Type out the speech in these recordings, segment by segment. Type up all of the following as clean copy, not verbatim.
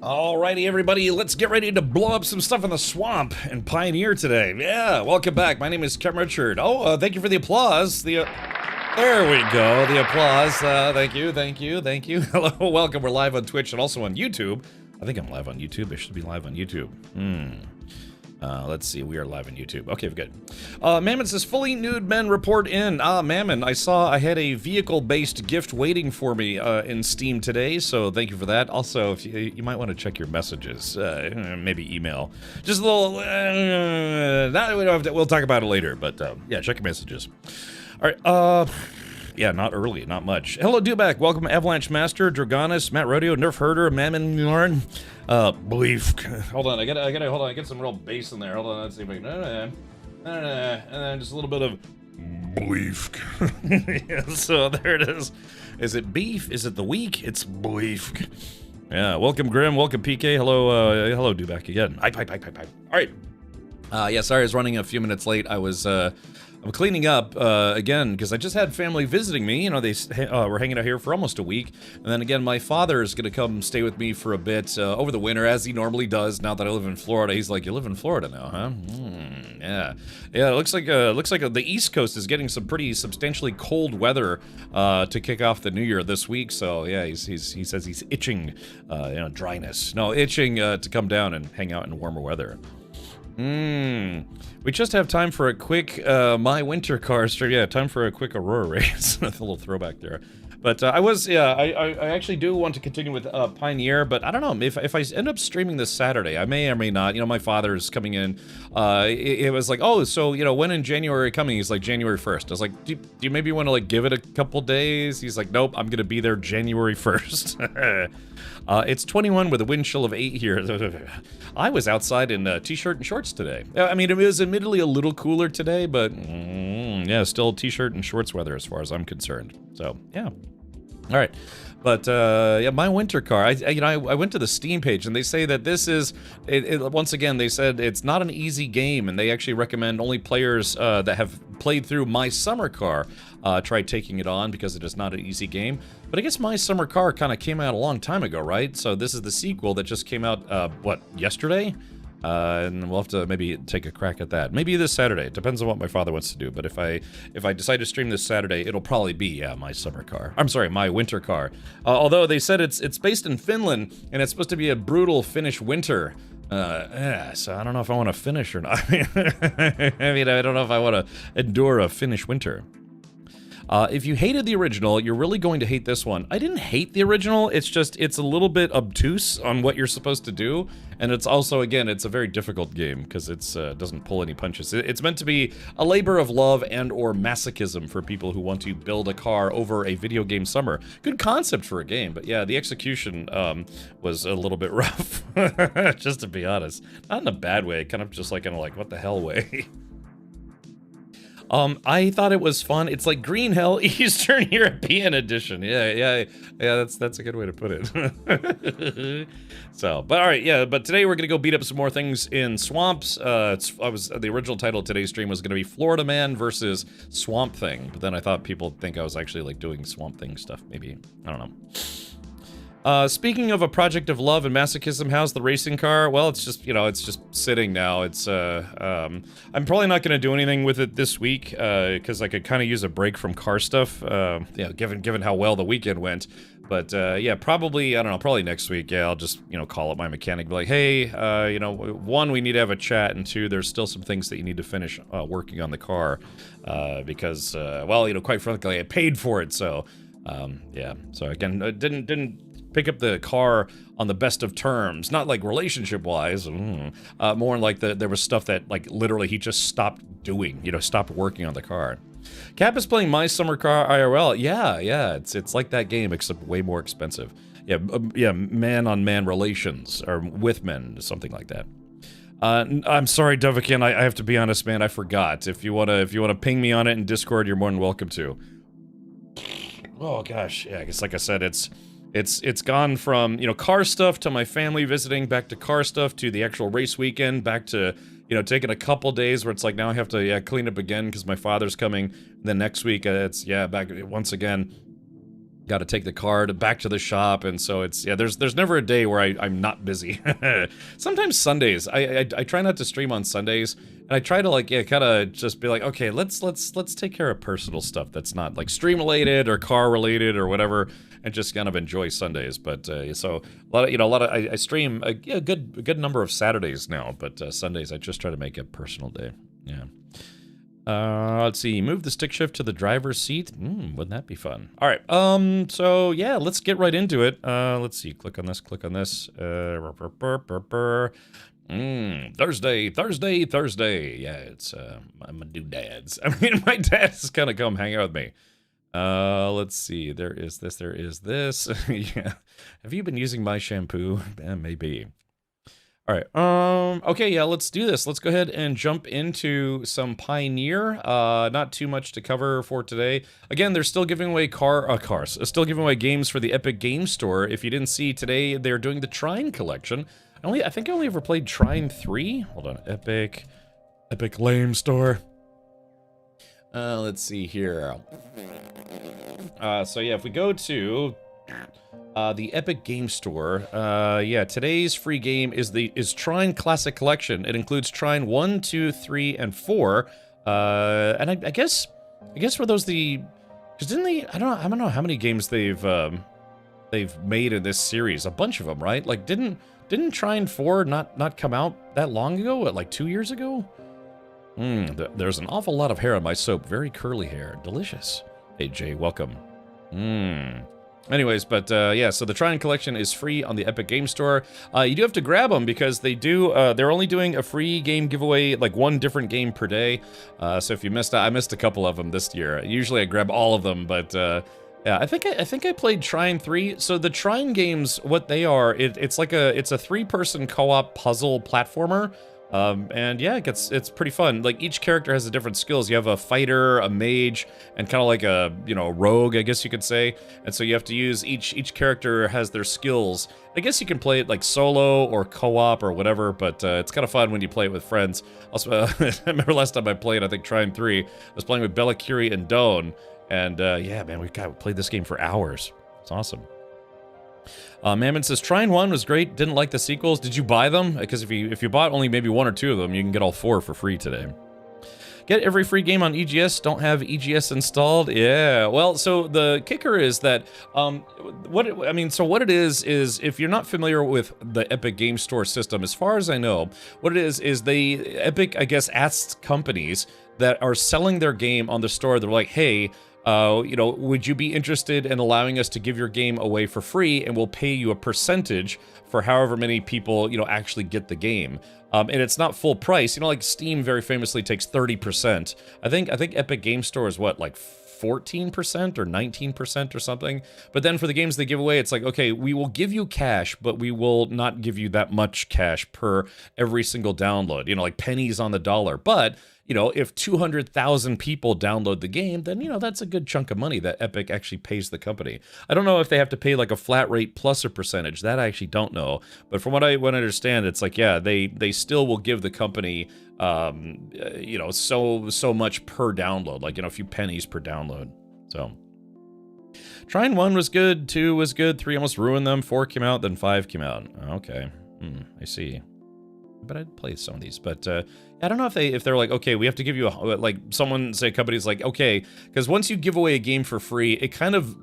Alrighty, everybody, let's get ready to blow up some stuff in the swamp and Pioneer today. Yeah, welcome back. My name is Kevin Richard. Thank you for the applause. There we go, the applause. Thank you. Hello, welcome. We're live on Twitch and also on YouTube. I think I'm live on YouTube. I should be live on YouTube. Let's see. We are live on YouTube. Okay, good. Mammon says, fully nude men report in. Mammon, I had a vehicle-based gift waiting for me in Steam today, so thank you for that. Also, if you might want to check your messages, maybe email. Just a little, we'll talk about it later, but yeah, check your messages. All right, yeah, not early, not much. Hello, Dewback. Welcome, Avalanche Master, Dragonis, Matt Rodeo, Nerf Herder, Mammon Yarn. Belief. Hold on, I gotta get some real bass in there. Hold on, let's see if I can. And then just a little bit of belief. Yeah, so there it is. Is it beef? Is it the week? It's belief. Yeah, welcome, Grim. Welcome, PK. Hello, Dewback again. Hi. All right. Yeah, sorry I was running a few minutes late. I'm cleaning up, again, because I just had family visiting me. You know, they were hanging out here for almost a week. And then again, my father is going to come stay with me for a bit over the winter, as he normally does. Now that I live in Florida, he's like, you live in Florida now, huh? Yeah. Yeah, it looks like the East Coast is getting some pretty substantially cold weather to kick off the new year this week. So, yeah, he says he's itching, dryness. No, itching to come down and hang out in warmer weather. We just have time for a quick My Winter Car stream. Yeah, time for a quick Aurora race. A little throwback there. But I actually do want to continue with Pioneer, but I don't know, if I end up streaming this Saturday, I may or may not. You know, my father's coming in. It was like, oh, so, you know, when in January coming? He's like, January 1st. I was like, do you maybe want to, like, give it a couple days? He's like, nope, I'm going to be there January 1st. It's 21 with a wind chill of 8 here. I was outside in t-shirt and shorts today. I mean, it was admittedly a little cooler today, but yeah, still t-shirt and shorts weather as far as I'm concerned. So, yeah. All right. But, yeah, My Winter Car, I went to the Steam page, and they say that this is, once again, they said it's not an easy game, and they actually recommend only players that have played through My Summer Car try taking it on, because it is not an easy game. But I guess My Summer Car kind of came out a long time ago, right? So this is the sequel that just came out, what, yesterday? And we'll have to maybe take a crack at that. Maybe this Saturday. It depends on what my father wants to do. But if I decide to stream this Saturday, it'll probably be, yeah, My Summer Car. I'm sorry, My Winter Car. Although they said it's based in Finland, and it's supposed to be a brutal Finnish winter. Yeah, so I don't know if I want to finish or not. I mean, I don't know if I want to endure a Finnish winter. If you hated the original, you're really going to hate this one. I didn't hate the original, it's just, it's a little bit obtuse on what you're supposed to do, and it's also, again, it's a very difficult game, because it's doesn't pull any punches. It's meant to be a labor of love and or masochism for people who want to build a car over a video game summer. Good concept for a game, but yeah, the execution was a little bit rough, just to be honest. Not in a bad way, kind of just like in a, like, what the hell way. I thought it was fun. It's like Green Hell Eastern European Edition. Yeah, that's a good way to put it. So, but all right, yeah, but today we're gonna go beat up some more things in swamps. The original title of today's stream was gonna be Florida Man versus Swamp Thing, but then I thought people would think I was actually like doing Swamp Thing stuff, maybe. I don't know. Speaking of a project of love and masochism, how's the racing car? Well, it's just, you know, it's just sitting now. It's, I'm probably not going to do anything with it this week, because I could kind of use a break from car stuff, you know, given how well the weekend went. But, yeah, probably, I don't know, probably next week, yeah, I'll just, you know, call up my mechanic, be like, hey, you know, one, we need to have a chat, and two, there's still some things that you need to finish working on the car, because, well, you know, quite frankly, I paid for it, so, yeah, so again, didn't pick up the car on the best of terms, not like relationship-wise, more like there was stuff that, like, literally he just stopped doing, you know, stopped working on the car. Cap is playing My Summer Car IRL. Yeah, it's like that game, except way more expensive. Yeah, man-on-man relations, or with men, something like that. I'm sorry, Dovakin, I have to be honest, man, I forgot. If you wanna ping me on it in Discord, you're more than welcome to. Oh gosh, yeah, I guess like I said, it's gone from, you know, car stuff to my family visiting, back to car stuff to the actual race weekend, back to, you know, taking a couple days where it's like now I have to, yeah, clean up again because my father's coming. Then next week, it's, yeah, back once again. got to take the card back to the shop, and so it's, yeah, there's never a day where I'm not busy. Sometimes Sundays, I try not to stream on Sundays, and I try to, like, yeah, kind of just be like, okay, let's take care of personal stuff that's not like stream related or car related or whatever, and just kind of enjoy Sundays. But so a lot of I stream a good number of Saturdays now, but Sundays I just try to make a personal day. Yeah. Let's see. Move the stick shift to the driver's seat. Wouldn't that be fun? All right. So yeah, let's get right into it. Let's see. Click on this. Click on this. Thursday. Yeah, it's my new dad's. I mean, my dad's gonna come hang out with me. Let's see. There is this. Yeah. Have you been using my shampoo? Maybe. All right. Okay, yeah, let's do this. Let's go ahead and jump into some Pioneer. Not too much to cover for today. Again, they're still giving away cars. Still giving away games for the Epic Game Store. If you didn't see today, they're doing the Trine collection. I think I only ever played Trine 3. Hold on. Epic Lame Store. Let's see here. So yeah, if we go to the Epic Game Store, yeah, today's free game is Trine Classic Collection. It includes Trine 1, 2, 3, and 4. And I guess for those because didn't they? I don't know how many games they've made in this series. A bunch of them, right? Like didn't Trine 4 not come out that long ago? What, like 2 years ago? There's an awful lot of hair on my soap. Very curly hair. Delicious. Hey Jay, welcome. Anyways, but yeah, so the Trine collection is free on the Epic Game Store. You do have to grab them because they're only doing a free game giveaway, like one different game per day. So if you missed out, I missed a couple of them this year. Usually I grab all of them, but yeah, I think I played Trine 3. So the Trine games, what they are, it's a 3-person co-op puzzle platformer. And yeah, it's pretty fun. Like each character has a different skills. You have a fighter, a mage, and kind of like a, rogue, I guess you could say. And so you have to use each character has their skills. I guess you can play it like solo or co-op or whatever, but it's kind of fun when you play it with friends. Also, I remember last time I played, I think Trine 3, I was playing with Bella, Curie, and Doan. And yeah, man, we played this game for hours. It's awesome. Mammon says, Trine 1 was great, didn't like the sequels. Did you buy them? Because if you bought only maybe 1 or 2 of them, you can get all 4 for free today. Get every free game on EGS, don't have EGS installed? Yeah, well, so the kicker is that, what it is if you're not familiar with the Epic Game Store system, as far as I know, what it is Epic, I guess, asked companies that are selling their game on the store, they're like, hey, would you be interested in allowing us to give your game away for free, and we'll pay you a percentage for however many people, actually get the game. And it's not full price. Like Steam very famously takes 30%. I think Epic Game Store is what, like 14% or 19% or something. But then for the games they give away, it's like, okay, we will give you cash, but we will not give you that much cash per every single download, like pennies on the dollar. But if 200,000 people download the game, then, that's a good chunk of money that Epic actually pays the company. I don't know if they have to pay like a flat rate plus a percentage. That I actually don't know. But from what I understand, it's like, yeah, they still will give the company, so much per download, like, a few pennies per download. So Trine 1 was good, 2 was good, 3 almost ruined them, 4 came out, then 5 came out. Okay, I see. But I'd play some of these, but I don't know if they're like, okay, we have to give you a company's like, okay, because once you give away a game for free, it kind of,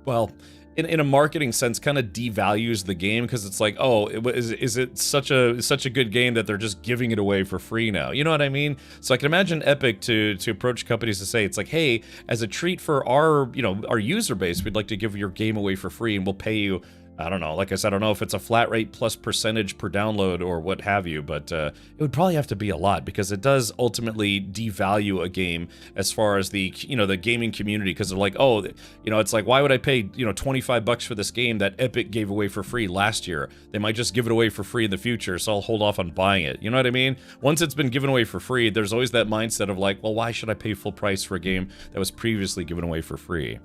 well, in a marketing sense, kind of devalues the game, because it's like, oh, is it such a good game that they're just giving it away for free now? You know what I mean? So I can imagine Epic to approach companies to say, it's like, hey, as a treat for our user base, we'd like to give your game away for free, and we'll pay you. I don't know. Like I said, I don't know if it's a flat rate plus percentage per download or what have you, but it would probably have to be a lot, because it does ultimately devalue a game as far as the the gaming community, because they're like, oh, it's like, why would I pay $25 for this game that Epic gave away for free last year? They might just give it away for free in the future, so I'll hold off on buying it. You know what I mean? Once it's been given away for free, there's always that mindset of like, well, why should I pay full price for a game that was previously given away for free?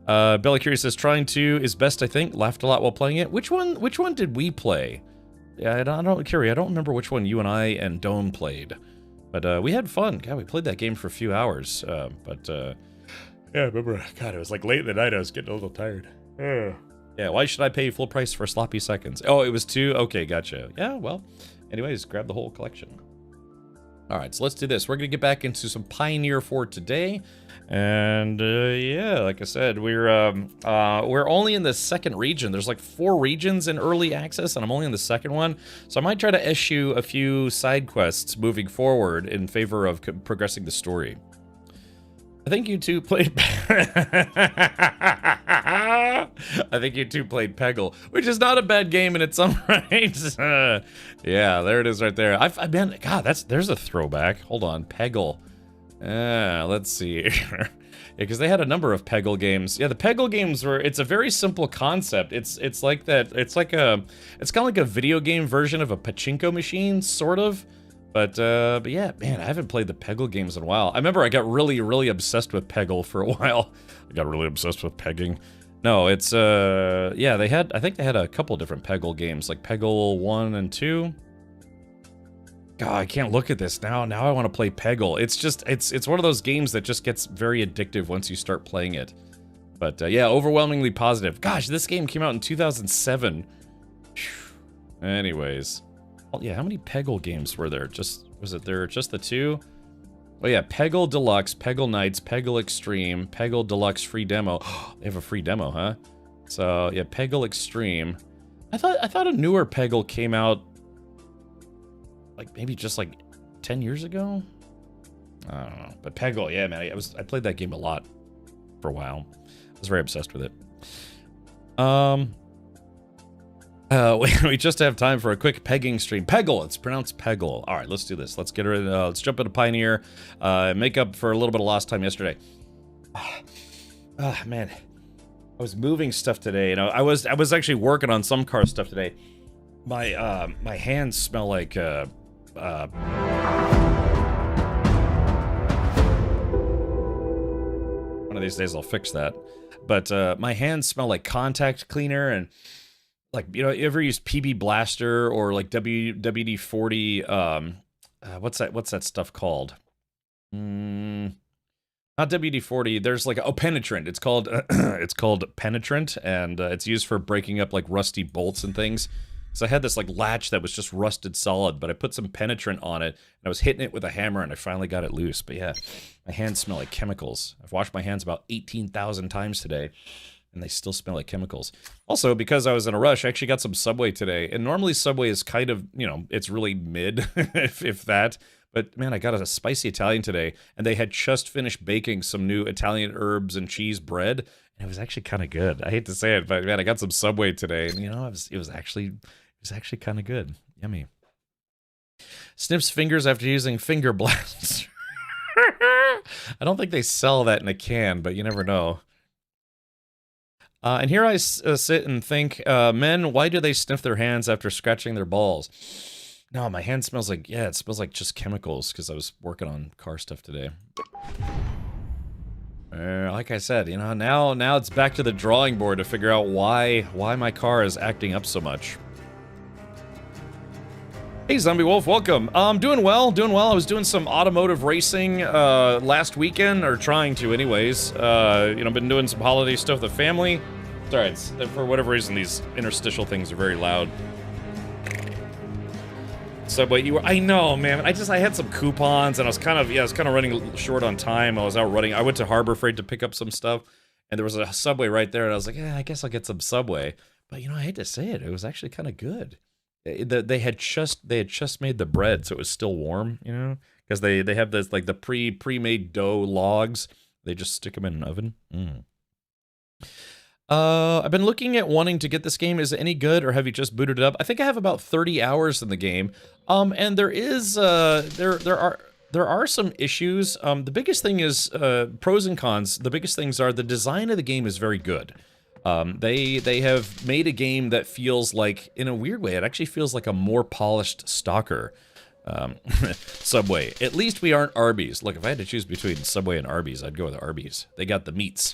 Bella Curie says, Trine 2 is best, I think. Laughed a lot while playing it. Which one did we play? Yeah, I don't remember which one you and I and Dome played. But we had fun. God, we played that game for a few hours. But Yeah, I remember. God, it was like late in the night. I was getting a little tired. Yeah, why should I pay full price for sloppy seconds? Oh, it was 2? Okay, gotcha. Yeah, well, anyways, grab the whole collection. All right, so let's do this. We're going to get back into some Pioneer for today. And, yeah, like I said, we're only in the second region. There's like 4 regions in early access, and I'm only in the second one. So I might try to issue a few side quests moving forward in favor of progressing the story. I think you two played... I think you two played Peggle, which is not a bad game in its own right. Yeah, there it is right there. I've been... God, there's a throwback. Hold on, Peggle. Let's see. Yeah, because they had a number of Peggle games. Yeah, the Peggle games were... It's a very simple concept. It's like that... It's kind of like a video game version of a pachinko machine, sort of. But yeah, man, I haven't played the Peggle games in a while. I remember I got really, really obsessed with Peggle for a while. I got really obsessed with pegging. No, it's, yeah, I think they had a couple different Peggle games, like Peggle 1 and 2. God, I can't look at this now. Now I want to play Peggle. It's just, it's one of those games that just gets very addictive once you start playing it. But, yeah, overwhelmingly positive. Gosh, this game came out in 2007. Whew. Anyways. Well, yeah, how many Peggle games were there? Was it there just the 2? Oh yeah, Peggle Deluxe, Peggle Nights, Peggle Extreme, Peggle Deluxe free demo. They have a free demo, huh? So yeah, Peggle Extreme. I thought a newer Peggle came out like maybe just like 10 years ago. I don't know, but Peggle, yeah, man, I played that game a lot for a while. I was very obsessed with it. We just have time for a quick pegging stream. Peggle, it's pronounced Peggle. All right, let's do this. Let's get rid of, let's jump into Pioneer, make up for a little bit of lost time yesterday. Man, I was moving stuff today. You know, I was actually working on some car stuff today. My my hands smell like one of these days I'll fix that. But my hands smell like contact cleaner and. Like, you know, you ever use PB Blaster or like WD-40, what's that stuff called? Not WD-40, there's like, penetrant. It's called, it's called penetrant, and it's used for breaking up like rusty bolts and things. So I had this like latch that was just rusted solid, but I put some penetrant on it, and I was hitting it with a hammer, and I finally got it loose. But yeah, my hands smell like chemicals. I've washed my hands about 18,000 times today. And they still smell like chemicals. Also, because I was in a rush, I actually got some Subway today. And normally Subway is kind of, you know, it's really mid, if that. But man, I got a spicy Italian today, and they had just finished baking some new Italian herbs and cheese bread, and it was actually kind of good. I hate to say it, but man, I got some Subway today, and you know, it was actually kind of good. Yummy. Snips fingers after using finger blasts. I don't think they sell that in a can, but you never know. And here I sit and think, men, why do they sniff their hands after scratching their balls? No, my hand smells like, yeah, it smells like just chemicals because I was working on car stuff today. Like I said, you know, now it's back to the drawing board to figure out why my car is acting up so much. Hey, Zombie Wolf, welcome. Doing well. I was doing some automotive racing last weekend, or trying to anyways. You know, been doing some holiday stuff with the family. Sorry, for whatever reason, these interstitial things are very loud. Subway, I know, man. I had some coupons, and I was kind of running short on time. I was out running. I went to Harbor Freight to pick up some stuff, and there was a Subway right there, and I was like, I guess I'll get some Subway. But, you know, I hate to say it, it was actually kind of good. They had just made the bread, so it was still warm, you know, because they have this like the pre-made dough logs. They just stick them in an oven. I've been looking at wanting to get this game. Is it any good, or have you just booted it up? I think I have about 30 hours in the game. And there is there are some issues. The biggest thing is pros and cons. The biggest things are the design of the game is very good. They have made a game that feels like, in a weird way, it actually feels like a more polished Stalker. Subway. At least we aren't Arby's. Look, if I had to choose between Subway and Arby's, I'd go with Arby's. They got the meats,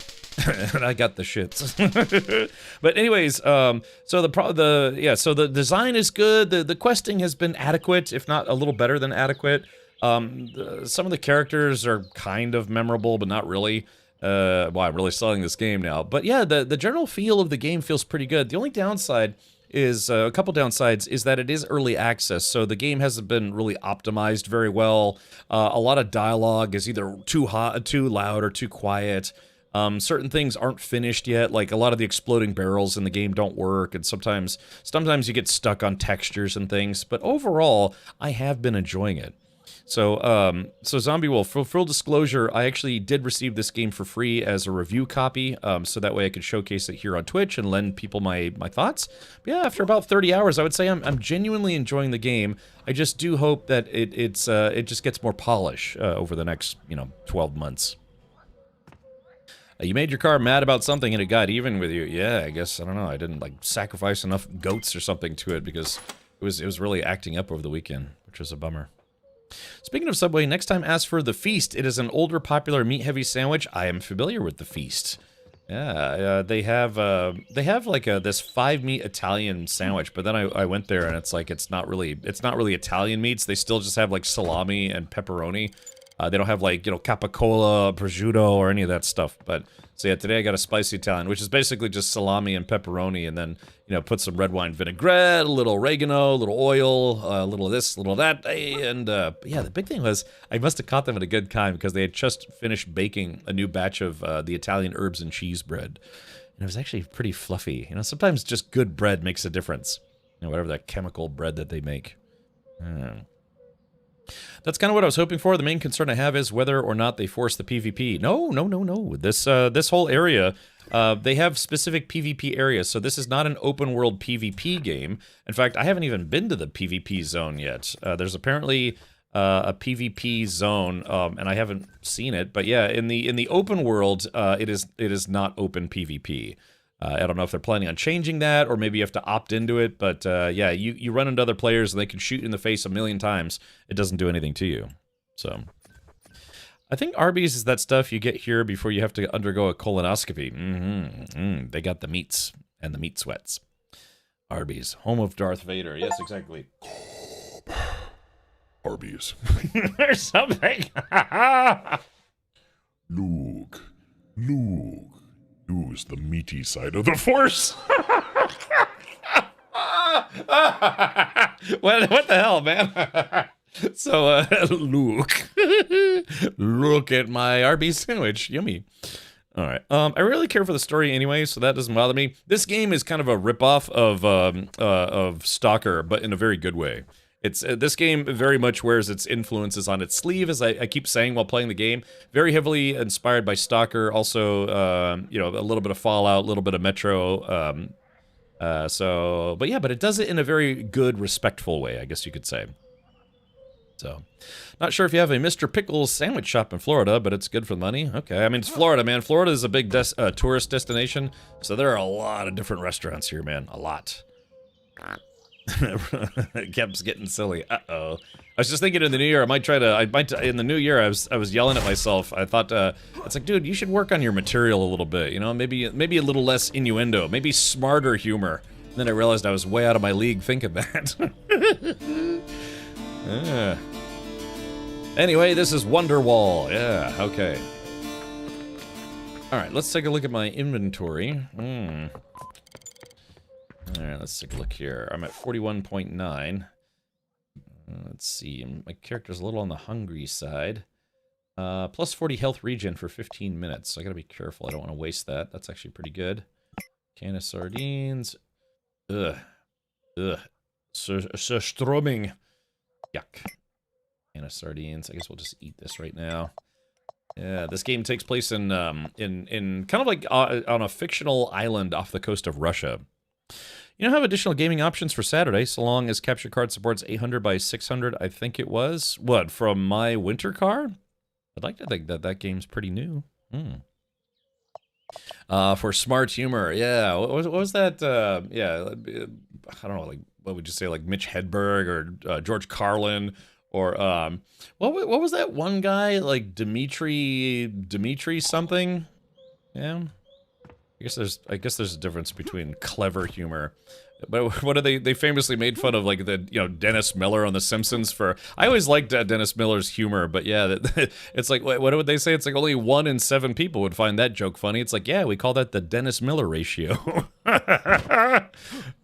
and I got the shits. But anyways, so the design is good. The questing has been adequate, if not a little better than adequate. Some of the characters are kind of memorable, but not really. Well, I'm really selling this game now. But yeah, the general feel of the game feels pretty good. The only downside is, a couple downsides, is that it is early access, so the game hasn't been really optimized very well. A lot of dialogue is either too hot, too loud, or too quiet. Certain things aren't finished yet, like a lot of the exploding barrels in the game don't work, and sometimes you get stuck on textures and things, but overall, I have been enjoying it. So Zombie Wolf, for full disclosure, I actually did receive this game for free as a review copy, so that way I could showcase it here on Twitch and lend people my thoughts. But yeah, after about 30 hours, I would say I'm genuinely enjoying the game. I just do hope that it just gets more polish over the next, 12 months. You made your car mad about something and it got even with you. Yeah, I guess, I don't know, I didn't, like, sacrifice enough goats or something to it because it was really acting up over the weekend, which was a bummer. Speaking of Subway, next time ask for The Feast. It is an older, popular meat-heavy sandwich. I am familiar with The Feast. Yeah, they have like this 5-meat Italian sandwich, but then I went there and it's like it's not really Italian meats. They still just have like salami and pepperoni. They don't have like, capicola, prosciutto, or any of that stuff. But so yeah, today I got a spicy Italian, which is basically just salami and pepperoni, and then put some red wine vinaigrette, a little oregano, a little oil, a little of this, a little of that, and yeah, the big thing was I must have caught them at a good time because they had just finished baking a new batch of the Italian herbs and cheese bread, and it was actually pretty fluffy. Sometimes just good bread makes a difference. Whatever that chemical bread that they make. That's kind of what I was hoping for. The main concern I have is whether or not they force the PvP. No. This whole area, they have specific PvP areas, so this is not an open world PvP game. In fact, I haven't even been to the PvP zone yet. There's apparently a PvP zone, and I haven't seen it. But yeah, in the open world, it is not open PvP. I don't know if they're planning on changing that, or maybe you have to opt into it, but yeah, you run into other players and they can shoot you in the face a million times. It doesn't do anything to you. So, I think Arby's is that stuff you get here before you have to undergo a colonoscopy. They got the meats and the meat sweats. Arby's, home of Darth Vader. Yes, exactly. Arby's. Or something. Luke. Use the meaty side of the Force. What the hell, man? So, Luke, look at my Arby's sandwich. Yummy. All right. I really care for the story anyway, so that doesn't bother me. This game is kind of a ripoff of Stalker, but in a very good way. It's this game very much wears its influences on its sleeve, as I keep saying while playing the game. Very heavily inspired by Stalker, also, a little bit of Fallout, a little bit of Metro. But it does it in a very good, respectful way, I guess you could say. So, not sure if you have a Mr. Pickles sandwich shop in Florida, but it's good for the money. Okay, I mean, it's Florida, man. Florida is a big tourist destination, so there are a lot of different restaurants here, man. A lot. It kept getting silly. Uh-oh. I was just thinking in the new year, in the new year, I was yelling at myself. I thought, it's like, dude, you should work on your material a little bit, maybe a little less innuendo, maybe smarter humor. And then I realized I was way out of my league thinking that. Anyway, this is Wonderwall. Yeah, okay. Alright, let's take a look at my inventory. Alright, let's take a look here. I'm at 41.9. Let's see, my character's a little on the hungry side. Plus 40 health regen for 15 minutes, so I gotta be careful. I don't want to waste that. That's actually pretty good. Can of sardines. Ugh. Stroming. Yuck. Can of sardines. I guess we'll just eat this right now. Yeah, this game takes place in kind of like on a fictional island off the coast of Russia. You don't have additional gaming options for Saturday, so long as capture card supports 800 by 600, I think it was. What, from my winter car? I'd like to think that game's pretty new. For smart humor, yeah. What was that? Yeah, I don't know, like, what would you say, like Mitch Hedberg or George Carlin? Or, what was that one guy, like Dimitri something? Yeah? I guess there's a difference between clever humor. But what are they famously made fun of, like, the, Dennis Miller on The Simpsons for. I always liked Dennis Miller's humor, but yeah, it's like, what would they say? It's like only 1 in 7 people would find that joke funny. It's like, yeah, we call that the Dennis Miller ratio. Yeah,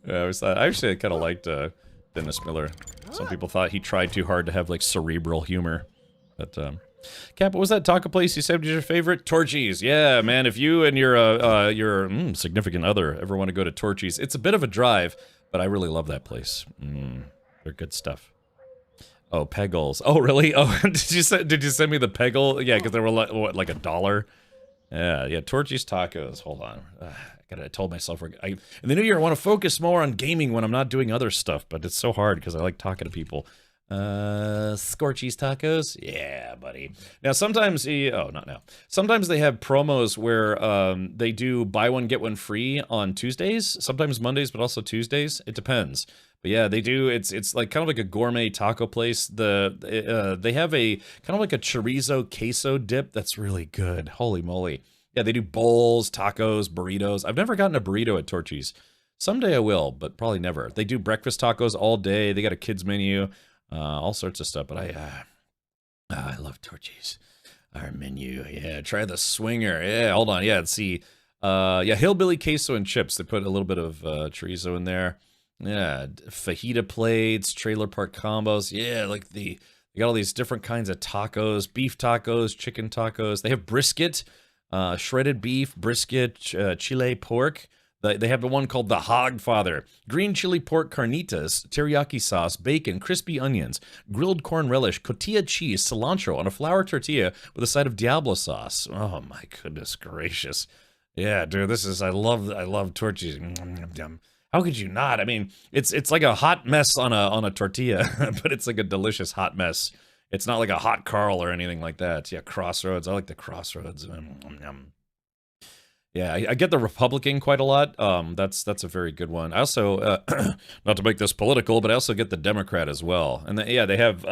I actually kind of liked Dennis Miller. Some people thought he tried too hard to have, like, cerebral humor. But, Cap, what was that taco place you said was your favorite? Torchy's. Yeah, man, if you and your significant other ever want to go to Torchy's, it's a bit of a drive, but I really love that place. They're good stuff. Oh, Peggles. Oh, really? Oh, did you send me the Peggle? Yeah, because they were like $1? Yeah, Torchy's tacos. Hold on. I told myself in the new year I want to focus more on gaming when I'm not doing other stuff, but it's so hard because I like talking to people. Scorchies tacos? Yeah, buddy. Now, sometimes, not now. Sometimes they have promos where, they do buy one, get one free on Tuesdays. Sometimes Mondays, but also Tuesdays. It depends. But yeah, they do, it's like kind of like a gourmet taco place. They have a, kind of like a chorizo queso dip that's really good. Holy moly. Yeah, they do bowls, tacos, burritos. I've never gotten a burrito at Torchy's. Someday I will, but probably never. They do breakfast tacos all day. They got a kids menu. All sorts of stuff, but I love Torchy's. Our menu, yeah. Try the swinger, yeah. Hold on, yeah. Let's see, yeah. Hillbilly queso and chips. They put a little bit of chorizo in there. Yeah, fajita plates, trailer park combos. Yeah, like they got all these different kinds of tacos: beef tacos, chicken tacos. They have brisket, shredded beef, brisket, chile pork. They have the one called the Hogfather. Green chili pork carnitas, teriyaki sauce, bacon, crispy onions, grilled corn relish, cotija cheese, cilantro on a flour tortilla with a side of Diablo sauce. Oh my goodness gracious. Yeah, dude, I love Torchy's. How could you not? I mean, it's like a hot mess on a tortilla, but it's like a delicious hot mess. It's not like a hot Carl or anything like that. Yeah, Crossroads. I like the Crossroads. Yeah, I get the Republican quite a lot. That's a very good one. I also, not to make this political, but I also get the Democrat as well. And they have,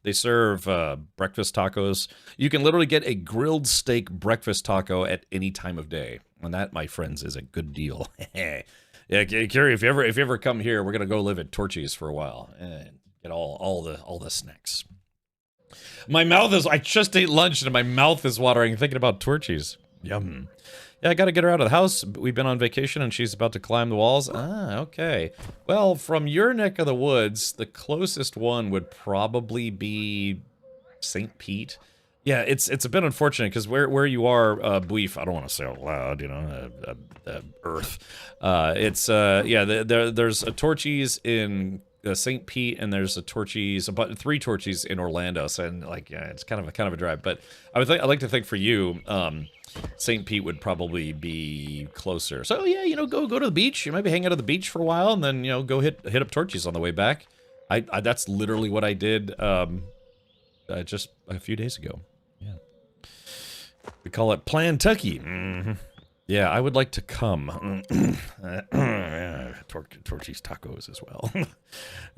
they serve breakfast tacos. You can literally get a grilled steak breakfast taco at any time of day, and that, my friends, is a good deal. Yeah, Carrie, if you ever come here, we're gonna go live at Torchy's for a while and get all the snacks. My mouth is. I just ate lunch and my mouth is watering thinking about Torchy's. Yum. Yeah, I gotta get her out of the house. We've been on vacation and she's about to climb the walls. Ah, okay. Well, from your neck of the woods, the closest one would probably be St. Pete. Yeah, it's a bit unfortunate because where you are, Bweef, I don't want to say out loud, Earth. There's a Torchy's in St. Pete, and there's a Torchy's, about 3 Torchy's in Orlando. So, and it's kind of a drive. But I'd like to think for you, St. Pete would probably be closer. So yeah, go to the beach. You might be hanging out at the beach for a while, and then go hit up Torchy's on the way back. I that's literally what I did just a few days ago. Yeah, we call it Plantucky. Mm-hmm. Yeah, I would like to come. Torchy's tacos as well.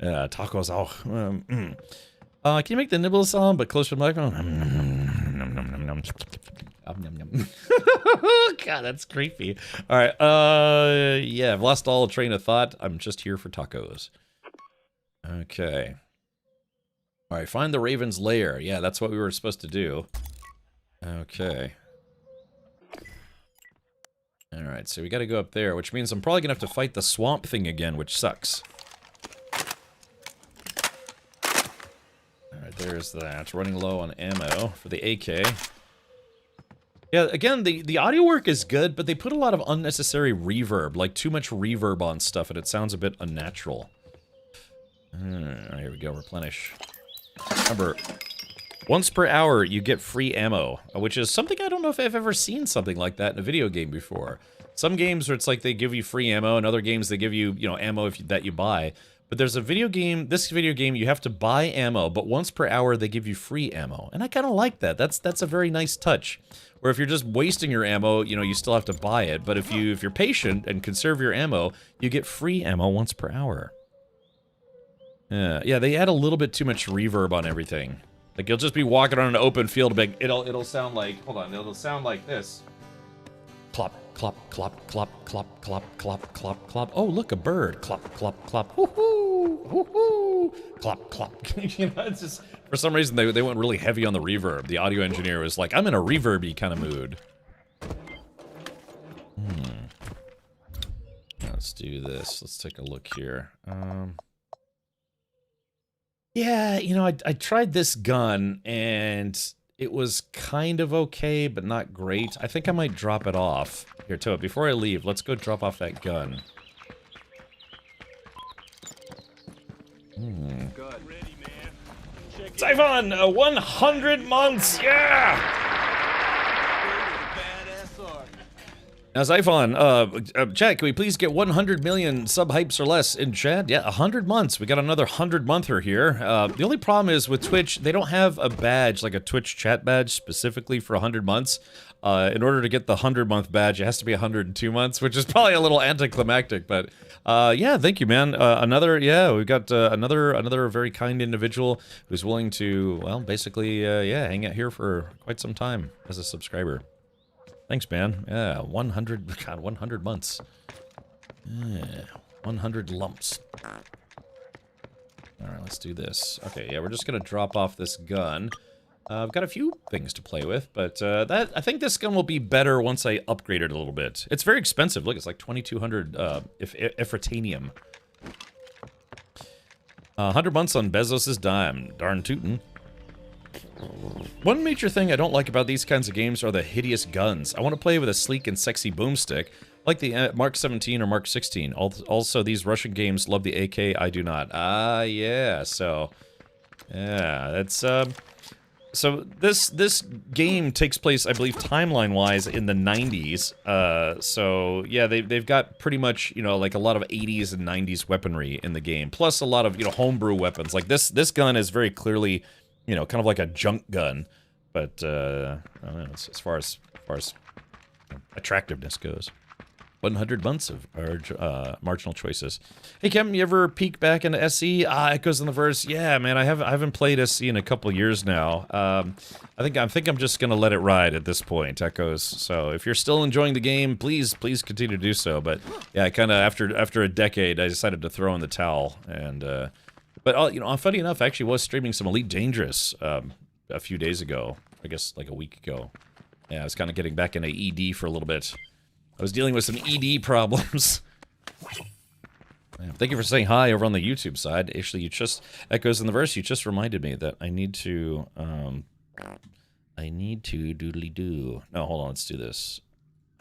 Tacos auch. Can you make the nibble sound but closer to the microphone? God, that's creepy. All right. Yeah, I've lost all train of thought. I'm just here for tacos. Okay. All right, find the Raven's lair. Yeah, that's what we were supposed to do. Okay. All right, so we got to go up there, which means I'm probably gonna have to fight the swamp thing again, which sucks. All right, there's that. Running low on ammo for the AK. Yeah, again, the audio work is good, but they put a lot of unnecessary reverb, like too much reverb on stuff, and it sounds a bit unnatural. Here we go, replenish. Remember, once per hour you get free ammo, which is something I don't know if I've ever seen something like that in a video game before. Some games where it's like they give you free ammo, and other games they give you, ammo that you buy. But there's a video game, this video game, you have to buy ammo, but once per hour they give you free ammo. And I kind of like that. That's a very nice touch. Where if you're just wasting your ammo, you still have to buy it. But if you're patient and conserve your ammo, you get free ammo once per hour. Yeah, they add a little bit too much reverb on everything. Like, you'll just be walking on an open field, it'll sound like, hold on, it'll sound like this. Clop, clop, clop, clop, clop, clop, clop, clop, clop. Oh, look, a bird. Clop, clop, clop. Woohoo! Woohoo! Clop, clop. You know, it's just, for some reason, they went really heavy on the reverb. The audio engineer was like, I'm in a reverby kind of mood. Let's do this. Let's take a look here. Yeah, you know, I tried this gun, and it was kind of okay, but not great. I think I might drop it off. Here, Toad, before I leave, let's go drop off that gun. Typhon, 100 months, yeah! Now, Zyphon, chat, can we please get 100 million sub-hypes or less in chat? Yeah, 100 months. We got another 100-monther here. The only problem is with Twitch, they don't have a badge, like a Twitch chat badge, specifically for 100 months. In order to get the 100-month badge, it has to be 102 months, which is probably a little anticlimactic, but yeah, thank you, man. We've got another very kind individual who's willing to, well, basically, yeah, hang out here for quite some time as a subscriber. Thanks, man. Yeah, 100 months. Yeah, 100 lumps. Alright, let's do this. Okay, yeah, we're just gonna drop off this gun. I've got a few things to play with, but I think this gun will be better once I upgrade it a little bit. It's very expensive. Look, it's like 2,200 Ifritanium. 100 months on Bezos' dime. Darn tootin'. One major thing I don't like about these kinds of games are the hideous guns. I want to play with a sleek and sexy boomstick, like the Mark 17 or Mark 16. Also, these Russian games love the AK, I do not. Ah, yeah, so... Yeah, that's, So this game takes place, I believe, timeline-wise in the 90s. So yeah, they've got pretty much, you know, like a lot of 80s and 90s weaponry in the game, plus a lot of, you know, homebrew weapons. Like this gun is very clearly, you know, kind of like a junk gun, but I don't know, as far as attractiveness goes. 100 months of marginal choices. Hey, Kevin, you ever peek back into SE? Echoes in the Verse. Yeah, man, I haven't played SE in a couple years now. I think I'm just gonna let it ride at this point, Echoes. So if you're still enjoying the game, please continue to do so. But yeah, kind of after a decade, I decided to throw in the towel. And but you know, funny enough, I actually was streaming some Elite Dangerous a few days ago. I guess like a week ago. Yeah, I was kind of getting back into ED for a little bit. I was dealing with some ED problems. Thank you for saying hi over on the YouTube side. Actually, you just, Echoes in the Verse, you just reminded me that I need to doodly-doo. No, hold on, let's do this.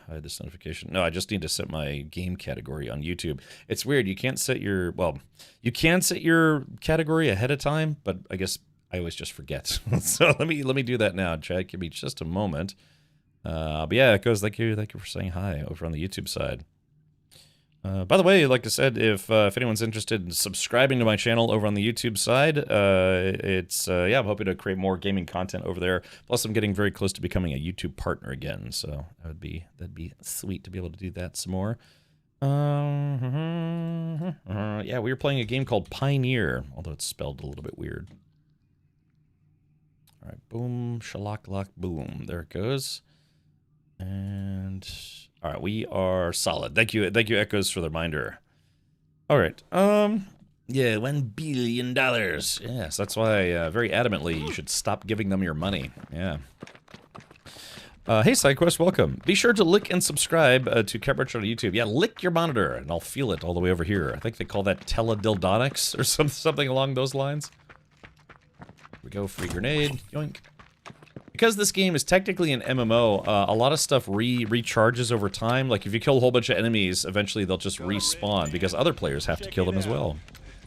Hide this notification. No, I just need to set my game category on YouTube. It's weird, you can't set your, well, you can set your category ahead of time, but I guess I always just forget. So let me do that now, Chad. Give me just a moment. But yeah, Echoes, thank you for saying hi over on the YouTube side. By the way, like I said, if anyone's interested in subscribing to my channel over on the YouTube side, yeah, I'm hoping to create more gaming content over there. Plus, I'm getting very close to becoming a YouTube partner again, so that'd be sweet to be able to do that some more. Yeah, we were playing a game called Pioneer, although it's spelled a little bit weird. All right, boom, shalock, lock, boom. There it goes. And all right, we are solid. Thank you, Echoes, for the reminder. All right, yeah, $1 billion. Yes, that's why very adamantly you should stop giving them your money. Yeah. Hey, SideQuest, welcome. Be sure to lick and subscribe to Caprich on YouTube. Yeah, lick your monitor, and I'll feel it all the way over here. I think they call that teledildonics or something along those lines. Here we go, free grenade, yoink. Because this game is technically an MMO, a lot of stuff recharges over time. Like, if you kill a whole bunch of enemies, eventually they'll just respawn, because other players have to kill them as well.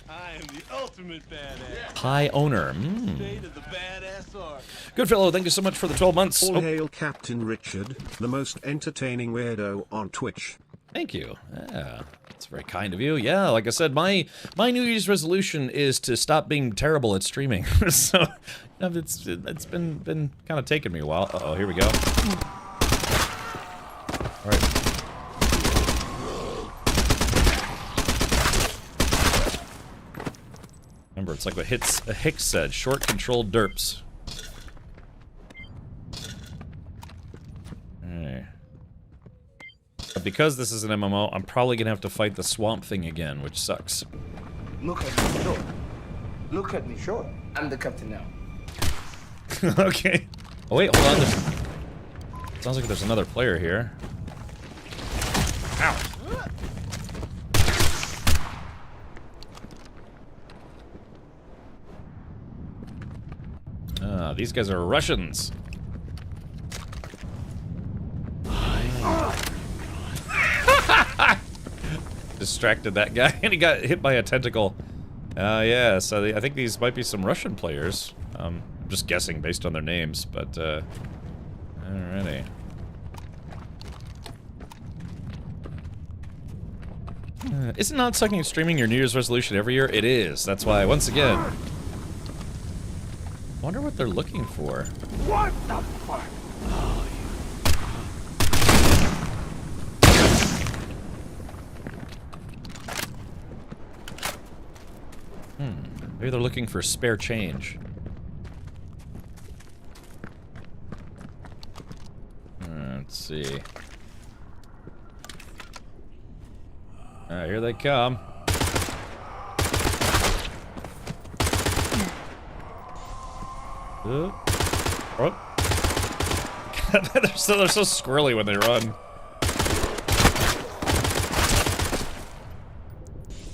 I am the ultimate badass. Pioner. Good fellow, thank you so much for the 12 months. All hail Captain Richard, the most entertaining weirdo on Twitch. Thank you. Yeah, that's very kind of you. Yeah, like I said, my New Year's resolution is to stop being terrible at streaming. So, you know, it's been kind of taking me a while. Uh-oh, here we go. All right. Remember, it's like what Hicks said, short controlled derps. Hey. But because this is an MMO, I'm probably gonna have to fight the swamp thing again, which sucks. Look at me, sure. Look at me, sure. I'm the captain now. Okay. Oh wait, hold on. Sounds like there's another player here. Ow. These guys are Russians. Distracted that guy, and he got hit by a tentacle. Yeah, so I think these might be some Russian players. I'm just guessing based on their names, but, alrighty. Isn't not sucking at streaming your New Year's resolution every year? It is. That's why, once again... I wonder what they're looking for. What the fuck? Maybe they're looking for spare change. Let's see. Alright, here they come. Oh. they're so squirrely when they run.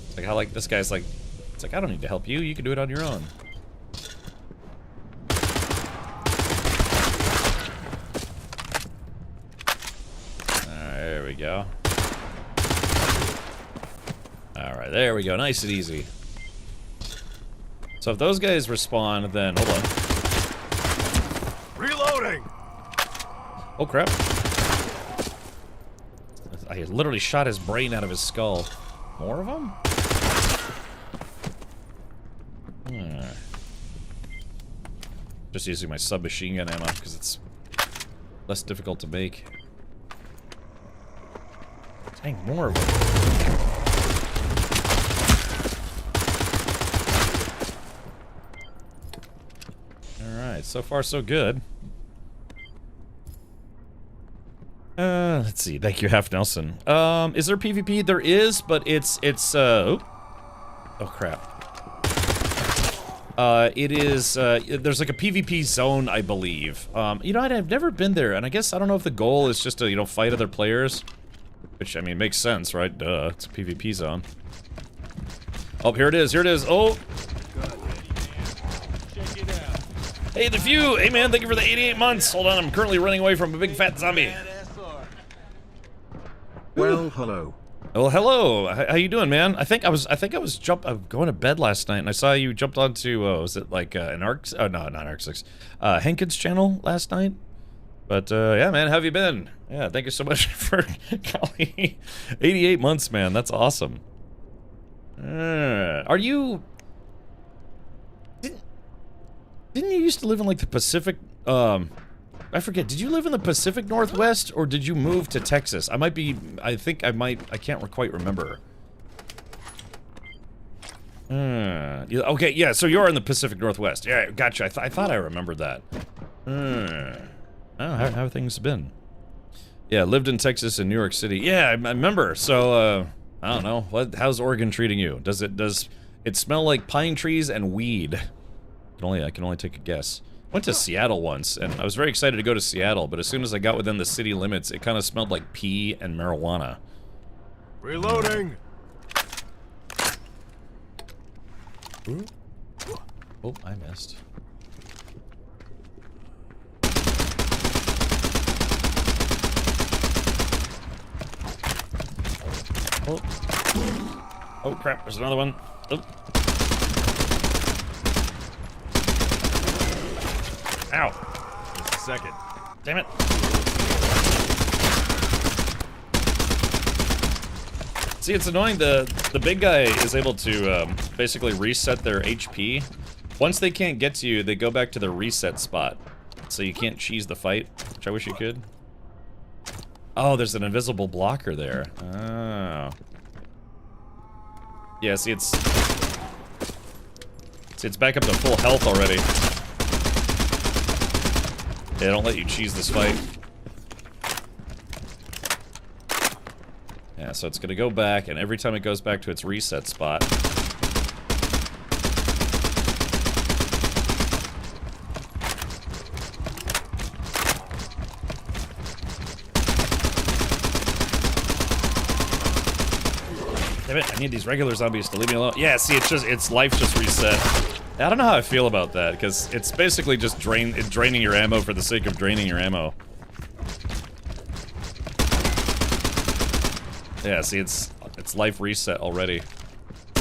It's like how like this guy's like, it's like I don't need to help you. You can do it on your own. Alright, there we go. Alright, there we go. Nice and easy. So if those guys respawn, then hold on. Reloading. Oh crap! I literally shot his brain out of his skull. More of them? Just using my submachine gun ammo because it's less difficult to make. Dang, more of them. Alright, so far so good. Let's see. Thank you, Half Nelson. Is there PvP? There is, but it's oh crap. It is, there's like a PvP zone, I believe. You know, I've never been there, and I guess, I don't know if the goal is just to, you know, fight other players. Which, I mean, makes sense, right? Duh, it's a PvP zone. Oh, here it is, here it is. Oh! Hey, the Few! Hey, man, thank you for the 88 months! Hold on, I'm currently running away from a big fat zombie. Well, hello. Well, hello. How you doing, man? I think I was going to bed last night, and I saw you jumped onto, was it like an Arc? Oh no, not Arc 6. Hankins channel last night. But yeah, man, how have you been? Yeah, thank you so much for calling. 88 months, man. That's awesome. Are you? Didn't you used to live in like the Pacific? I forget. Did you live in the Pacific Northwest, or did you move to Texas? I might be. I think I might. I can't quite remember. Okay, yeah. So you're in the Pacific Northwest. Yeah, gotcha. I thought I remembered that. Oh, how have things been? Yeah, lived in Texas and New York City. Yeah, I remember. So I don't know. How's Oregon treating you? Does it smell like pine trees and weed? I can only take a guess. Went to Seattle once, and I was very excited to go to Seattle, but as soon as I got within the city limits, it kind of smelled like pee and marijuana. Reloading. Ooh. Oh, I missed. Oh. Oh crap, there's another one. Oh. Ow. Just a second. Damn it. See, it's annoying. The big guy is able to basically reset their HP. Once they can't get to you, they go back to the reset spot. So you can't cheese the fight, which I wish you could. Oh, there's an invisible blocker there. Oh. Yeah, see, it's back up to full health already. Yeah, don't let you cheese this fight. Yeah, so it's gonna go back, and every time it goes back to its reset spot... Damn it, I need these regular zombies to leave me alone. Yeah, see, its life just reset. I don't know how I feel about that, because it's basically just draining your ammo for the sake of draining your ammo. Yeah, see, it's life reset already.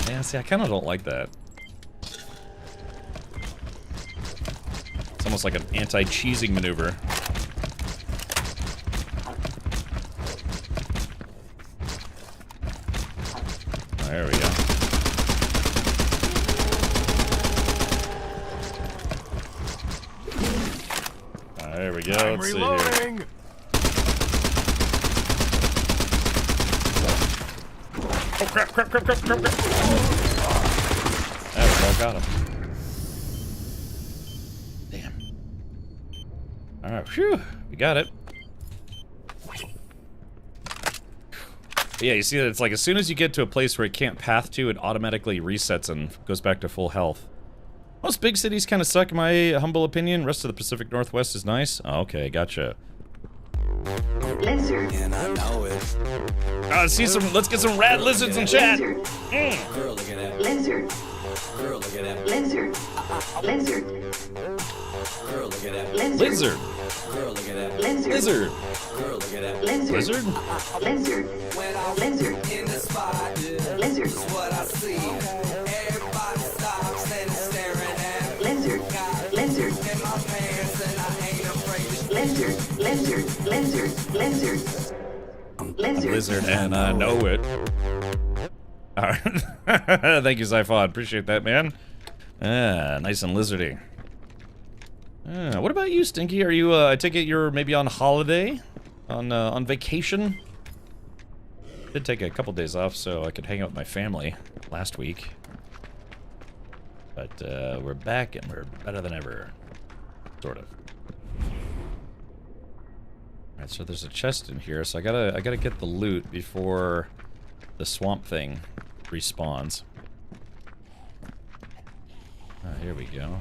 Yeah, see, I kind of don't like that. It's almost like an anti-cheesing maneuver. There we go. There we go. I'm Let's see reloading. here. Oh crap! Crap! Crap! Crap! Crap! Crap! There we go. Got him. Damn. All right. Phew. We got it. Yeah, you see that it's like as soon as you get to a place where it can't path to, it automatically resets and goes back to full health. Most big cities kind of suck in my humble opinion. Rest of the Pacific Northwest is nice. Oh, okay, gotcha. Lizard. And I know it. Let's get some rad lizards in chat. Lizard. Girl, look at that. Lizard. Girl, look at that. Lizard. Lizard. Girl, look at that. Lizard. Girl, look at that. Lizard. Girl, look at that. Lizard. Lizard. Lizard. In the spot. Lizard. What I see. Everybody stops and staring at. Lizard. Lizard. In my pants and I ain't afraid. Lizard. Lizard. Lizard. Lizard. Lizard, and I know it. Alright. Thank you, Zyphon. Appreciate that, man. Ah, nice and lizardy. What about you, Stinky? Are you, I take it you're maybe on holiday? On vacation? Did take a couple days off so I could hang out with my family last week. But, we're back and we're better than ever. Sort of. Alright, so there's a chest in here, so I gotta get the loot before the swamp thing respawns. Here we go.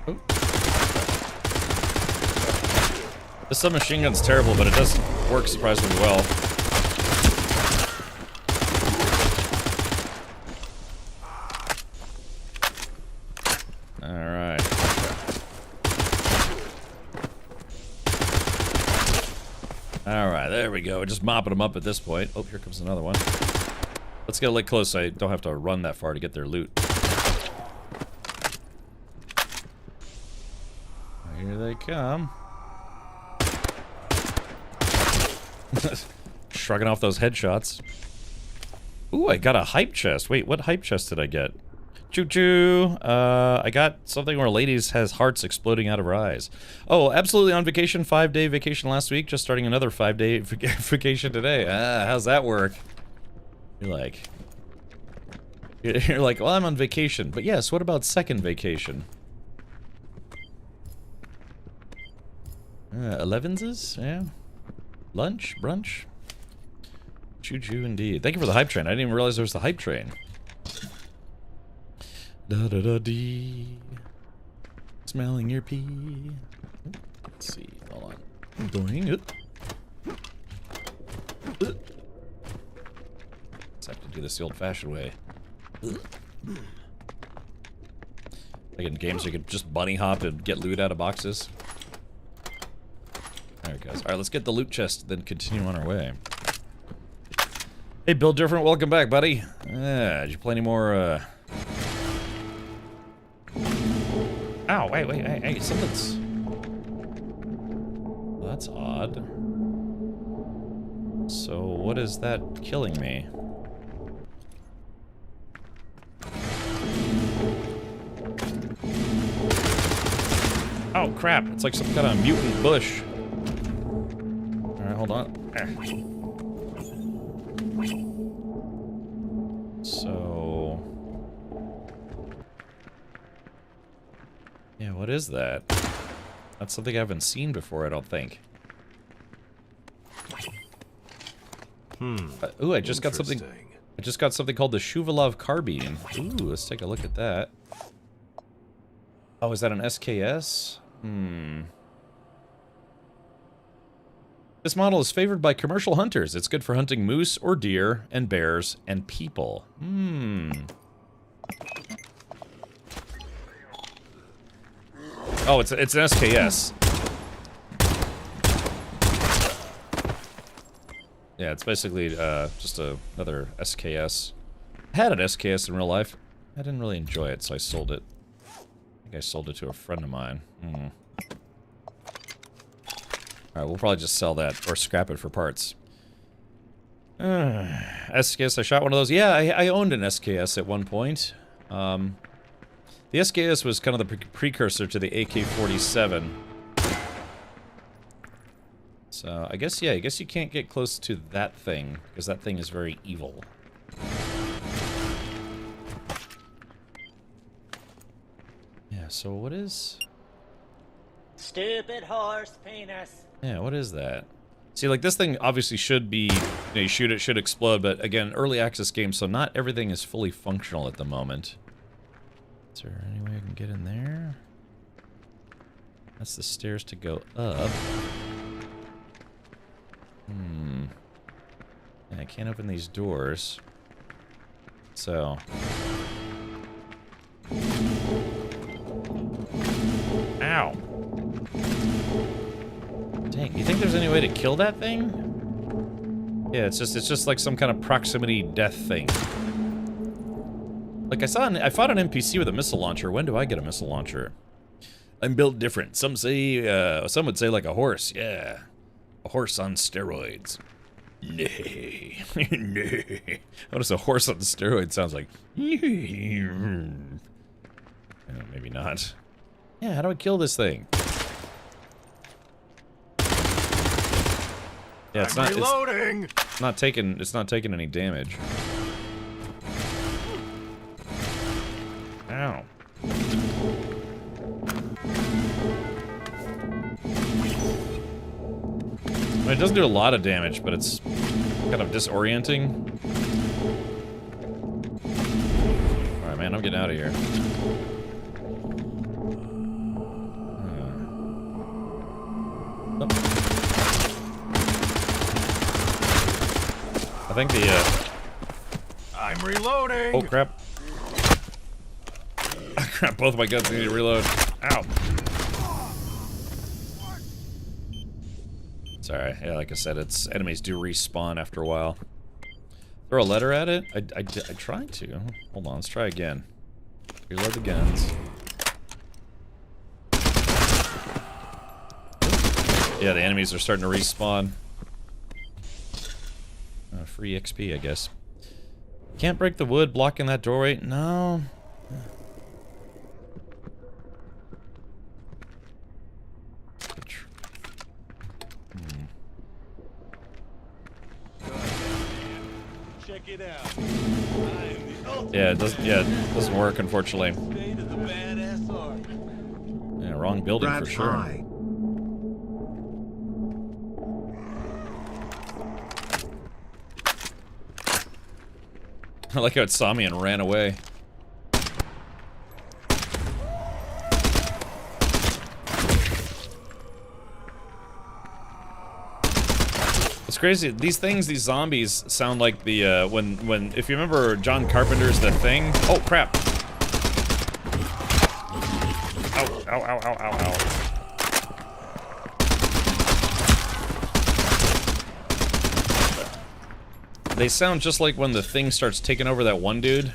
Oh. This submachine gun's terrible, but it does work surprisingly well. Alright, there we go. We're just mopping them up at this point. Oh, here comes another one. Let's get a little close so I don't have to run that far to get their loot. Here they come. Shrugging off those headshots. Ooh, I got a hype chest. Wait, what hype chest did I get? Choo-choo! I got something where ladies has hearts exploding out of her eyes. Oh, absolutely on vacation. 5-day vacation last week. Just starting another 5-day vacation today. How's that work? You're like, well, I'm on vacation. But yes, what about second vacation? 11s? Yeah. Lunch? Brunch? Choo-choo indeed. Thank you for the hype train. I didn't even realize there was the hype train. Da-da-da-dee. Smelling your pee. Let's see. Hold on. Doing it. Let's have to do this the old-fashioned way. Like in games you could just bunny hop and get loot out of boxes. There it goes. Alright, let's get the loot chest, then continue on our way. Hey, Bill Different, welcome back, buddy. Did you play any more, Ow, wait, hey, something's... Well, that's odd. So, what is that killing me? Oh, crap, it's like some kind of mutant bush. Alright, hold on. So... Yeah, what is that? That's something I haven't seen before, I don't think. Ooh, I just got something. I just got something called the Shuvalov carbine. Ooh, let's take a look at that. Oh, is that an SKS? This model is favored by commercial hunters. It's good for hunting moose or deer and bears and people. Oh, it's an SKS. Yeah, it's basically just another SKS. I had an SKS in real life. I didn't really enjoy it, so I sold it. I think I sold it to a friend of mine. Alright, we'll probably just sell that or scrap it for parts. SKS, I shot one of those. Yeah, I owned an SKS at one point. The SKS was kind of the precursor to the AK-47. So, I guess, yeah, I guess you can't get close to that thing, because that thing is very evil. Yeah, so what is... Stupid horse penis. Yeah, what is that? See, like, this thing obviously should be, you know, you shoot it, should explode, but again, early access game, so not everything is fully functional at the moment. Is there any way I can get in there? That's the stairs to go up. Yeah, I can't open these doors. So. Ow. Dang, you think there's any way to kill that thing? Yeah, it's just like some kind of proximity death thing. Like I fought an NPC with a missile launcher. When do I get a missile launcher? I'm built different. Some say, some would say like a horse. Yeah. A horse on steroids. Nay. Nay. What does a horse on steroids sounds like? Maybe not. Yeah, how do I kill this thing? Yeah, it's not. It's not taking. It's not taking any damage. Ow. I mean, it doesn't do a lot of damage, but it's kind of disorienting. Alright, man, I'm getting out of here. I think the, I'm reloading! Oh, crap. Crap, both my guns need to reload. Ow. Sorry, yeah, like I said, it's enemies do respawn after a while. Throw a letter at it? I tried to. Hold on, let's try again. Reload the guns. Yeah, the enemies are starting to respawn. Free XP, I guess. Can't break the wood blocking that doorway? No. Check it out. Yeah, it doesn't work, unfortunately. Yeah, wrong building for sure. High. I like how it saw me and ran away. It's crazy. These zombies sound like the, when, if you remember John Carpenter's The Thing. Oh, crap. Ow, ow, ow, ow, ow, ow. They sound just like when the Thing starts taking over that one dude.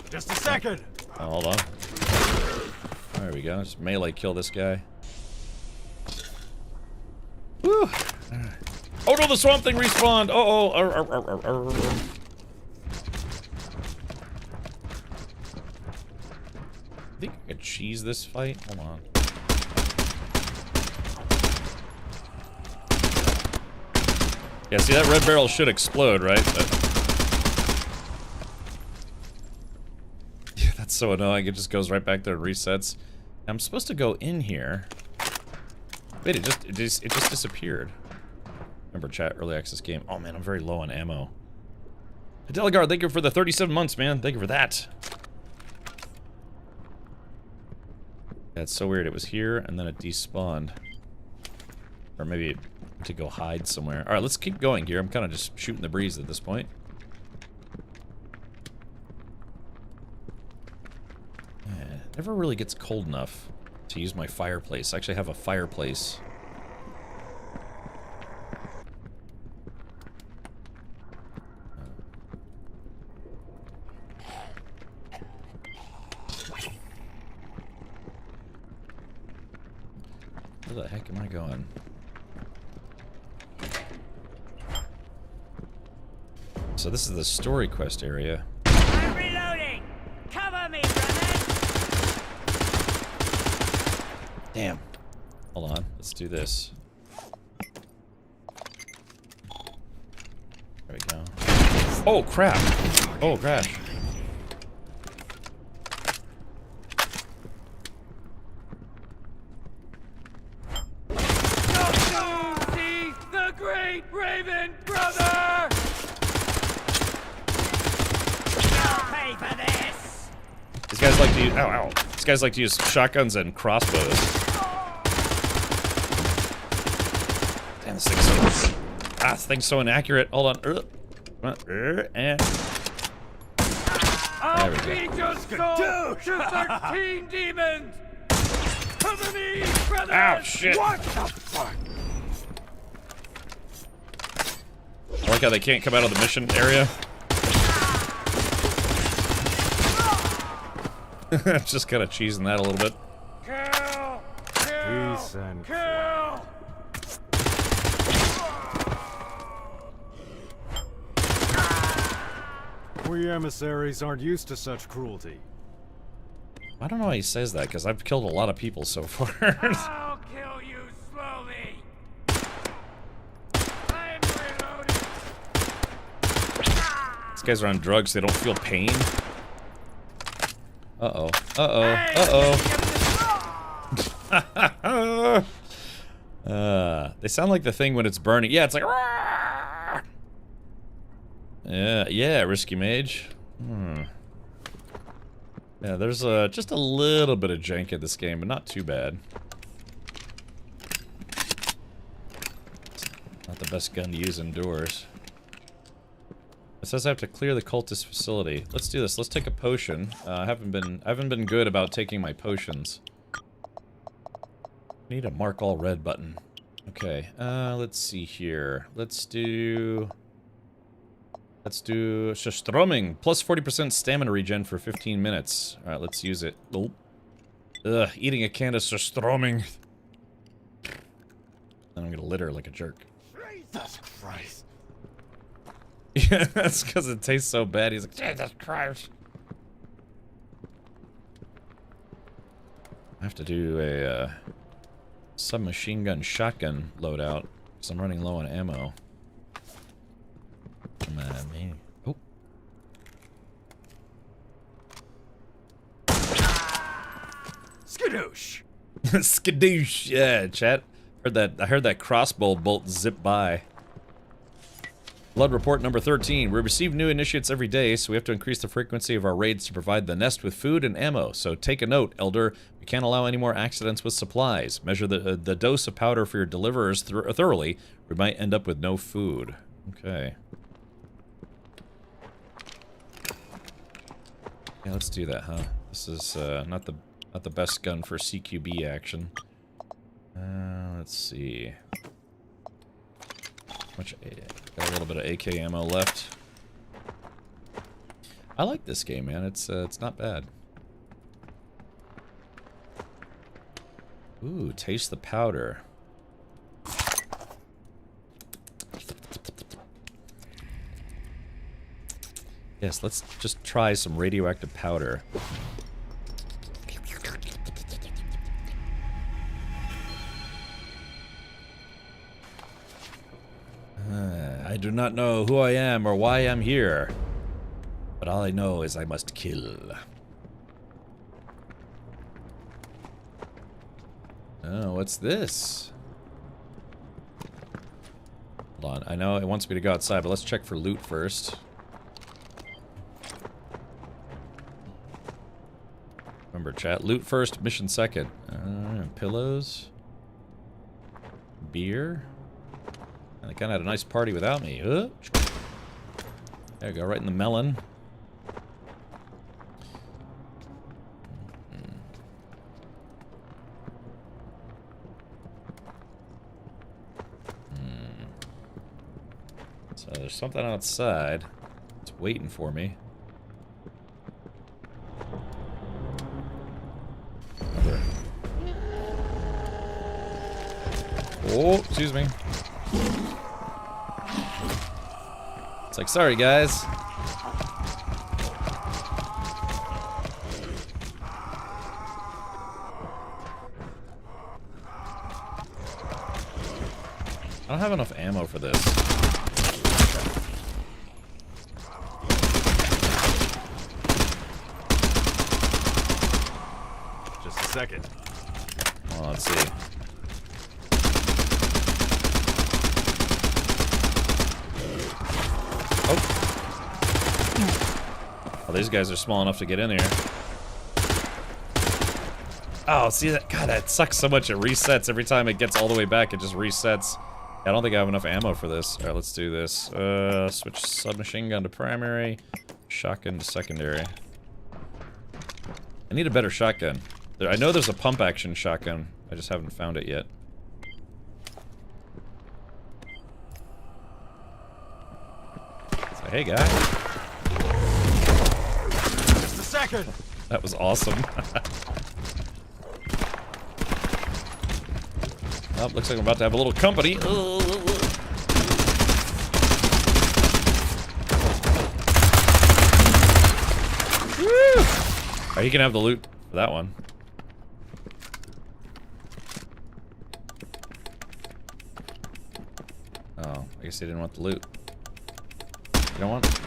Just a second. Oh, hold on. There we go. Just melee kill this guy. Woo! Oh no, the swamp thing respawned! I think I could cheese this fight. Hold on. Yeah, see, that red barrel should explode, right? But That's so annoying. It just goes right back there and resets. I'm supposed to go in here. Wait, it just disappeared. Remember chat, early access game. Oh man, I'm very low on ammo. Delegard, thank you for the 37 months, man. Thank you for that. That's so weird. It was here and then it despawned. Or maybe to go hide somewhere. Alright, let's keep going here. I'm kind of just shooting the breeze at this point. Yeah, it never really gets cold enough to use my fireplace. I actually have a fireplace. Where the heck am I going? So this is the story quest area. I'm reloading! Cover me, brother! Damn. Hold on. Let's do this. There we go. Oh, crap. Oh, crash. The great Raven brother! I'll pay for this! These guys like to use... Ow, ow. These guys like to use shotguns and crossbows. Damn, this thing's so... Ah, this thing's so inaccurate. Hold on. And... There we go. Just go to 13 demons! Cover me, brother! Ow, shit. What the fuck? I like how they can't come out of the mission area. Just kind of cheesing that a little bit. Kill! Kill! Peace and Kill! We emissaries aren't used to such cruelty. I don't know why he says that, because I've killed a lot of people so far. I'll kill you slowly! I'm reloading! These guys are on drugs, so they don't feel pain. Uh-oh. Uh-oh. Uh-oh. They sound like the thing when it's burning. Yeah, it's like... Yeah, Risky Mage. Yeah, there's just a little bit of jank in this game, but not too bad. Not the best gun to use indoors. It says I have to clear the cultist facility. Let's do this. Let's take a potion. I haven't been good about taking my potions. I need a mark all red button. Okay. Let's see here. Let's do Stroming. Plus 40% stamina regen for 15 minutes. Alright, let's use it. Oh. Ugh, eating a can of Stroming. Then I'm gonna litter like a jerk. Jesus Christ! Yeah, that's because it tastes so bad. He's like, Jesus Christ. I have to do a submachine gun shotgun loadout because I'm running low on ammo. Come on, man. Oh. Skadoosh! Skadoosh. Yeah, chat. I heard that crossbow bolt zip by. Blood report number 13. We receive new initiates every day, so we have to increase the frequency of our raids to provide the nest with food and ammo. So take a note, Elder. We can't allow any more accidents with supplies. Measure the dose of powder for your deliverers thoroughly. We might end up with no food. Okay. Yeah, let's do that, huh? This is not the best gun for CQB action. Let's see. Got a little bit of AK ammo left. I like this game, man. It's not bad. Ooh, taste the powder. Yes, let's just try some radioactive powder. I do not know who I am or why I'm here, but all I know is I must kill. Oh, what's this? Hold on, I know it wants me to go outside, but let's check for loot first. Remember, chat, loot first, mission second. Pillows. Beer. And they kind of had a nice party without me. There we go, right in the melon. So there's something outside. It's waiting for me. Oh, excuse me. It's like, sorry guys. I don't have enough ammo for this. Just a second. Well, let's see. Oh, these guys are small enough to get in here. Oh, see that? God, that sucks so much. It resets every time it gets all the way back. It just resets. I don't think I have enough ammo for this. All right, let's do this. Switch submachine gun to primary, shotgun to secondary. I need a better shotgun. I know there's a pump action shotgun. I just haven't found it yet. So, hey, guy. Just a second. That was awesome. Oh, looks like I'm about to have a little company. Oh, you can have the loot for that one. Oh, I guess they didn't want the loot. You don't want?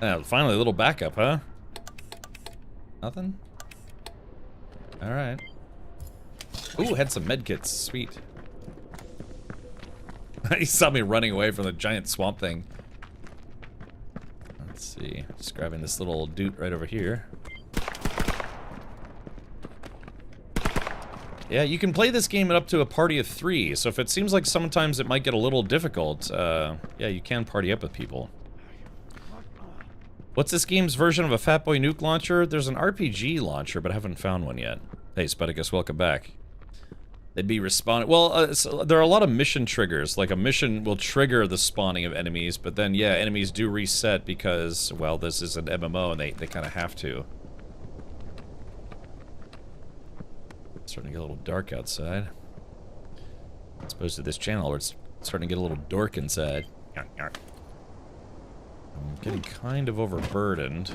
Yeah, finally a little backup, huh? Nothing? Alright. Ooh, had some medkits. Sweet. He saw me running away from the giant swamp thing. Let's see. Just grabbing this little doot right over here. Yeah, you can play this game up to a party of 3, so if it seems like sometimes it might get a little difficult, yeah, you can party up with people. What's this game's version of a Fatboy Nuke launcher? There's an RPG launcher, but I haven't found one yet. Hey, Sputicus, welcome back. They'd be respawning. Well, so there are a lot of mission triggers. Like, a mission will trigger the spawning of enemies, but then, yeah, enemies do reset because, well, this is an MMO and they kind of have to. It's starting to get a little dark outside. As opposed to this channel where it's starting to get a little dork inside. I'm getting kind of overburdened.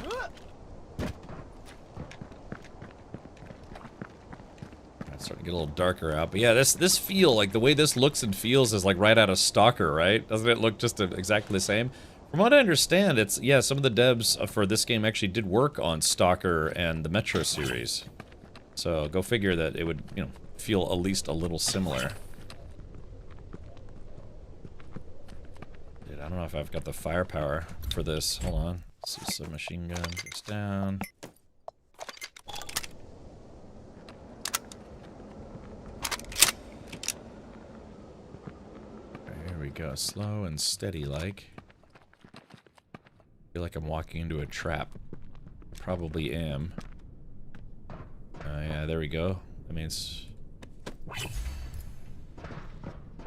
It's starting to get a little darker out, but yeah, this feel, like the way this looks and feels is like right out of Stalker, right? Doesn't it look just exactly the same? From what I understand, it's, yeah, some of the devs for this game actually did work on Stalker and the Metro series. So go figure that it would, you know, feel at least a little similar. Dude, I don't know if I've got the firepower for this. Hold on. Let's see, submachine gun goes down. There we go, slow and steady like. Feel like I'm walking into a trap. Probably am. Yeah, there we go. I mean, it's...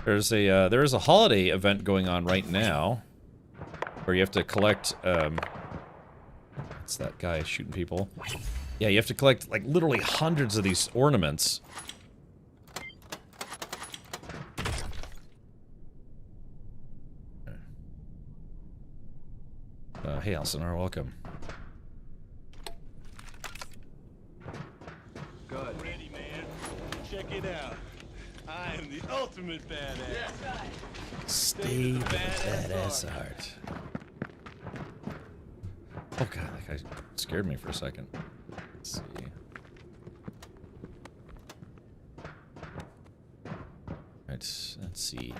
there is a holiday event going on right now where you have to collect, what's that guy shooting people? Yeah, you have to collect, like, literally hundreds of these ornaments. Hey, Elsinore, welcome. Good. Ready, man. Check it out. I am the ultimate badass. Stay with the badass art. Oh god, that guy scared me for a second. Let's see. Let's see.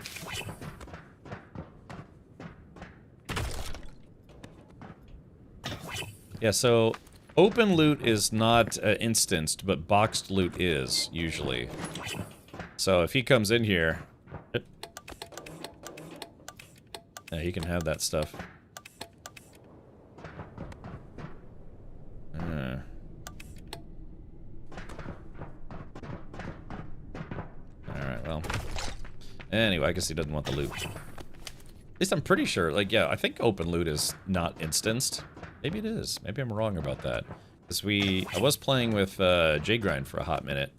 Yeah, so open loot is not instanced, but boxed loot is, usually. So if he comes in here... Yeah, he can have that stuff. Alright, well. Anyway, I guess he doesn't want the loot. At least I'm pretty sure, like, yeah, I think open loot is not instanced. Maybe it is. Maybe I'm wrong about that. Because I was playing with J-Grind for a hot minute.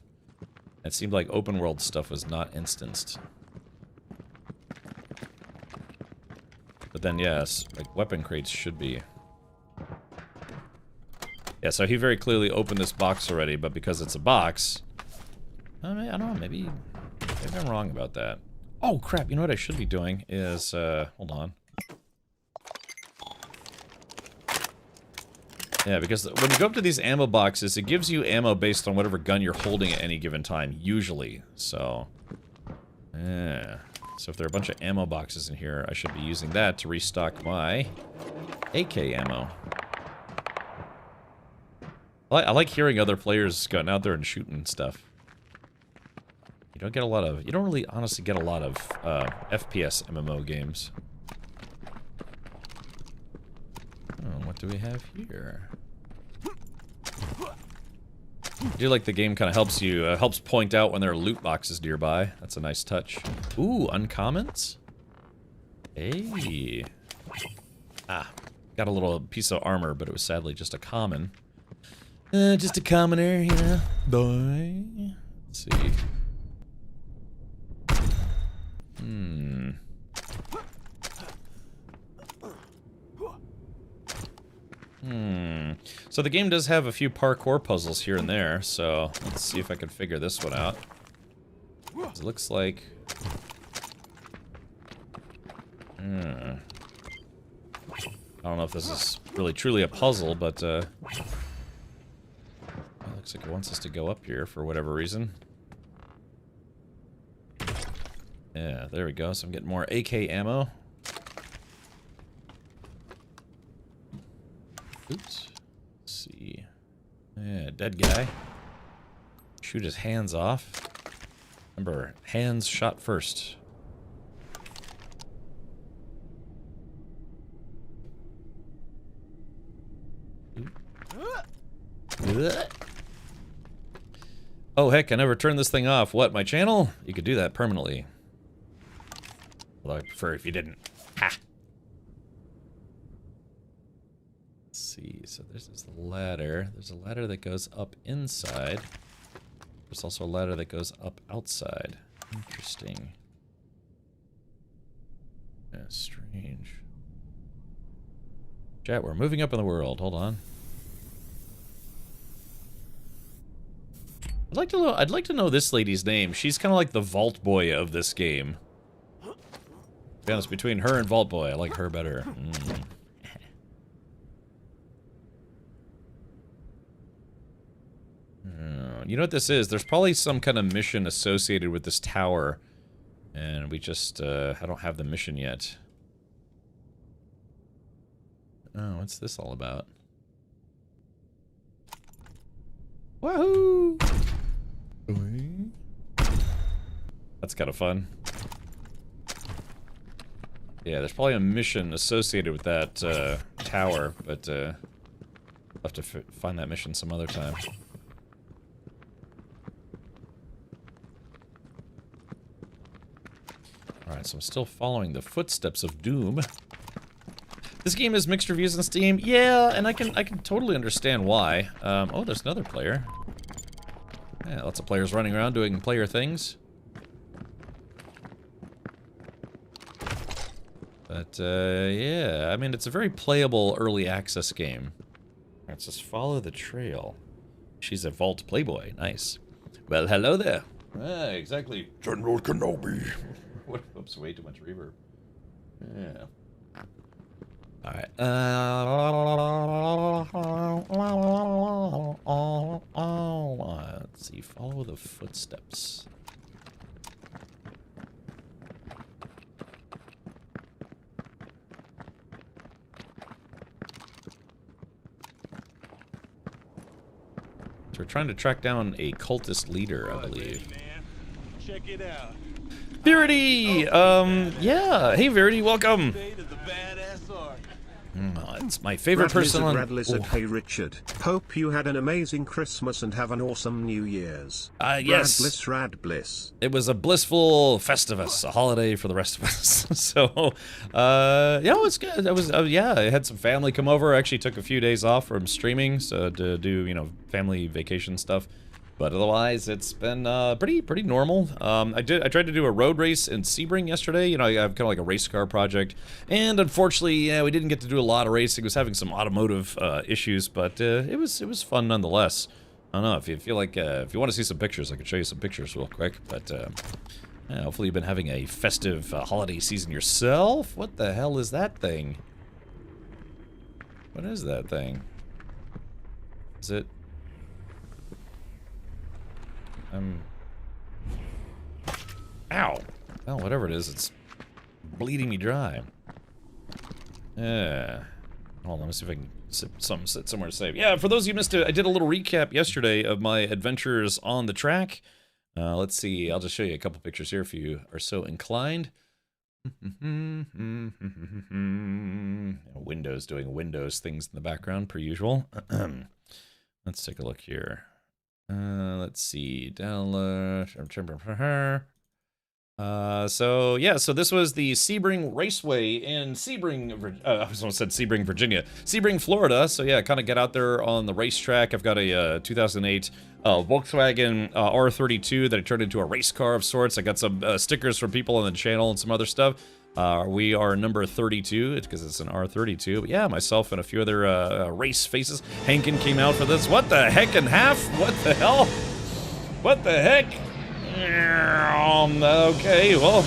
It seemed like open world stuff was not instanced. But then, yes, like, weapon crates should be. Yeah, so he very clearly opened this box already, but because it's a box... I don't know, maybe I'm wrong about that. Oh, crap, you know what I should be doing is, hold on. Yeah, because when you go up to these ammo boxes, it gives you ammo based on whatever gun you're holding at any given time, usually. So, yeah. So if there are a bunch of ammo boxes in here, I should be using that to restock my AK ammo. I like hearing other players going out there and shooting stuff. You don't get a lot of... You don't really honestly get a lot of FPS MMO games. Oh, what do we have here? I do like the game kind of helps you, helps point out when there are loot boxes nearby. That's a nice touch. Ooh, uncommons? Hey. Ah, got a little piece of armor, but it was sadly just a common. Just a commoner, you know. Boy. Let's see. So the game does have a few parkour puzzles here and there, so let's see if I can figure this one out. It looks like... I don't know if this is really truly a puzzle, but it looks like it wants us to go up here for whatever reason. Yeah, there we go. So I'm getting more AK ammo. Oops. Let's see. Yeah, dead guy. Shoot his hands off. Remember, hands shot first. Oh, heck, I never turned this thing off. What, my channel? You could do that permanently. Although I'd prefer if you didn't. Ha! Let's see, so this is the ladder. There's a ladder that goes up inside. There's also a ladder that goes up outside. Interesting. Yeah, strange. Chat, we're moving up in the world. Hold on. I'd like to know this lady's name. She's kind of like the Vault Boy of this game. To be honest, between her and Vault Boy, I like her better. You know what this is? There's probably some kind of mission associated with this tower. And we just, I don't have the mission yet. Oh, what's this all about? Wahoo! That's kind of fun. Yeah, there's probably a mission associated with that tower, but I'll have to find that mission some other time. Alright, so I'm still following the footsteps of Doom. This game has mixed reviews on Steam. Yeah, and I can totally understand why. Oh, there's another player. Yeah, lots of players running around doing player things. But, yeah, I mean, it's a very playable early access game. Let's just follow the trail. She's a Vault Playboy. Nice. Well, hello there. Ah, exactly. General Kenobi. Whoops, way too much reverb. Yeah. Alright. Let's see. Follow the footsteps. So we're trying to track down a cultist leader, I Right, believe. ready, man. Check it out. Verity! Yeah. Hey, Verity, welcome. State of the badass art. It's my favorite Rad person Lizard, on... Rad Lizard, Oh. hey Richard. Hope you had an amazing Christmas and have an awesome New Year's. Yes. Rad Bliss, Rad Bliss. It was a blissful Festivus, a holiday for the rest of us. So, yeah, it was good. I was, yeah, I had some family come over. I actually took a few days off from streaming, so to do, you know, family vacation stuff. But otherwise, it's been pretty normal. I tried to do a road race in Sebring yesterday. You know, I have kind of like a race car project, and unfortunately, yeah, we didn't get to do a lot of racing. It was having some automotive issues, but it was fun nonetheless. I don't know if you feel like if you want to see some pictures, I could show you some pictures real quick. But yeah, hopefully, you've been having a festive holiday season yourself. What the hell is that thing? What is that thing? Is it? Ow! Well, whatever it is, it's bleeding me dry. Yeah. Hold on, let me see if I can sit somewhere to save. Yeah, for those of you who missed it, I did a little recap yesterday of my adventures on the track. Let's see, I'll just show you a couple pictures here if you are so inclined. Windows doing Windows things in the background, per usual. Let's take a look here. Let's see, download. So yeah, so this was the Sebring Raceway in Sebring, I almost said Sebring, Virginia. Sebring, Florida. So yeah, kind of get out there on the racetrack. I've got a 2008 Volkswagen R32 that I turned into a race car of sorts. I got some stickers from people on the channel and some other stuff. We are number 32 because it's an R32. But yeah, myself and a few other race faces. Hankin came out for this. What the heck in half? What the hell? What the heck? Okay, well.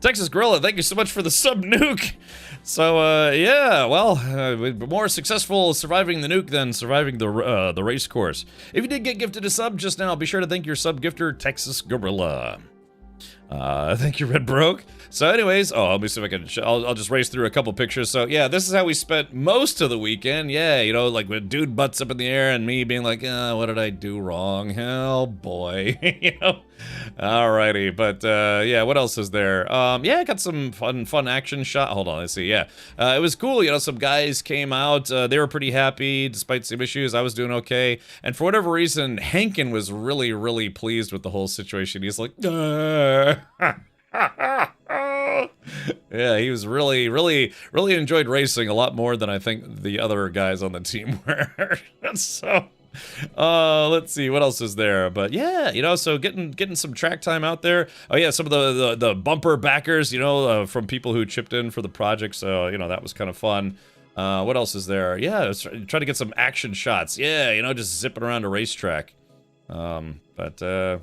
Texas Gorilla, thank you so much for the sub nuke. So, yeah, well, we're more successful surviving the nuke than surviving the race course. If you did get gifted a sub just now, be sure to thank your sub gifter, Texas Gorilla. Thank you, Red Broke. So anyways, let me see if I can, I'll just race through a couple pictures. So yeah, this is how we spent most of the weekend. Yeah, you know, like with dude butts up in the air and me being like, what did I do wrong? Oh boy, you know. Alrighty, but yeah, what else is there? Yeah, I got some fun action shot. Hold on, let's see. Yeah, it was cool. You know, some guys came out. They were pretty happy despite some issues. I was doing okay, and for whatever reason, Hankin was really pleased with the whole situation. He's like, yeah, he was really enjoyed racing a lot more than I think the other guys on the team were. So. Let's see what else is there, but yeah, you know, so getting some track time out there. Oh yeah, some of the bumper backers, you know, from people who chipped in for the project, so you know that was kind of fun. What else is there? Yeah, I was trying to get some action shots. Yeah, you know, just zipping around a racetrack. But yeah,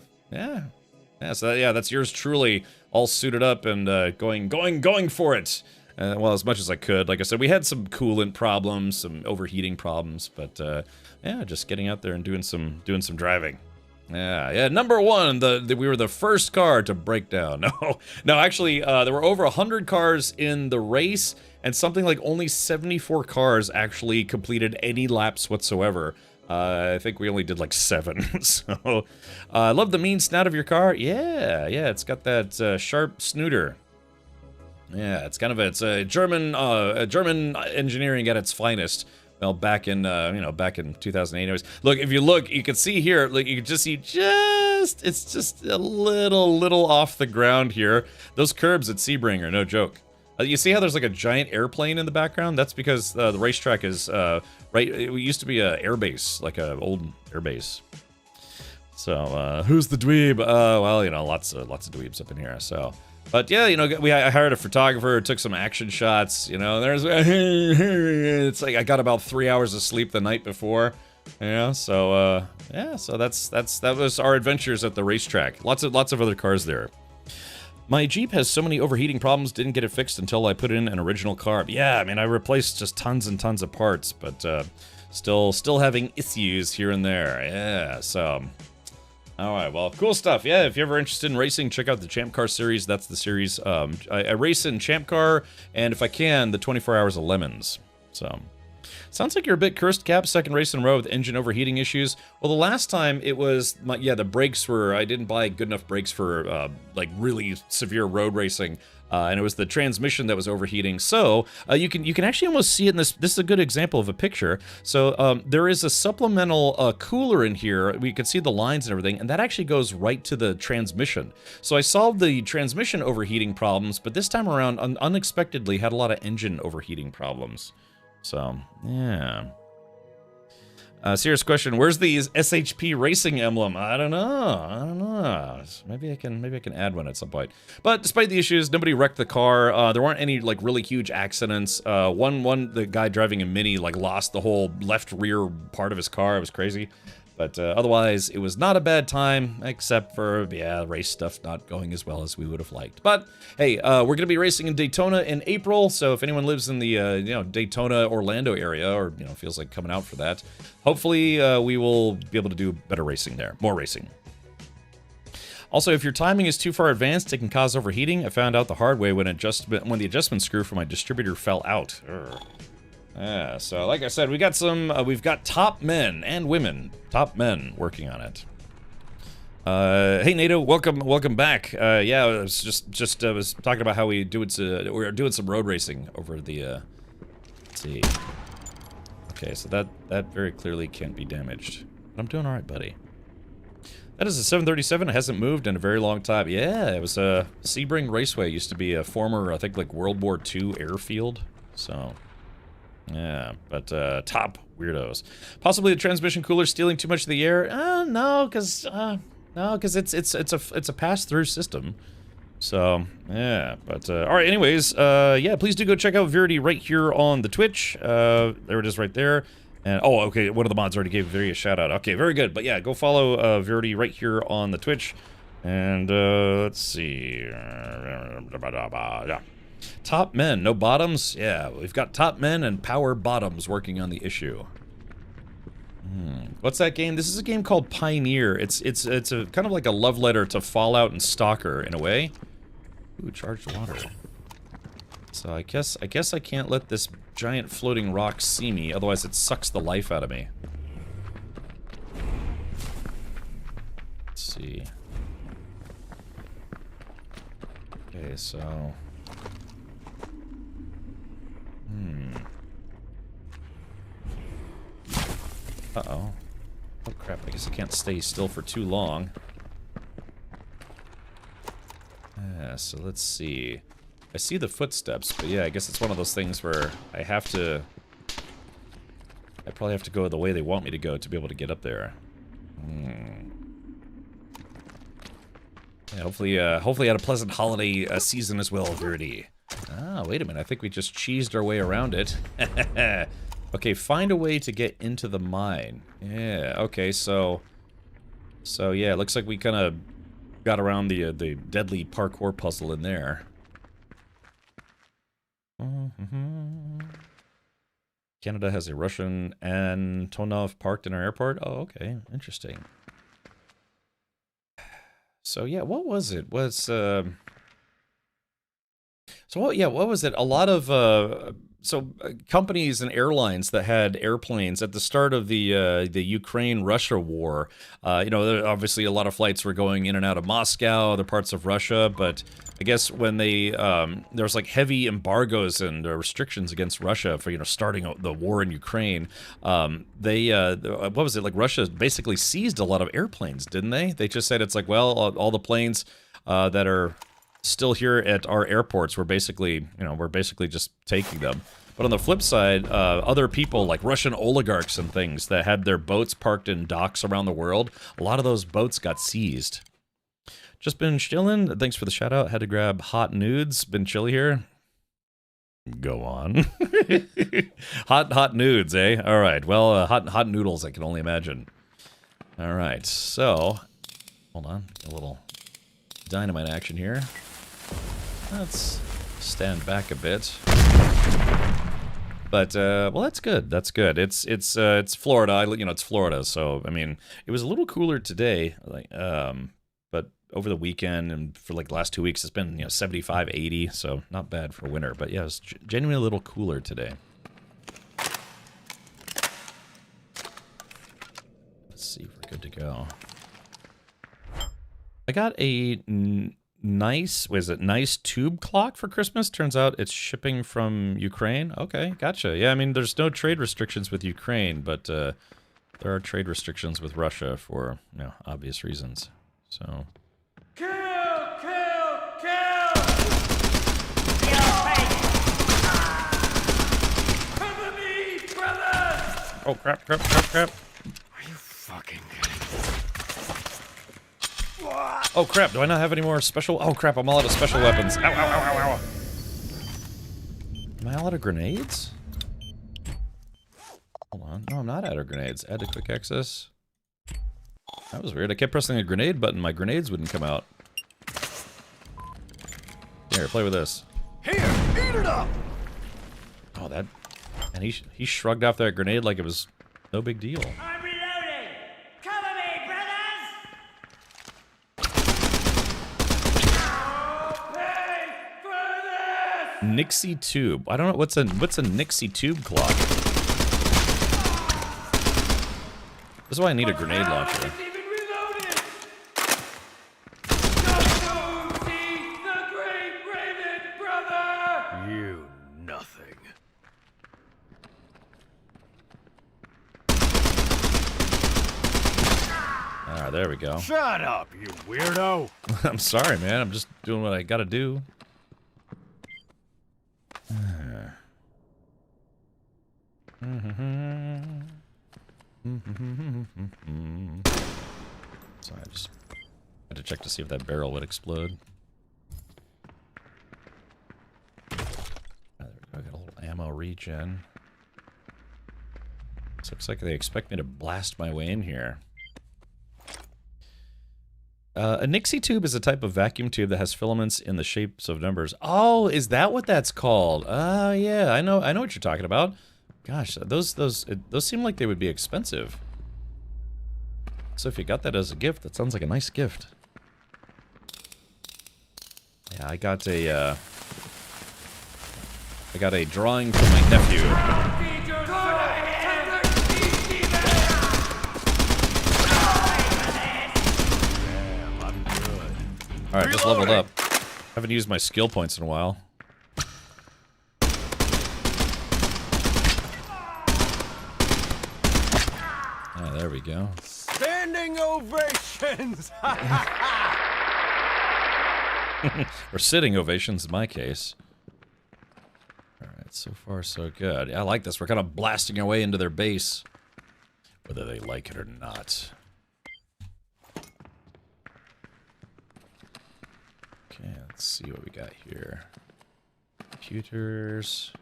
so yeah, that's yours truly, all suited up and going for it. Well, as much as I could. Like I said, we had some coolant problems, some overheating problems, but yeah, just getting out there and doing some driving. Yeah. Number one, we were the first car to break down. No, actually, there were over 100 cars in the race, and something like only 74 cars actually completed any laps whatsoever. I think we only did like 7. So, I love the mean snout of your car. Yeah, it's got that sharp snooter. Yeah, it's kind of it's a German engineering at its finest. Well, back in back in 2008. Anyways, look, if you look, you can see here, like you can just see it's just a little off the ground here. Those curbs at Sebring are no joke. You see how there's like a giant airplane in the background? That's because the racetrack is right. It used to be a airbase, like an old airbase. So who's the dweeb? Well, you know, lots of dweebs up in here. So. But yeah, you know, I hired a photographer, took some action shots, you know, it's like I got about 3 hours of sleep the night before, you know, so, yeah, so that was our adventures at the racetrack. Lots of other cars there. My Jeep has so many overheating problems, didn't get it fixed until I put in an original carb. Yeah, I mean, I replaced just tons and tons of parts, but, still having issues here and there, yeah, so... All right, well, cool stuff. Yeah, if you're ever interested in racing, check out the Champ Car series. That's the series. I race in Champ Car, and if I can, the 24 Hours of Lemons. So, sounds like you're a bit cursed, Cap. Second race in a row with engine overheating issues. Well, the last time it was, the brakes were, I didn't buy good enough brakes for, like, really severe road racing. And it was the transmission that was overheating. So you can actually almost see it in this. This is a good example of a picture. So there is a supplemental cooler in here. We can see the lines and everything, and that actually goes right to the transmission. So I solved the transmission overheating problems, but this time around, unexpectedly, had a lot of engine overheating problems. So yeah. Serious question. Where's the SHP racing emblem? I don't know. Maybe I can add one at some point. But despite the issues, nobody wrecked the car. There weren't any like really huge accidents. The guy driving a Mini like lost the whole left rear part of his car. It was crazy. But otherwise, it was not a bad time, except for, race stuff not going as well as we would have liked. But, hey, we're going to be racing in Daytona in April, so if anyone lives in the, Daytona, Orlando area, or, feels like coming out for that, hopefully we will be able to do better racing there, more racing. Also, if your timing is too far advanced, it can cause overheating. I found out the hard way when the adjustment screw for my distributor fell out. Urgh. Yeah, so like I said, we got some. We've got top men and women, top men working on it. Hey NATO, welcome back. Yeah, I was just was talking about how we we're doing some road racing over the. Let's see. Okay, so that very clearly can't be damaged. But I'm doing all right, buddy. That is a 737. It hasn't moved in a very long time. Yeah, it was a Sebring Raceway. Used to be a former, I think, like World War II airfield. So. Yeah, but top weirdos. Possibly the transmission cooler stealing too much of the air. No, because it's a pass-through system. So yeah, but all right. Anyways, yeah, please do go check out Verity right here on the Twitch. There it is, right there. And oh, okay, one of the mods already gave Verity a shout out. Okay, very good. But yeah, go follow Verity right here on the Twitch. And let's see. Yeah. Top men, no bottoms? Yeah, we've got top men and power bottoms working on the issue. What's that game? This is a game called Pioneer. It's a kind of like a love letter to Fallout and Stalker in a way. Ooh, charged water. So I guess I can't let this giant floating rock see me, otherwise it sucks the life out of me. Let's see. Okay, so uh-oh. Oh crap, I guess I can't stay still for too long. Yeah, so let's see. I see the footsteps, but yeah, I guess it's one of those things where I probably have to go the way they want me to go to be able to get up there. Yeah, hopefully I had a pleasant holiday season as well, Verity. Ah, wait a minute, I think we just cheesed our way around it. Okay, find a way to get into the mine. Yeah, okay, so yeah, it looks like we kind of got around the deadly parkour puzzle in there. Canada has a Russian Antonov parked in our airport. Oh, okay, interesting. So yeah, what was it? What was it? A lot of companies and airlines that had airplanes at the start of the Ukraine-Russia war. Obviously a lot of flights were going in and out of Moscow, other parts of Russia, but I guess when there was like heavy embargoes and restrictions against Russia for starting the war in Ukraine, what was it, like Russia basically seized a lot of airplanes, didn't they? They just said it's like, well, all the planes that are still here at our airports, we're basically just taking them. But on the flip side, other people like Russian oligarchs and things that had their boats parked in docks around the world, a lot of those boats got seized. Just been chilling. Thanks for the shout out. Had to grab hot nudes. Been chilly here. Go on. hot nudes, eh? All right. Well, hot noodles, I can only imagine. All right. So, hold on. A little dynamite action here. Let's stand back a bit. But well, that's good. That's good. It's Florida. It's Florida. So I mean, it was a little cooler today. But over the weekend and for like the last 2 weeks, it's been 75, 80. So not bad for winter. But yeah, it's genuinely a little cooler today. Let's see if we're good to go. I got a nice tube clock for Christmas. Turns out it's shipping from Ukraine. Okay, gotcha. Yeah, I mean, there's no trade restrictions with Ukraine, but there are trade restrictions with Russia for obvious reasons. So. Kill! Cover me, brother! Oh crap! Are you fucking kidding? Oh crap! Do I not have any more special? Oh crap! I'm all out of special weapons. Ow! Ow! Ow! Ow! Ow! Am I all out of grenades? Hold on. No, I'm not out of grenades. Add to quick access. That was weird. I kept pressing the grenade button. My grenades wouldn't come out. Here, play with this. Here, eat it up! Oh, that... And he shrugged off that grenade like it was no big deal. I'm reloading! Cover me, brothers! Pay for this! Nixie tube. I don't know what's a Nixie tube clock. This is why I need a grenade launcher. It's even reloaded! Go see the great Raven, brother! You nothing. Ah, there we go. Shut up, you weirdo! I'm sorry, man. I'm just doing what I gotta do. So I just had to check to see if that barrel would explode. There we go. I got a little ammo regen. This looks like they expect me to blast my way in here. A Nixie tube is a type of vacuum tube that has filaments in the shapes of numbers. Oh, is that what that's called? Oh, yeah, I know what you're talking about. Gosh, those seem like they would be expensive. So if you got that as a gift, that sounds like a nice gift. Yeah, I got a drawing from my nephew. Alright, just leveled up. Haven't used my skill points in a while. Ah, there we go. Standing ovations! Or sitting ovations in my case. Alright, so far so good. Yeah, I like this. We're kind of blasting our way into their base. Whether they like it or not. Okay, let's see what we got here. Computers.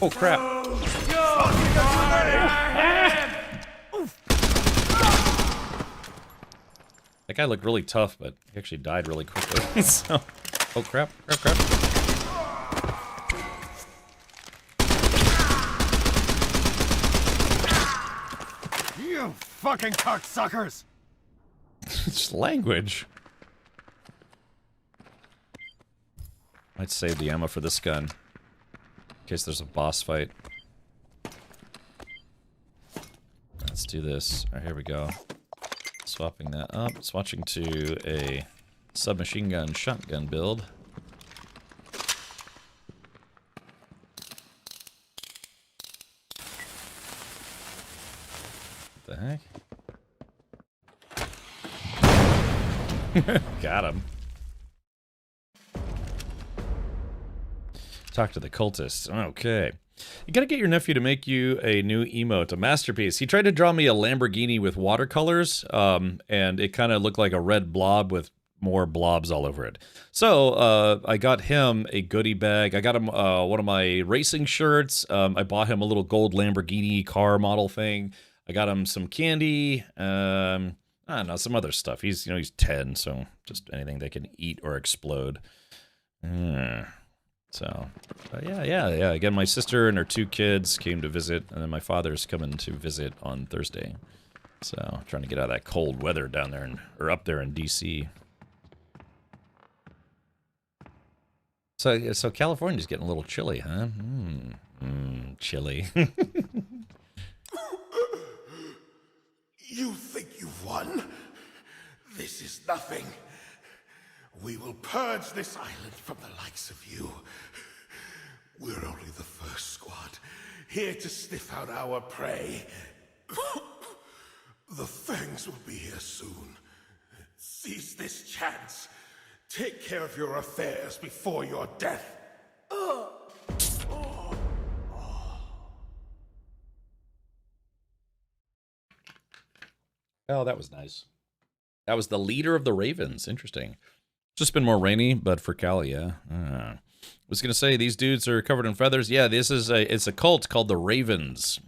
Oh crap! That guy looked really tough, but he actually died really quickly. So, oh crap! You fucking cocksuckers! It's language. Might save the ammo for this gun. In case there's a boss fight. Let's do this. Alright, here we go. Swapping that up. Switching to a submachine gun shotgun build. What the heck? Got him. Talk to the cultists. Okay. You gotta get your nephew to make you a new emote, a masterpiece. He tried to draw me a Lamborghini with watercolors, and it kind of looked like a red blob with more blobs all over it. So, I got him a goodie bag. I got him one of my racing shirts. I bought him a little gold Lamborghini car model thing. I got him some candy. I don't know, some other stuff. He's 10, so just anything they can eat or explode. So, yeah. Again, my sister and her 2 kids came to visit, and then my father's coming to visit on Thursday. So, trying to get out of that cold weather down there, or up there in D.C. So California's getting a little chilly, huh? Chilly. You think you've won? This is nothing. We will purge this island from the likes of you. We're only the first squad, here to sniff out our prey. The Fangs will be here soon. Seize this chance. Take care of your affairs before your death. Oh, that was nice. That was the leader of the Ravens. Interesting. Just been more rainy, but for Cali, yeah. I was gonna say these dudes are covered in feathers. Yeah, it's a cult called the Ravens.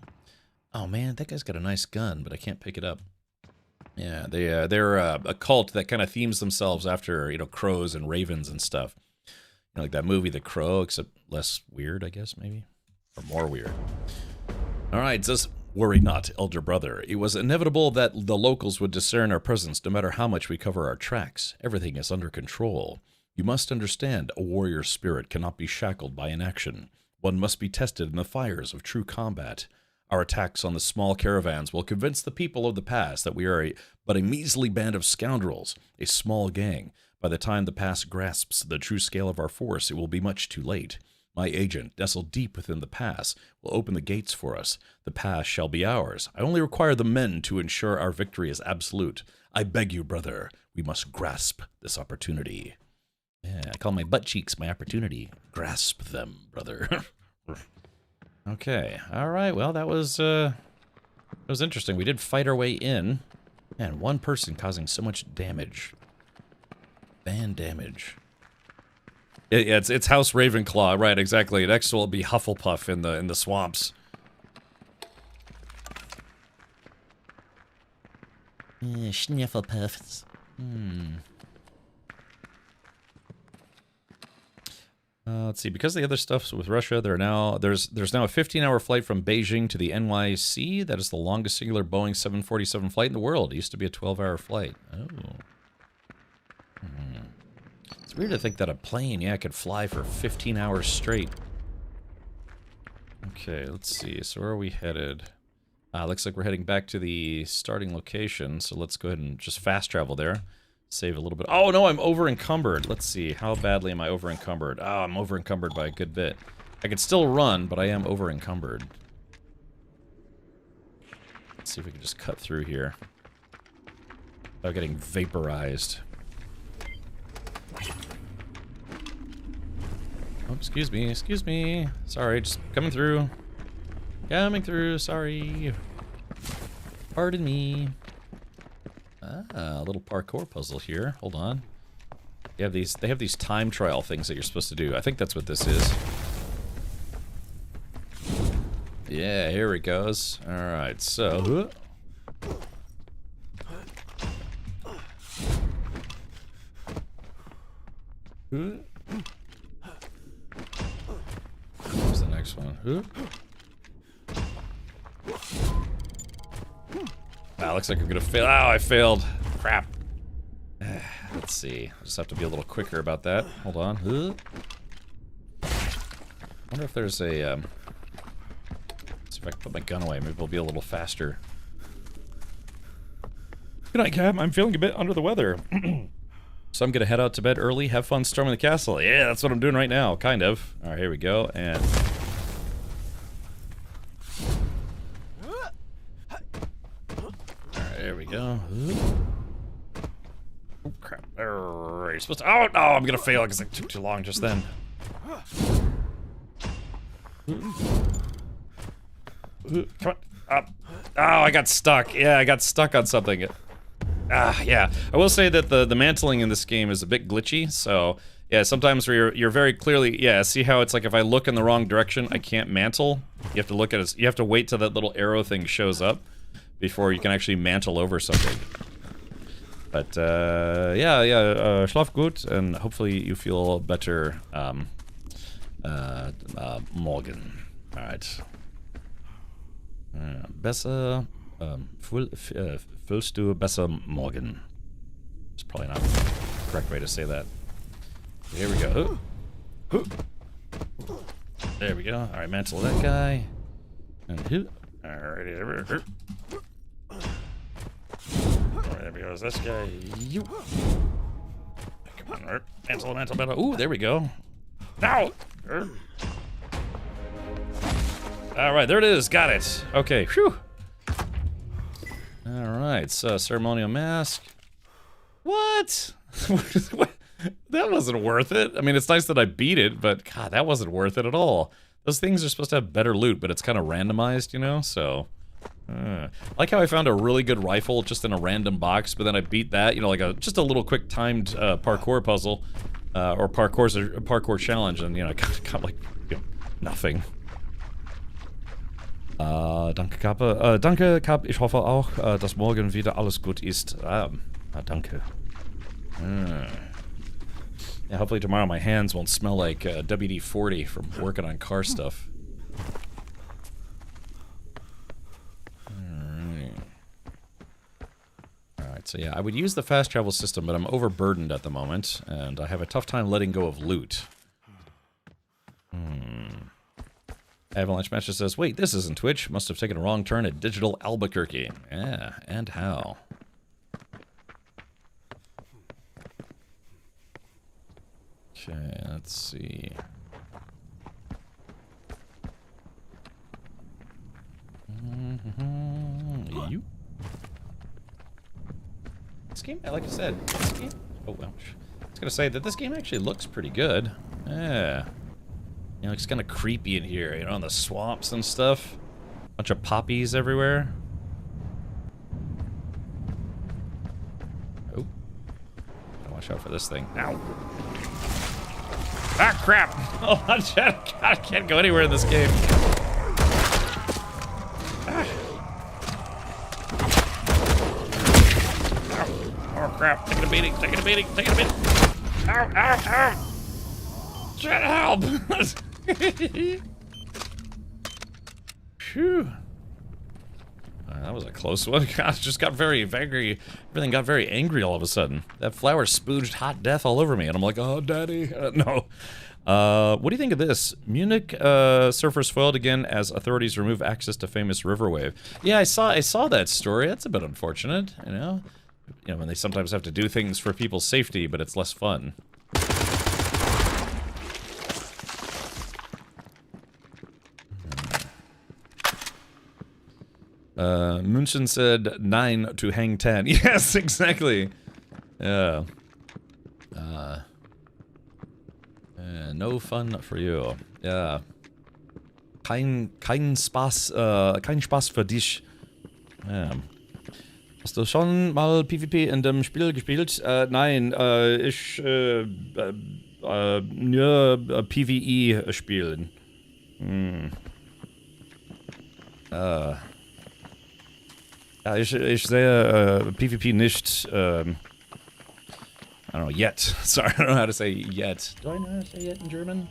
Oh man, that guy's got a nice gun, but I can't pick it up. Yeah, they're a cult that kind of themes themselves after crows and ravens and stuff. Like that movie The Crow, except less weird, I guess, maybe, or more weird. All right, just worry not, elder brother. It was inevitable that the locals would discern our presence no matter how much we cover our tracks. Everything is under control. You must understand, a warrior spirit cannot be shackled by inaction. One must be tested in the fires of true combat. Our attacks on the small caravans will convince the people of the pass that we are but a measly band of scoundrels, a small gang. By the time the pass grasps the true scale of our force, it will be much too late. My agent, nestled deep within the pass, will open the gates for us. The pass shall be ours. I only require the men to ensure our victory is absolute. I beg you, brother, we must grasp this opportunity. Yeah, I call my butt cheeks my opportunity. Grasp them, brother. Okay, alright, well, that was interesting. We did fight our way in. Man, one person causing so much damage. Band damage. Yeah, it's House Ravenclaw, right, exactly. Next will be Hufflepuff in the swamps. Schnifflepuffs. Let's see. Because of the other stuff with Russia, there's now a 15-hour flight from Beijing to the NYC. That is the longest singular Boeing 747 flight in the world. It used to be a 12-hour flight. Oh. It's weird to think that a plane, could fly for 15 hours straight. Okay, let's see. So where are we headed? Looks like we're heading back to the starting location. So let's go ahead and just fast travel there. Save a little bit. Oh, no, I'm over-encumbered. Let's see. How badly am I over-encumbered? Oh, I'm over-encumbered by a good bit. I can still run, but I am over-encumbered. Let's see if we can just cut through here without getting vaporized. Oh, excuse me. Sorry, just coming through. Sorry. Pardon me. A little parkour puzzle here. Hold on. They have these time trial things that you're supposed to do. I think that's what this is. Yeah, here it goes. Alright, so... Where's the next one? Looks like I'm gonna fail. Oh, I failed. Crap. Let's see. I just have to be a little quicker about that. Hold on. I wonder if there's a... Let's see if I can put my gun away. Maybe we'll be a little faster. Good night, Cap. I'm feeling a bit under the weather. So I'm gonna head out to bed early, have fun storming the castle. Yeah, that's what I'm doing right now. Kind of. Alright, here we go. And... there we go. Oh, crap. You're supposed to... oh, no, I'm gonna fail because it took too long just then. Come on. Up. Oh, I got stuck. Yeah, I got stuck on something. Yeah. I will say that the mantling in this game is a bit glitchy, so... yeah, sometimes where you're very clearly... yeah, see how it's like if I look in the wrong direction, I can't mantle? You have to look at it... you have to wait till that little arrow thing shows up. before you can actually mantle over something. But yeah, schlaf gut, and hopefully you feel better morgen. All right. Besser, fühlst du besser morgen? It's probably not the correct way to say that. Here we go. There we go. All right, mantle that guy. And who? Alrighty. There goes this guy. You. Come on, right. Mantle. Ooh, there we go. Now. All right, there it is. Got it. Okay. Phew. All right. So ceremonial mask. What? What? That wasn't worth it. I mean, it's nice that I beat it, but God, that wasn't worth it at all. Those things are supposed to have better loot, but it's kind of randomized, you know? So, I like how I found a really good rifle just in a random box, but then I beat that, you know, like just a little quick timed parkour puzzle, or parkour challenge, and, you know, I got like, you know, nothing. Danke, Kappe. Danke, Kap. Ich hoffe auch, dass morgen wieder alles gut ist. Danke. Yeah, hopefully tomorrow my hands won't smell like WD-40 from working on car stuff. Alright, so yeah, I would use the fast travel system, but I'm overburdened at the moment, and I have a tough time letting go of loot. Avalanche Master says, wait, this isn't Twitch. Must have taken a wrong turn at Digital Albuquerque. Yeah, and how? Okay, let's see. You? This game, like I said, this game... Oh, ouch. I was gonna say that this game actually looks pretty good. Yeah. You know, it's kind of creepy in here, you know, in the swamps and stuff. Bunch of poppies everywhere. Oh. Gotta watch out for this thing. Ow. Ah, crap! Oh, God, I can't go anywhere in this game. Ah. Oh, crap. Taking a beating. Ow, ow, ow! Shit, help! Phew. That was a close one. God, it just got very, everything got very angry all of a sudden. That flower spooged hot death all over me, and I'm like, oh, daddy, no. What do you think of this? Munich surfers foiled again as authorities remove access to famous river wave. Yeah, I saw that story. That's a bit unfortunate, you know? You know, when they sometimes have to do things for people's safety, but it's less fun. München said 9 to hang 10. Yes, exactly. Yeah. No fun for you. Yeah. Kein Spaß, kein Spaß für dich. Ja. Hast du schon mal PvP in dem Spiel gespielt? Nein, ich nur PvE spielen. Ja, ich sehe PvP nicht, I don't know, yet. Sorry, I don't know how to say yet. Do I know how to say yet in German?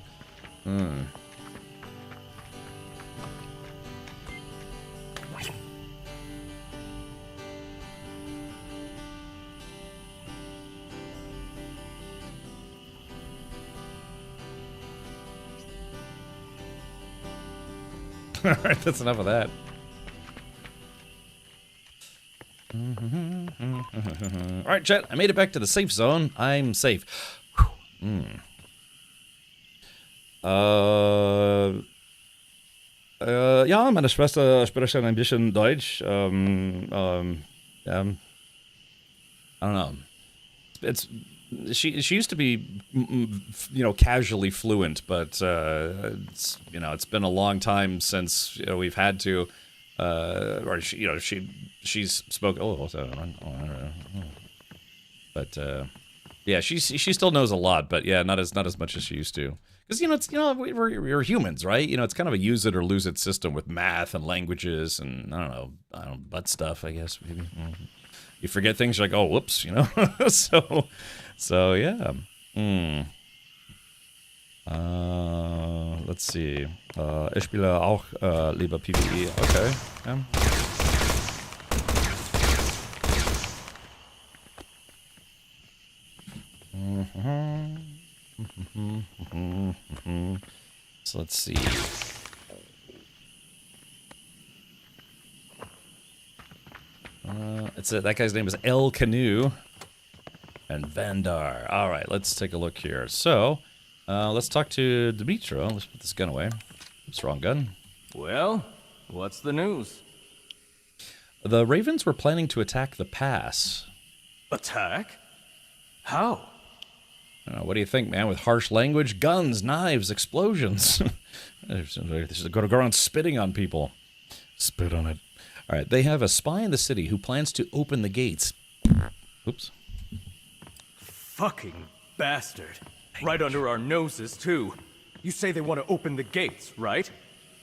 Alright, that's enough of that. Alright, chat, I made it back to the safe zone. I'm safe. Ja, meine Schwester spricht ein bisschen Deutsch. I don't know. She used to be, you know, casually fluent, but it's, you know, it's been a long time since, you know, we've had to, or she, you know, she's spoken. But yeah, she still knows a lot, but yeah, not as much as she used to. Because, it's, we're humans, right? It's kind of a use it or lose it system with math and languages and, I don't know, butt stuff, I guess, maybe. You forget things, you're like, oh, whoops, so yeah. Let's see. Ich spiele auch lieber PvE. Okay. Yeah. So let's see. That guy's name is El Canoe and Vandar. All right, let's take a look here. So, let's talk to Dimitro. Let's put this gun away. Oops, wrong gun. Well, what's the news? The Ravens were planning to attack the pass. Attack? How? What do you think, man? With harsh language, guns, knives, explosions. They're going to go around spitting on people. Spit on it. All right, they have a spy in the city who plans to open the gates. Oops. Fucking bastard. Right under our noses, too. You say they want to open the gates, right?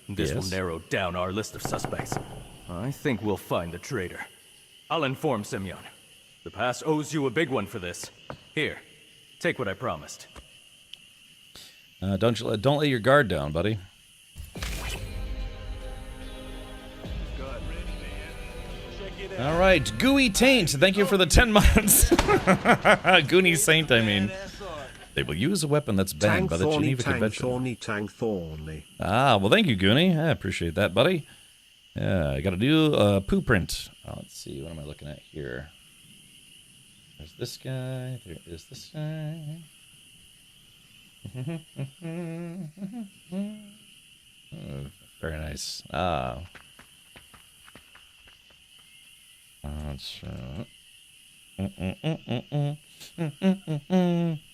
This will narrow down our list of suspects. I think we'll find the traitor. I'll inform Semyon. The pass owes you a big one for this. Here, take what I promised. Don't let your guard down, buddy. All right, Gooey Taint, thank you for the 10 months. Goonie Saint, I mean. They will use a weapon that's banned by the Geneva Convention. Thorny. Ah, well, thank you, Goonie. I appreciate that, buddy. Yeah, I got to do a poo print. Oh, let's see, what am I looking at here? There's this guy. There is this guy. Oh, very nice. Ah.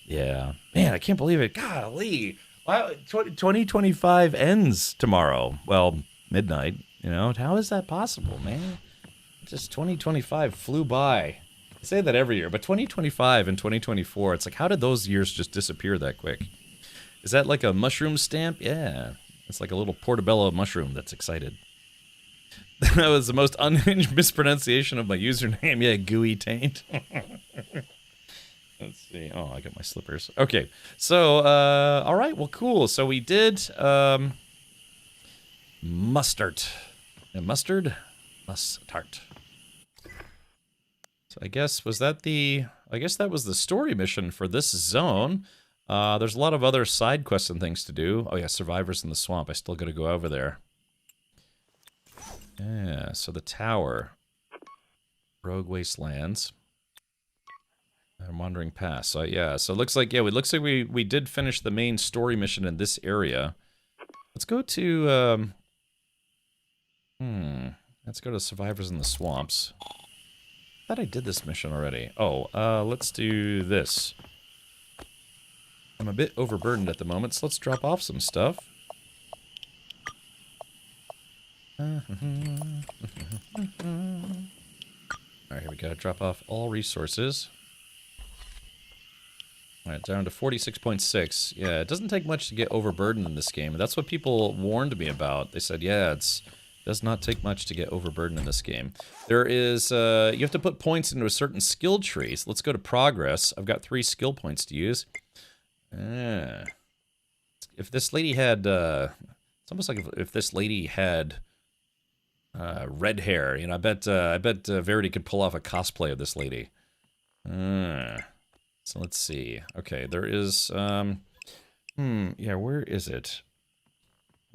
Yeah. Man, I can't believe it. Golly. Wow, 2025 ends tomorrow. Well, midnight. How is that possible, man? Just 2025 flew by. I say that every year, but 2025 and 2024, it's like, how did those years just disappear that quick? Is that like a mushroom stamp? Yeah. It's like a little portobello mushroom that's excited. That was the most unhinged mispronunciation of my username. Yeah, Gooey Taint. Let's see. Oh, I got my slippers. Okay. So, all right. Well, cool. So we did mustard. Mustard? Mustard. So I guess, I guess that was the story mission for this zone. There's a lot of other side quests and things to do. Oh yeah, Survivors in the Swamp. I still gotta go over there. Yeah, so the tower. Rogue Wastelands. Wandering Pass. So yeah, so it looks like, we did finish the main story mission in this area. Let's go to, let's go to Survivors in the Swamps. I thought I did this mission already. Oh, let's do this. I'm a bit overburdened at the moment, so let's drop off some stuff. Alright, here we go. Drop off all resources. Alright, down to 46.6. Yeah, it doesn't take much to get overburdened in this game. That's what people warned me about. They said, yeah, it does not take much to get overburdened in this game. There is, you have to put points into a certain skill tree. So let's go to progress. I've got 3 skill points to use. If this lady had, it's almost like if this lady had red hair. I bet Verity could pull off a cosplay of this lady. So let's see. Okay, there is, yeah, where is it?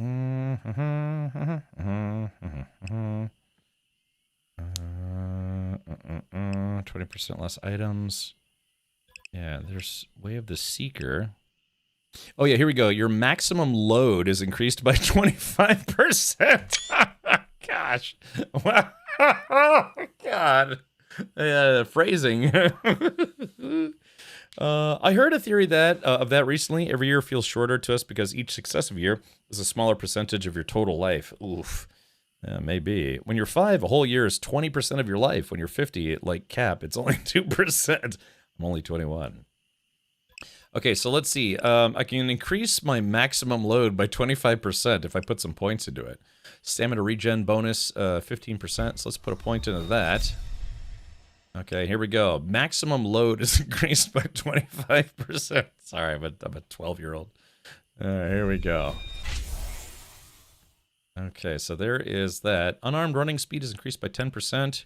20% less items. Yeah, there's Way of the Seeker. Oh yeah, here we go. Your maximum load is increased by 25%. Gosh. Wow. God. Phrasing. I heard a theory of that recently. Every year feels shorter to us because each successive year is a smaller percentage of your total life. Oof. Yeah, maybe. When you're 5, a whole year is 20% of your life. When you're 50, like Cap, it's only 2%. I'm only 21. Okay, so let's see. I can increase my maximum load by 25% if I put some points into it. Stamina regen bonus, 15%. So let's put a point into that. Okay, here we go. Maximum load is increased by 25%. Sorry, I'm a 12-year-old. Alright, here we go. Okay, so there is that. Unarmed running speed is increased by 10%.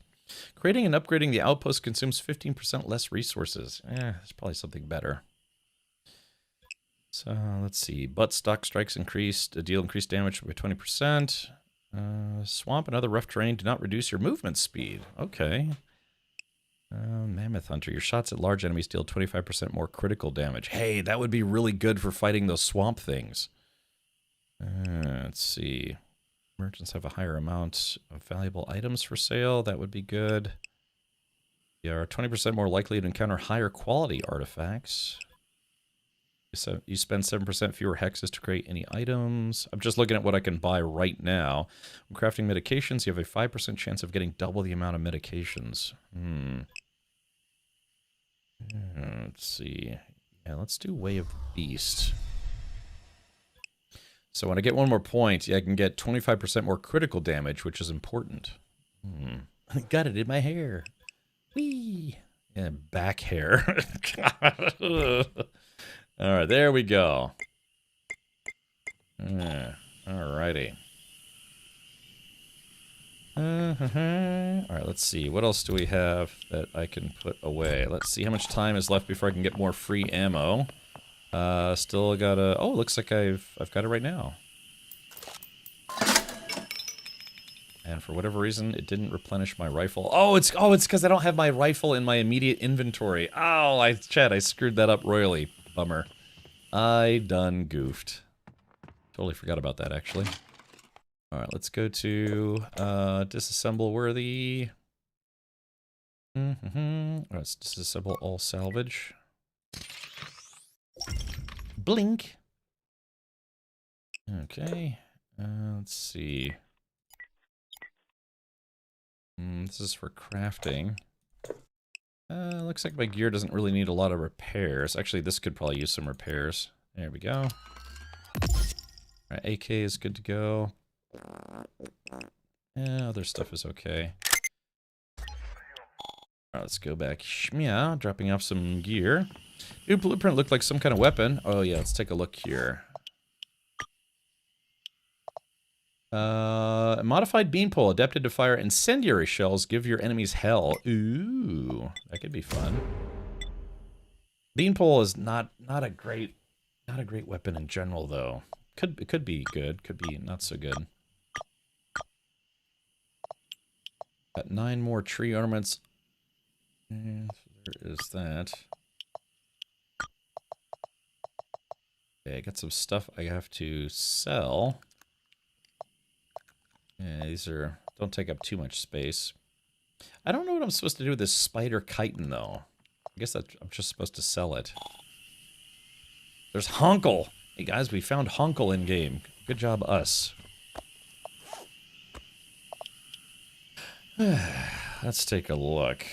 Creating and upgrading the outpost consumes 15% less resources. There's probably something better. So, let's see. Butt stock strikes increased. Deal increased damage by 20%. Swamp and other rough terrain do not reduce your movement speed. Okay. Mammoth Hunter. Your shots at large enemies deal 25% more critical damage. Hey, that would be really good for fighting those swamp things. Let's see. Merchants have a higher amount of valuable items for sale. That would be good. You are 20% more likely to encounter higher quality artifacts. So you spend 7% fewer hexes to create any items. I'm just looking at what I can buy right now. When crafting medications, you have a 5% chance of getting double the amount of medications. Let's see. Yeah, let's do Way of the Beast. So when I get one more point, I can get 25% more critical damage, which is important. I got it in my hair. Whee! Yeah, back hair. Alright, there we go. Alrighty. Alright, let's see. What else do we have that I can put away? Let's see how much time is left before I can get more free ammo. Still gotta... Oh, looks like I've got it right now. And for whatever reason, it didn't replenish my rifle. Oh, it's because I don't have my rifle in my immediate inventory. Oh, I screwed that up royally. Bummer. I done goofed. Totally forgot about that, actually. Alright, let's go to disassemble worthy. Alright, let's disassemble all salvage. Blink. Okay. Let's see. This is for crafting. Looks like my gear doesn't really need a lot of repairs. Actually, this could probably use some repairs. There we go. Alright, AK is good to go. Yeah, other stuff is okay. Alright, let's go back. Yeah, dropping off some gear. New blueprint looked like some kind of weapon. Oh yeah, let's take a look here. Modified beanpole, adapted to fire incendiary shells, give your enemies hell. Ooh, that could be fun. Beanpole is not a great weapon in general though. It could be good, could be not so good. Got 9 more tree ornaments. And there is that. Okay, I got some stuff I have to sell. Yeah, these don't take up too much space. I don't know what I'm supposed to do with this spider chitin, though. I guess I'm just supposed to sell it. There's Honkle! Hey guys, we found Honkle in-game. Good job, us. Let's take a look.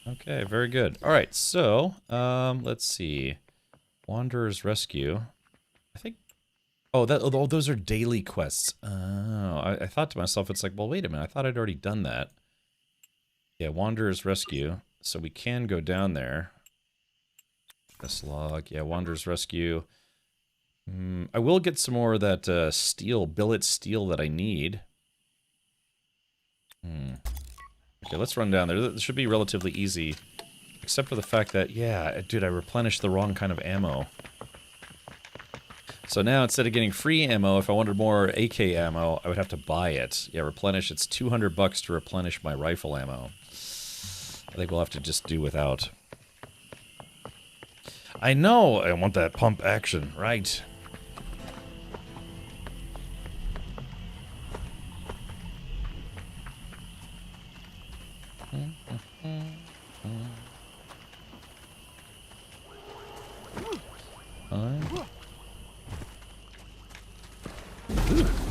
Okay, very good. Alright, so, let's see. Wanderer's Rescue. I think... Oh, those are daily quests. Oh, I thought to myself, it's like, well, wait a minute, I thought I'd already done that. Yeah, Wanderer's Rescue. So we can go down there. This log. Yeah, Wanderer's Rescue. I will get some more of that steel, billet steel that I need. Okay, let's run down there. This should be relatively easy. Except for the fact that, yeah, dude, I replenished the wrong kind of ammo. So now, instead of getting free ammo, if I wanted more AK ammo, I would have to buy it. Yeah, replenish. It's $200 to replenish my rifle ammo. I think we'll have to just do without. I know I want that pump action, right?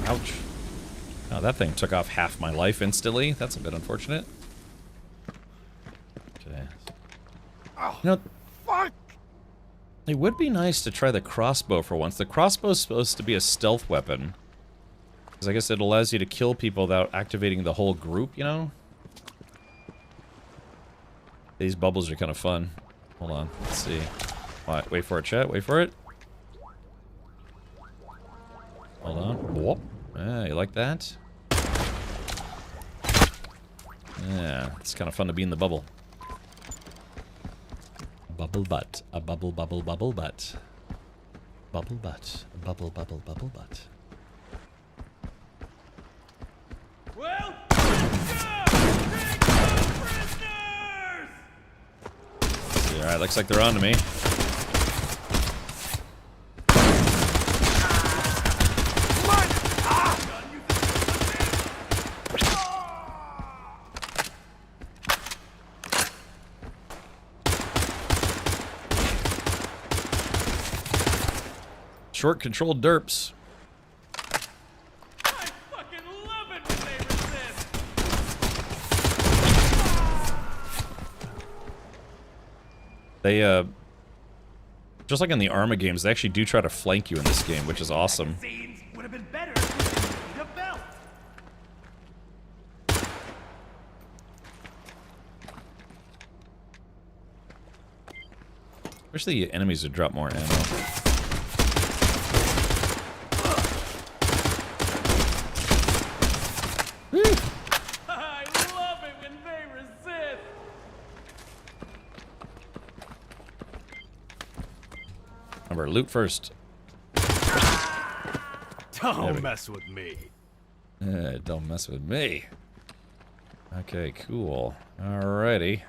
Ouch. Oh, That thing took off half my life instantly. That's a bit unfortunate. Okay. Oh, You know, fuck! it would be nice to try the crossbow for once. The crossbow is supposed to be a stealth weapon. Because I guess it allows you to kill people without activating the whole group, you know? These bubbles are kind of fun. Hold on, let's see. Wait for it, chat, wait for it. Hold on. Whoop. Ah, you like that? Yeah, it's kind of fun to be in the bubble. Bubble butt. A bubble, bubble, bubble butt. Bubble butt. A bubble, bubble, bubble butt. Well, prisoners! Alright, looks like they're on to me. Short controlled derps. I fucking love it when they resist! They, just like in the Arma games, they actually do try to flank you in this game, which is awesome. Scenes would have been better if we had a belt. Wish the enemies would drop more ammo. I love it when they resist! Remember, loot first. Don't mess with me. Don't mess with me. Okay, cool. Alrighty.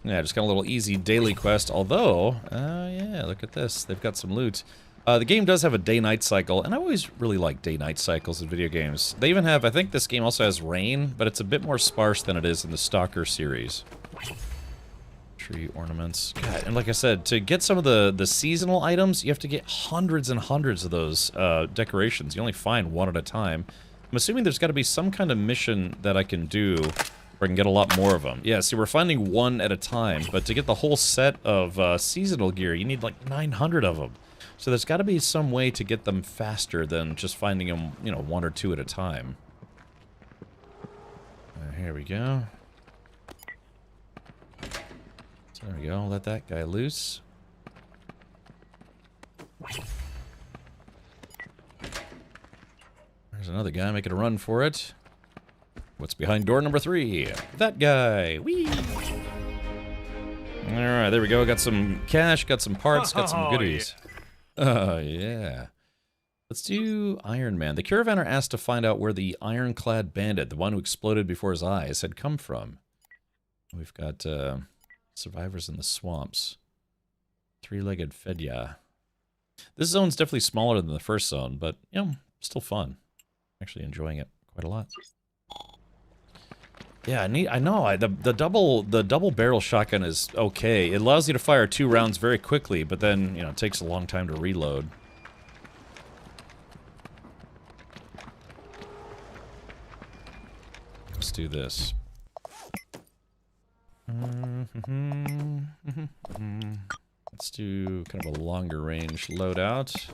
Yeah, just got a little easy daily quest, although, yeah, look at this. They've got some loot. The game does have a day-night cycle, and I always really like day-night cycles in video games. They even have, I think this game also has rain, but it's a bit more sparse than it is in the Stalker series. Tree ornaments. God, and like I said, to get some of the seasonal items, you have to get hundreds and hundreds of those decorations. You only find one at a time. I'm assuming there's got to be some kind of mission that I can do where I can get a lot more of them. Yeah, see, we're finding one at a time, but to get the whole set of seasonal gear, you need like 900 of them. So there's got to be some way to get them faster than just finding them, you know, one or two at a time. Here we go. So there we go. Let that guy loose. There's another guy making a run for it. What's behind door number 3? That guy. Whee! Alright, there we go. Got some cash, got some parts, got some goodies. Oh, yeah. Let's do Iron Man. The Caravaner asked to find out where the ironclad bandit, the one who exploded before his eyes, had come from. We've got survivors in the swamps. Three-legged Fedya. This zone's definitely smaller than the first zone, but, you know, still fun. Actually enjoying it quite a lot. Yeah, I know. The double barrel shotgun is okay. It allows you to fire 2 rounds very quickly, but then, you know, it takes a long time to reload. Let's do this. Let's do kind of a longer range loadout.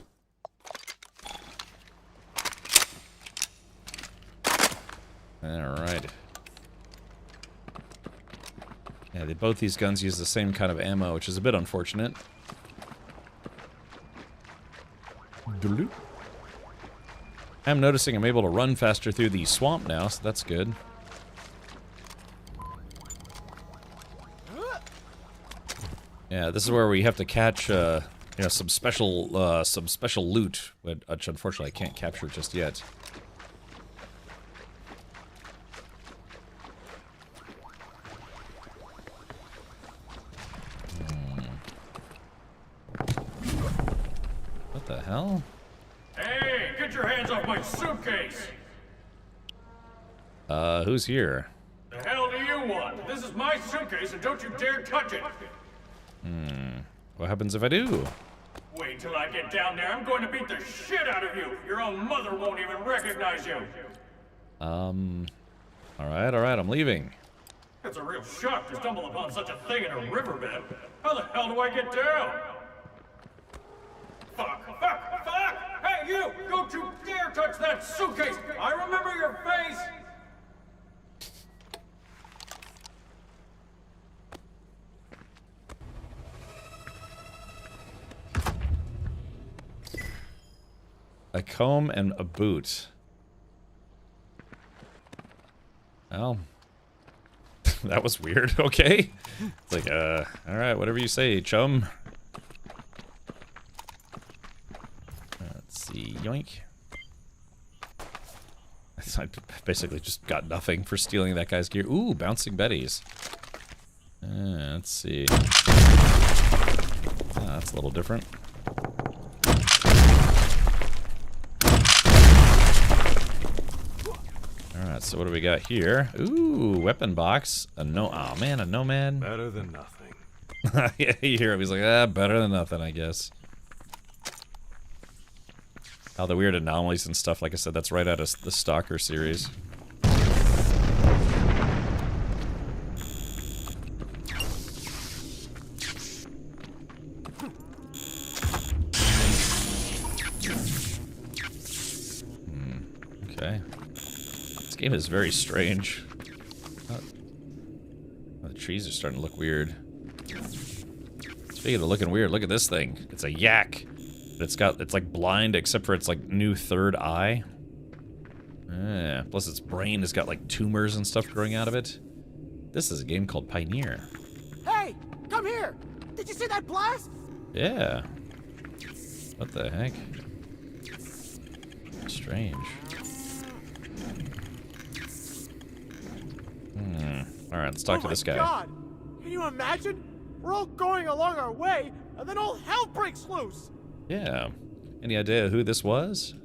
Alright. Yeah, both these guns use the same kind of ammo, which is a bit unfortunate. I'm noticing I'm able to run faster through the swamp now, so that's good. Yeah, this is where we have to catch, you know, some special loot, which unfortunately I can't capture just yet. What the hell? Hey, get your hands off my suitcase! Who's here? The hell do you want? This is my suitcase and don't you dare touch it! What happens if I do? Wait till I get down there. I'm going to beat the shit out of you. Your own mother won't even recognize you. Alright, I'm leaving. It's a real shock to stumble upon such a thing in a riverbed. How the hell do I get down? Fuck! Hey, you! Don't you dare touch that suitcase! I remember your face! A comb and a boot. Well, that was weird. Okay. It's like, alright, whatever you say, chum. Let's see, yoink. I basically just got nothing for stealing that guy's gear. Ooh, bouncing betties. Let's see. That's a little different. Alright, so what do we got here? Ooh, weapon box. A nomad. Better than nothing. Yeah, you hear him. He's like, better than nothing, I guess. All the weird anomalies and stuff, like I said, that's right out of the Stalker series. Okay. This game is very strange. The trees are starting to look weird. Speaking of looking weird, look at this thing. It's a yak. It's like blind except for its like new third eye. Plus its brain has got like tumors and stuff growing out of it. This is a game called Pioneer. Hey, come here! Did you see that blast? Yeah. What the heck? Strange. Alright, let's talk to this guy. Oh my God! Can you imagine? We're all going along our way, and then all hell breaks loose! Yeah. Any idea who this was?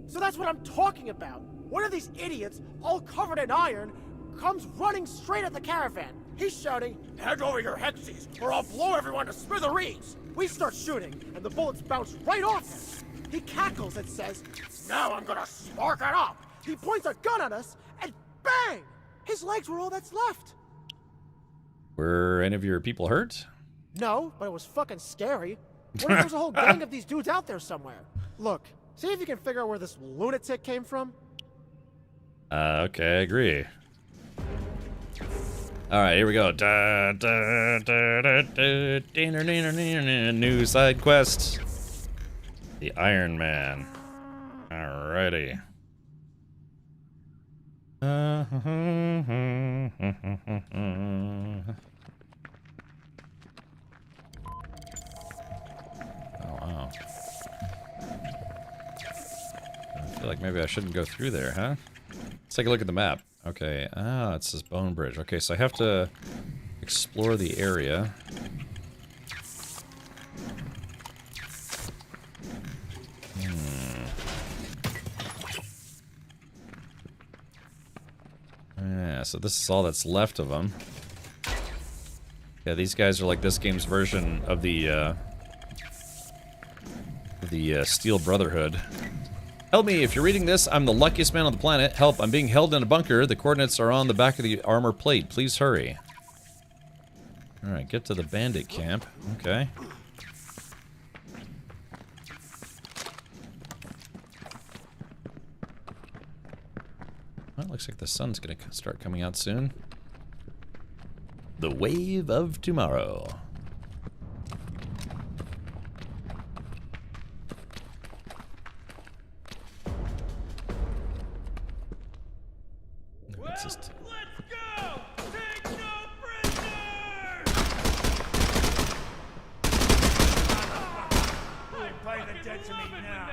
So that's what I'm talking about. One of these idiots, all covered in iron, comes running straight at the caravan. He's shouting, "Hand over your hexes, or I'll blow everyone to smithereens!" We start shooting, and the bullets bounce right off him. He cackles and says, "Now I'm gonna spark it up!" He points a gun at us, and bang! His legs were all that's left. Were any of your people hurt? No, but it was fucking scary. What if there's a whole gang of these dudes out there somewhere? Look, see if you can figure out where this lunatic came from. Okay, I agree. Alright, here we go. New side quest. The Iron Man. Alrighty. Oh, wow. I feel like maybe I shouldn't go through there, huh? Let's take a look at the map. Okay, it says Bone Bridge. Okay, so I have to explore the area. Yeah, so this is all that's left of them. Yeah, these guys are like this game's version of the Steel Brotherhood. Help me, if you're reading this, I'm the luckiest man on the planet. Help, I'm being held in a bunker. The coordinates are on the back of the armor plate. Please hurry. Alright, get to the bandit camp. Okay. Well, looks like the sun's gonna start coming out soon. The wave of tomorrow. Let's go! Take no prisoners! Play the dead to me now.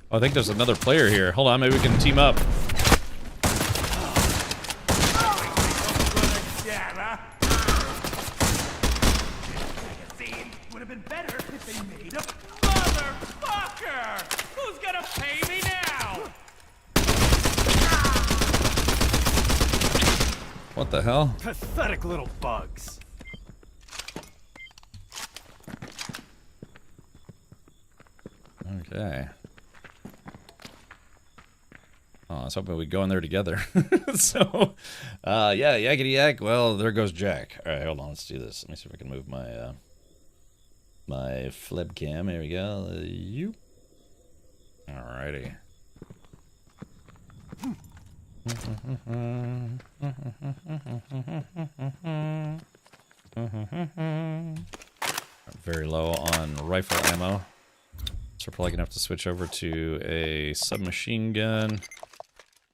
Oh, I think there's another player here. Hold on, maybe we can team up. Would have been better if they made a motherfucker! Who's gonna pay me now? What the hell? Pathetic little bugs. Okay. Oh, I was hoping we'd go in there together. So, yeah, yakety yak. Well, there goes Jack. All right, hold on. Let's do this. Let me see if I can move my my flip cam. Here we go. You. Alrighty. Very low on rifle ammo. So we're probably gonna have to switch over to a submachine gun,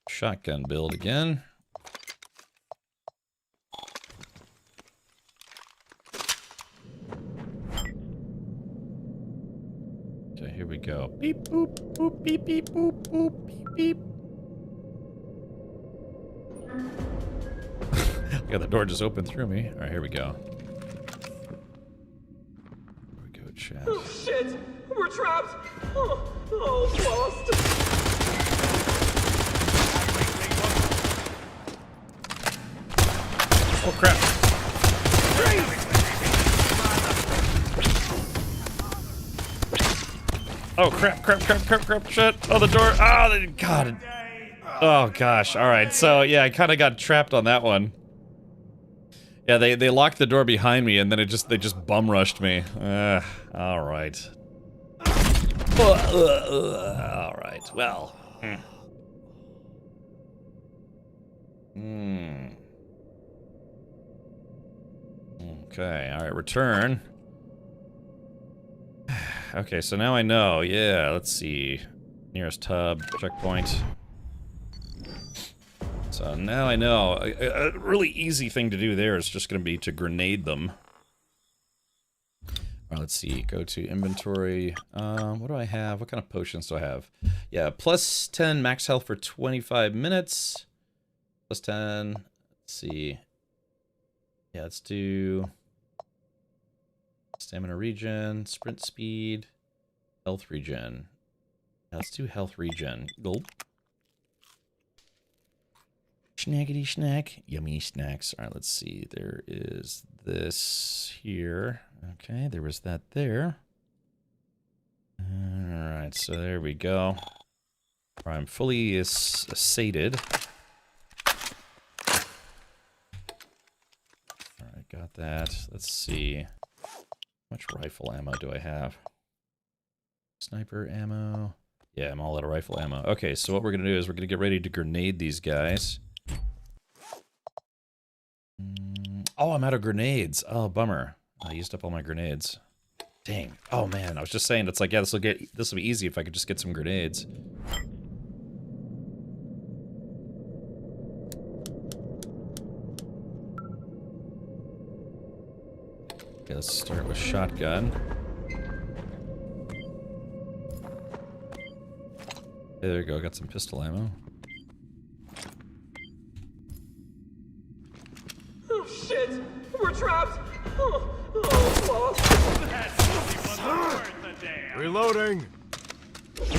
shotgun build again. Okay, here we go. Beep boop boop beep beep boop boop beep beep. Yeah, the door just opened through me. All right, here we go. Here we go, chat. Oh shit! We're trapped! Oh, lost! Oh crap! Oh crap! Shit! Oh, the door! Oh, God! Oh gosh! All right, so yeah, I kind of got trapped on that one. Yeah, they locked the door behind me, and then they just bum rushed me. All right. All right. Well. Okay. All right. Return. Okay. So now I know. Yeah. Let's see. Nearest tub. Checkpoint. So now I know. A really easy thing to do there is just going to be to grenade them. All right, let's see. Go to inventory. What do I have? What kind of potions do I have? Yeah, plus 10 max health for 25 minutes. Plus 10. Let's see. Yeah, let's do stamina regen, sprint speed, health regen. Yeah, let's do health regen. Gulp. Snackety snack. Yummy snacks. All right, let's see. There is this here. Okay, there was that there. All right, so there we go. I'm fully sated. All right, got that. Let's see. How much rifle ammo do I have? Sniper ammo. Yeah, I'm all out of rifle ammo. Okay, so what we're going to do is we're going to get ready to grenade these guys. Oh, I'm out of grenades. Oh, bummer. I used up all my grenades. Dang. Oh man, I was just saying, it's like, yeah, this will be easy if I could just get some grenades. Okay, let's start with shotgun. There we go, got some pistol ammo. Oh shit! We're trapped! Oh, lost! That really wasn't worth a damn! Reloading! That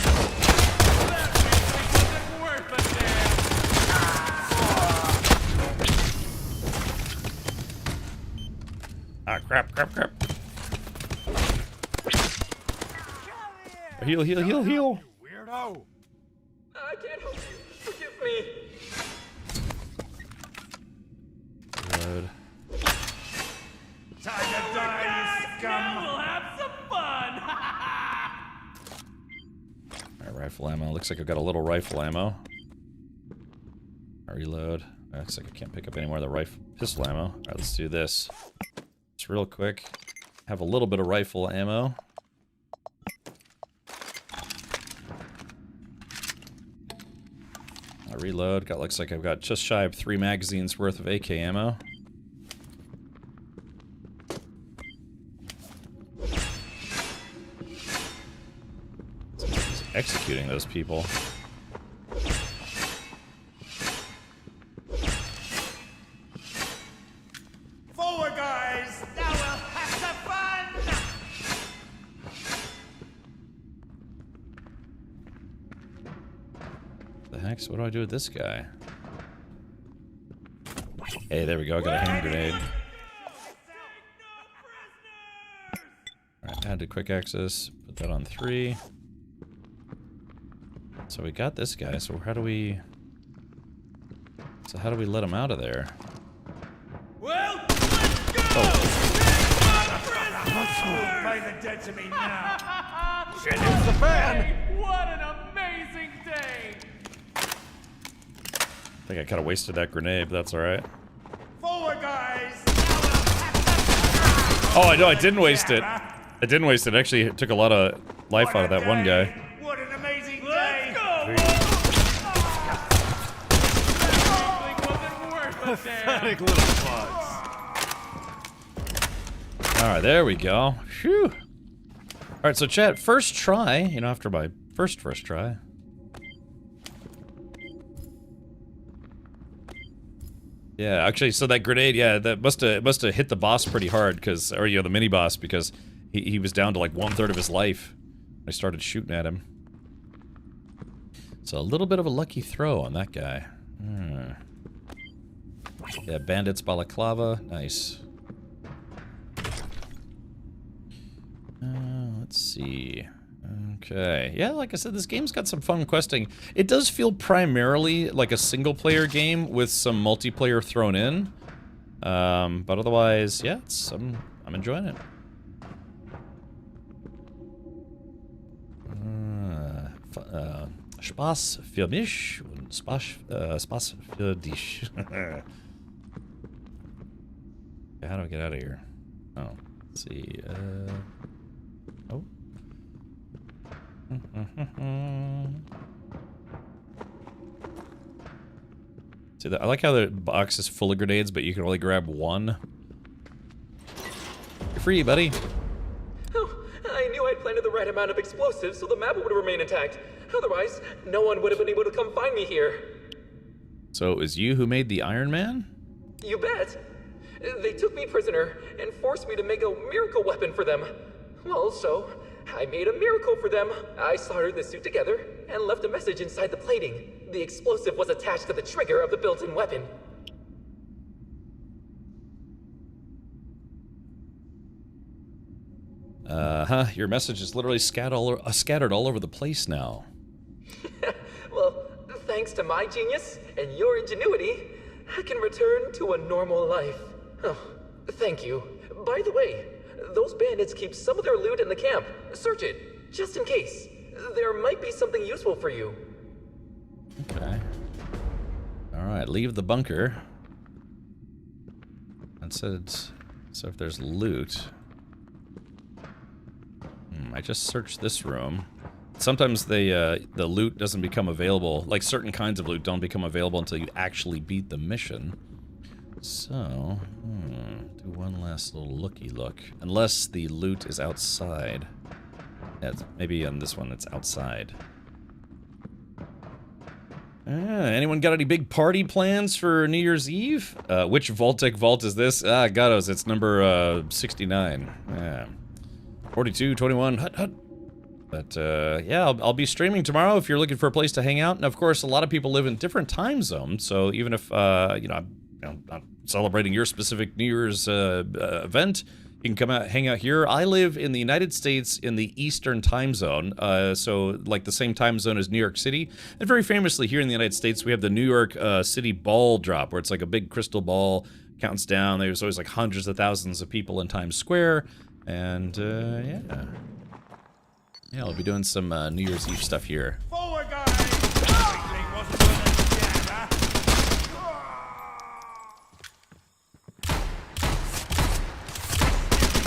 really wasn't worth a damn! Ah, crap. Heal. Weirdo! I can't help you. Forgive me. Good. Time to die, you scum! Now we'll have some fun! Alright, rifle ammo. Looks like I've got a little rifle ammo. I reload. Looks like I can't pick up any more of the pistol ammo. Alright, let's do this. Just real quick. Have a little bit of rifle ammo. I reload. Looks like I've got just shy of 3 magazines worth of AK ammo. Just executing those people. Forward, guys! Now we'll have some fun! The heck? So what do I do with this guy? Hey, there we go. I got a hand grenade. Alright, add to quick access. Put that on 3. So we got this guy, so how do we... So how do we let him out of there? Well, let's go! Pay the debt to me now. Shit hits the fan! What an amazing day! I think I kind of wasted that grenade, but that's alright. Forward, guys! Oh, I know, I didn't waste it. I didn't waste it. Actually, it took a lot of life out of that one guy. What an amazing day! Let's go! Pathetic little bugs. Alright, there we go. Phew. Alright, so chat, first try, you know, after my first try. Yeah, actually, so that grenade, yeah, that must have hit the boss pretty hard, because, or, you know, the mini-boss, because he was down to like 1/3 of his life. I started shooting at him. So a little bit of a lucky throw on that guy. Yeah, bandits balaclava, nice. Let's see. Okay, yeah, like I said, this game's got some fun questing. It does feel primarily like a single-player game with some multiplayer thrown in. But otherwise, yeah, I'm enjoying it. Spaß für mich und Spaß für dich. Okay, how do I get out of here? Oh, let's see. Oh. See that? I like how the box is full of grenades, but you can only grab one. You're free, buddy. Oh, I knew I'd planted the right amount of explosives so the map would remain intact. Otherwise, no one would have been able to come find me here. So it was you who made the Iron Man? You bet. They took me prisoner and forced me to make a miracle weapon for them. Well, so I made a miracle for them. I soldered the suit together and left a message inside the plating. The explosive was attached to the trigger of the built-in weapon. Your message is literally scattered all over the place now. Well, thanks to my genius and your ingenuity, I can return to a normal life. Oh, thank you. By the way, those bandits keep some of their loot in the camp. Search it, just in case. There might be something useful for you. Okay. Alright, leave the bunker. That said, so if there's loot... I just searched this room. Sometimes the loot doesn't become available, like certain kinds of loot don't become available until you actually beat the mission. So, do one last little looky look. Unless the loot is outside. Yeah, maybe on this one it's outside. Anyone got any big party plans for New Year's Eve? Which Vault-Tec vault is this? Gatos, it's number 69. Yeah. 42, 21, hut. But, yeah, I'll be streaming tomorrow if you're looking for a place to hang out. And, of course, a lot of people live in different time zones, so even if, you know, I'm not celebrating your specific New Year's event, you can come out, hang out here. I live in the United States in the Eastern time zone, so, like, the same time zone as New York City. And very famously, here in the United States, we have the New York City ball drop, where it's like a big crystal ball, counts down. There's always, like, hundreds of thousands of people in Times Square. And, yeah. Yeah, I'll be doing some New Year's Eve stuff here. Forward, guys! Everything wasn't worth a jab, huh?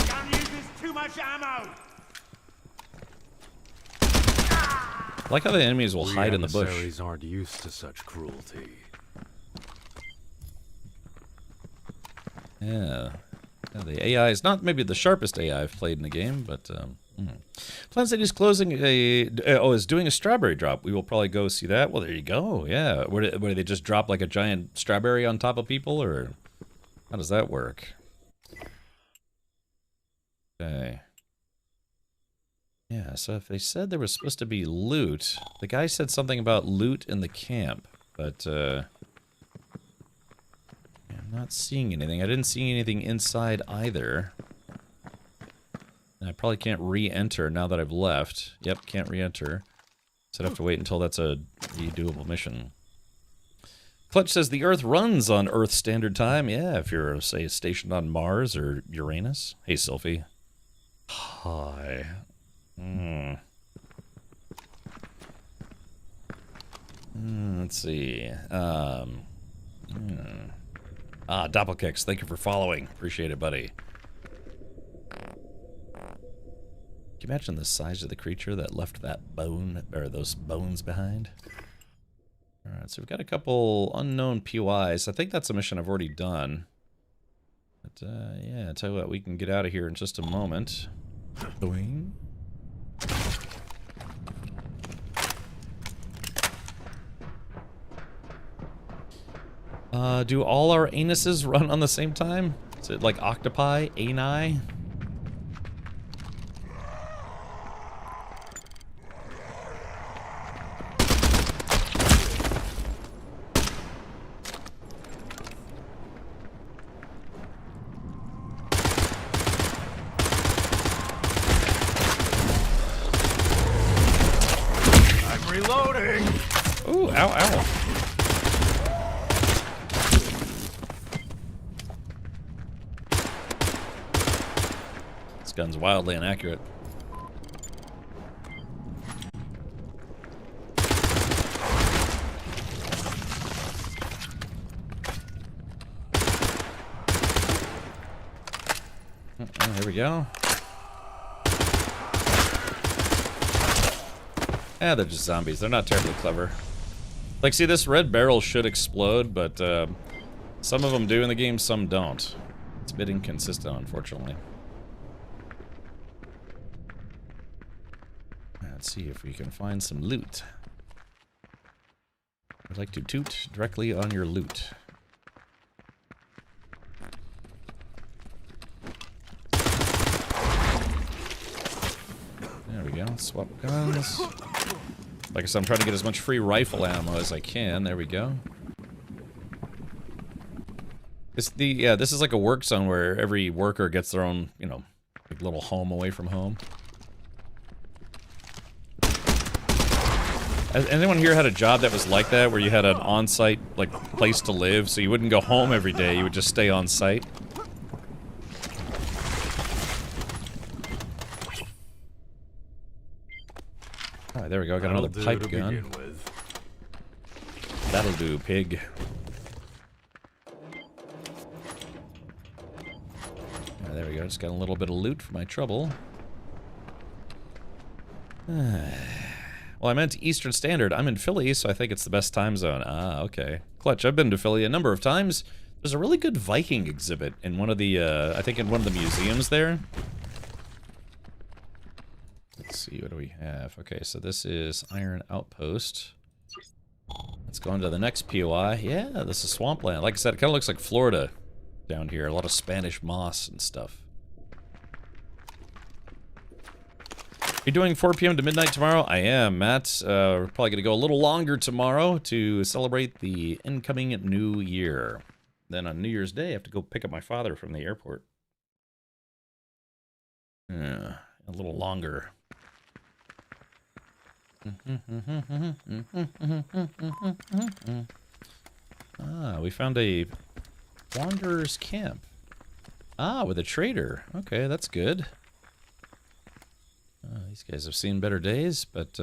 Gun uses too much ammo! I like how the enemies will hide in the bush. Emissaries aren't used to such cruelty. Yeah. The AI is not maybe the sharpest AI I've played in the game, but Planet City is closing is doing a strawberry drop. We will probably go see that. Well, there you go. Yeah, where do they just drop like a giant strawberry on top of people, or how does that work? Okay. Yeah, so if they said there was supposed to be loot, the guy said something about loot in the camp, but I'm not seeing anything. I didn't see anything inside either. And I probably can't re-enter now that I've left. Yep, can't re-enter. So I'd have to wait until that's a doable mission. Clutch says the Earth runs on Earth Standard Time. Yeah, if you're, say, stationed on Mars or Uranus. Hey, Sylphie. Hi. Let's see. Doppelkicks, thank you for following. Appreciate it, buddy. Can you imagine the size of the creature that left that bone, or those bones behind? Alright, so we've got a couple unknown POIs. I think that's a mission I've already done. But, yeah, I'll tell you what, we can get out of here in just a moment. Boing. Do all our anuses run on the same time? Is it like octopi? Ani? I'm reloading. Ooh, ow, ow. This gun's wildly inaccurate. Oh, here we go. Yeah, they're just zombies. They're not terribly clever. Like, see, this red barrel should explode, but some of them do in the game, some don't. It's a bit inconsistent, unfortunately. Let's see if we can find some loot. I'd like to toot directly on your loot. There we go. Swap guns. Like I said, I'm trying to get as much free rifle ammo as I can. There we go. This is like a work zone where every worker gets their own, you know, like little home away from home. Has anyone here had a job that was like that, where you had an on-site, like, place to live, so you wouldn't go home every day, you would just stay on site? Alright, there we go, I got another pipe gun. That'll do, pig. There we go, just got a little bit of loot for my trouble. Well, I meant Eastern Standard. I'm in Philly, so I think it's the best time zone. Ah, okay. Clutch, I've been to Philly a number of times. There's a really good Viking exhibit in one of the, I think in one of the museums there. Let's see, what do we have? Okay, so this is Iron Outpost. Let's go on to the next POI. Yeah, this is Swampland. Like I said, it kind of looks like Florida down here. A lot of Spanish moss and stuff. You're doing 4 p.m. to midnight tomorrow? I am, Matt. We're probably going to go a little longer tomorrow to celebrate the incoming new year. Then on New Year's Day, I have to go pick up my father from the airport. Yeah, a little longer. Ah, we found a Wanderer's Camp. Ah, with a trader. Okay, that's good. These guys have seen better days, but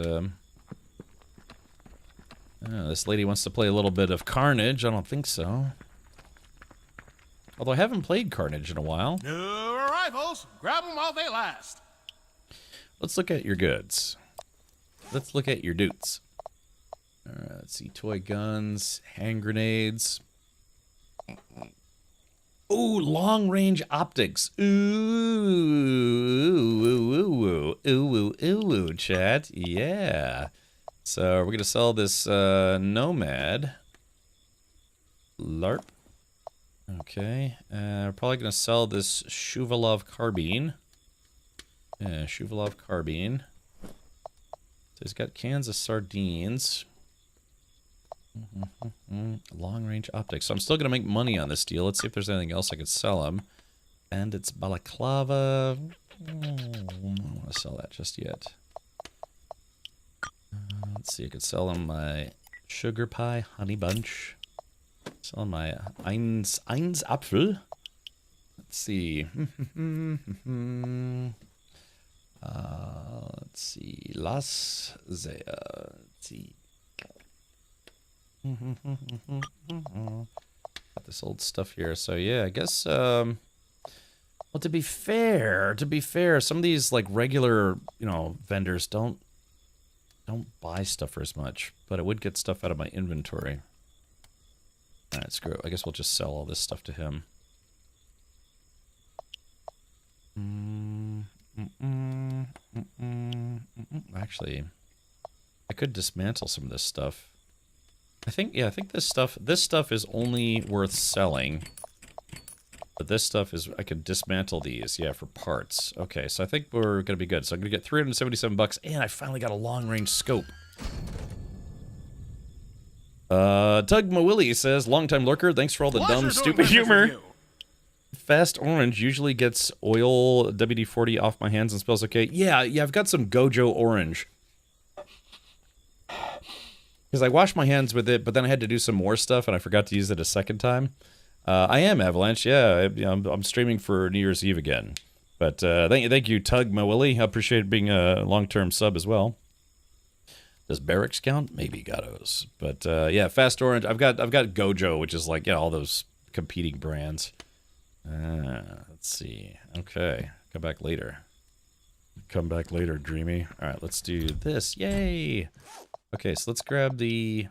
this lady wants to play a little bit of Carnage. I don't think so. Although I haven't played Carnage in a while. New arrivals, grab them while they last. Let's look at your goods. Let's look at your dudes. Let's see, toy guns, hand grenades. Ooh, long-range optics. Ooh, ooh, chat. Yeah. So we're going to sell this Nomad. LARP. Okay. We're probably going to sell this Shuvalov carbine. Yeah, Shuvalov carbine. So he's got cans of sardines. Long-range optics. So I'm still going to make money on this deal. Let's see if there's anything else I could sell him. And it's balaclava. I don't want to sell that just yet. Let's see, I could sell him my sugar pie, honey bunch. Sell him my eins Apfel. Let's see. Let's see. Las sehr. Let's see. Got this old stuff here. So yeah, I guess. Well, to be fair, some of these like regular, vendors don't buy stuff for as much, but it would get stuff out of my inventory. All right, screw it. I guess we'll just sell all this stuff to him. Actually, I could dismantle some of this stuff. I think this stuff is only worth selling. But this stuff is, I could dismantle these, yeah, for parts. Okay, so I think we're gonna be good. So I'm gonna get 377 bucks, and I finally got a long-range scope. Tug Mawilly says, long-time lurker, thanks for all the dumb, stupid humor. Fast Orange usually gets oil WD-40 off my hands and smells okay. Yeah, I've got some Gojo Orange. Because I washed my hands with it, but then I had to do some more stuff, and I forgot to use it a second time. I am Avalanche, yeah. I'm streaming for New Year's Eve again. But thank you, Tug Mawilly. I appreciate being a long-term sub as well. Does Barracks count? Maybe Gatos. But yeah, Fast Orange. I've got Gojo, which is like all those competing brands. Let's see. Okay, come back later. Come back later, Dreamy. All right, let's do this. Yay! Okay, so let's grab the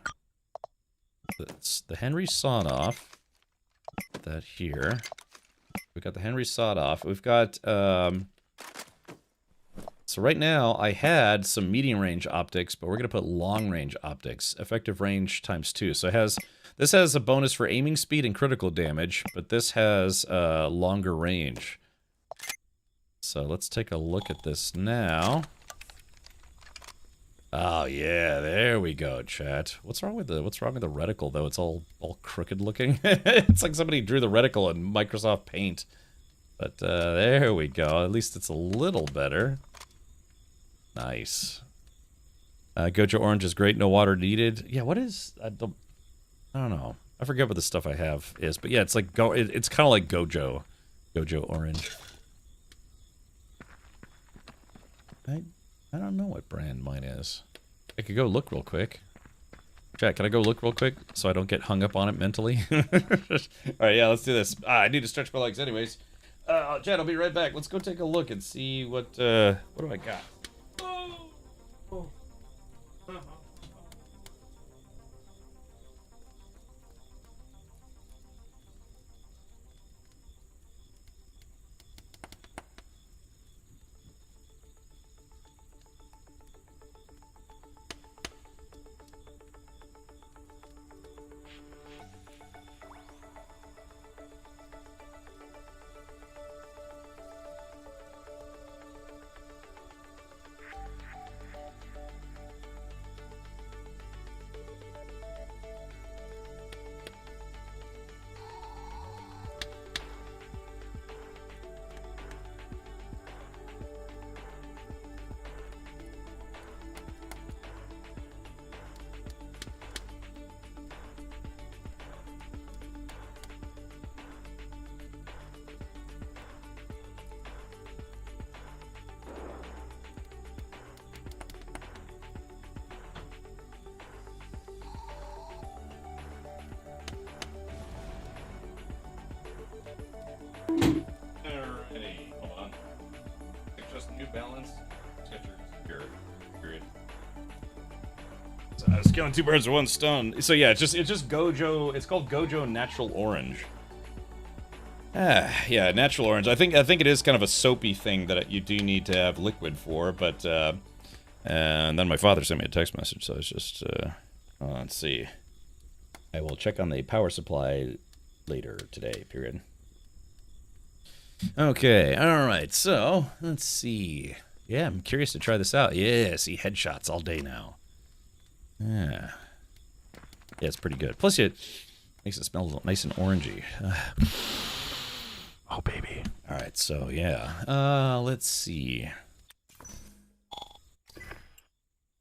Henry sawed-off. Put that here. We've got the Henry sawed-off. We've got so right now I had some medium range optics, but we're gonna put long range optics. Effective range ×2. So this has a bonus for aiming speed and critical damage, but this has longer range. So let's take a look at this now. Oh yeah, there we go, chat. What's wrong with the reticle though? It's all crooked looking. It's like somebody drew the reticle in Microsoft Paint. But there we go. At least it's a little better. Nice. Gojo Orange is great. No water needed. Yeah, what is? I don't know. I forget what the stuff I have is, but yeah, it's like it's kind of like Gojo Orange. I don't know what brand mine is. I could go look real quick. Chat, can I go look real quick so I don't get hung up on it mentally? Alright, yeah, let's do this. I need to stretch my legs anyways. Chat, I'll be right back. Let's go take a look and see what do I got? Killing two birds with one stone. So yeah, it's just Gojo. It's called Gojo Natural Orange. Yeah, Natural Orange. I think it is kind of a soapy thing that you do need to have liquid for. But and then my father sent me a text message, so it's just let's see. I will check on the power supply later today. Period. Okay. All right. So let's see. Yeah, I'm curious to try this out. Yeah, see headshots all day now. Yeah, it's pretty good. Plus, it makes it smell nice and orangey. Oh, baby. All right, so yeah. Let's see.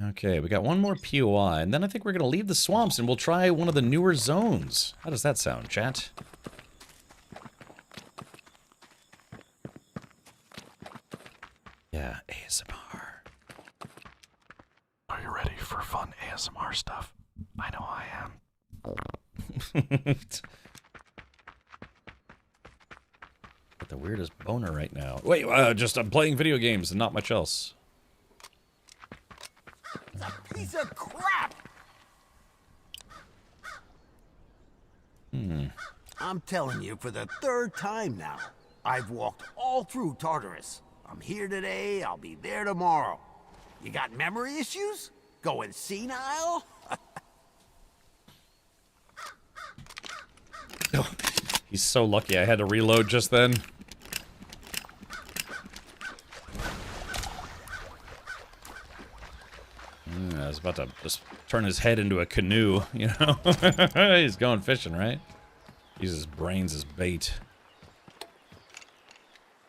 Okay, we got one more POI, and then I think we're gonna leave the swamps and we'll try one of the newer zones. How does that sound, chat? Yeah, ASMR. Are you ready for fun ASMR stuff? I know I am. Got the weirdest boner right now. Wait, just I'm playing video games and not much else. Piece of crap! I'm telling you for the 3rd time now. I've walked all through Tartarus. I'm here today, I'll be there tomorrow. You got memory issues? Going senile? He's so lucky I had to reload just then. I was about to just turn his head into a canoe, you know? He's going fishing, right? Uses his brains as bait.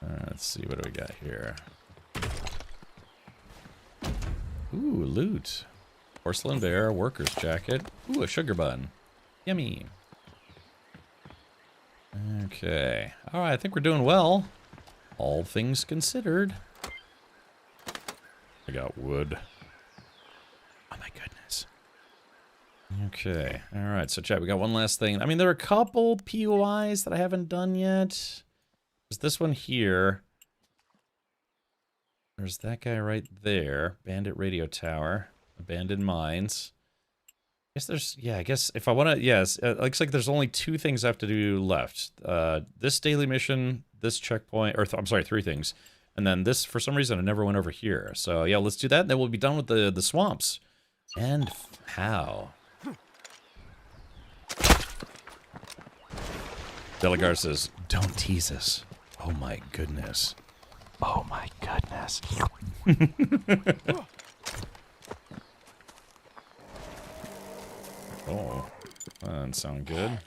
Let's see, what do we got here? Ooh, loot. Porcelain bear, worker's jacket. Ooh, a sugar bun. Yummy. Okay. Alright, I think we're doing well. All things considered. I got wood. Oh my goodness. Okay. Alright, so chat, we got one last thing. I mean, there are a couple POIs that I haven't done yet. There's this one here. There's that guy right there. Bandit radio tower. Abandoned mines. I guess there's, yeah, I guess if I want to, yes, it looks like there's only 2 things I have to do left. This daily mission, this checkpoint, or I'm sorry, 3 things. And then this, for some reason, I never went over here. So yeah, let's do that, and then we'll be done with the swamps. And how? Delagar says, don't tease us. Oh my goodness. Oh my goodness. Oh, that doesn't sound good.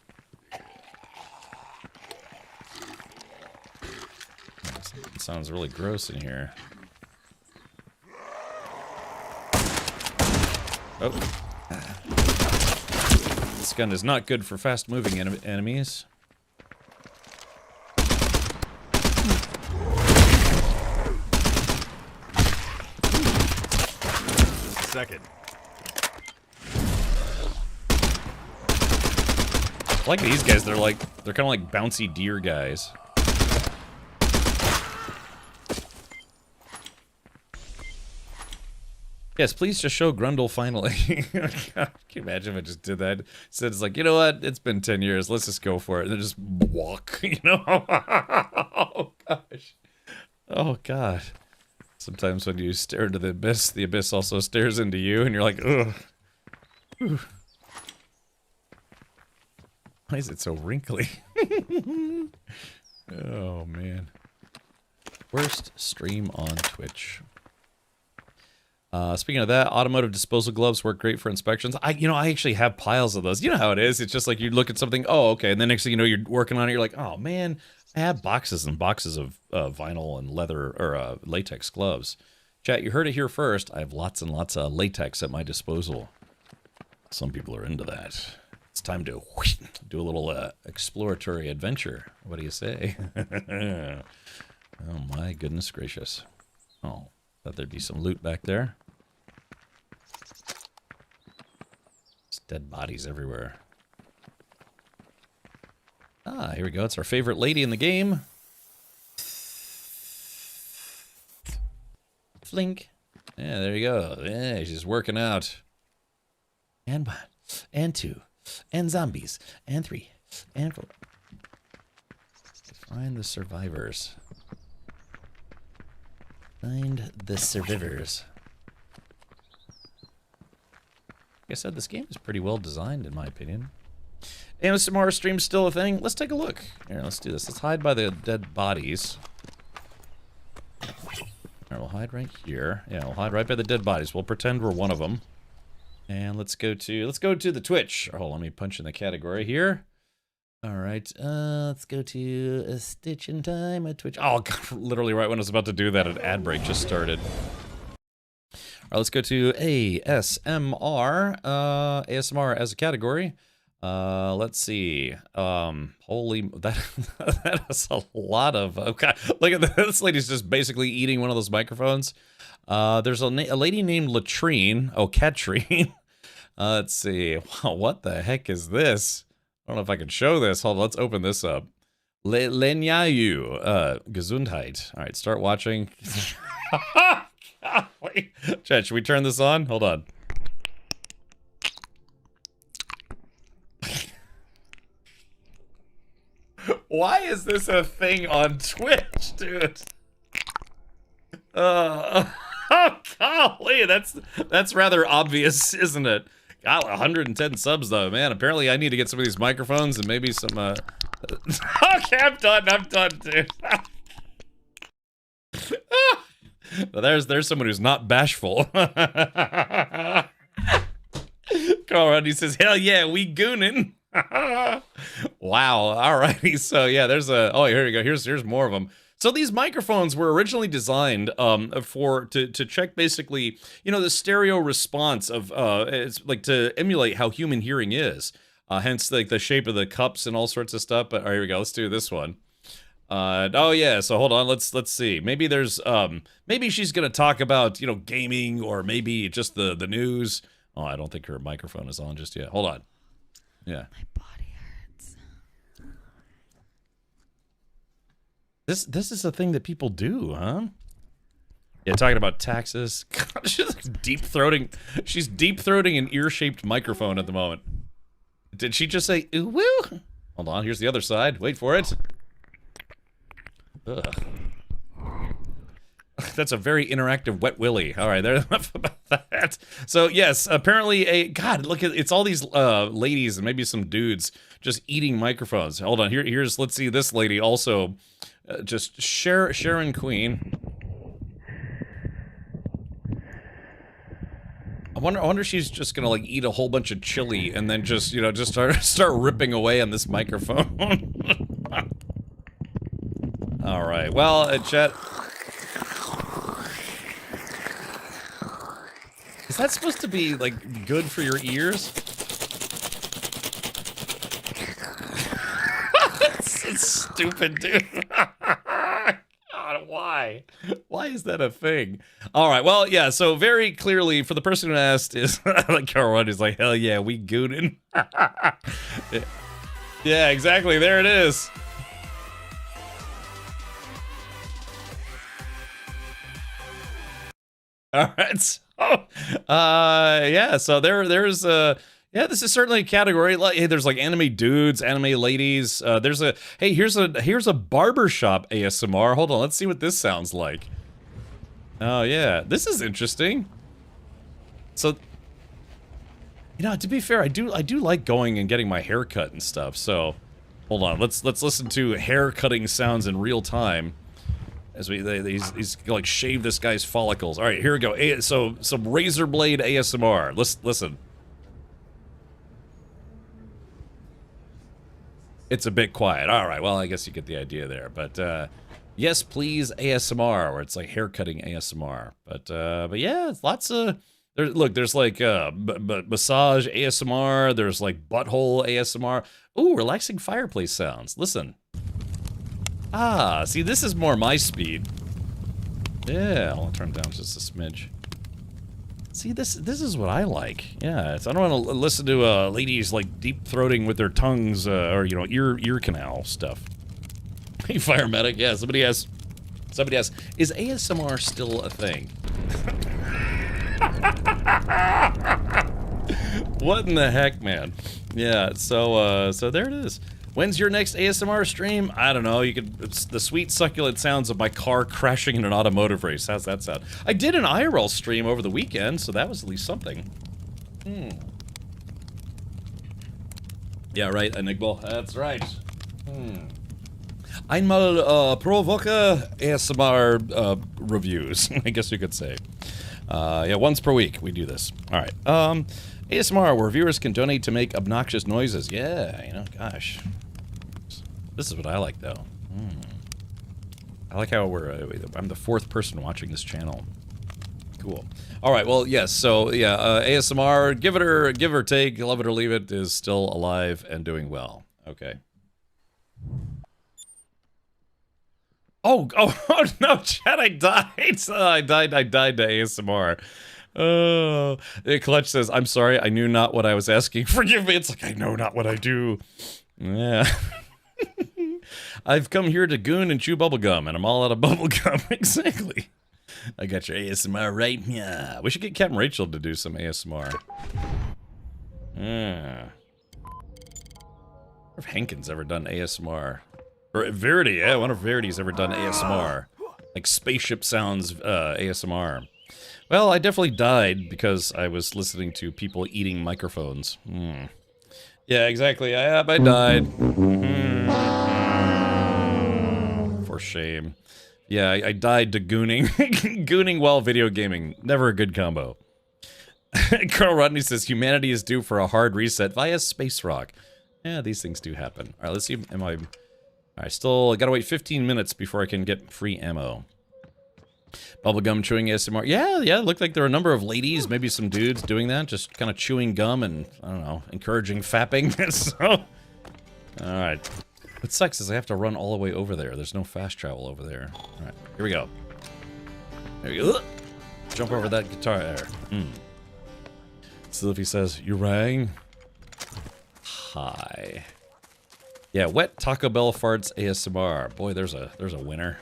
It sounds really gross in here. Oh. This gun is not good for fast-moving enemies. Second. I like these guys, they're kind of like bouncy deer guys. Yes, please just show Grundle finally. Can you imagine if I just did that? Said it's like, you know what? It's been 10 years. Let's just go for it. And then just walk, you know? Oh, gosh. Oh, God. Sometimes when you stare into the abyss also stares into you, and you're like, ugh. Whew. Why is it so wrinkly? Oh, man. Worst stream on Twitch. Speaking of that, automotive disposal gloves work great for inspections. I actually have piles of those. You know how it is. It's just like you look at something, oh, okay, and then next thing you know, you're working on it, you're like, oh, man, I have boxes and boxes of vinyl and leather, or latex gloves. Chat, you heard it here first. I have lots and lots of latex at my disposal. Some people are into that. It's time to do a little exploratory adventure. What do you say? Oh, my goodness gracious. Oh, thought there'd be some loot back there. There's dead bodies everywhere. Ah, here we go. It's our favorite lady in the game. Flink. Yeah, there you go. Yeah, she's working out. And 1, and 2, and zombies, and 3, and 4. Find the survivors. Find the survivors. Like I said, this game is pretty well designed, in my opinion. ASMR stream's still a thing. Let's take a look. Here, let's do this. Let's hide by the dead bodies. Alright, we'll hide right here. Yeah, we'll hide right by the dead bodies. We'll pretend we're one of them. And let's go to the Twitch. Oh, let me punch in the category here. Alright, let's go to a Stitch in Time, a Twitch. Oh, God, literally right when I was about to do that, an ad break just started. right, let's go to ASMR. ASMR as a category. Let's see. Holy, that is a lot of, okay. Look at this lady's just basically eating one of those microphones. There's a lady named Latrine. Oh, Katrine. Let's see. Wow, what the heck is this? I don't know if I can show this. Hold on, let's open this up. Lenyayu, Gesundheit. All right, start watching. Wait, Chat, should we turn this on? Hold on. Why is this a thing on Twitch, dude? Oh, golly, that's rather obvious, isn't it? God, 110 subs though, man. Apparently, I need to get some of these microphones and maybe some. Okay, I'm done, dude. Well, there's someone who's not bashful. Carl Rodney says, "Hell yeah, we goonin'." Wow. Alrighty. So yeah, there's a. Oh, here you go. Here's more of them. So these microphones were originally designed to check basically, you know, the stereo response of it's like to emulate how human hearing is. Hence like the shape of the cups and all sorts of stuff. But here we go. Let's do this one. Oh yeah. So hold on. Let's see. Maybe there's maybe she's gonna talk about, you know, gaming, or maybe just the news. Oh, I don't think her microphone is on just yet. Hold on. Yeah. My body hurts. This is a thing that people do, huh? Yeah, talking about taxes. God, she's deep throating. She's deep throating an ear-shaped microphone at the moment. Did she just say ooh woo? Hold on, here's the other side. Wait for it. Ugh. That's a very interactive wet willy. All right, there's enough about that. So yes, apparently God, look at it's all these ladies and maybe some dudes just eating microphones. Hold on, here's let's see this lady also, just Sharon Queen. I wonder if she's just gonna like eat a whole bunch of chili and then just, you know, just start ripping away on this microphone. All right, well, chat. Is that supposed to be, like, good for your ears? It's stupid, dude. God, why? Why is that a thing? All right, well, yeah, so very clearly, for the person who asked, is like Carl Rudd is like, hell yeah, we goonin'. Yeah, exactly, there it is. All right, so, yeah, so there's yeah, this is certainly a category. Like, hey, there's like anime dudes, anime ladies. There's a, hey, here's a barbershop ASMR. Hold on, let's see what this sounds like. Oh yeah, this is interesting. So, you know, to be fair, I do like going and getting my hair cut and stuff. So, hold on, let's listen to hair cutting sounds in real time. As he's like shave this guy's follicles. All right, here we go. So some razor blade ASMR. Listen. It's a bit quiet. All right, well, I guess you get the idea there. But yes, please ASMR, where it's like hair cutting ASMR. But yeah, it's lots of there's like massage ASMR. There's like butthole ASMR. Ooh, relaxing fireplace sounds. Listen. Ah, see, this is more my speed. Yeah, I'll turn down just a smidge. See, this is what I like. Yeah, I don't want to listen to ladies like deep throating with their tongues or, you know, ear canal stuff. Hey, fire medic. Yeah, somebody asks, is ASMR still a thing? What in the heck, man? Yeah, so there it is. When's your next ASMR stream? I don't know. It's the sweet succulent sounds of my car crashing in an automotive race. How's that sound? I did an IRL stream over the weekend, so that was at least something. Yeah, right, Enigma. That's right. Einmal pro Woche ASMR reviews, I guess you could say. Yeah, once per week we do this. All right. ASMR, where viewers can donate to make obnoxious noises. Yeah, you know, gosh. This is what I like, though. I like how I'm the fourth person watching this channel. Cool. All right. Well, yes. So yeah, ASMR, give or take, love it or leave it, is still alive and doing well. Okay. Oh no, Chad, I died. I died to ASMR. Oh, Clutch says, I'm sorry, I knew not what I was asking. Forgive me. It's like, I know not what I do. Yeah. I've come here to goon and chew bubblegum, and I'm all out of bubblegum. Exactly. I got your ASMR right. Yeah. We should get Captain Rachel to do some ASMR. Yeah. I wonder if Hankins ever done ASMR. Or Verity, yeah, I wonder if Verity's ever done ASMR. Like spaceship sounds ASMR. Well, I definitely died because I was listening to people eating microphones. Yeah, exactly. I died. For shame. Yeah, I died to gooning. Gooning while video gaming. Never a good combo. Colonel Rodney says, humanity is due for a hard reset via space rock. Yeah, these things do happen. Alright, let's see. I gotta wait 15 minutes before I can get free ammo. Bubblegum chewing ASMR. Yeah, it looked like there were a number of ladies, maybe some dudes doing that, just kind of chewing gum and, I don't know, encouraging fapping. So, alright. What sucks is I have to run all the way over there. There's no fast travel over there. Alright, here we go. There we go. Jump over that guitar there. Sylvie says, you rang? Hi. Yeah, wet Taco Bell farts ASMR. Boy, there's a winner.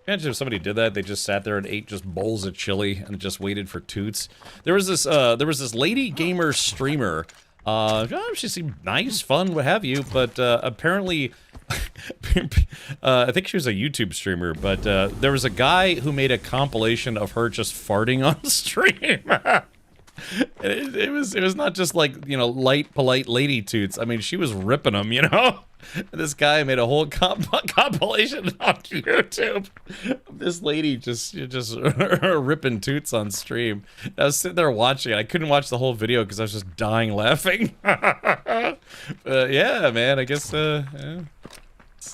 Imagine if somebody did that, they just sat there and ate just bowls of chili and just waited for toots. There was this lady gamer streamer. She seemed nice, fun, what have you, but apparently I think she was a YouTube streamer, but there was a guy who made a compilation of her just farting on stream. It was not just like, you know, light, polite lady toots. I mean, she was ripping them, you know? This guy made a whole compilation on YouTube. This lady just ripping toots on stream. I was sitting there watching it. I couldn't watch the whole video because I was just dying laughing. Yeah, man, I guess yeah.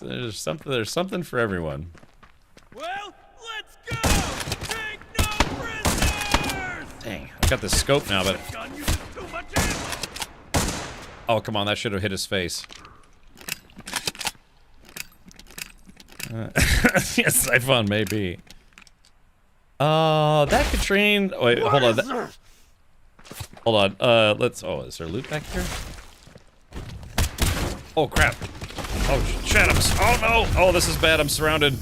There's something for everyone. Well, let's go! Take no prisoners! Dang, I got the scope now, but... Oh, come on, that should have hit his face. Yes, iPhone maybe. That Katrine. Wait, hold on. Hold on. Let's. Oh, is there loot back here? Oh crap! Oh shit! Oh no! Oh, this is bad. I'm surrounded.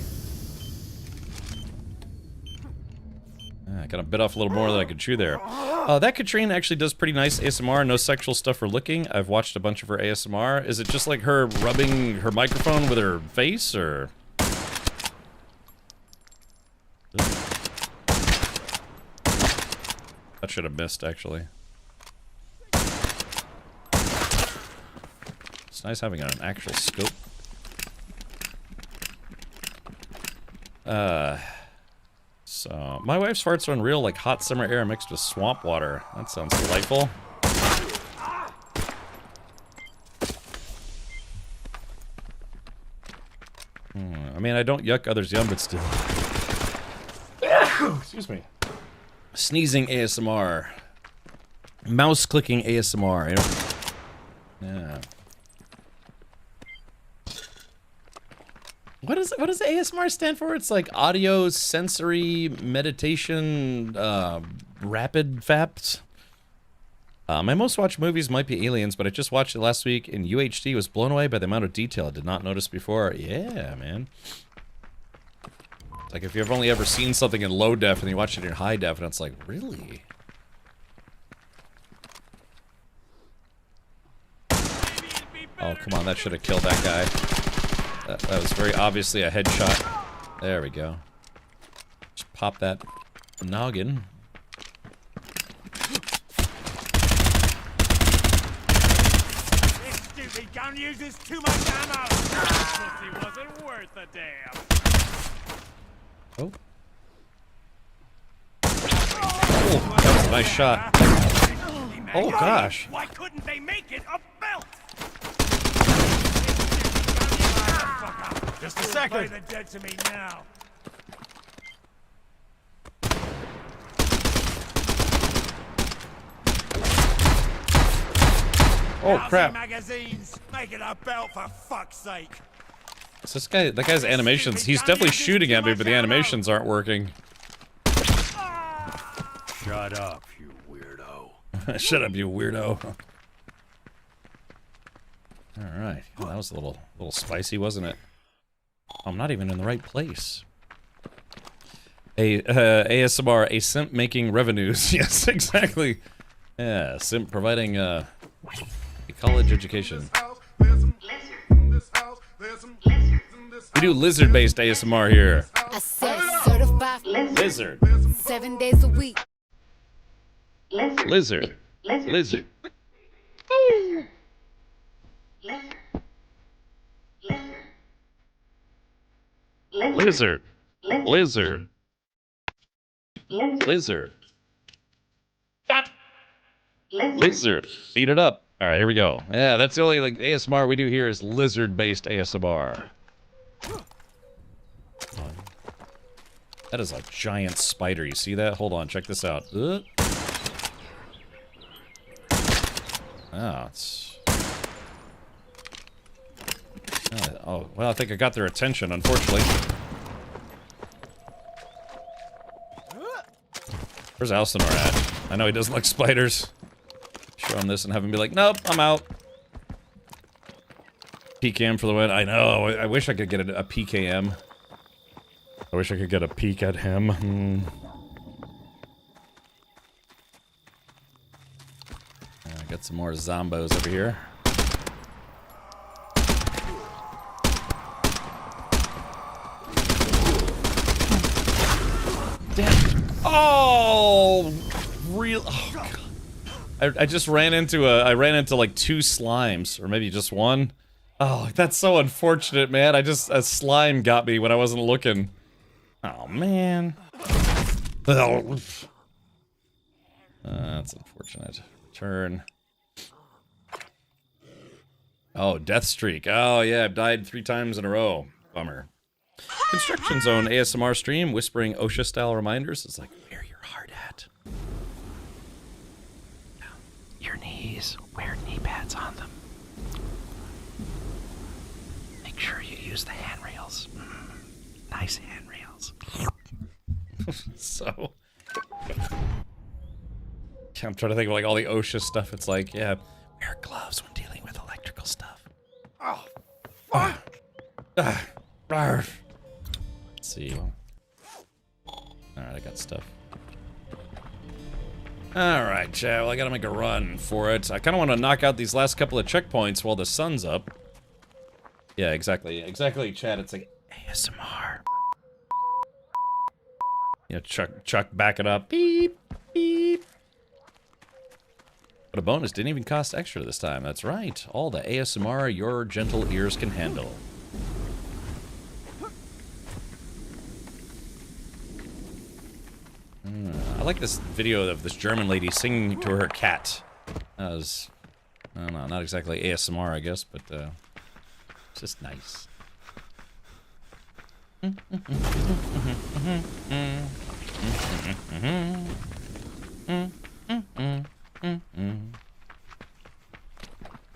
I got a bit off a little more than I could chew there. That Katrine actually does pretty nice ASMR. No sexual stuff or licking. I've watched a bunch of her ASMR. Is it just like her rubbing her microphone with her face, or? That should have missed, actually. It's nice having an actual scope. So, my wife's farts are unreal, like hot summer air mixed with swamp water. That sounds delightful. I mean, I don't yuck others' yum, but still. Excuse me. Sneezing ASMR. Mouse clicking ASMR. Yeah. What does ASMR stand for? It's like audio, sensory, meditation, rapid faps. My most watched movies might be Aliens, but I just watched it last week in UHD. Was blown away by the amount of detail I did not notice before. Yeah, man. It's like if you've only ever seen something in low def and you watch it in high def, and it's like, really? Oh, come on, that should have killed that guy. That was very obviously a headshot. There we go. Just pop that noggin. This stupid gun uses too much ammo! Pussy wasn't worth a damn! Oh. Oh, that was a nice shot. Oh, gosh. Why couldn't they make it a belt? Just a second. Play the dead to me now. Oh Lousy crap! magazines. Make it a belt for fuck's sake. It's this guy, that guy's animations. He's definitely shooting at me, but the animations aren't working. Shut up, you weirdo. Shut up, you weirdo. All right, well, that was a little spicy, wasn't it? I'm not even in the right place. ASMR, a simp making revenues. Yes, exactly. Yeah, simp providing a college education. We do lizard-based ASMR here. I said certified Lizard. 7 days a week. Lizard. Lizard. Lizard. Lizard. Lizard. Lizard. Beat it up. All right, here we go. Yeah, that's the only like ASMR we do here is lizard-based ASMR. That is a giant spider. You see that? Hold on, check this out. Oh, it's... Oh, well, I think I got their attention, unfortunately. Where's Alcinor at? I know he doesn't like spiders. Show him this and have him be like, nope, I'm out. PKM for the win. I know. I wish I could get a PKM. I wish I could get a peek at him. I got some more zombos over here. Damn. Oh, real. Oh, God. I just ran into like 2 slimes, or maybe just one. Oh, that's so unfortunate, man. A slime got me when I wasn't looking. Oh, man. That's unfortunate. Return. Oh, death streak. Oh, yeah, I've died 3 times in a row. Bummer. Construction Zone ASMR stream, whispering OSHA-style reminders. It's like, where your heart at? Your knees. Wear knee pads on them. Make sure you use the handrails. Nice handrails. So... I'm trying to think of like all the OSHA stuff. It's like, yeah, wear gloves when dealing with electrical stuff. Oh, fuck! Let's see. Alright, I got stuff. Alright, chat. Well, I gotta make a run for it. I kinda wanna knock out these last couple of checkpoints while the sun's up. Yeah, exactly. Exactly, chat. It's like ASMR. You know, Chuck, back it up. Beep, beep. But a bonus didn't even cost extra this time. That's right. All the ASMR your gentle ears can handle. I like this video of this German lady singing to her cat. That was, I don't know, not exactly ASMR, I guess, but it's just nice. I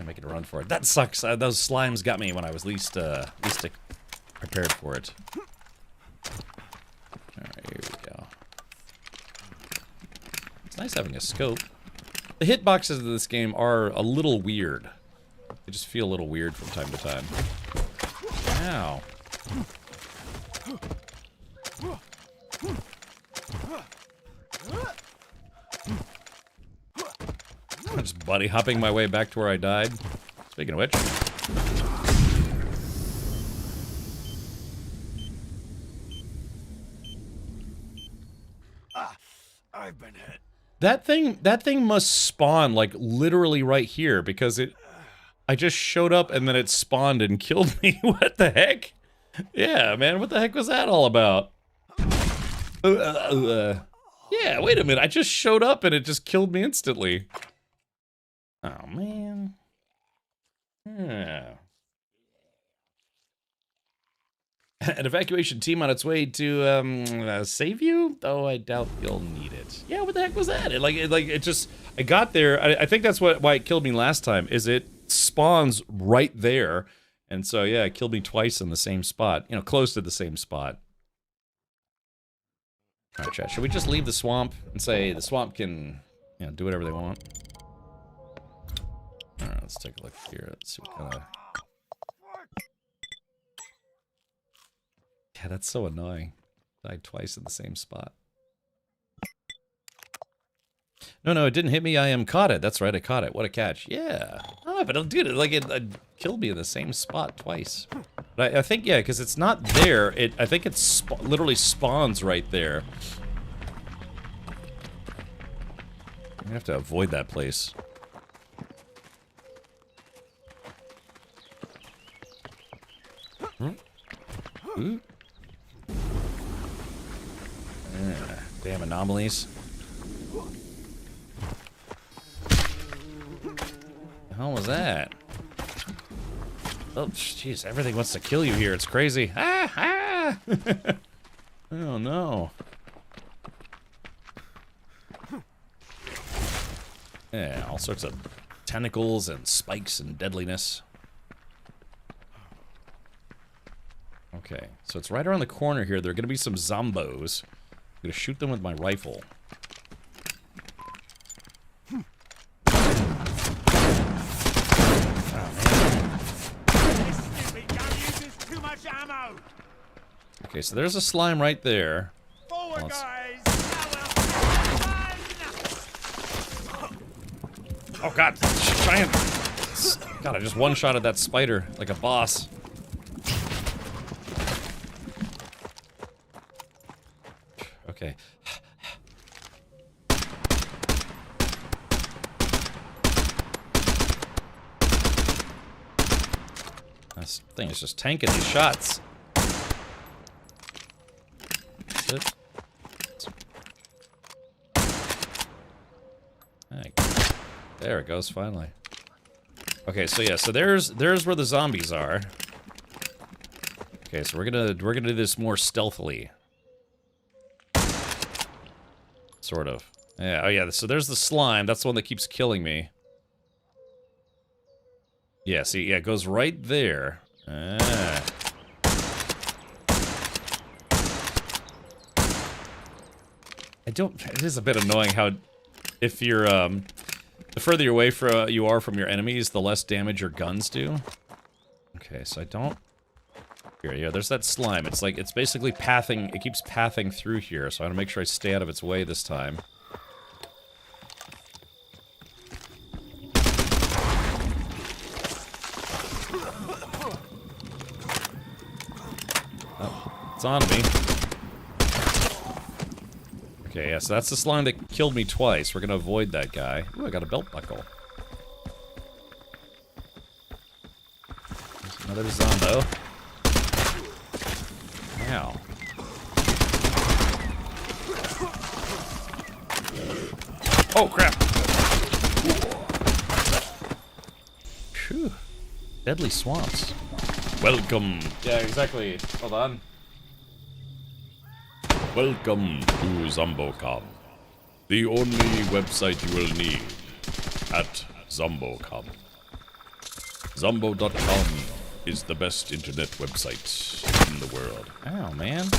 make it a run for it. That sucks. Those slimes got me when I was least prepared for it. Alright, here we go. It's nice having a scope. The hitboxes of this game are a little weird. They just feel a little weird from time to time. Ow. I'm just buddy hopping my way back to where I died. Speaking of which. I've been hit. That thing must spawn like literally right here because I just showed up and then it spawned and killed me. What the heck? Yeah, man, what the heck was that all about? Yeah, wait a minute. I just showed up and it just killed me instantly. Oh, man. Yeah. an evacuation team on its way to save you, though I doubt you'll need it. Yeah, what the heck was that? It just, I got there. I think that's why it killed me last time. Is it spawns right there, and so yeah, it killed me twice in the same spot. You know, close to the same spot. All right, chat. Should we just leave the swamp and say the swamp can, you know, do whatever they want? All right, let's take a look here. Let's see what kind of. Yeah, that's so annoying. Died twice in the same spot. No, it didn't hit me. I caught it. That's right, I caught it. What a catch. Yeah. Oh, but dude, it killed me in the same spot twice. But I think, yeah, because it's not there. I think it literally spawns right there. I'm gonna have to avoid that place. Ooh. Damn anomalies. The hell was that? Oh, jeez, everything wants to kill you here. It's crazy. Ah! Oh, no. Yeah, all sorts of tentacles and spikes and deadliness. Okay, so it's right around the corner here. There are going to be some zombos. I'm going to shoot them with my rifle. Okay, so there's a slime right there. Forward, guys! Oh god, giant! God, I just one-shotted that spider like a boss. Okay. This thing is just tanking these shots. That's it. There it goes, finally. Okay, so yeah, so there's where the zombies are. Okay, so we're gonna do this more stealthily. Sort of. Yeah, oh yeah, so there's the slime. That's the one that keeps killing me. Yeah, see, yeah, it goes right there. Ah. It is a bit annoying how, if you're, the further away you are from your enemies, the less damage your guns do. Okay, so I don't... Here, yeah, there's that slime. It's like, it's basically pathing, it keeps pathing through here, so I want to make sure I stay out of its way this time. Oh, it's on me. Okay, yeah, so that's the slime that killed me twice. We're gonna avoid that guy. Ooh, I got a belt buckle. There's another zombo. Ow. Oh, crap! Phew. Deadly swamps. Welcome. Yeah, exactly. Hold on. Welcome to ZomboCom, the only website you will need at ZomboCom. Zombo.com is the best internet website in the world. Ow, man.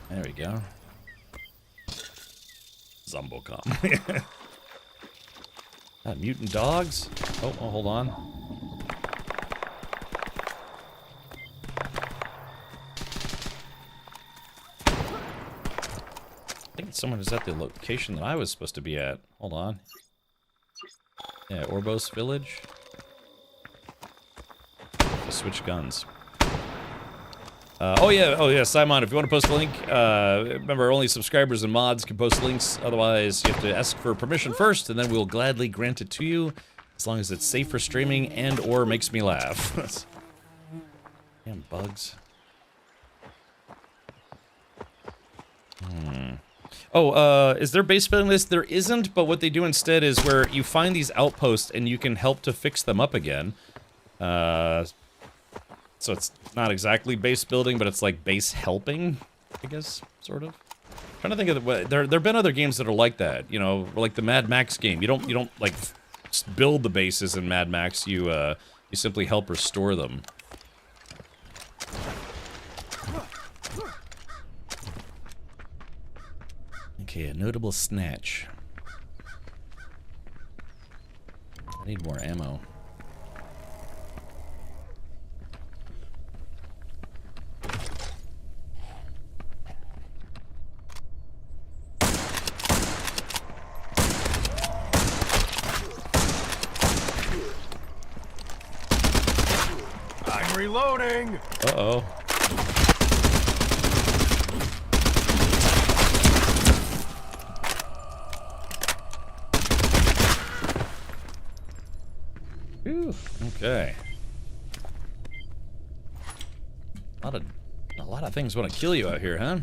There we go. ZomboCom. Mutant dogs? Oh, hold on. I think someone is at the location that I was supposed to be at. Hold on. Yeah, Orbos Village. Let's switch guns. Oh yeah, Simon, if you want to post a link, remember only subscribers and mods can post links, otherwise you have to ask for permission first, and then we'll gladly grant it to you, as long as it's safe for streaming and or makes me laugh. Damn bugs. Oh, is there base building this? There isn't, but what they do instead is where you find these outposts and you can help to fix them up again. So it's not exactly base building, but it's like base helping, I guess, sort of. I'm trying to think of the, there've been other games that are like that, you know, like the Mad Max game. You don't like build the bases in Mad Max. You simply help restore them. Okay, a notable snatch. I need more ammo. I'm reloading. Uh-oh. Whew, okay. A lot of things want to kill you out here, huh?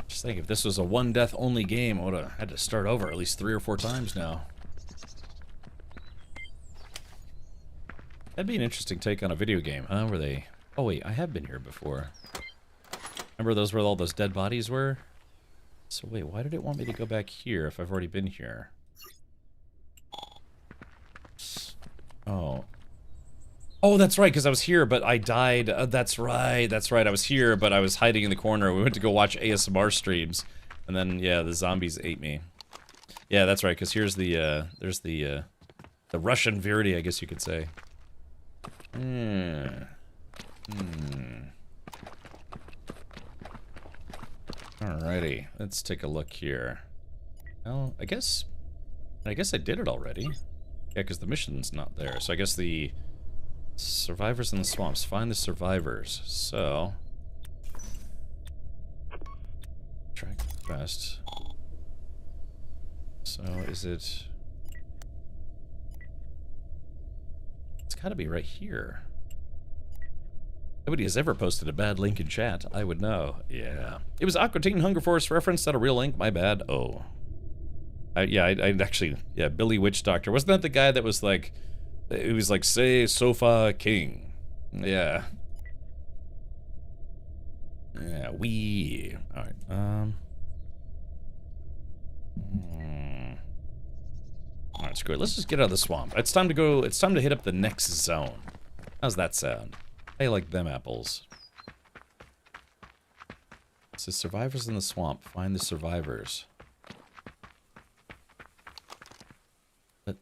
Just think, if this was a one death only game, I would have had to start over at least 3 or 4 times now. That'd be an interesting take on a video game, huh? Where they... Oh wait, I have been here before. Remember those where all those dead bodies were? So wait, why did it want me to go back here if I've already been here? Oh. Oh, that's right, because I was here, but I died. That's right, I was here, but I was hiding in the corner. We went to go watch ASMR streams, and then, yeah, the zombies ate me. Yeah, that's right, because here's the, there's the Russian Verity, I guess you could say. Alrighty, let's take a look here. Well, I guess I did it already. Yeah, because the mission's not there. So I guess the survivors in the swamps. Find the survivors. So track quest. So is it? It's got to be right here. Nobody has ever posted a bad link in chat. I would know. Yeah. It was Aqua Teen Hunger Force reference, not a real link. My bad. Oh. Yeah, I actually... Yeah, Billy Witch Doctor. Wasn't that the guy that was like... It was like, say, Sofa King. Yeah. Yeah, we... Alright, Alright, screw it. Let's just get out of the swamp. It's time to go... It's time to hit up the next zone. How's that sound? I like them apples. It says survivors in the swamp. Find the survivors. But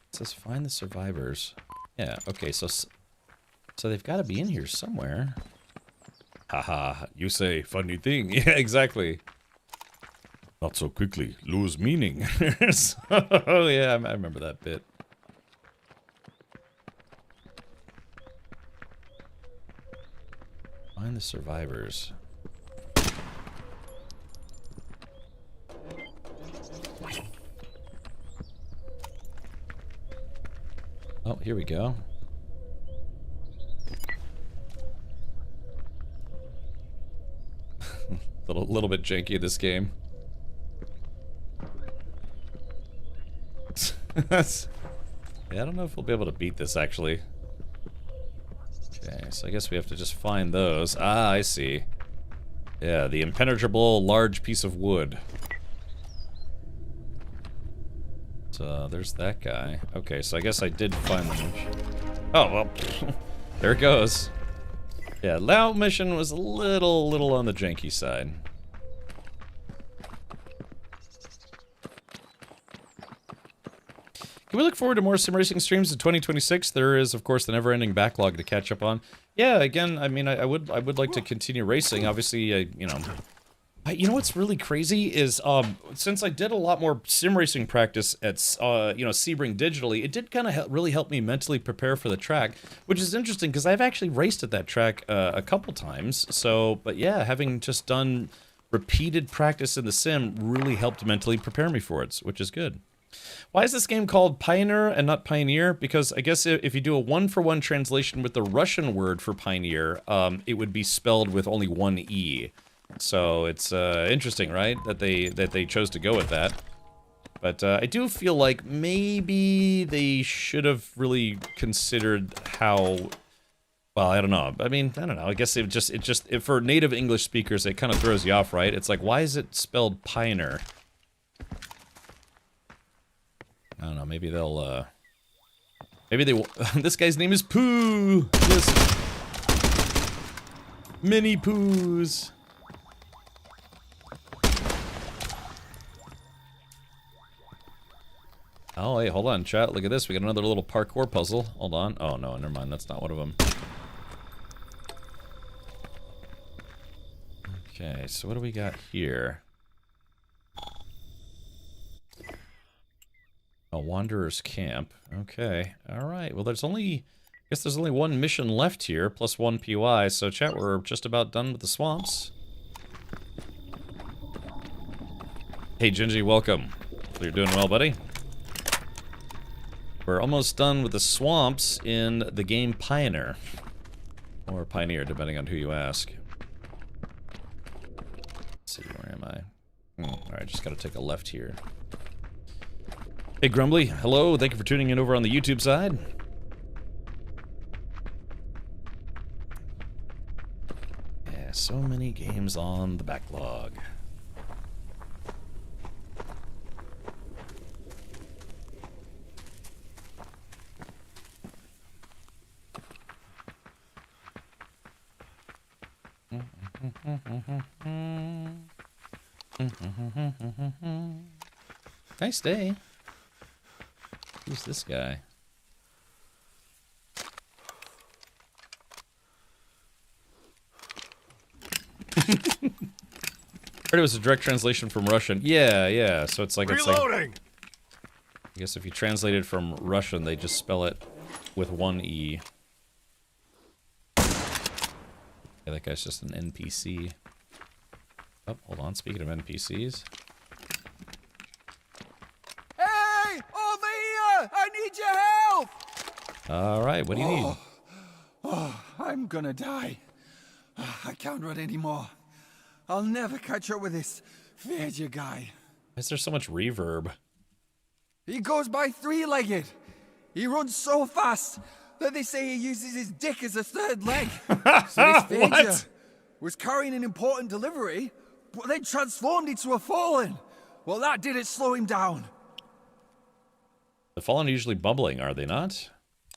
it says find the survivors. Yeah, okay, so they've got to be in here somewhere. Haha, you say funny thing. Yeah, exactly. Not so quickly. Lose meaning. Oh yeah, I remember that bit. Find the survivors. Oh, here we go. little bit janky this game. Yeah, I don't know if we'll be able to beat this actually. Okay, so I guess we have to just find those. Ah, I see. Yeah, the impenetrable large piece of wood. So, there's that guy. Okay, so I guess I did find them. Oh, well, there it goes. Yeah, Lao mission was a little on the janky side. Can we look forward to more sim racing streams in 2026? There is, of course, the never-ending backlog to catch up on. Yeah, again, I mean, I would like to continue racing. Obviously, you know, you know what's really crazy is since I did a lot more sim racing practice at you know, Sebring digitally, it did kind of really help me mentally prepare for the track, which is interesting because I've actually raced at that track a couple times. So, but yeah, having just done repeated practice in the sim really helped mentally prepare me for it, which is good. Why is this game called Pioneer and not Pioneer? Because I guess if you do a one-for-one translation with the Russian word for pioneer, it would be spelled with only one E. So it's interesting, right? That they chose to go with that. But I do feel like maybe they should have really considered how. Well, I don't know. I mean, I don't know. I guess for native English speakers, it kind of throws you off, right? It's like, why is it spelled Pioner? I don't know. Maybe they'll. Maybe they. This guy's name is Pooh. Listen. Mini Poos. Oh, hey, hold on, chat. Look at this. We got another little parkour puzzle. Hold on. Oh, no, never mind. That's not one of them. Okay, so what do we got here? A Wanderer's Camp. Okay, alright. Well, there's only... I guess there's only one mission left here, plus one POI. So, chat, we're just about done with the swamps. Hey, Gingy, welcome. Hope you're doing well, buddy. We're almost done with the swamps in the game Pioneer. Or Pioneer, depending on who you ask. Let's see, where am I? Alright, just gotta take a left here. Hey, Grumbly. Hello, thank you for tuning in over on the YouTube side. Yeah, so many games on the backlog. Nice day. Who's this guy? Heard it was a direct translation from Russian. Yeah. So it's like Reloading. I guess if you translate it from Russian, they just spell it with one E. Yeah, that guy's just an NPC. Oh, hold on. Speaking of NPCs. Hey! Over here! I need your help! Alright, what do you need? Oh, I'm gonna die. I can't run anymore. I'll never catch up with this Fedya guy. Why is there so much reverb? He goes by three-legged. He runs so fast that they say he uses his dick as a third leg. So this Fedya was carrying an important delivery, but then transformed into a fallen. Well, that didn't slow him down. The Fallen are usually bubbling, are they not?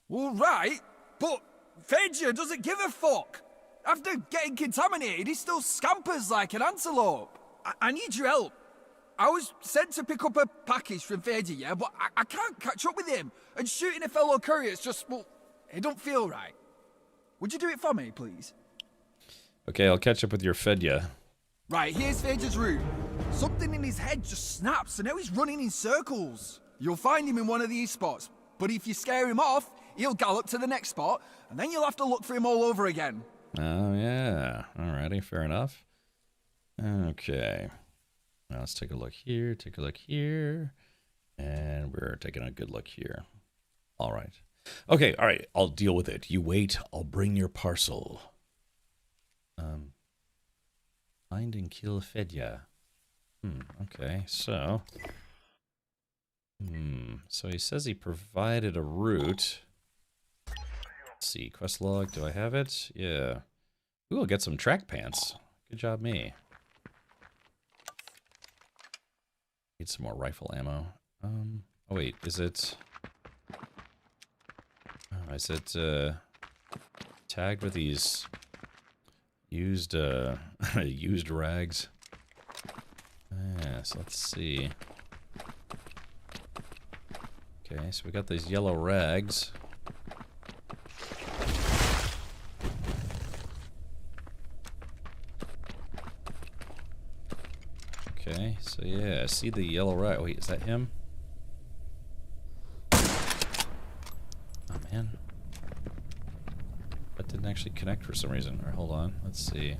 Well, right, but Fedya doesn't give a fuck. After getting contaminated, he still scampers like an antelope. I need your help. I was sent to pick up a package from Fedya, yeah, but I can't catch up with him. And shooting a fellow courier's just, well, it don't feel right. Would you do it for me, please? Okay, I'll catch up with your Fedya. Right, here's Fedya's route. Something in his head just snaps, and now he's running in circles. You'll find him in one of these spots, but if you scare him off, he'll gallop to the next spot, and then you'll have to look for him all over again. Oh, yeah. Alrighty, fair enough. Okay. Now let's take a look here, and we're taking a good look here. Alright. Okay, alright, I'll deal with it. You wait, I'll bring your parcel. Find and kill Fedya. Okay, so... So he says he provided a route. Let's see, quest log, do I have it? Yeah. Ooh, I'll get some track pants. Good job, me. Need some more rifle ammo. Oh wait, is it... is it, tagged with these used, used rags? Yeah, so let's see. Okay, so we got these yellow rags. Okay, so yeah, I see the yellow rag. Wait, is that him? Oh man. That didn't actually connect for some reason. Alright, hold on. Let's see.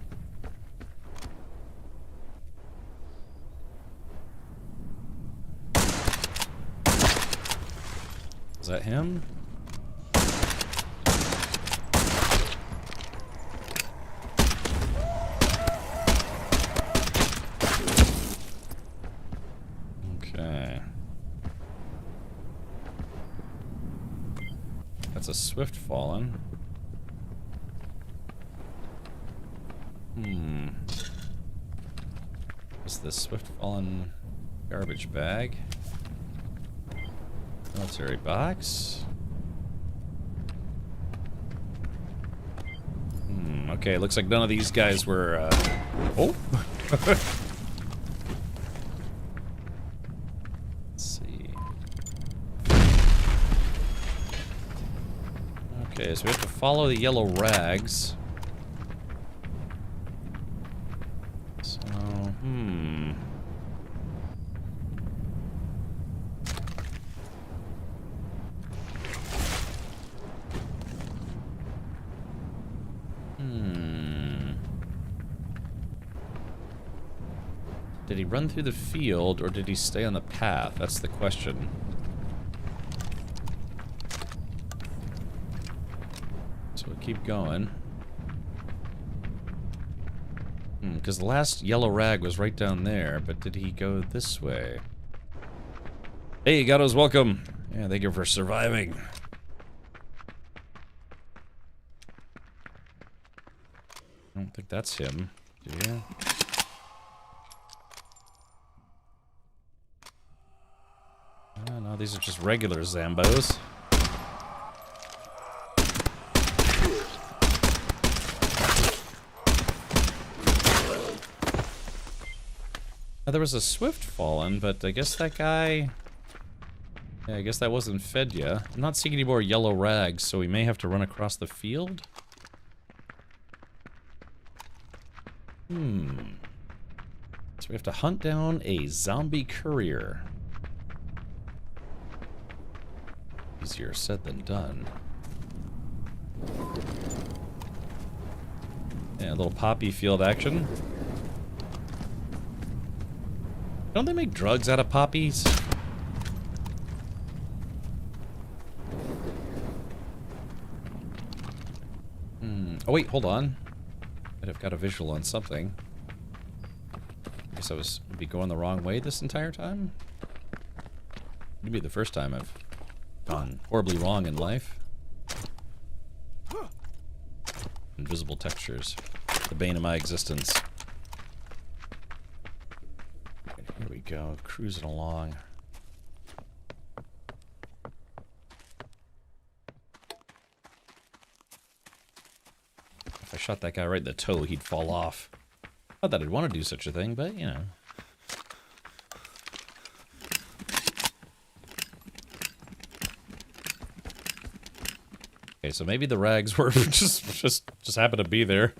Is that him? that's a swift fallen. What's the swift fallen garbage bag? Military box. Okay, looks like none of these guys were, oh! Let's see. Okay, so we have to follow the yellow rags. So, Did he run through the field, or did he stay on the path? That's the question. So we'll keep going. Because the last yellow rag was right down there, but did he go this way? Hey, Gatos, welcome! Yeah, thank you for surviving. I don't think that's him. Do you? Oh, no, these are just regular Zambos. Now, there was a swift fallen, but I guess that guy... Yeah, I guess that wasn't fed yet. I'm not seeing any more yellow rags, so we may have to run across the field? So we have to hunt down a zombie courier. Easier said than done. Yeah, a little poppy field action. Don't they make drugs out of poppies? Oh wait, hold on. Might have got a visual on something. Guess I was maybe going the wrong way this entire time? Maybe the first time I've gone horribly wrong in life. Invisible textures. The bane of my existence. Here we go, cruising along. If I shot that guy right in the toe, he'd fall off. Not that I'd want to do such a thing, but, you know. Okay, so maybe the rags were just happened to be there.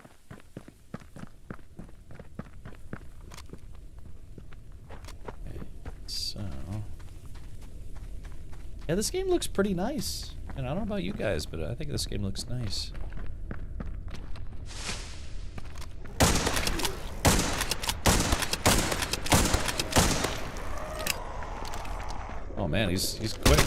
Okay, so yeah, this game looks pretty nice. And I don't know about you guys, but I think this game looks nice. Oh man, he's quick.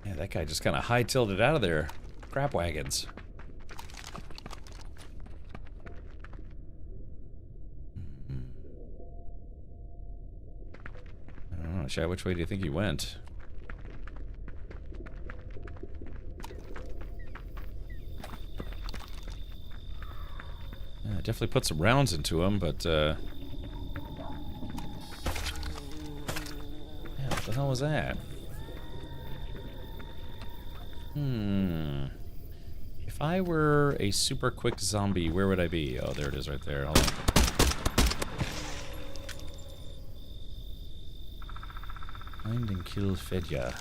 Yeah, that guy just kind of high-tilted out of there. Crap wagons. I don't know, Chad, which way do you think he went? Yeah, definitely put some rounds into him, but yeah, what the hell was that? If I were a super quick zombie, where would I be? Oh, there it is right there. Hold on. Find and kill Fedya.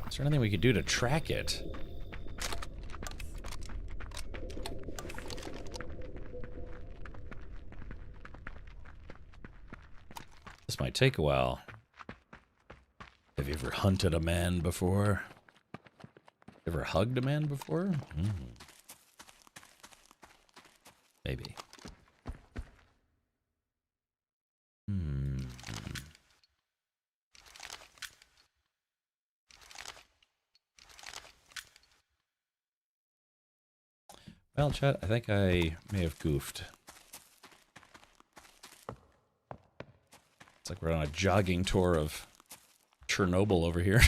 Is there anything we could do to track it? This might take a while. Have you ever hunted a man before? Ever hugged a man before? Maybe. Well, chat, I think I may have goofed. It's like we're on a jogging tour of Chernobyl over here.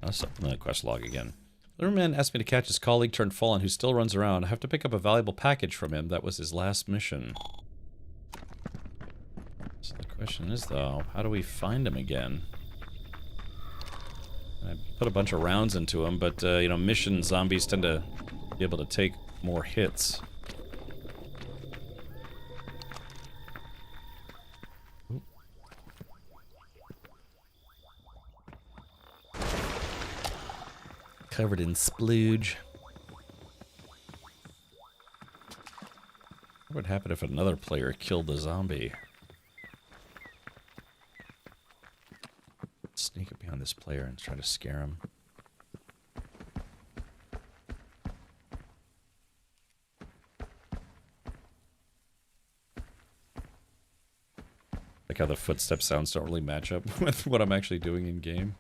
I'll supplement quest log again. Liverman asked me to catch his colleague turned fallen who still runs around. I have to pick up a valuable package from him. That was his last mission. So the question is, though, how do we find him again? I put a bunch of rounds into him, but, you know, mission zombies tend to be able to take more hits. Covered in splooge. What would happen if another player killed the zombie? Sneak up behind this player and try to scare him. Like how the footstep sounds don't really match up with what I'm actually doing in game.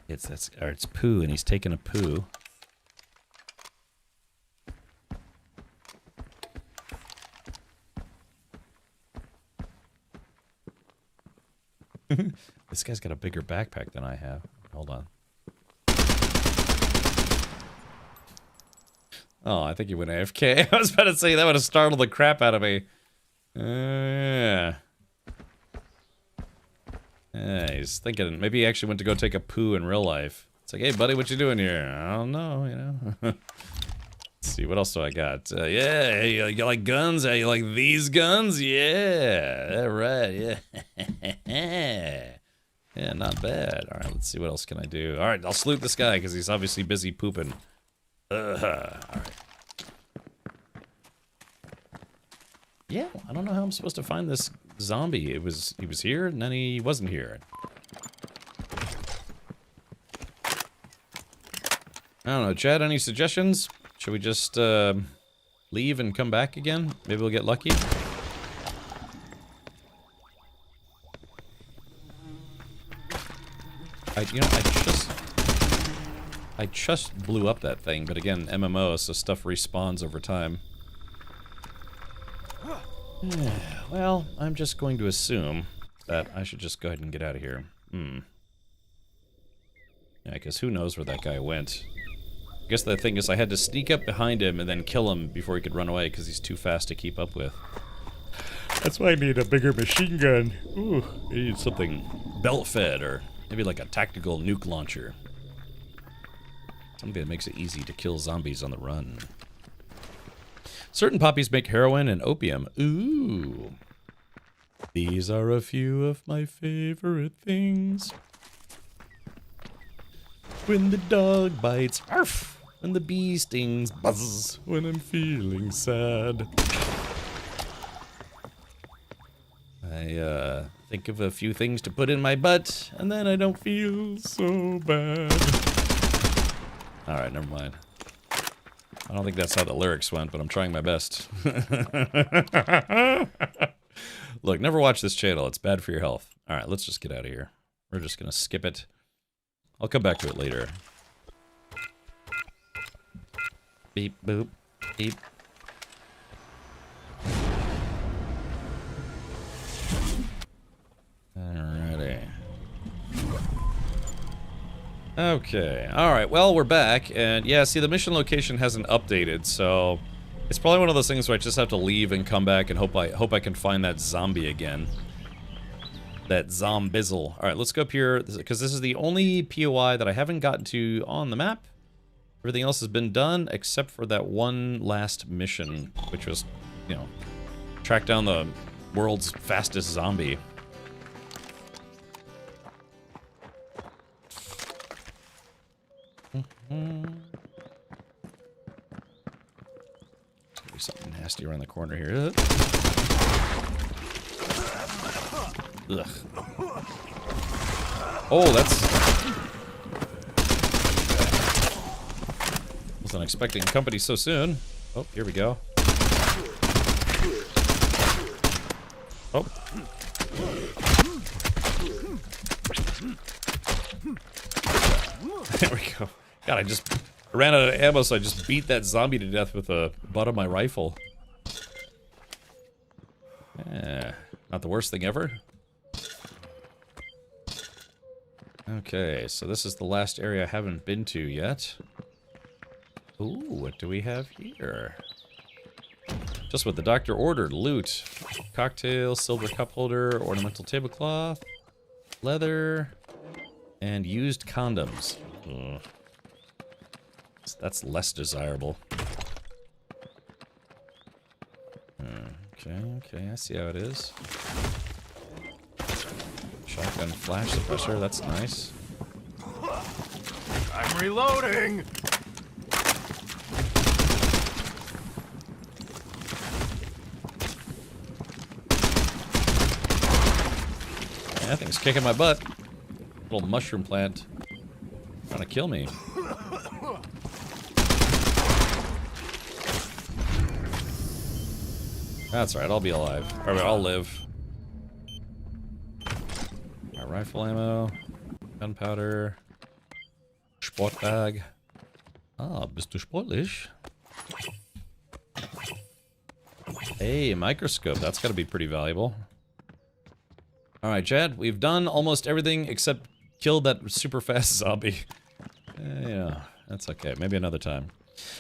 It's poo, and he's taking a poo. This guy's got a bigger backpack than I have. Hold on. Oh, I think he went AFK. I was about to say that would have startled the crap out of me. Yeah. Yeah, he's thinking maybe he actually went to go take a poo in real life. It's like, hey, buddy, what you doing here? I don't know, you know. Let's see, what else do I got? Yeah, hey, you like guns? Hey, you like these guns? Yeah, all right, yeah. Yeah, not bad. All right, let's see, what else can I do? All right, I'll salute this guy because he's obviously busy pooping. All right. Yeah, I don't know how I'm supposed to find this zombie. He was here, and then he wasn't here. I don't know, Chad, any suggestions? Should we just leave and come back again? Maybe we'll get lucky? I just blew up that thing, but again, MMO, so stuff respawns over time. Well, I'm just going to assume that I should just go ahead and get out of here. Yeah, because who knows where that guy went. I guess the thing is I had to sneak up behind him and then kill him before he could run away because he's too fast to keep up with. That's why I need a bigger machine gun. Ooh, I need something belt-fed or maybe like a tactical nuke launcher. Something that makes it easy to kill zombies on the run. Certain poppies make heroin and opium. Ooh. These are a few of my favorite things. When the dog bites, arf! When the bee stings, buzz! When I'm feeling sad. I, think of a few things to put in my butt, and then I don't feel so bad. Alright, never mind. I don't think that's how the lyrics went, but I'm trying my best. Look, never watch this channel. It's bad for your health. Alright, let's just get out of here. We're just gonna skip it. I'll come back to it later. Beep, boop, beep. Alrighty. Okay, alright, well, we're back, and yeah, see, the mission location hasn't updated, so it's probably one of those things where I just have to leave and come back and hope I can find that zombie again. That zombizzle. Alright, let's go up here, because this is the only POI that I haven't gotten to on the map. Everything else has been done, except for that one last mission, which was, you know, track down the world's fastest zombie. Something nasty around the corner here. Ugh. Oh, that's... Wasn't expecting company so soon. Oh, here we go. Oh. There we go. God, I ran out of ammo, so I just beat that zombie to death with the butt of my rifle. Not the worst thing ever. Okay, so this is the last area I haven't been to yet. Ooh, what do we have here? Just what the doctor ordered. Loot. Cocktail, silver cup holder, ornamental tablecloth, leather, and used condoms. Ugh. That's less desirable. Okay, I see how it is. Shotgun flash suppressor, that's nice. I'm reloading! That thing's kicking my butt. Little mushroom plant. Trying to kill me. That's right, I'll be alive. Or I'll live. My rifle ammo. Gunpowder. Sportbag. Ah, bist du sportlich? Hey, microscope. That's gotta be pretty valuable. Alright, Chad, we've done almost everything except killed that super fast zombie. Yeah, that's okay. Maybe another time.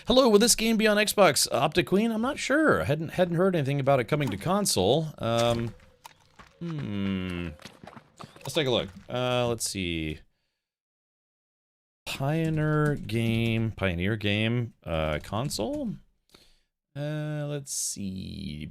Hello, will this game be on Xbox? Optic Queen? I'm not sure. I hadn't heard anything about it coming to console. Let's take a look. Let's see. Pioneer game, console? Let's see.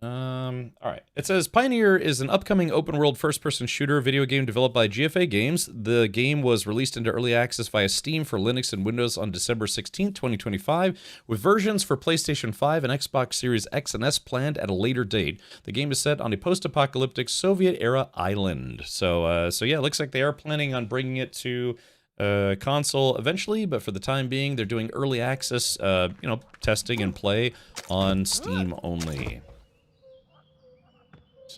Alright. It says Pioneer is an upcoming open-world first-person shooter video game developed by GFA Games. The game was released into early access via Steam for Linux and Windows on December 16, 2025, with versions for PlayStation 5 and Xbox Series X and S planned at a later date. The game is set on a post-apocalyptic Soviet-era island. So yeah, it looks like they are planning on bringing it to console eventually, but for the time being, they're doing early access, testing and play on Steam only.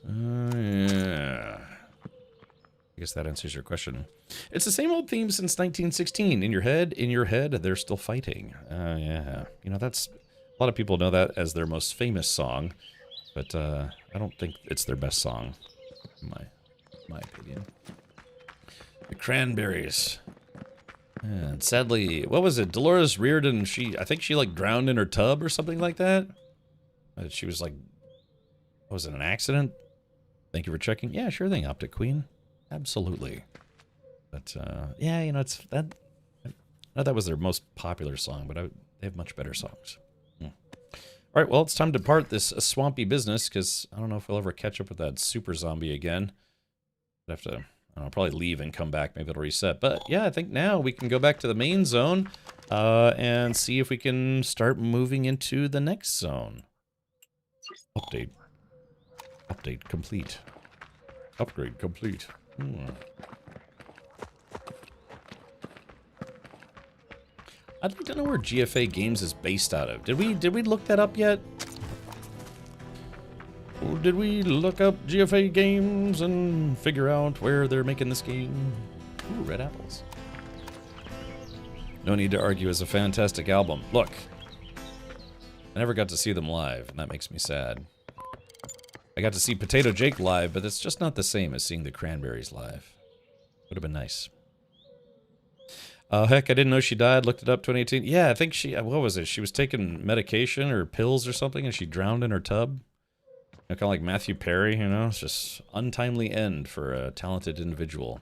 Yeah. I guess that answers your question. It's the same old theme since 1916. In your head, they're still fighting. Yeah. That's... A lot of people know that as their most famous song, but I don't think it's their best song, in my opinion. The Cranberries. And sadly, what was it? Dolores Reardon, I think she like drowned in her tub or something like that? She was like... Was it an accident? Thank you for checking. Yeah, sure thing, Optic Queen. Absolutely. But, yeah, it's that... That was their most popular song, but they have much better songs. Alright, well, it's time to depart this swampy business, because I don't know if we'll ever catch up with that super zombie again. I'd have to, probably leave and come back. Maybe it'll reset. But, yeah, I think now we can go back to the main zone, and see if we can start moving into the next zone. Update. Update complete. Upgrade complete. I'd like to know where GFA Games is based out of. Did we look that up yet? Or did we look up GFA Games and figure out where they're making this game? Ooh, red apples. No Need to Argue is a fantastic album. Look, I never got to see them live, and that makes me sad. I got to see Potato Jake live, but it's just not the same as seeing the Cranberries live. Would have been nice. Heck, I didn't know she died. Looked it up, 2018. Yeah, I think she... What was it? She was taking medication or pills or something, and she drowned in her tub. Kind of like Matthew Perry, It's just untimely end for a talented individual.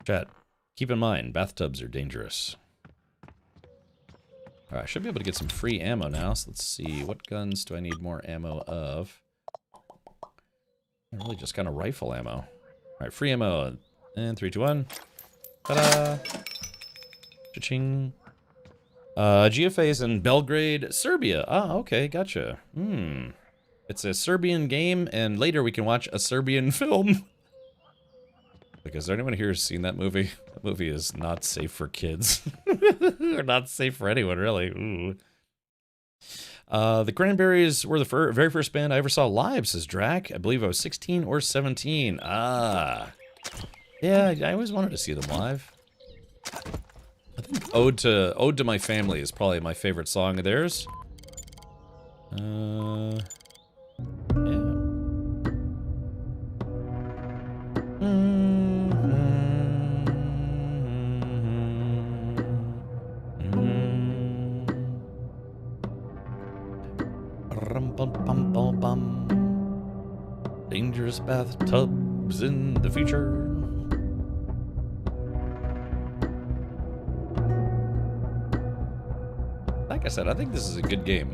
Chat, keep in mind, bathtubs are dangerous. Alright, I should be able to get some free ammo now, so let's see. What guns do I need more ammo of? Really just kind of rifle ammo. Alright, free ammo. And 3, 2, 1. Ta-da! Cha-ching. GFA is in Belgrade, Serbia. Ah, okay, gotcha. It's a Serbian game, and later we can watch a Serbian film. Like, is there anyone here who's seen that movie? That movie is not safe for kids. Or not safe for anyone, really. Ooh. The Cranberries were the very first band I ever saw live, says Drac. I believe I was 16 or 17. Ah. Yeah, I always wanted to see them live. I think Ode to My Family is probably my favorite song of theirs. Yeah. Dangerous bathtubs in the future. Like I said, I think this is a good game.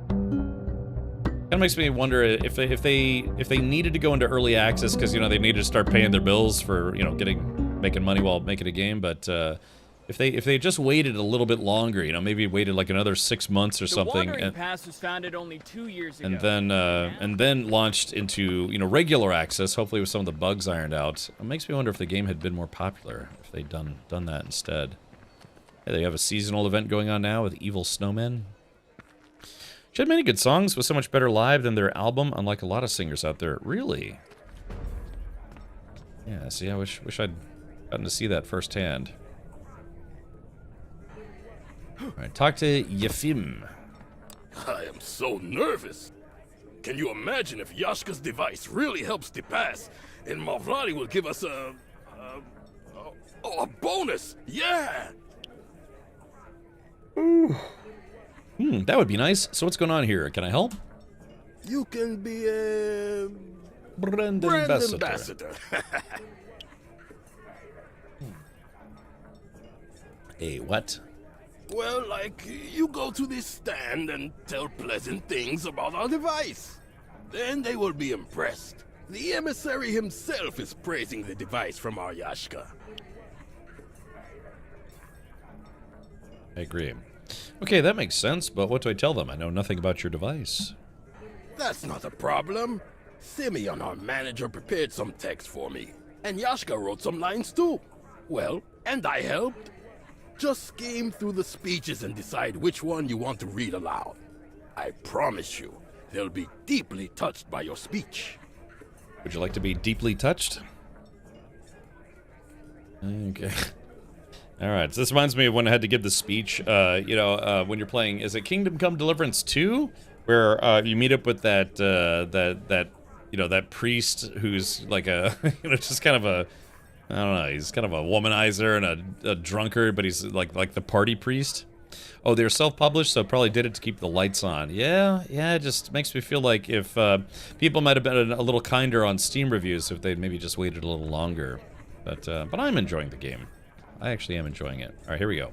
Kind of makes me wonder if they needed to go into early access because you know they needed to start paying their bills for you know making money while making a game, but if they just waited a little bit longer, you know, maybe waited like another 6 months or something, The Pass was founded only 2 years ago. and then launched into you know regular access, hopefully with some of the bugs ironed out. It makes me wonder if the game had been more popular if they'd done that instead. Hey, they have a seasonal event going on now with Evil Snowmen. She had many good songs, was so much better live than their album, unlike a lot of singers out there. Really? Yeah, see, I wish I'd gotten to see that firsthand. Alright, talk to Yefim. I am so nervous. Can you imagine if Yashka's device really helps the pass, and Mavlari will give us a bonus? Yeah! That would be nice. So what's going on here? Can I help? You can be a brand ambassador. A what? Well, like, you go to this stand and tell pleasant things about our device. Then they will be impressed. The emissary himself is praising the device from our Yashka. I agree. Okay, that makes sense, but what do I tell them? I know nothing about your device. That's not a problem. Simeon, our manager, prepared some text for me. And Yashka wrote some lines too. Well, and I helped. Just skim through the speeches and decide which one you want to read aloud. I promise you, they'll be deeply touched by your speech. Would you like to be deeply touched? Okay. Alright, so this reminds me of when I had to give the speech, when you're playing, is it Kingdom Come Deliverance 2? Where, you meet up with that priest who's like a, just kind of a, I don't know, he's kind of a womanizer and a drunkard, but he's like the party priest. Oh, they're self-published, so probably did it to keep the lights on. Yeah, it just makes me feel like if people might have been a little kinder on Steam reviews if they'd maybe just waited a little longer. But I'm enjoying the game. I actually am enjoying it. All right, here we go.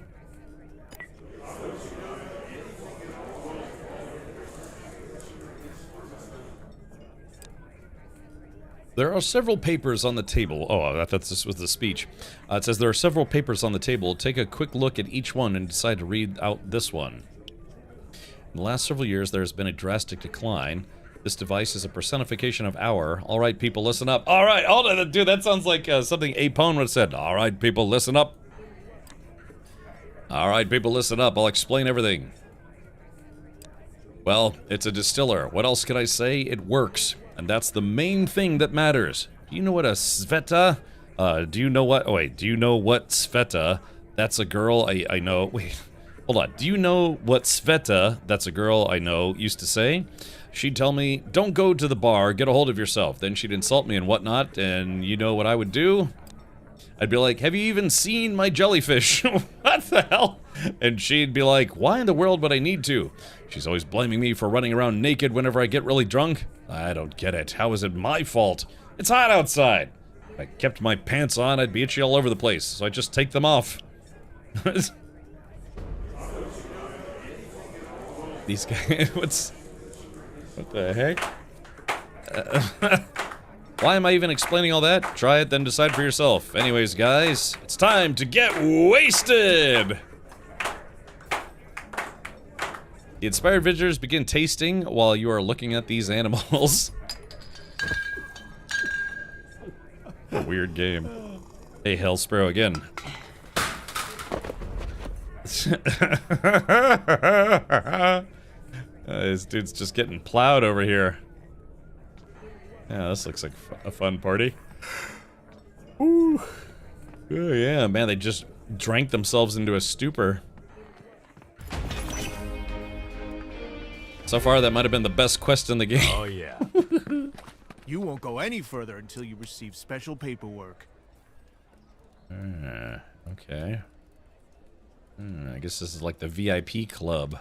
There are several papers on the table. Oh, I thought this was the speech. It says there are several papers on the table. Take a quick look at each one and decide to read out this one. In the last several years, there has been a drastic decline. This device is a personification of our. All right, people, listen up. All right, hold on, dude. That sounds like something Apone would have said. All right, people, listen up. All right, people, listen up. I'll explain everything. Well, it's a distiller. What else can I say? It works. And that's the main thing that matters. Do you know what a Sveta? Do you know what Sveta? That's a girl I know. Wait, hold on. Do you know what Sveta, that's a girl I know, used to say? She'd tell me, don't go to the bar, get a hold of yourself. Then she'd insult me and whatnot, and you know what I would do? I'd be like, have you even seen my jellyfish? What the hell? And she'd be like, why in the world would I need to? She's always blaming me for running around naked whenever I get really drunk. I don't get it. How is it my fault? It's hot outside. If I kept my pants on, I'd be itchy all over the place, so I just take them off. These guys, what the heck? Why am I even explaining all that? Try it, then decide for yourself. Anyways, guys, it's time to get wasted! The inspired visitors begin tasting while you are looking at these animals. A weird game. Hey, Hellsparrow again. This dude's just getting plowed over here. Yeah, this looks like a fun party. Ooh. Oh, yeah, man, they just drank themselves into a stupor. So far, that might have been the best quest in the game. Oh, yeah. You won't go any further until you receive special paperwork. Okay. I guess this is like the VIP club.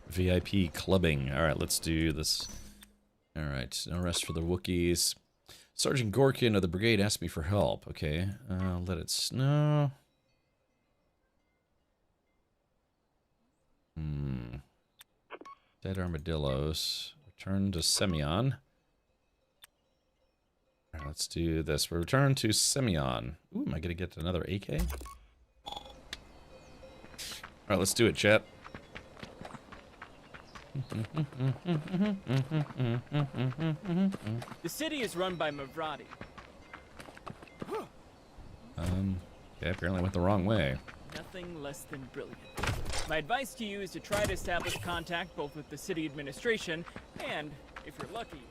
VIP clubbing. Alright, let's do this. Alright, no rest for the Wookiees. Sergeant Gorkin of the brigade asked me for help. Okay, let it snow. Dead armadillos. Return to Semyon. Alright, let's do this. We return to Semyon. Ooh, am I gonna get another AK? Alright, let's do it, chat. The city is run by Mavrati. Okay, apparently I went the wrong way. Nothing less than brilliant. My advice to you is to try to establish contact both with the city administration and, if you're lucky...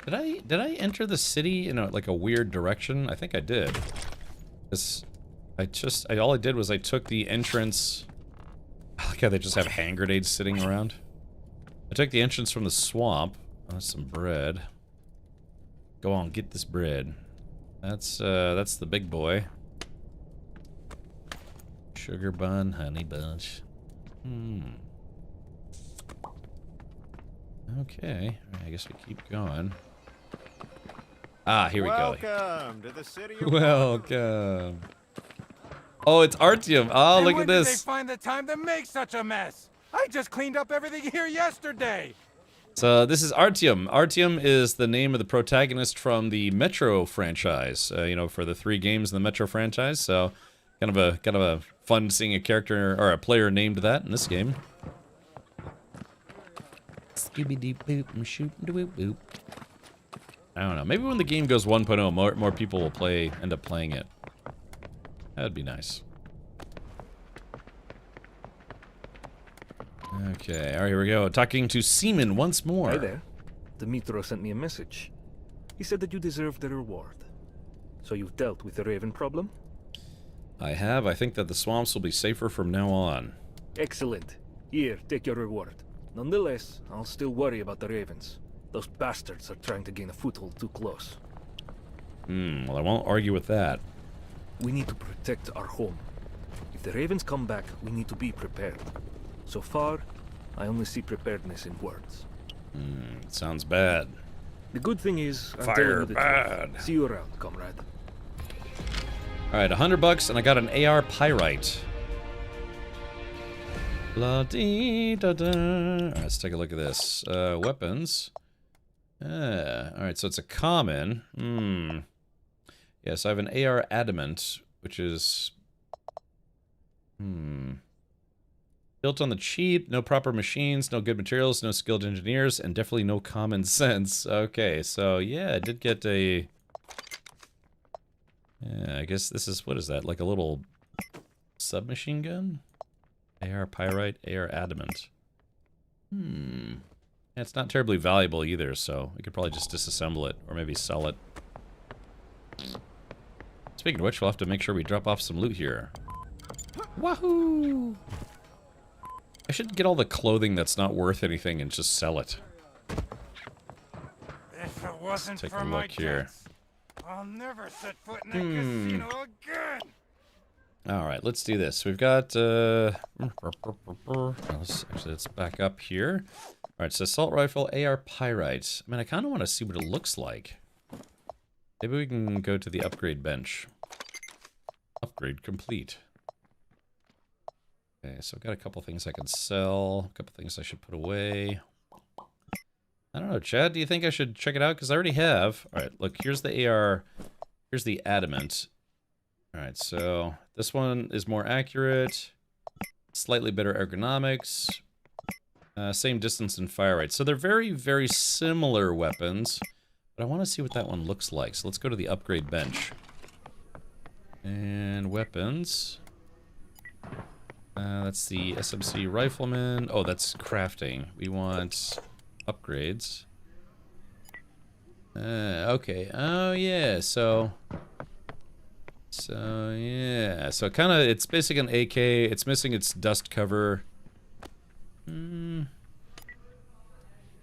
Did I enter the city in like a weird direction? I think I did. All I did was I took the entrance... I like how they just have hand grenades sitting around. I took the entrance from the swamp. Oh, that's some bread. Go on, get this bread. That's the big boy. Sugar bun, honey bunch. Okay, I guess we keep going. Ah, here we go. Welcome to the city of Welcome. Oh, it's Artyom. Oh, look at When did they this. find the time to make such a mess? I just cleaned up everything here yesterday. So this is Artyom. Artyom is the name of the protagonist from the Metro franchise. You know, for the 3 games in the Metro franchise. So kind of a fun seeing a character or a player named that in this game. Scooby-Doo boop, I'm shooting the boop boop. I don't know. Maybe when the game goes 1.0, more people will end up playing it. That'd be nice. Okay, alright, here we go. Talking to Seaman once more. Hi there. Dimitro sent me a message. He said that you deserve the reward. So you've dealt with the Raven problem? I have. I think that the swamps will be safer from now on. Excellent. Here, take your reward. Nonetheless, I'll still worry about the Ravens. Those bastards are trying to gain a foothold too close. Well, I won't argue with that. We need to protect our home. If the Ravens come back, we need to be prepared. So far, I only see preparedness in words. Sounds bad. The good thing is, I'm Fire telling you the bad. truth. See you around, comrade. Alright, $100 and I got an AR Pyrite. La-dee-da-da. Alright, let's take a look at this. Weapons. Alright, so it's a common. Yes, I have an AR Adamant, which is... Built on the cheap, no proper machines, no good materials, no skilled engineers, and definitely no common sense. Okay, so yeah, I did get a... Yeah, I guess this is... What is that? Like a little submachine gun? AR Pyrite, AR Adamant. Yeah, it's not terribly valuable either, so we could probably just disassemble it, or maybe sell it. Speaking of which, we'll have to make sure we drop off some loot here. Wahoo! I should get all the clothing that's not worth anything and just sell it. If it wasn't Take for a my look here. debts, I'll never set foot in a casino again. Alright, let's do this. We've got, let's back up here. Alright, so assault rifle, AR Pyrite. I mean, I kind of want to see what it looks like. Maybe we can go to the upgrade bench. Upgrade complete. Okay, so I've got a couple things I can sell, a couple things I should put away. I don't know, Chad, do you think I should check it out? Because I already have. Alright, look, here's the AR, here's the Adamant. Alright, so this one is more accurate, slightly better ergonomics, same distance and fire rate. So they're very, very similar weapons, but I want to see what that one looks like. So let's go to the upgrade bench. And weapons. That's the SMC Rifleman. Oh, that's crafting. We want upgrades. Okay. Oh, yeah. So So, yeah. So, it's basically an AK. It's missing its dust cover.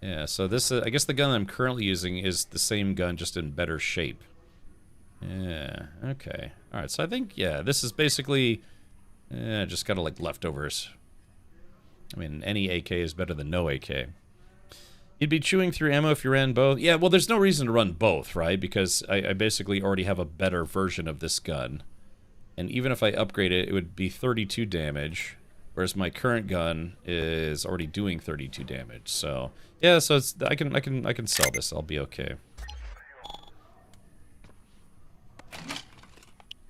Yeah, so this, I guess the gun I'm currently using is the same gun, just in better shape. Yeah, okay. Alright, so I think, yeah, this is basically just got like leftovers. I mean, any AK is better than no AK. You'd be chewing through ammo if you ran both. Yeah, well, there's no reason to run both, right? Because I basically already have a better version of this gun. And even if I upgrade it, it would be 32 damage. Whereas my current gun is already doing 32 damage. So, yeah, so it's, I can sell this. I'll be okay.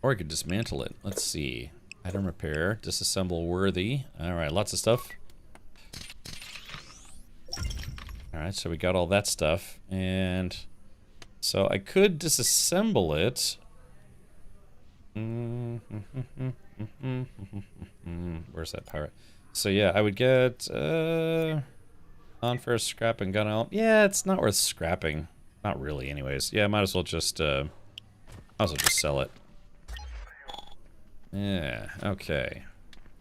Or I could dismantle it. Let's see. Item repair, disassemble worthy. Alright, lots of stuff. Alright, so we got all that stuff. And so I could disassemble it. Where's that pirate? So yeah, I would get unfair scrap and gun out. Yeah, it's not worth scrapping. Not really, anyways. Yeah, might as well just sell it. Yeah, okay.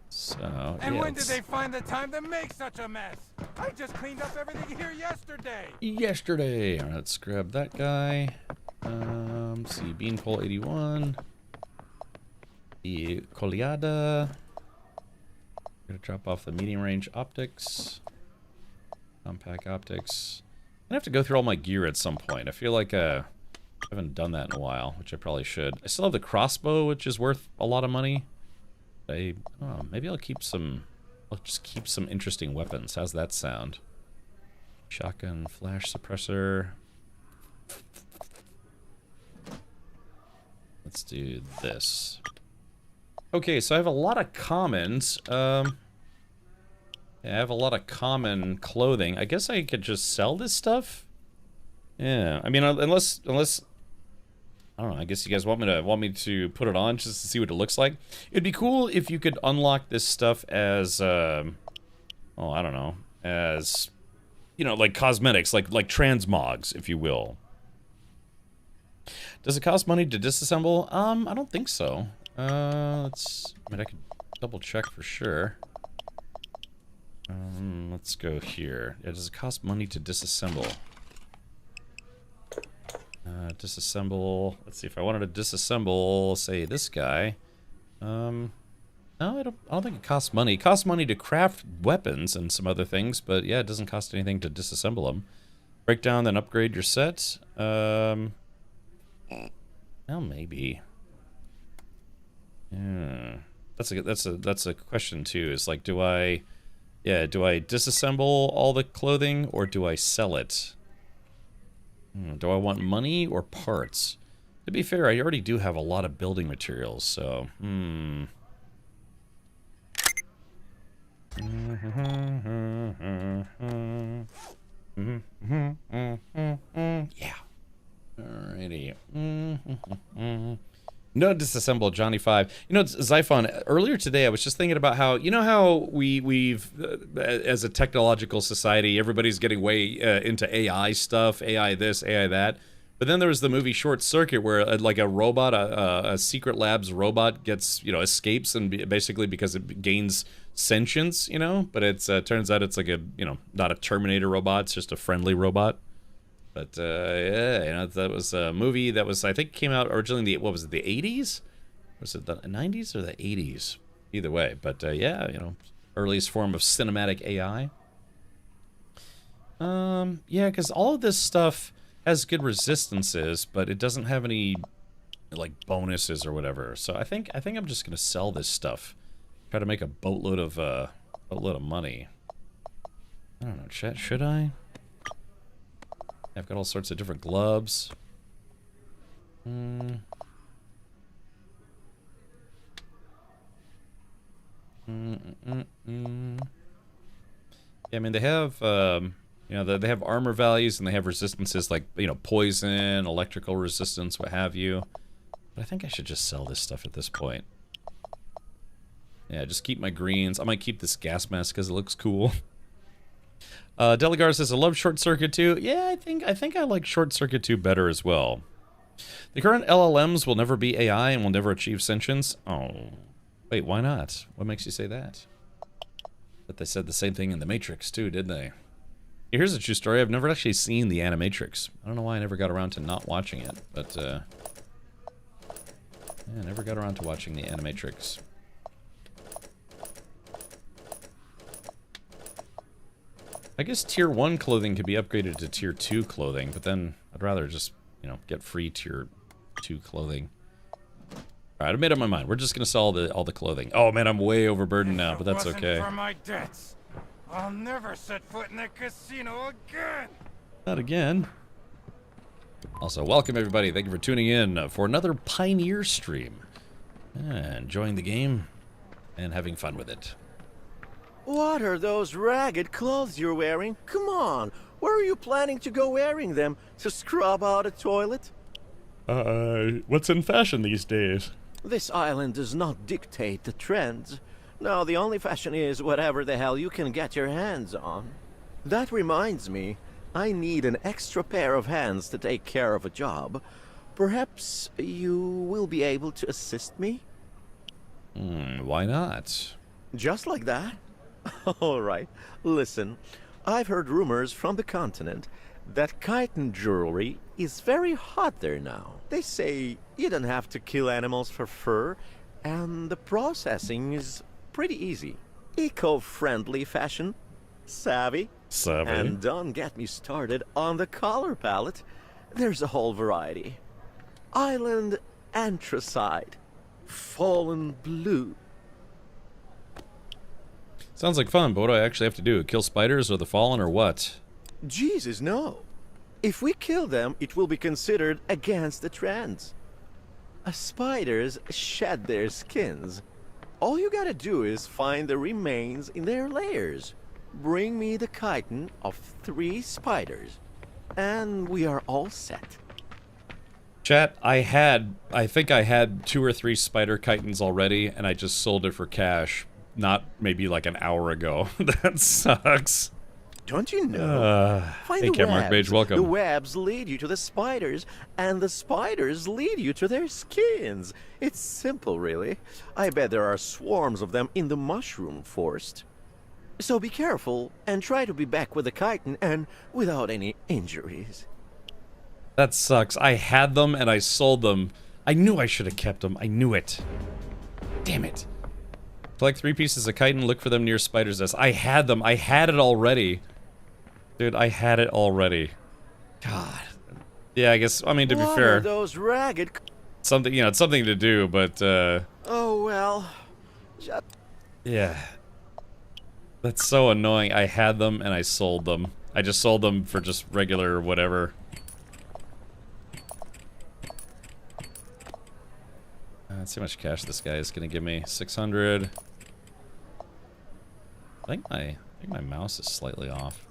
So, And yeah, when did they find the time to make such a mess? I just cleaned up everything here yesterday. Yesterday. Alright, let's grab that guy. Let's see, Beanpole 81. The Coleada. Gonna drop off the medium range optics. Compact optics. I'm gonna have to go through all my gear at some point. I feel like I haven't done that in a while, which I probably should. I still have the crossbow, which is worth a lot of money. Maybe I'll keep some. I'll just keep some interesting weapons. How's that sound? Shotgun, flash suppressor. Let's do this. Okay, so I have a lot of commons. Yeah, I have a lot of common clothing. I guess I could just sell this stuff. Yeah, I mean, unless I don't know. I guess you guys want me to put it on just to see what it looks like. It'd be cool if you could unlock this stuff as, I don't know, as, you know, like cosmetics, like transmogs, if you will. Does it cost money to disassemble? I don't think so. I mean, I could double check for sure. Let's go here. Yeah, does it cost money to disassemble? Disassemble. Let's see if I wanted to disassemble, say, this guy. No, I don't think it costs money. It costs money to craft weapons and some other things, but yeah, it doesn't cost anything to disassemble them. Break down, then upgrade your set. Well, maybe. Yeah, that's a question too. Is like, do I disassemble all the clothing or do I sell it? Do I want money or parts? To be fair, I already do have a lot of building materials, so yeah. Alrighty. No disassemble, Johnny 5. You know, Zyphon, earlier today I was just thinking about how, you know how we've as a technological society, everybody's getting way into AI stuff, AI this, AI that. But then there was the movie Short Circuit where like a robot, a Secret Labs robot gets, you know, escapes and basically because it gains sentience, you know, but it's turns out it's like a, you know, not a Terminator robot, it's just a friendly robot. But, yeah, you know, that was a movie that was, I think, came out originally in the, what was it, the 80s? Was it the 90s or the 80s? Either way, but, yeah, you know, earliest form of cinematic AI. Yeah, because all of this stuff has good resistances, but it doesn't have any, like, bonuses or whatever. So I think I'm just gonna sell this stuff. Try to make a boatload of money. I don't know, chat, should I? I've got all sorts of different gloves. Yeah, I mean, they have, you know, they have armor values and they have resistances like, you know, poison, electrical resistance, what have you. But I think I should just sell this stuff at this point. Yeah, just keep my greens. I might keep this gas mask because it looks cool. Delagar says, I love Short Circuit 2. Yeah, I think I like Short Circuit 2 better as well. The current LLMs will never be AI and will never achieve sentience. Oh, wait, why not? What makes you say that? But they said the same thing in The Matrix too, didn't they? Here's a true story. I've never actually seen The Animatrix. I don't know why I never got around to not watching it, but yeah, I never got around to watching The Animatrix. I guess tier 1 clothing could be upgraded to tier 2 clothing, but then I'd rather just, you know, get free tier 2 clothing. Alright, I made up my mind. We're just gonna sell all the clothing. Oh man, I'm way overburdened now, but that's okay. For my debts, I'll never set foot in that casino again. Not again. Also, welcome everybody. Thank you for tuning in for another Pioneer stream. Enjoying the game and having fun with it. What are those ragged clothes you're wearing? Come on, where are you planning to go wearing them? To scrub out a toilet? What's in fashion these days? This island does not dictate the trends. No, the only fashion is whatever the hell you can get your hands on. That reminds me, I need an extra pair of hands to take care of a job. Perhaps you will be able to assist me? Why not? Just like that? All right, listen. I've heard rumors from the continent that chitin jewelry is very hot there now. They say you don't have to kill animals for fur, and the processing is pretty easy. Eco-friendly fashion. Savvy? Savvy. And don't get me started on the color palette. There's a whole variety. Island anthracite. Fallen blue. Sounds like fun, but what do I actually have to do? Kill spiders or the fallen or what? Jesus, no. If we kill them, it will be considered against the trends. Spiders shed their skins. All you gotta do is find the remains in their layers. Bring me the chitin of 3 spiders, and we are all set. Chat, I think I had 2 or 3 spider chitins already, and I just sold it for cash. Not maybe like an hour ago. That sucks. Don't you know? Find hey, the Mark webs. Page, welcome. The webs lead you to the spiders, and the spiders lead you to their skins. It's simple, really. I bet there are swarms of them in the mushroom forest. So be careful, and try to be back with the chitin and without any injuries. That sucks. I had them and I sold them. I knew I should have kept them. I knew it. Damn it. Collect 3 pieces of chitin, look for them near spider's nest. I had them. I had it already. Dude, I had it already. God. Yeah, I guess, I mean, to be What fair. are those ragged... Something, you know, it's something to do, but, Oh, well. yeah. That's so annoying. I had them and I sold them. I just sold them for just regular whatever. Let's see how much cash this guy is gonna give me. 600. I think my mouse is slightly off.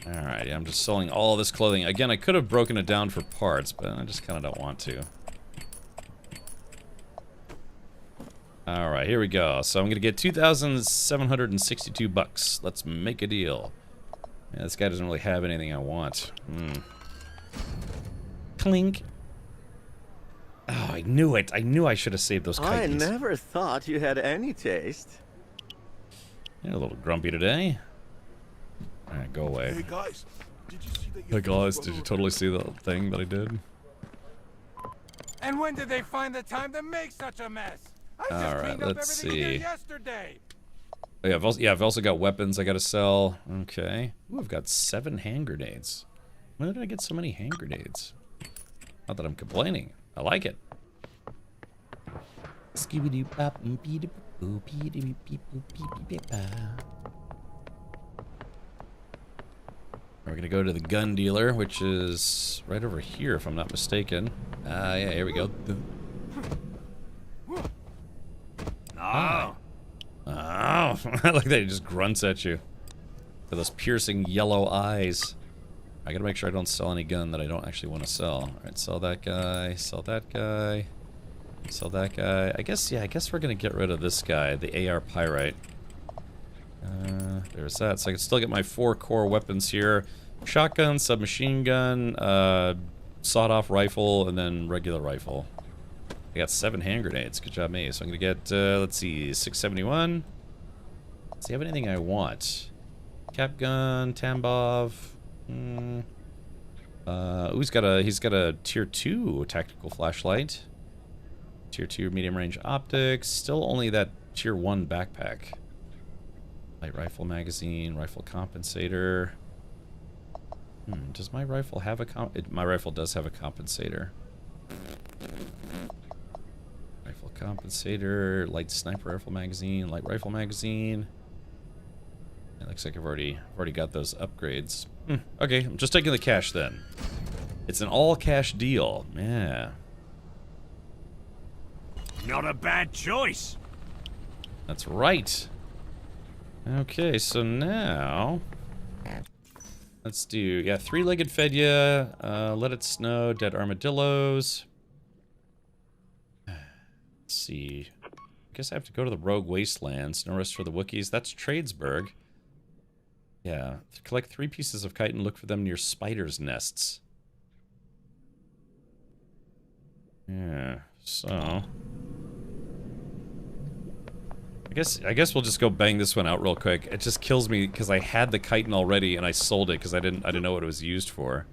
Alright, yeah, I'm just selling all this clothing. Again, I could have broken it down for parts, but I just kind of don't want to. Alright, here we go. So I'm gonna get 2,762 bucks. Let's make a deal. Yeah, this guy doesn't really have anything I want. Clink. Oh, I knew it. I knew I should have saved those I chitins. never thought you had any taste. You're a little grumpy today. Alright, go away. Hey guys, did you see that? Hey guys, did you totally see the thing that I did? And when did they find the time to make such a mess? I just Alright, cleaned up let's everything see. here yesterday. Oh, yeah, I've also got weapons I gotta sell. Okay. Ooh, I've got 7 hand grenades. When did I get so many hand grenades? Not that I'm complaining. I like it. We're gonna go to the gun dealer, which is right over here, if I'm not mistaken. Yeah, here we go. Oh. Oh. I like that he just grunts at you. With those piercing yellow eyes. I gotta make sure I don't sell any gun that I don't actually want to sell. Alright, sell that guy, sell that guy, sell that guy. I guess, yeah, I guess we're gonna get rid of this guy, the AR Pyrite. There's that. So I can still get my 4 core weapons here. Shotgun, submachine gun, sawed-off rifle, and then regular rifle. I got 7 hand grenades. Good job, me. So I'm gonna get, let's see, 671. Does he have anything I want? Cap gun, Tambov. He's got a tier 2 tactical flashlight. Tier 2 medium range optics. Still only that tier 1 backpack. Light rifle magazine, rifle compensator. Does my rifle have a my rifle does have a compensator. Rifle compensator, light sniper rifle magazine, light rifle magazine. It looks like I've already got those upgrades. Okay, I'm just taking the cash then. It's an all cash deal. Yeah. Not a bad choice. That's right. Okay, so now let's do, yeah, 3-legged Fedya, Let It Snow, Dead Armadillos. Let's see. I guess I have to go to the Rogue Wastelands. No Rest for the Wookiees. That's Tradesburg. Yeah. Collect 3 pieces of chitin. Look for them near spiders' nests. Yeah. So I guess we'll just go bang this one out real quick. It just kills me because I had the chitin already and I sold it because I didn't know what it was used for.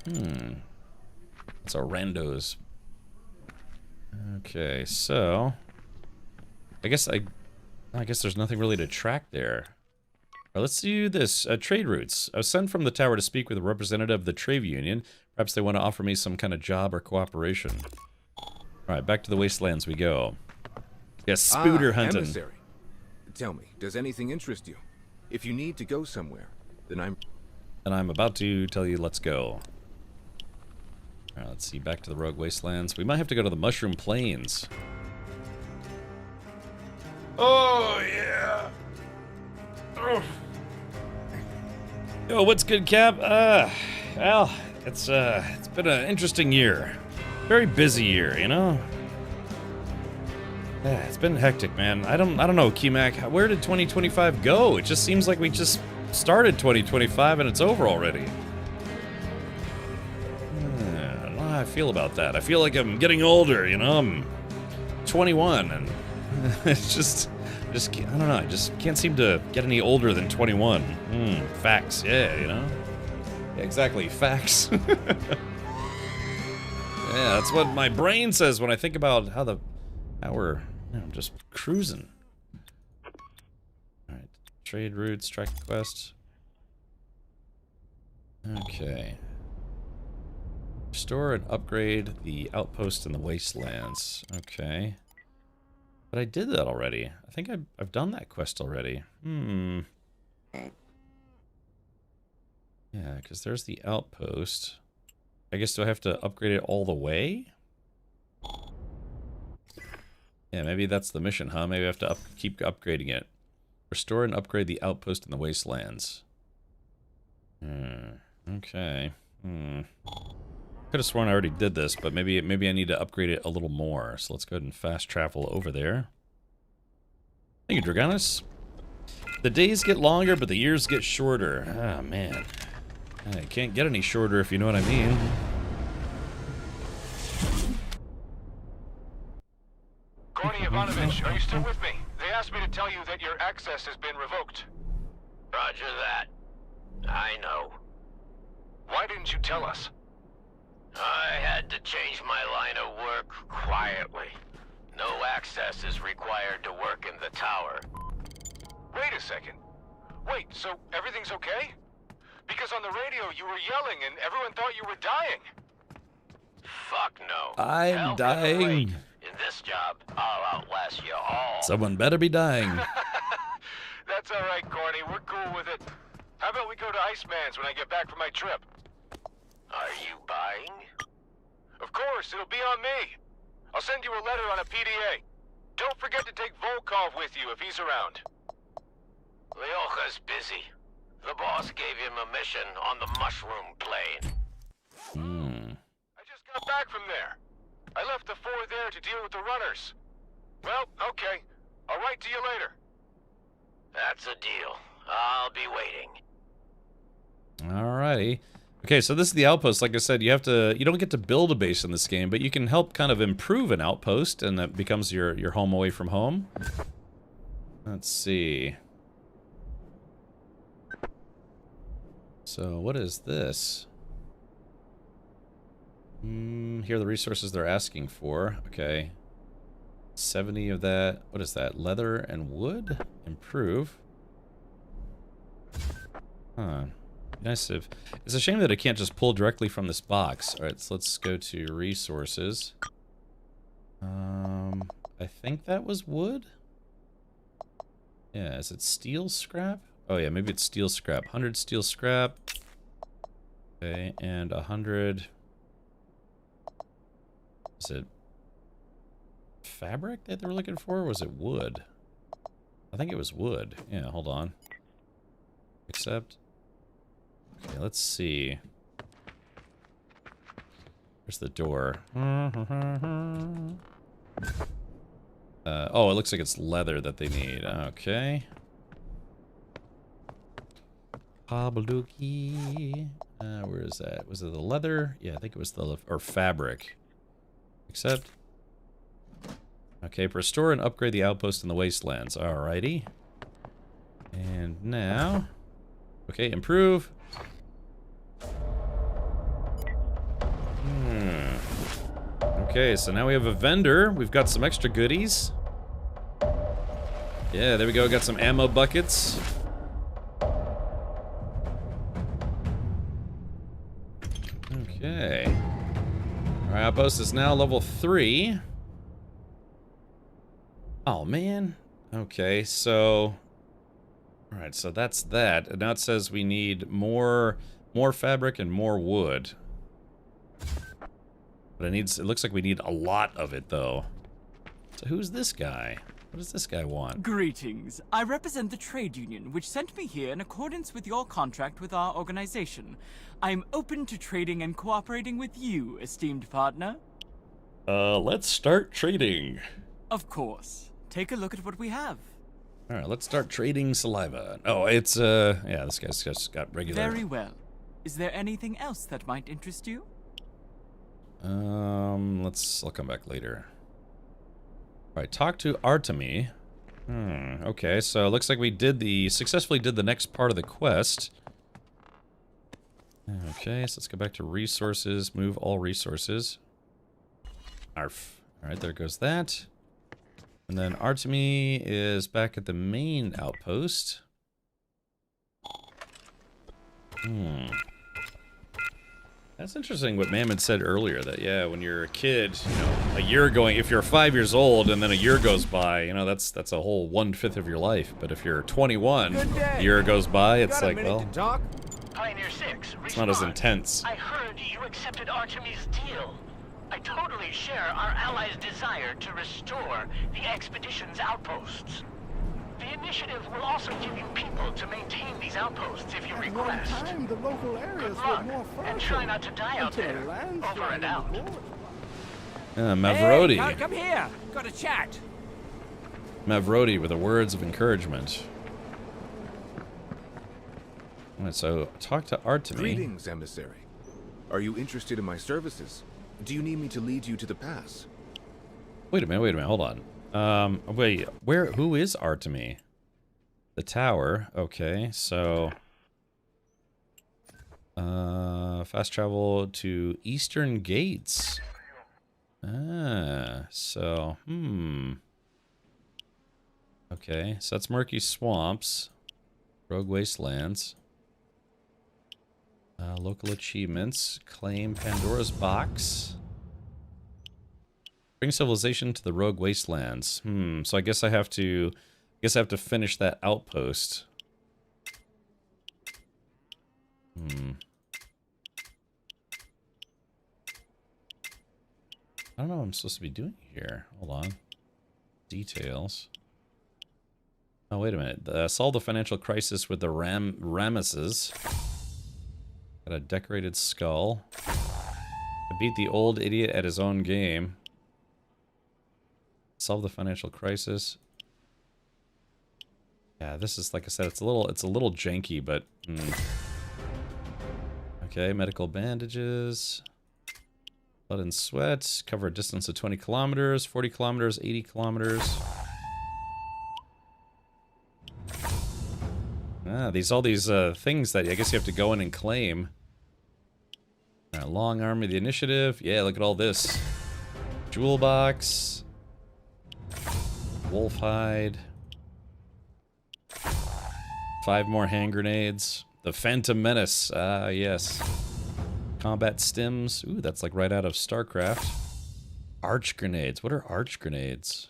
It's a randos. Okay, so I guess there's nothing really to track there. Right, let's do this. Trade routes. I was sent from the tower to speak with a representative of the trade union. Perhaps they want to offer me some kind of job or cooperation. Alright, back to the wastelands we go. Yes, spooter hunting. Emissary. Tell me, does anything interest you? If you need to go somewhere, then I'm about to tell you, let's go. Alright, let's see, back to the Rogue Wastelands. We might have to go to the Mushroom Plains. Oh, yeah. Oh. Yo, what's good, Cap? Well, it's been an interesting year. Very busy year, you know? Yeah, it's been hectic, man. I don't know, Keymac. Where did 2025 go? It just seems like we just started 2025 and it's over already. I don't know how I feel about that. I feel like I'm getting older, you know? I'm 21 and it's just I don't know. I just can't seem to get any older than 21. Facts, yeah, you know? Yeah, exactly, facts. Yeah, that's what my brain says when I think about how we're, you know, just cruising. Alright, trade routes, track quest. Okay. Restore and upgrade the outpost in the wastelands. Okay. But I did that already. I think I've done that quest already. Yeah, because there's the outpost. I guess, do I have to upgrade it all the way? Yeah, maybe that's the mission, huh? Maybe I have to keep upgrading it. Restore and upgrade the outpost in the wastelands. Okay. Could have sworn I already did this, but maybe I need to upgrade it a little more. So let's go ahead and fast travel over there. Thank you, Dragonis. The days get longer, but the years get shorter. Ah, man. I can't get any shorter, if you know what I mean. Gorny Ivanovich, are you still with me? They asked me to tell you that your access has been revoked. Roger that. I know. Why didn't you tell us? I had to change my line of work quietly. No access is required to work in the tower. Wait a second. Wait, so everything's okay? Because on the radio you were yelling and everyone thought you were dying. Fuck no. I'm Hell dying. In this job, I'll outlast you all. Someone better be dying. That's alright, Corny. We're cool with it. How about we go to Iceman's when I get back from my trip? Are you buying? Of course, it'll be on me. I'll send you a letter on a PDA. Don't forget to take Volkov with you if he's around. Lyoka's busy. The boss gave him a mission on the mushroom plane. I just got back from there. I left the 4 there to deal with the runners. Well, okay. I'll write to you later. That's a deal. I'll be waiting. Alrighty. Okay, so this is the outpost. Like I said, you don't get to build a base in this game, but you can help kind of improve an outpost, and that becomes your home away from home. Let's see. So what is this? Here are the resources they're asking for. Okay. 70 of that. What is that? Leather and wood? Improve. Huh. Nice if... It's a shame that I can't just pull directly from this box. Alright, so let's go to resources. I think that was wood? Yeah, is it steel scrap? Oh yeah, maybe it's steel scrap. 100 steel scrap. Okay, and 100... Is it fabric that they were looking for, or was it wood? I think it was wood. Yeah, hold on. Accept. Okay, let's see. Where's the door? Oh, it looks like it's leather that they need. Okay. Pabaluki. Where is that? Was it the leather? Yeah, I think it was the... Or fabric. Accept. Okay, restore and upgrade the outpost in the wastelands. Alrighty. And now... Okay, improve. Okay, so now we have a vendor. We've got some extra goodies. Yeah, there we go. Got some ammo buckets. Okay. Our outpost is now level 3. Oh, man. Okay, so... Alright, so that's that. And now it says we need more fabric and more wood. But it looks like we need a lot of it, though. So who's this guy? What does this guy want? Greetings. I represent the trade union, which sent me here in accordance with your contract with our organization. I'm open to trading and cooperating with you, esteemed partner. Let's start trading. Of course. Take a look at what we have. Alright, let's start trading saliva. Oh, it's, yeah, this guy's just got regular... Very well. Is there anything else that might interest you? I'll come back later. Alright, talk to Artemi. Okay, so it looks like we successfully did the next part of the quest. Okay, so let's go back to resources, move all resources. Arf. Alright, there goes that. And then Artemi is back at the main outpost. That's interesting what Mammoth said earlier, that, yeah, when you're a kid, you know, a year going, if you're 5 years old and then a year goes by, you know, that's a whole 1/5 of your life. But if you're 21, a year goes by, it's like, well, Pioneer 6, it's not as intense. I heard you accepted Artemi's deal. I totally share our allies' desire to restore the expedition's outposts. The initiative will also give you people to maintain these outposts if you request. The local areas Good luck, and try not to die out there. Over and out. Mavrodi. Hey, come here. Got a chat. Mavrodi with the words of encouragement. Alright, so talk to Artemi. Greetings, emissary. Are you interested in my services? Do you need me to lead you to the pass? Wait a minute, hold on. Wait, who is Artemi? The tower, okay, so... fast travel to Eastern Gates. So, okay, so that's Murky Swamps. Rogue Wastelands. Local achievements. Claim Pandora's Box. Bring civilization to the Rogue Wastelands. So I guess I have to finish that outpost. I don't know what I'm supposed to be doing here. Hold on. Details. Oh, wait a minute. Solve the financial crisis with the Ramesses. Got a decorated skull. I beat the old idiot at his own game. Solve the financial crisis. Yeah, this is, like I said, it's a little janky, but okay, medical bandages. Blood and sweat. Cover a distance of 20 kilometers, 40 kilometers, 80 kilometers. Ah, all these things that I guess you have to go in and claim. Long arm of the initiative. Yeah, look at all this. Jewel box. Wolf hide. 5 more hand grenades. The Phantom Menace. Ah, yes. Combat stims. Ooh, that's like right out of StarCraft. Arch grenades. What are arch grenades?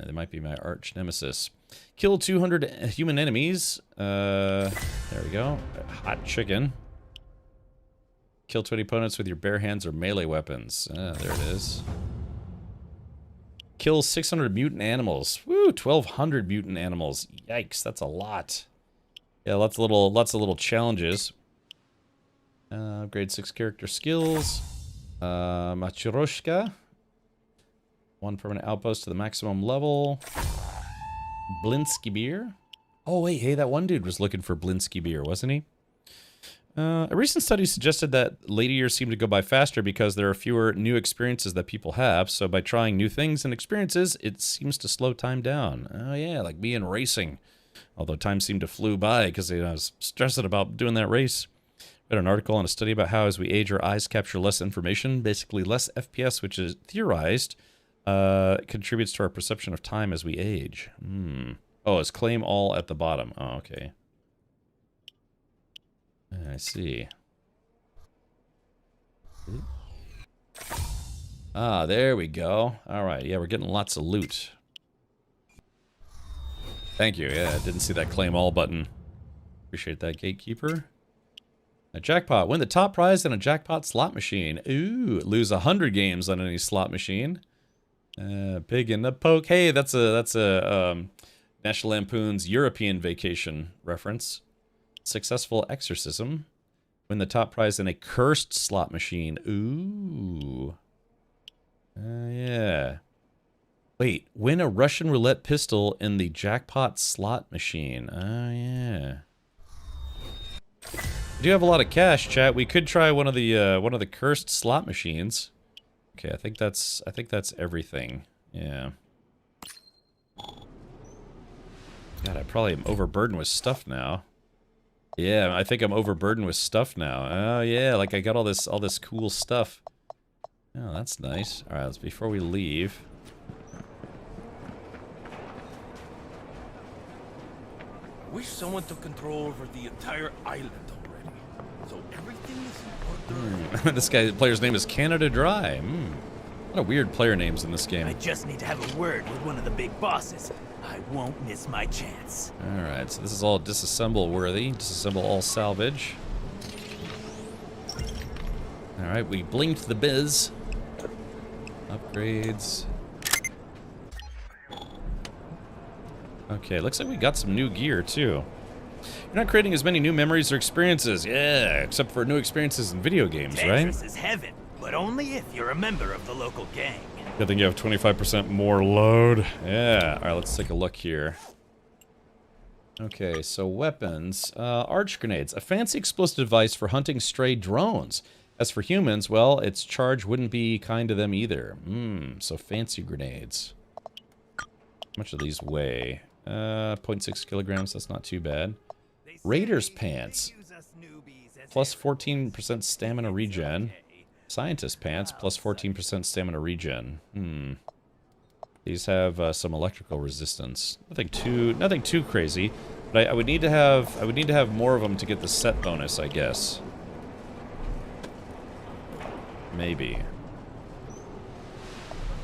They might be my arch nemesis. Kill 200 human enemies. There we go. Hot chicken. Kill 20 opponents with your bare hands or melee weapons. Ah, there it is. Kill 600 mutant animals. Woo, 1,200 mutant animals. Yikes, that's a lot. Yeah, lots of little challenges. Upgrade 6 character skills. Matryoshka. 1 permanent outpost to the maximum level. Blinsky beer. Oh wait, hey, that one dude was looking for Blinsky beer, wasn't he? A recent study suggested that later years seem to go by faster because there are fewer new experiences that people have. So by trying new things and experiences, it seems to slow time down. Oh yeah, like me in racing. Although time seemed to flew by because I was stressed about doing that race. Read an article on a study about how as we age, our eyes capture less information, basically less FPS, which is theorized, contributes to our perception of time as we age. Oh, it's claim all at the bottom. Oh, okay. I see. Ah, there we go. Alright, yeah, we're getting lots of loot. Thank you, yeah, I didn't see that claim all button. Appreciate that, Gatekeeper. A jackpot. Win the top prize in a jackpot slot machine. Ooh, lose 100 games on any slot machine. Pig in the poke. Hey, that's a National Lampoon's European Vacation reference. Successful exorcism. Win the top prize in a cursed slot machine. Ooh. Yeah. Wait, win a Russian roulette pistol in the jackpot slot machine. Oh, yeah. We do have a lot of cash, chat. We could try one of the cursed slot machines. Okay, I think that's everything. Yeah. God, I probably am overburdened with stuff now. Yeah, I think I'm overburdened with stuff now. Oh yeah, like I got all this cool stuff. Oh, that's nice. All right, let's before we leave. I wish someone took control over the entire island already, so everything is in order. This player's name is Canada Dry. A lot of weird player names in this game. I just need to have a word with one of the big bosses. I won't miss my chance. Alright, so this is all disassemble worthy. Disassemble all salvage. Alright, we blinked the biz. Upgrades. Okay, looks like we got some new gear too. You're not creating as many new memories or experiences. Yeah, except for new experiences in video games, right? Tetris is heaven, but only if you're a member of the local gang. Good thing you have 25% more load. Yeah. Alright, let's take a look here. Okay, so weapons. Arch grenades. A fancy explosive device for hunting stray drones. As for humans, well, its charge wouldn't be kind to them either. So fancy grenades. How much do these weigh? 0.6 kilograms, that's not too bad. Raider's pants. Plus 14% stamina regen. Scientist pants, plus 14% stamina regen. These have some electrical resistance. Nothing too crazy. But I would need to have more of them to get the set bonus, I guess. Maybe.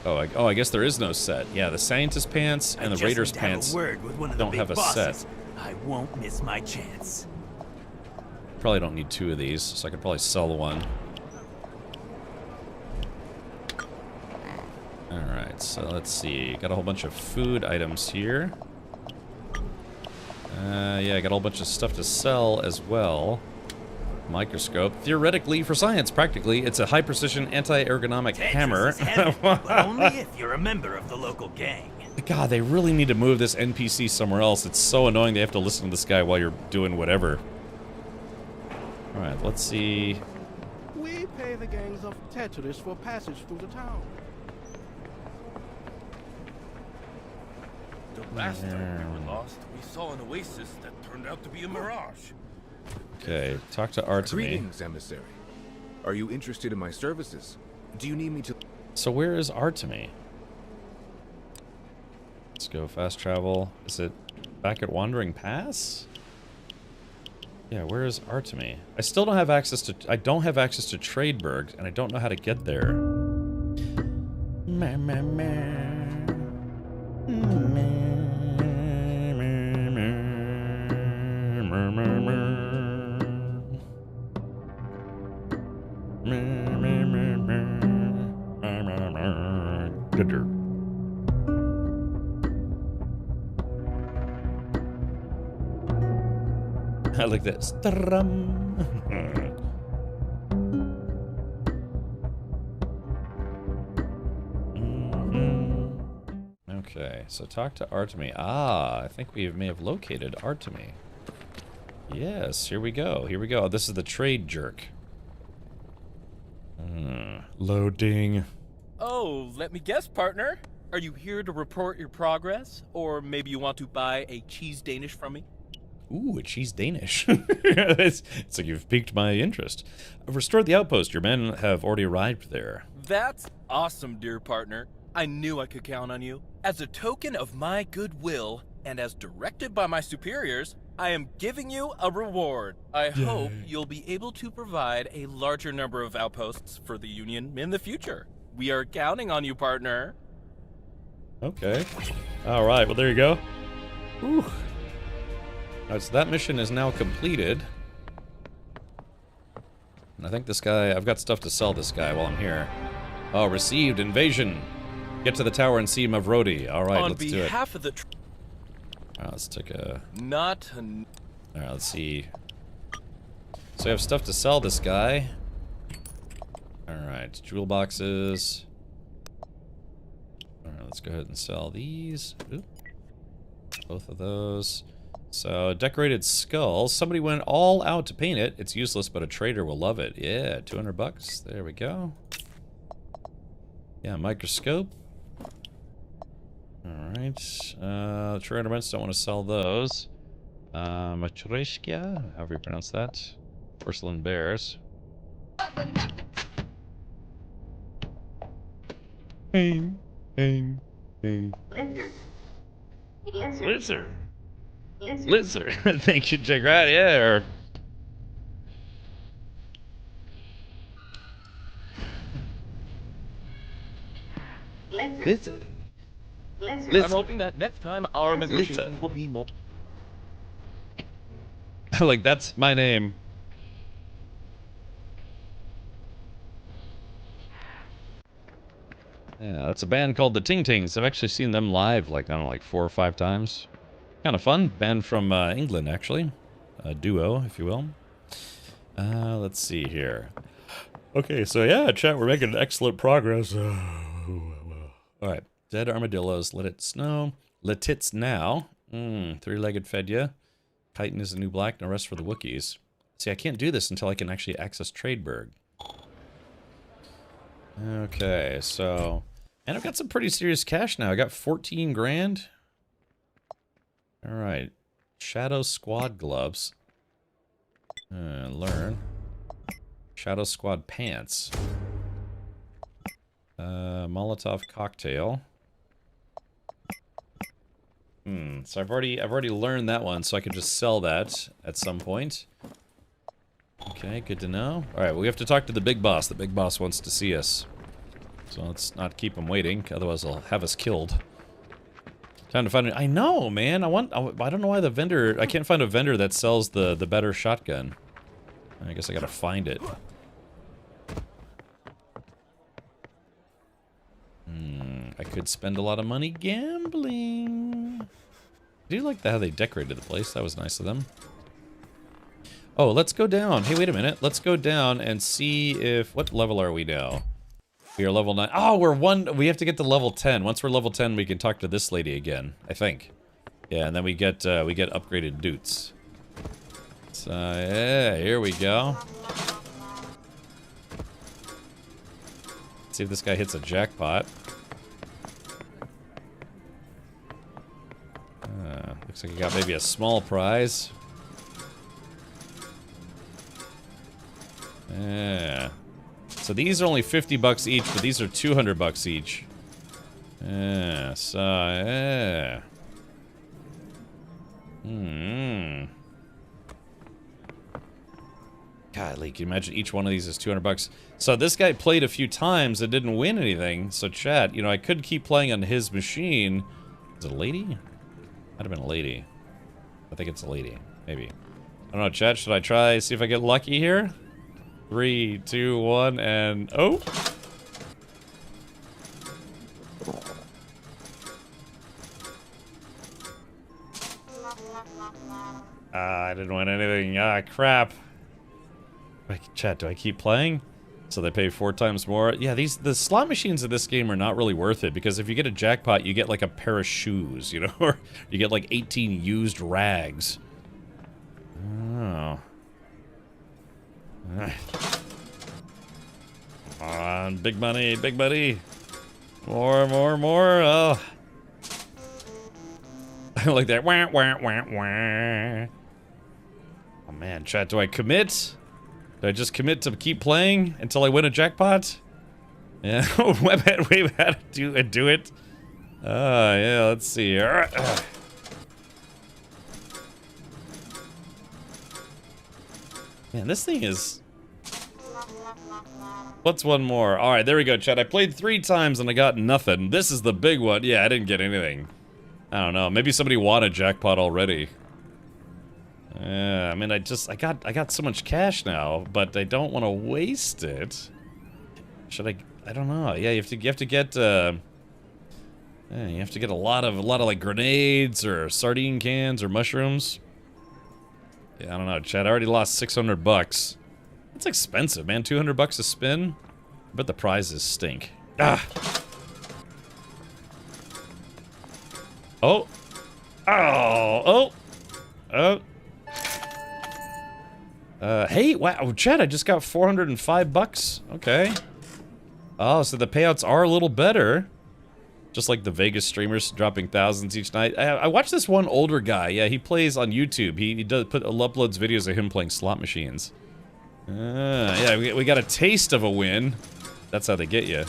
Oh, I guess there is no set. Yeah, the scientist pants and the Raider's pants don't have a set. I won't miss my chance. Probably don't need 2 of these, so I could probably sell one. Alright, so let's see. Got a whole bunch of food items here. Yeah, I got a whole bunch of stuff to sell as well. Microscope. Theoretically, for science, practically, it's a high-precision, anti-ergonomic hammer. Heaven, but only if you're a member of the local gang. God, they really need to move this NPC somewhere else. It's so annoying they have to listen to this guy while you're doing whatever. Alright, let's see. We pay the gangs of Tetris for passage through the town. The last time we were lost, we saw an oasis that turned out to be a mirage. Okay, talk to Artemy. Greetings, emissary. Are you interested in my services? Do you need me to... So where is Artemy? Let's go fast travel. Is it back at Wandering Pass? Yeah, where is Artemy? I still don't have access to... I don't have access to Tradeburg, and I don't know how to get there. I like that. Okay, so talk to Artemy. Ah, I think we may have located Artemy. Yes, here we go. Here we go. This is the trade jerk. Loading. Oh, let me guess, partner. Are you here to report your progress? Or maybe you want to buy a cheese Danish from me? Ooh, a cheese Danish. it's like you've piqued my interest. I've restored the outpost. Your men have already arrived there. That's awesome, dear partner. I knew I could count on you. As a token of my goodwill, and as directed by my superiors, I am giving you a reward. I hope you'll be able to provide a larger number of outposts for the Union in the future. We are counting on you, partner. Okay. Alright, well there you go. Whew. Alright, so that mission is now completed. And I think this guy... I've got stuff to sell this guy while I'm here. Oh, received invasion. Get to the tower and see Mavrodi. Alright, let's do it. On behalf of the... Alright, let's take a... Not... Alright, let's see. So we have stuff to sell this guy. Alright, jewel boxes. Alright, let's go ahead and sell these. Oop. Both of those. So, decorated skull. Somebody went all out to paint it. It's useless, but a trader will love it. Yeah, 200 bucks. There we go. Yeah, microscope. Alright. Tournaments, don't want to sell those. Matryoshka, however you pronounce that. Porcelain bears. Aim. Lizard. Lizard. Thank you, Jagrat. Yeah, or... Lizard. I'm hoping that next time our negotiation will be more... Like, that's my name. Yeah, that's a band called the Ting Tings. I've actually seen them live, like, I don't know, like 4 or 5 times. Kind of fun. Band from England, actually. A duo, if you will. Let's see here. Okay, so yeah, chat, we're making excellent progress. Alright. Dead armadillos. Let it snow. Let it now. Three-legged Fedya. Chitin is the new black. No rest for the Wookiees. See, I can't do this until I can actually access Tradeburg. Okay, so... And I've got some pretty serious cash now. I got 14 grand. Alright. Shadow Squad gloves. Learn. Shadow Squad pants. Molotov cocktail. So I've already learned that one, so I could just sell that at some point. Okay, good to know. Alright, well, we have to talk to the big boss. The big boss wants to see us. So let's not keep him waiting, otherwise he'll have us killed. Time to find it. I know, man. I don't know why the vendor... I can't find a vendor that sells the better shotgun. I guess I gotta find it. I could spend a lot of money gambling. I do like how they decorated the place. That was nice of them. Oh, let's go down. Hey, wait a minute. Let's go down and see if... What level are we now? We are level 9. Oh, we have to get to level 10. Once we're level 10, we can talk to this lady again, I think. Yeah, and then we get upgraded doots. So, yeah, here we go. Let's see if this guy hits a jackpot. Looks like he got maybe a small prize. Yeah. So these are only 50 bucks each, but these are 200 bucks each. Yeah, so, yeah. Golly, can you imagine each one of these is 200 bucks? So this guy played a few times and didn't win anything. So chat, you know, I could keep playing on his machine. Is it a lady? Might have been a lady. I think it's a lady. Maybe. I don't know, chat, should I try, see if I get lucky here? 3, 2, 1, and... oh! I didn't win anything. Ah, crap. Chat, do I keep playing? So they pay 4 times more. Yeah, the slot machines in this game are not really worth it, because if you get a jackpot, you get like a pair of shoes, you know? Or you get like 18 used rags. Oh. Come on, big money, big money. More, more, more. Oh. I like that. Wah, wah, wah, wah. Oh man, chat, do I commit? Do I just commit to keep playing until I win a jackpot? Yeah, web had to do it. Yeah, let's see here. Man, this thing is... What's one more? Alright, there we go, chat. I played 3 times and I got nothing. This is the big one. Yeah, I didn't get anything. I don't know. Maybe somebody won a jackpot already. Yeah, I mean, I got so much cash now, but I don't want to waste it. Should I don't know. Yeah, you have to get yeah, you have to get a lot of like grenades or sardine cans or mushrooms. Yeah, I don't know, chat. I already lost 600 bucks. That's expensive, man. 200 bucks a spin. But the prizes stink. Ah. Oh. Oh. Oh. Oh. Hey, wow, chat, I just got 405 bucks. Okay. Oh, so the payouts are a little better. Just like the Vegas streamers dropping thousands each night. I watched this one older guy. Yeah, he plays on YouTube. He does uploads videos of him playing slot machines. Yeah, we got a taste of a win. That's how they get you.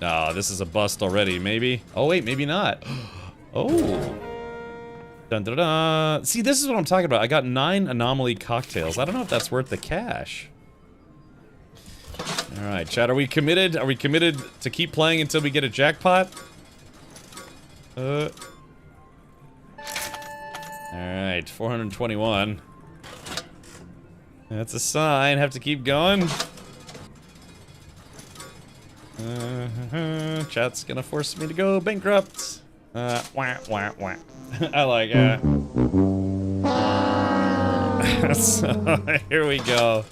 Oh, this is a bust already, maybe. Oh, wait, maybe not. Oh. Dun, dun, dun. See, this is what I'm talking about. I got 9 anomaly cocktails. I don't know if that's worth the cash. Alright, chat, are we committed? Are we committed to keep playing until we get a jackpot? Alright, 421. That's a sign. Have to keep going. Chat's gonna force me to go bankrupt. Wah, wah, wah. I like so, here we go.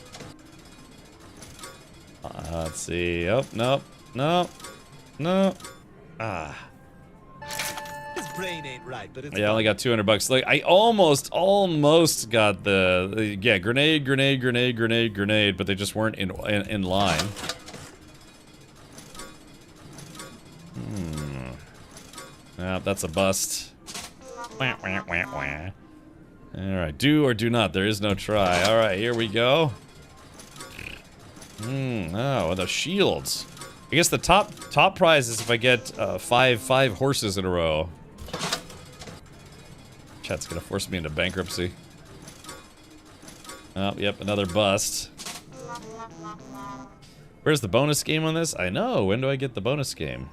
Let's see. Oh, nope. Nope. Nope. Ah. His brain ain't right, but it's Yeah, I only got 200 bucks. Like, I almost got the yeah, grenade, but they just weren't in line. That's a bust. Wah, wah, wah, wah. Alright, do or do not. There is no try. Alright, here we go. Oh, the shields. I guess the top prize is if I get five horses in a row. Chat's gonna force me into bankruptcy. Oh, yep, another bust. Where's the bonus game on this? I know. When do I get the bonus game?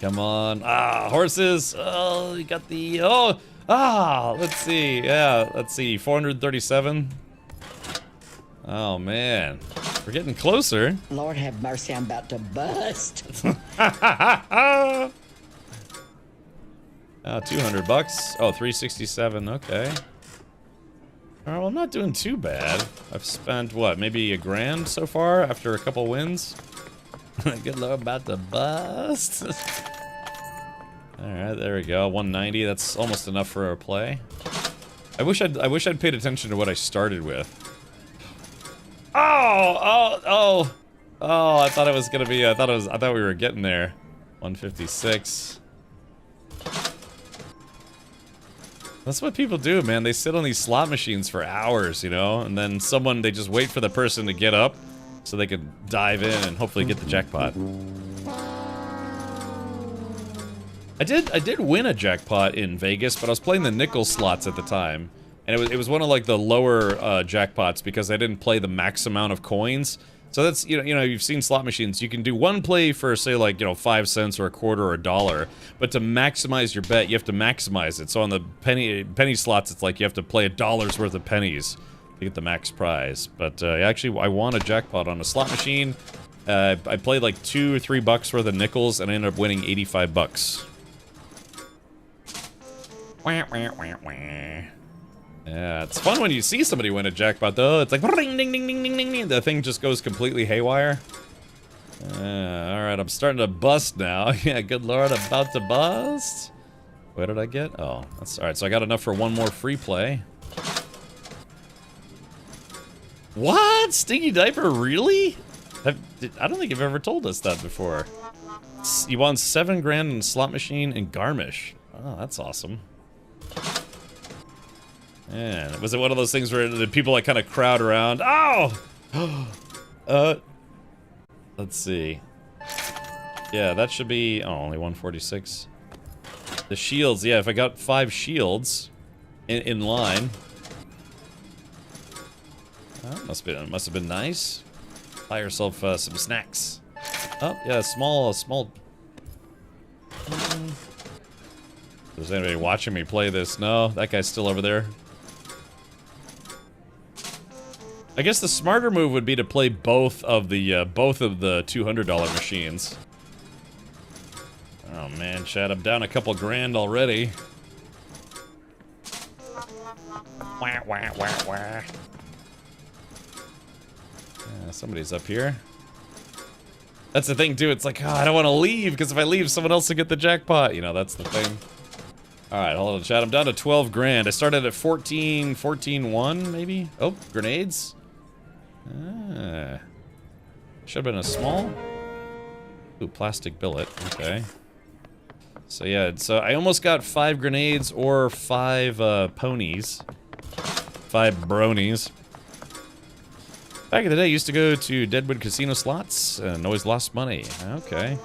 Come on. Ah, horses. Oh, you got the... Oh! Ah! Let's see. Yeah, let's see. 437. Oh, man. We're getting closer. Lord have mercy, I'm about to bust. 200 bucks. Oh, 367. Okay. Alright, well, I'm not doing too bad. I've spent, what, maybe $1 grand so far after a couple wins? Good lord, about to bust. Alright, there we go. 190, that's almost enough for a play. I wish I'd paid attention to what I started with. Oh, I thought it was gonna be, I thought we were getting there. 156. That's what people do, man. They sit on these slot machines for hours, you know? And then they just wait for the person to get up so they can dive in and hopefully get the jackpot. I did win a jackpot in Vegas, but I was playing the nickel slots at the time. And it was one of like the lower jackpots because I didn't play the max amount of coins. So that's, you know, you've seen slot machines. You can do one play for, say, like, you know, 5 cents or a quarter or $1. But to maximize your bet, you have to maximize it. So on the penny slots, it's like you have to play $1 worth of pennies to get the max prize. But actually, I won a jackpot on a slot machine. I played like $2 or $3 worth of nickels and I ended up winning $85. Wah, wah, wah, wah. Yeah, it's fun when you see somebody win a jackpot, though. It's like, ding, ding, ding, ding, ding, ding. The thing just goes completely haywire. Alright, I'm starting to bust now. Yeah, good lord, about to bust. What did I get? Oh, that's alright. So I got enough for one more free play. What? Stinky Diaper, really? I don't think you've ever told us that before. You won 7 grand in slot machine and Garmisch. Oh, that's awesome. Man, was it one of those things where the people like kind of crowd around? Oh! Let's see. Yeah, that should be, oh, only 146. The shields, yeah, if I got 5 shields in line. Oh, must have been nice. Buy yourself some snacks. Oh, yeah, small. Is anybody watching me play this? No, that guy's still over there. I guess the smarter move would be to play both of the $200 machines. Oh man, Chad, I'm down a couple grand already. Wah, wah, wah, wah. Yeah, somebody's up here. That's the thing too, it's like, oh, I don't want to leave, because if I leave, someone else will get the jackpot. You know, that's the thing. Alright, hold on, Chad, I'm down to 12 grand. I started at 14.1, maybe? Oh, grenades? Ah. Should have been a small. Ooh, plastic billet. Okay. So yeah, so I almost got 5 grenades or 5 ponies. 5 bronies. Back in the day, I used to go to Deadwood Casino slots and always lost money. Okay.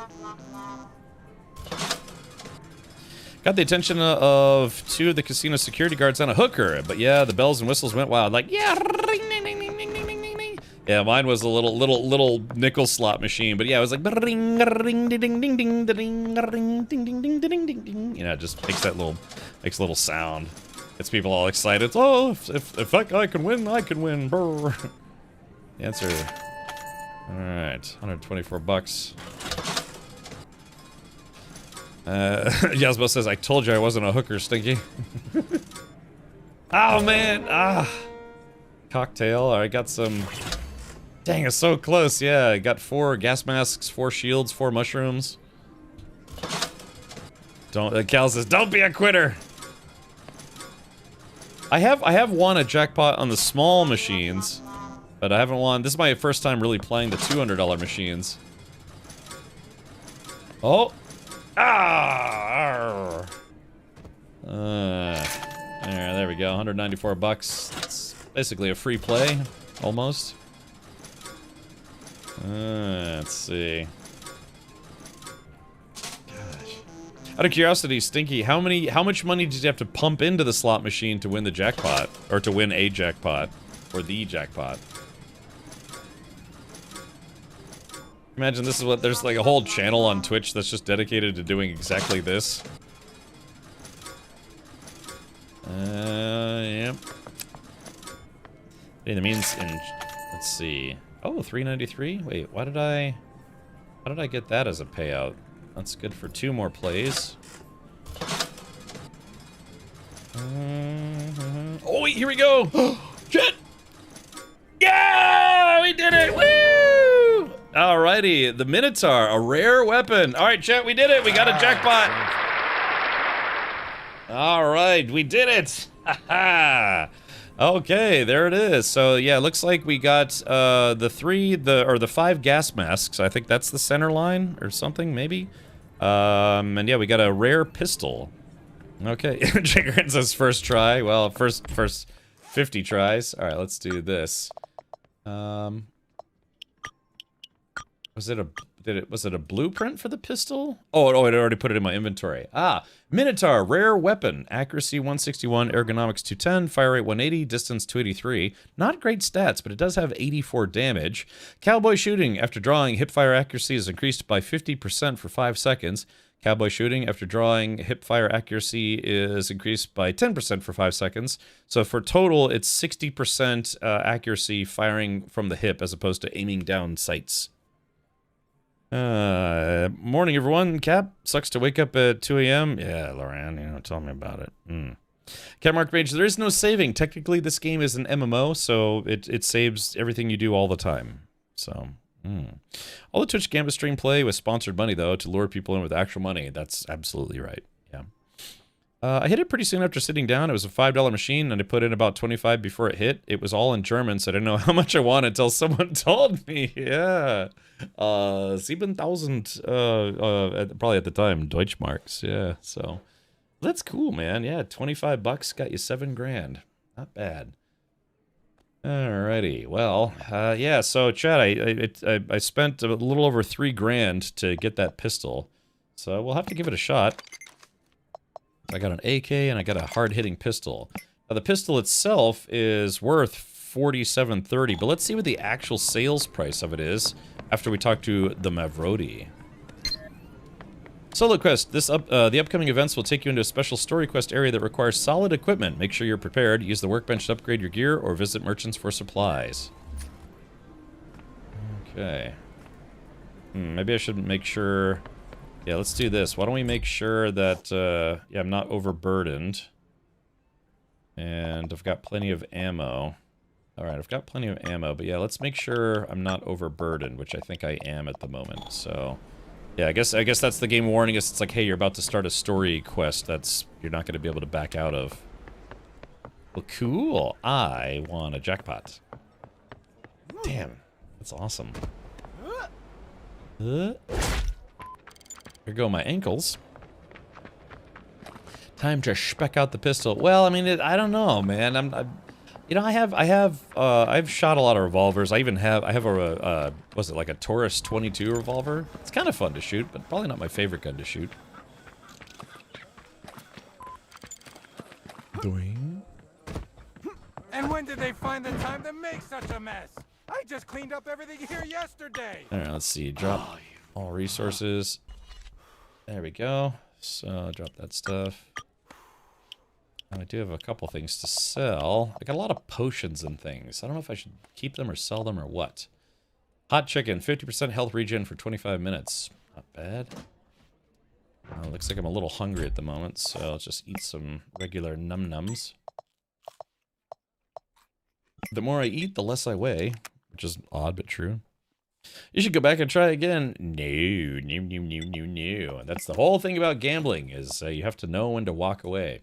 Got the attention of 2 of the casino security guards on a hooker, but yeah, the bells and whistles went wild. Like, yeah, ring, ding, ding, ding, ding, ding, ding, ding. Yeah, mine was a little nickel slot machine, but yeah, it was like ring, ring, ding, ding, ding, ding, ding, ring, ding, ding, ding, ding, ding, ding. You know, it just makes a little sound. Gets people all excited. Oh, if that guy can win, I can win. Brr. The answer. All right, $124. Yazbo says, I told you I wasn't a hooker, Stinky. Oh, man. Ah. Cocktail. All right, got some... Dang, it's so close. Yeah, I got 4 gas masks, 4 shields, 4 mushrooms. Cal says, don't be a quitter. I have won a jackpot on the small machines, but I haven't won. This is my first time really playing the $200 machines. Oh. Ah! There we go. $194. It's basically a free play, almost. Let's see. Gosh. Out of curiosity, Stinky, how much money did you have to pump into the slot machine to win the jackpot, or to win a jackpot, or the jackpot? Imagine this is what, there's like a whole channel on Twitch that's just dedicated to doing exactly this. Yep. In the means, let's see. Oh, 393? Wait, how did I get that as a payout? That's good for 2 more plays. Oh, wait, here we go! Yeah, we did it. Woo! Alrighty, the Minotaur, a rare weapon. All right, chat, we did it. We got a jackpot. All right, we did it. Okay, there it is. So yeah, it looks like we got the 5 gas masks. I think that's the center line or something, maybe. And yeah, we got a rare pistol. Okay, Jigger says first try. Well, first 50 tries. All right, let's do this. Was it a blueprint for the pistol? Oh, it already put it in my inventory. Ah, Minotaur, rare weapon. Accuracy 161, ergonomics 210, fire rate 180, distance 283. Not great stats, but it does have 84 damage. Cowboy shooting. After drawing, hipfire accuracy is increased by 50% for 5 seconds. Cowboy shooting. After drawing, hipfire accuracy is increased by 10% for 5 seconds. So for total, it's 60% accuracy firing from the hip as opposed to aiming down sights. Morning, everyone. Cap, sucks to wake up at 2 a.m. Yeah, Loran, tell me about it. Cat Mark Mage, there is no saving. Technically, this game is an MMO, so it saves everything you do all the time. So, all the Twitch Gambit stream play with sponsored money, though, to lure people in with actual money. That's absolutely right. Yeah. I hit it pretty soon after sitting down. It was a $5 machine, and I put in about 25 before it hit. It was all in German, so I didn't know how much I won until someone told me. Yeah. 7,000, probably at the time, Deutschmarks. Yeah, so that's cool, man. Yeah, 25 bucks got you 7 grand. Not bad. Alrighty, well, yeah, so chat, I spent a little over 3 grand to get that pistol, so we'll have to give it a shot. I got an AK and I got a hard-hitting pistol. Now, the pistol itself is worth $47.30, but let's see what the actual sales price of it is after we talk to the Mavrodi. Solo quest. The upcoming events will take you into a special story quest area that requires solid equipment. Make sure you're prepared. Use the workbench to upgrade your gear or visit merchants for supplies. Okay. Maybe I should make sure... Yeah, let's do this. Why don't we make sure that, yeah, I'm not overburdened. And I've got plenty of ammo. Alright, I've got plenty of ammo, but yeah, let's make sure I'm not overburdened, which I think I am at the moment, so... Yeah, I guess that's the game warning us. It's like, hey, you're about to start a story quest that's you're not going to be able to back out of. Well, cool. I won a jackpot. Damn, that's awesome. Here go my ankles. Time to spec out the pistol. Well, I mean, I don't know, man. You know, I've shot a lot of revolvers. I have a, was it like a Taurus 22 revolver? It's kind of fun to shoot, but probably not my favorite gun to shoot. Doing. And when did they find the time to make such a mess? I just cleaned up everything here yesterday. All right, let's see. Drop all resources. There we go. So drop that stuff. I do have a couple things to sell. I got a lot of potions and things. I don't know if I should keep them or sell them or what. Hot chicken, 50% health regen for 25 minutes. Not bad. Looks like I'm a little hungry at the moment, so let's just eat some regular num-nums. The more I eat, the less I weigh, which is odd but true. You should go back and try again. No. That's the whole thing about gambling, is you have to know when to walk away.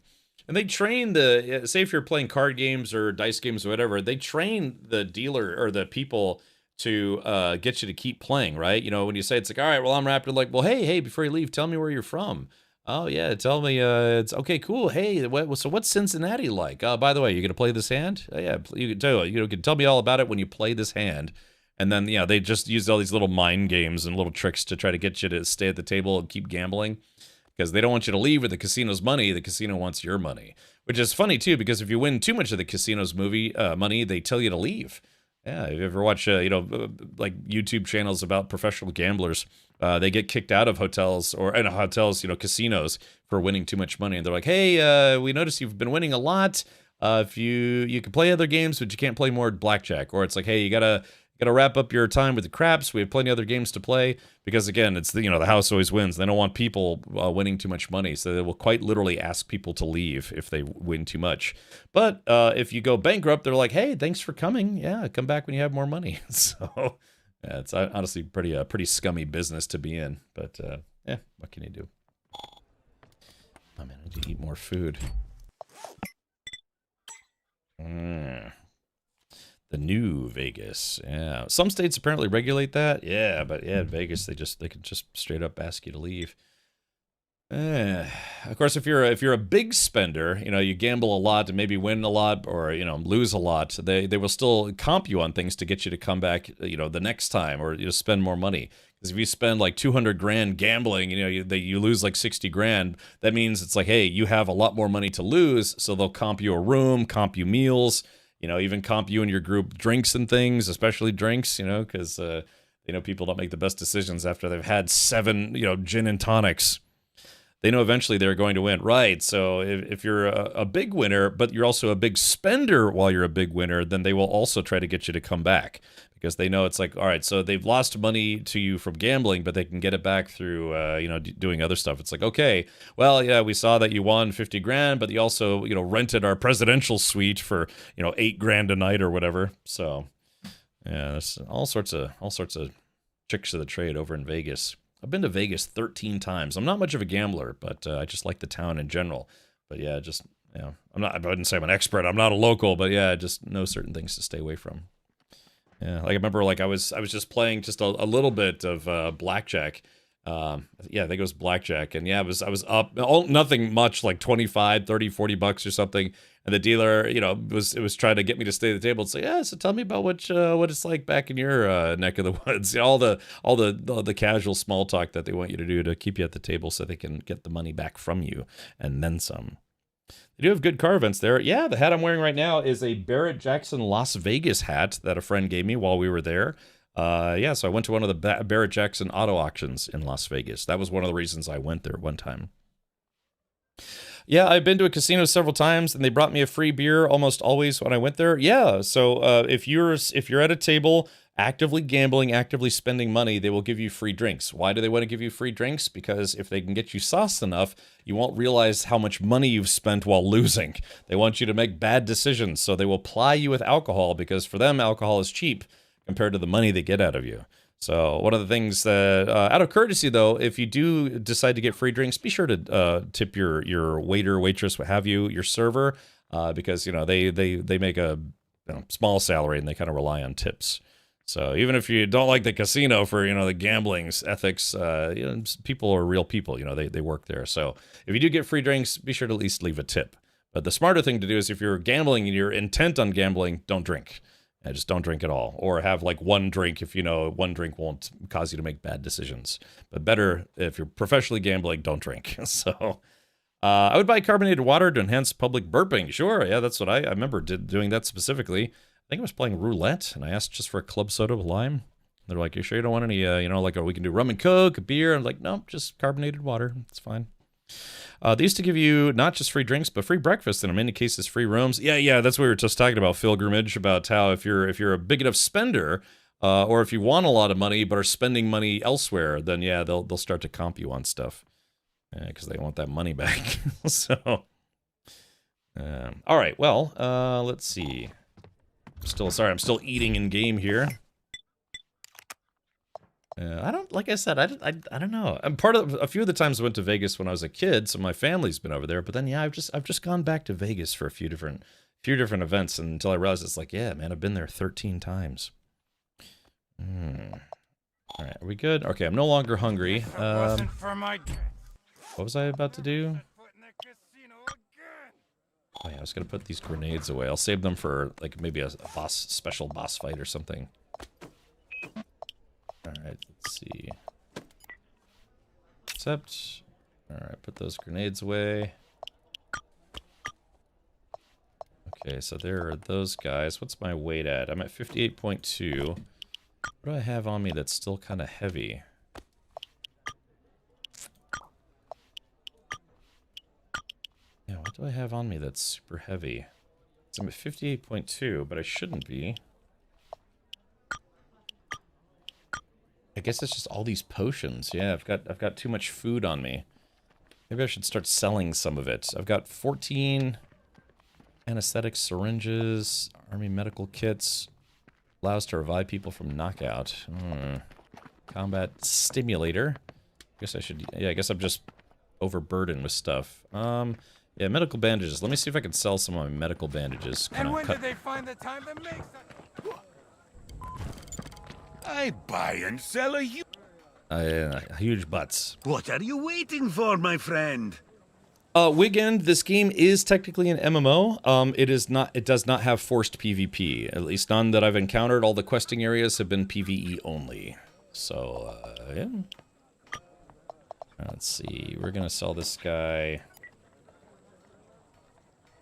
And they train say if you're playing card games or dice games or whatever, they train the dealer or the people to get you to keep playing, right? You know, when you say it's like, all right, well, I'm rapid, like, well, hey, before you leave, tell me where you're from. Oh, yeah, tell me, it's okay, cool. Hey, so what's Cincinnati like? By the way, you're going to play this hand? Yeah, you can tell me all about it when you play this hand. And then, yeah, they just use all these little mind games and little tricks to try to get you to stay at the table and keep gambling. Because they don't want you to leave with the casino's money. The casino wants your money. Which is funny, too, because if you win too much of the casino's money, they tell you to leave. Yeah, if you ever watch, like YouTube channels about professional gamblers, they get kicked out of hotels casinos for winning too much money. And they're like, hey, we noticed you've been winning a lot. If you can play other games, but you can't play more blackjack. Or it's like, hey, you gotta Got to wrap up your time with the craps. We have plenty of other games to play because, again, it's the house always wins. They don't want people winning too much money, so they will quite literally ask people to leave if they win too much. But if you go bankrupt, they're like, hey, thanks for coming. Yeah, come back when you have more money. So yeah, it's honestly pretty scummy business to be in. But yeah, what can you do? Oh man, I need to eat more food. The new Vegas. Yeah. Some states apparently regulate that. Yeah, but yeah, in Vegas they can just straight up ask you to leave. Of course, if you're a big spender, you gamble a lot and maybe win a lot or lose a lot, they will still comp you on things to get you to come back, the next time or spend more money. Because if you spend like 200 grand gambling, you lose like 60 grand. That means it's like, hey, you have a lot more money to lose, so they'll comp you a room, comp you meals. Even comp you and your group drinks and things, especially drinks, because, people don't make the best decisions after they've had 7, gin and tonics. They know eventually they're going to win. Right, so if you're a big winner, but you're also a big spender while you're a big winner, then they will also try to get you to come back. Because they know it's like, all right, so they've lost money to you from gambling, but they can get it back through, doing other stuff. It's like, okay, well, yeah, we saw that you won 50 grand, but you also, rented our presidential suite for, 8 grand a night or whatever. So, yeah, there's all sorts of tricks of the trade over in Vegas. I've been to Vegas 13 times. I'm not much of a gambler, but I just like the town in general. But yeah, I wouldn't say I'm an expert. I'm not a local, but yeah, I just know certain things to stay away from. Yeah, like I remember, like I was just playing just a little bit of blackjack. Yeah, I think it was blackjack, and yeah, I was up nothing much, like 25, 30, 40 bucks or something. And the dealer, was trying to get me to stay at the table and say, yeah, so tell me about what it's like back in your neck of the woods. All the casual small talk that they want you to do to keep you at the table so they can get the money back from you and then some. They do have good car events there. Yeah, the hat I'm wearing right now is a Barrett Jackson Las Vegas hat that a friend gave me while we were there. Yeah, so I went to one of the Barrett Jackson auto auctions in Las Vegas. That was one of the reasons I went there one time. Yeah, I've been to a casino several times, and they brought me a free beer almost always when I went there. Yeah, so if you're at a table actively gambling, actively spending money, they will give you free drinks. Why do they want to give you free drinks? Because if they can get you sauced enough, you won't realize how much money you've spent while losing. They want you to make bad decisions, so they will ply you with alcohol because for them, alcohol is cheap compared to the money they get out of you. So one of the things that, out of courtesy though, if you do decide to get free drinks, be sure to tip your waiter, waitress, what have you, your server, because they make a small salary and they kind of rely on tips. So even if you don't like the casino for the gambling's ethics, people are real people. They work there. So if you do get free drinks, be sure to at least leave a tip. But the smarter thing to do is if you're gambling and you're intent on gambling, don't drink. Just don't drink at all, or have like one drink if one drink won't cause you to make bad decisions. But better if you're professionally gambling, don't drink. So I would buy carbonated water to enhance public burping. Sure, yeah, that's what I remember doing that specifically. I think I was playing roulette, and I asked just for a club soda with lime. They're like, "You sure you don't want any? We can do rum and coke, a beer." I'm like, "No, just carbonated water. It's fine." They used to give you not just free drinks, but free breakfast, and in many cases, free rooms. Yeah, that's what we were just talking about, Pilgrimage, about how if you're a big enough spender, or if you want a lot of money but are spending money elsewhere, then yeah, they'll start to comp you on stuff, because they want that money back. So, all right, well, let's see. I'm still eating in game here. Like I said, I don't know. I'm part of a few of the times I went to Vegas when I was a kid, so my family's been over there. But then, yeah, I've just gone back to Vegas for a few different events until I realized it's like, yeah, man, I've been there 13 times. All right, are we good? Okay, I'm no longer hungry. What was I about to do? Oh yeah, I was gonna put these grenades away. I'll save them for like maybe a special boss fight or something. Alright, let's see. Accept. Alright, put those grenades away. Okay, so there are those guys. What's my weight at? I'm at 58.2. What do I have on me that's still kind of heavy? Yeah, what do I have on me that's super heavy? So I'm at 58.2, but I shouldn't be. I guess it's just all these potions. Yeah, I've got too much food on me. Maybe I should start selling some of it. I've got 14 anesthetic syringes, army medical kits, allows to revive people from knockout. Combat stimulator. Guess I should. Yeah, I guess I'm just overburdened with stuff. Yeah, medical bandages. Let me see if I can sell some of my medical bandages. And when did they find the time to make such... I buy and sell a huge butts. What are you waiting for, my friend? Wiggin, this game is technically an MMO. It is not. It does not have forced PvP. At least none that I've encountered. All the questing areas have been PvE only. So, yeah. Let's see. We're gonna sell this guy.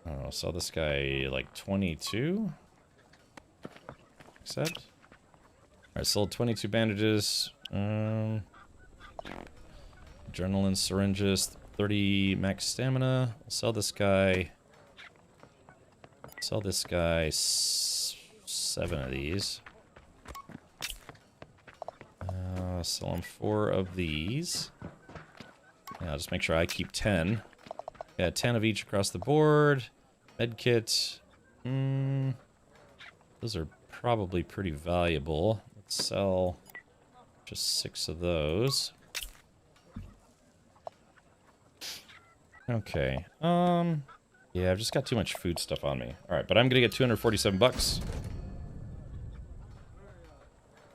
I don't know. Sell this guy like 22. Accept. Alright, sold 22 bandages. Adrenaline syringes. 30 max stamina. I'll sell this guy. Sell this guy 7 of these. Sell him 4 of these. Yeah, I'll just make sure I keep 10. Yeah, 10 of each across the board. Medkit. Those are probably pretty valuable. Let's sell just 6 of those. Okay. Yeah, I've just got too much food stuff on me. Alright, but I'm gonna get 247 bucks.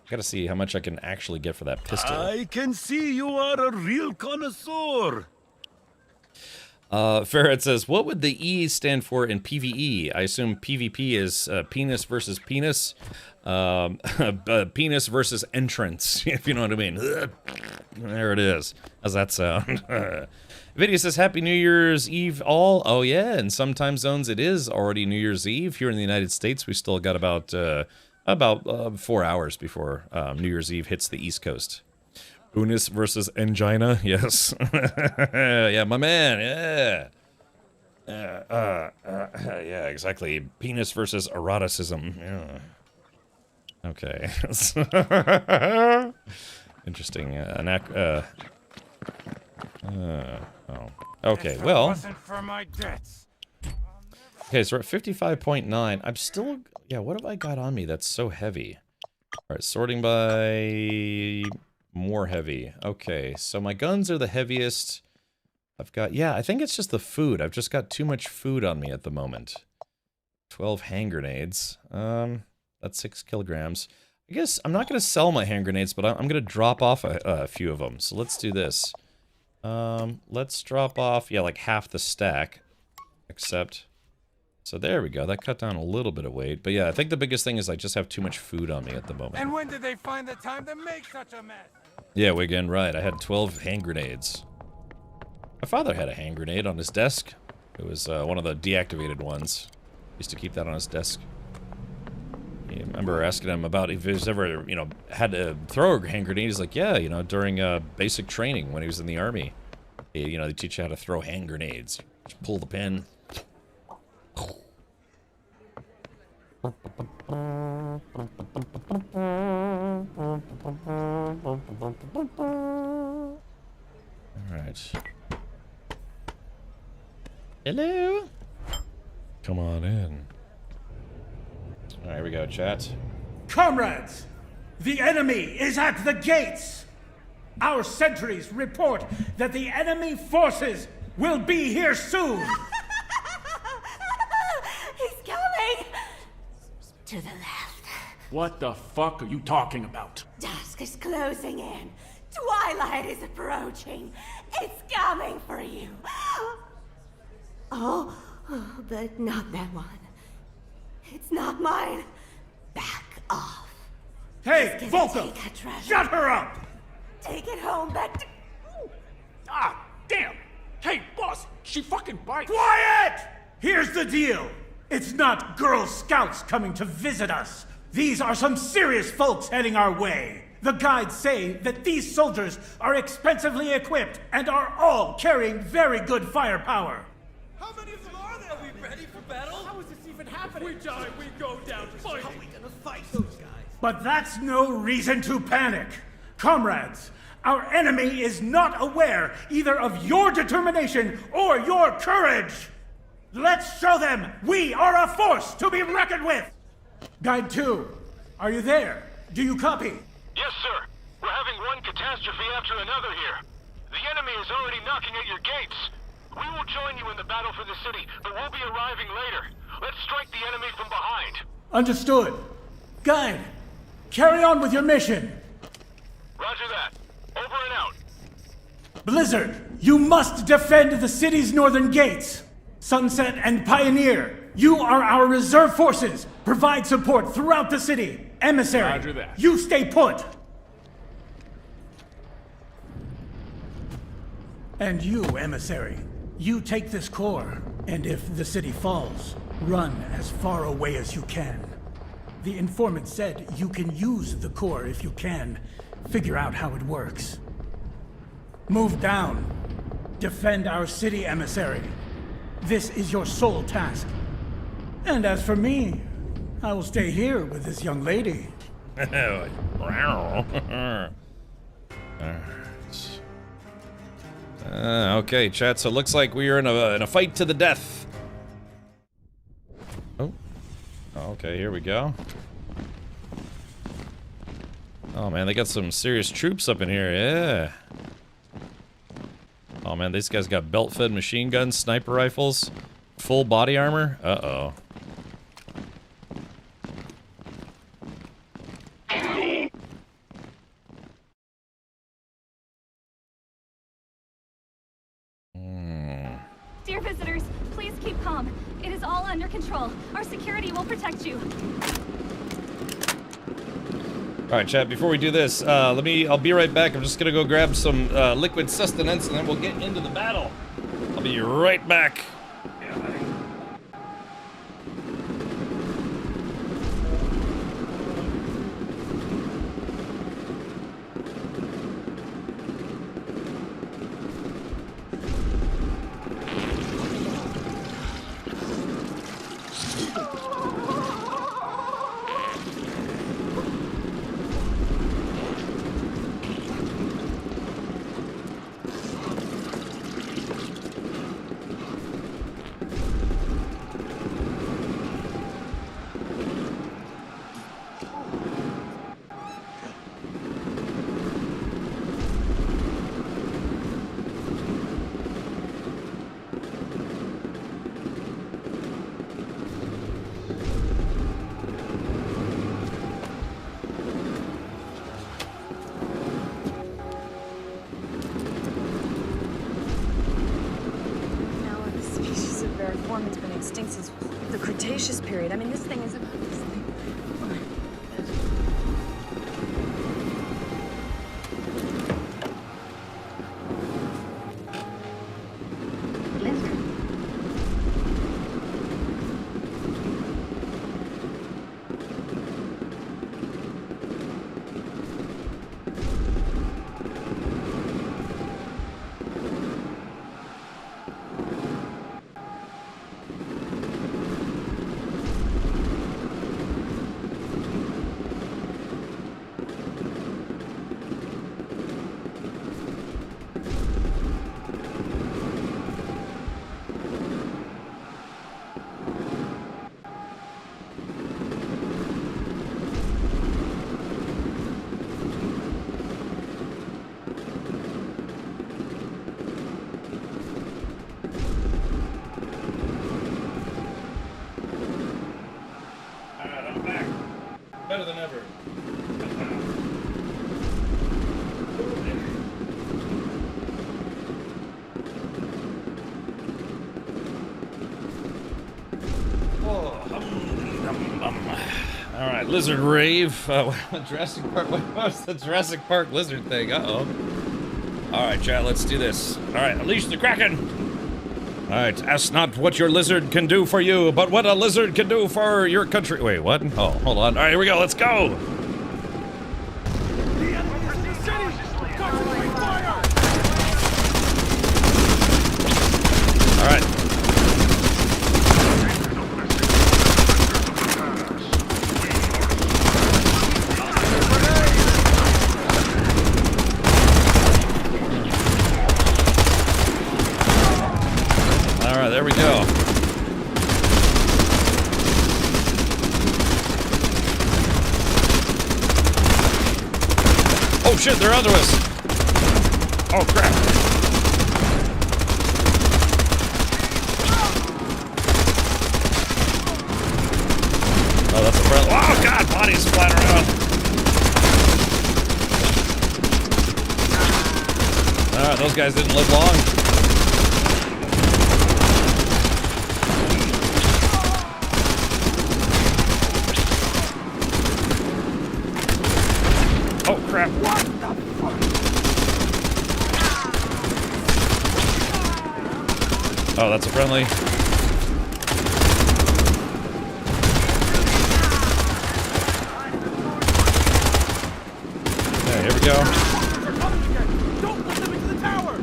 Gotta see how much I can actually get for that pistol. I can see you are a real connoisseur. Ferret says, what would the E stand for in PvE? I assume PvP is penis versus penis. Penis versus entrance, if you know what I mean. There it is. How's that sound? Video says, Happy New Year's Eve all. Oh yeah, in some time zones it is already New Year's Eve. Here in the United States, we still got about 4 hours before New Year's Eve hits the East Coast. Unis versus angina, yes. Yeah, my man, yeah. Yeah, exactly. Penis versus eroticism, yeah. Okay. Interesting. Oh. Okay, well. For my debts. Okay, so we're at 55.9. I'm still... Yeah, what have I got on me that's so heavy? Alright, sorting by... more heavy. Okay, so my guns are the heaviest. I've got... Yeah, I think it's just the food. I've just got too much food on me at the moment. 12 hand grenades. That's 6 kilograms. I guess I'm not going to sell my hand grenades, but I'm going to drop off a few of them. So let's do this. Let's drop off, yeah, like half the stack. Except... So there we go. That cut down a little bit of weight. But yeah, I think the biggest thing is I just have too much food on me at the moment. And when did they find the time to make such a mess? Yeah, Wiggin, right. I had 12 hand grenades. My father had a hand grenade on his desk. It was one of the deactivated ones. Used to keep that on his desk. I remember asking him about if he's ever, you know, had to throw a hand grenade. He's like, yeah, you know, during basic training when he was in the army. You know, they teach you how to throw hand grenades. Just pull the pin. Alright. Hello? Come on in. Alright, here we go, chat. Comrades! The enemy is at the gates! Our sentries report that the enemy forces will be here soon! He's coming! To the left. What the fuck are you talking about? Dusk is closing in. Twilight is approaching. It's coming for you. Oh, but not that one. It's not mine. Back off. Hey, Volta! Shut her up! Take it home back to... Ah, damn! Hey, boss, she fucking bites! Quiet! Here's the deal. It's not Girl Scouts coming to visit us. These are some serious folks heading our way. The guides say that these soldiers are expensively equipped and are all carrying very good firepower. How many of them are there? Are we ready for battle? How is this even happening? We die, we go down fighting. How are we gonna fight those guys? But that's no reason to panic. Comrades, our enemy is not aware either of your determination or your courage. Let's show them we are a force to be reckoned with. Guide 2, are you there? Do you copy? Yes, sir. We're having one catastrophe after another here. The enemy is already knocking at your gates. We will join you in the battle for the city, but we'll be arriving later. Let's strike the enemy from behind. Understood. Guide, carry on with your mission. Roger that. Over and out. Blizzard, you must defend the city's northern gates. Sunset and Pioneer, you are our reserve forces. Provide support throughout the city. Emissary, Roger that. You stay put. And you, Emissary, you take this core, and if the city falls, run as far away as you can. The informant said you can use the core if you can. Figure out how it works. Move down. Defend our city, Emissary. This is your sole task. And as for me, I will stay here with this young lady. Okay, chat, so it looks like we are in a fight to the death. Oh. Okay, here we go. Oh man, they got some serious troops up in here, yeah. Oh man, these guys got belt-fed machine guns, sniper rifles, full body armor. Uh-oh. Dear visitors, please keep calm. It is all under control. Our security will protect you. Alright, chat, before we do this, I'll be right back. I'm just gonna go grab some liquid sustenance and then we'll get into the battle. I'll be right back. Form has been extinct since the Cretaceous period. I mean, this thing is about this thing. Better than ever. Alright, Lizard Rave. Jurassic Park. What's the Jurassic Park lizard thing? Uh-oh. Alright, chat, let's do this. Alright, unleash the Kraken! Alright, ask not what your lizard can do for you, but what a lizard can do for your country. Wait, what? Oh, hold on. Alright, here we go, let's go! Alright. we go. Oh shit, they're onto us. Oh crap. Oh, that's a friendly. Oh god, bodies flying around. Alright, those guys didn't live long. Oh crap. What the fuck? Oh, that's a friendly. Okay, here we go. Don't let them into the tower!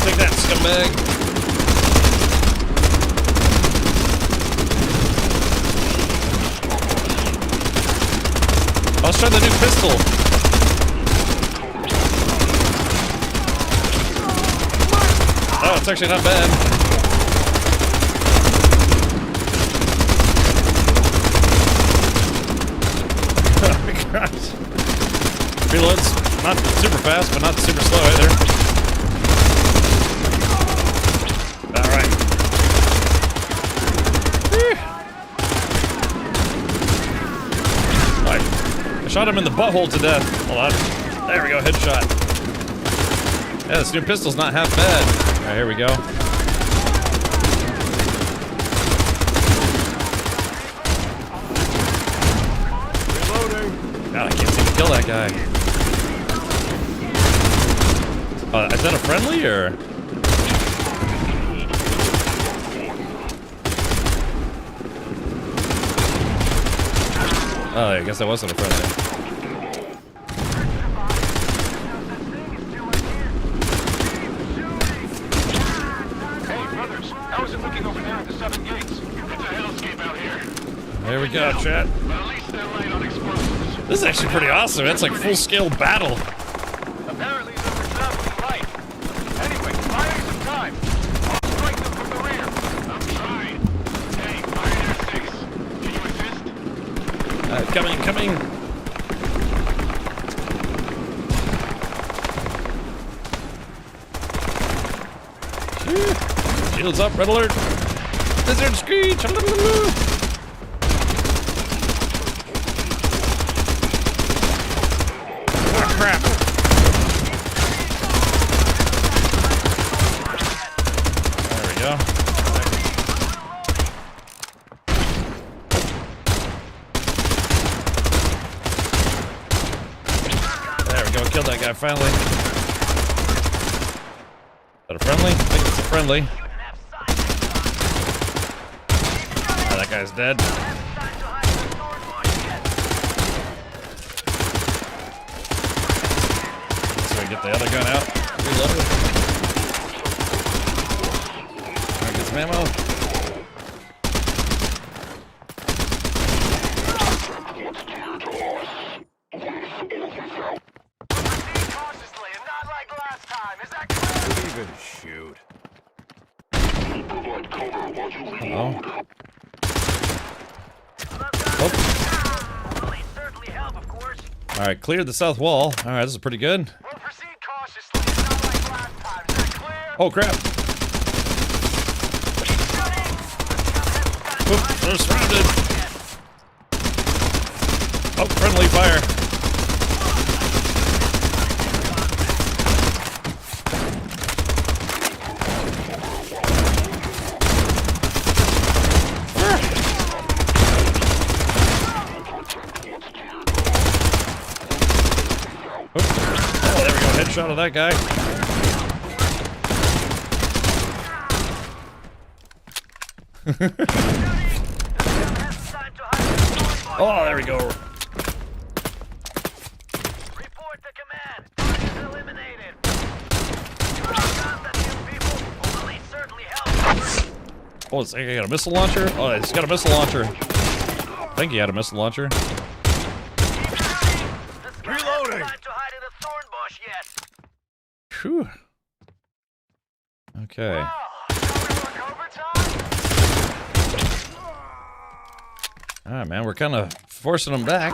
Take that, scumbag. Let's try the new pistol. Oh, it's actually not bad. Oh my gosh. Reload's not super fast, but not super slow either. Alright. Alright. I shot him in the butthole to death. Hold on. There we go, headshot. Yeah, this new pistol's not half bad. Alright, here we go. God, I can't seem to kill that guy. Is that a friendly, or? Oh, I guess that wasn't a friendly. Hey, brothers, how is it looking over there at the 7 gates? It's a hellscape out here. There we go, chat. But at least they're light on explosives. This is actually pretty awesome. It's like full-scale battle. Apparently they're traveling light. Anyway, buying some time. I'll strike them from the rear. I'm trying. Hey, Pioner 6, can you assist? Coming. Shields up, red alert. Lizard screech. Oh, crap. There we go. There we go, killed that guy finally. Is that a friendly? I think it's a friendly. Oh, that guy's dead. So we get the other gun out. Reload it. Alright, get some ammo. Even shoot. Oh. Alright, cleared the south wall. Alright, this is pretty good. Oh crap. Oop, they're surrounded. Oh, friendly fire. Shot of that guy. Oh, there we go. Oh, it's, I got a missile launcher? Oh, it's got a missile launcher. I think he had a missile launcher. Reloading! Phew. Okay. Alright, man, we're kind of forcing them back.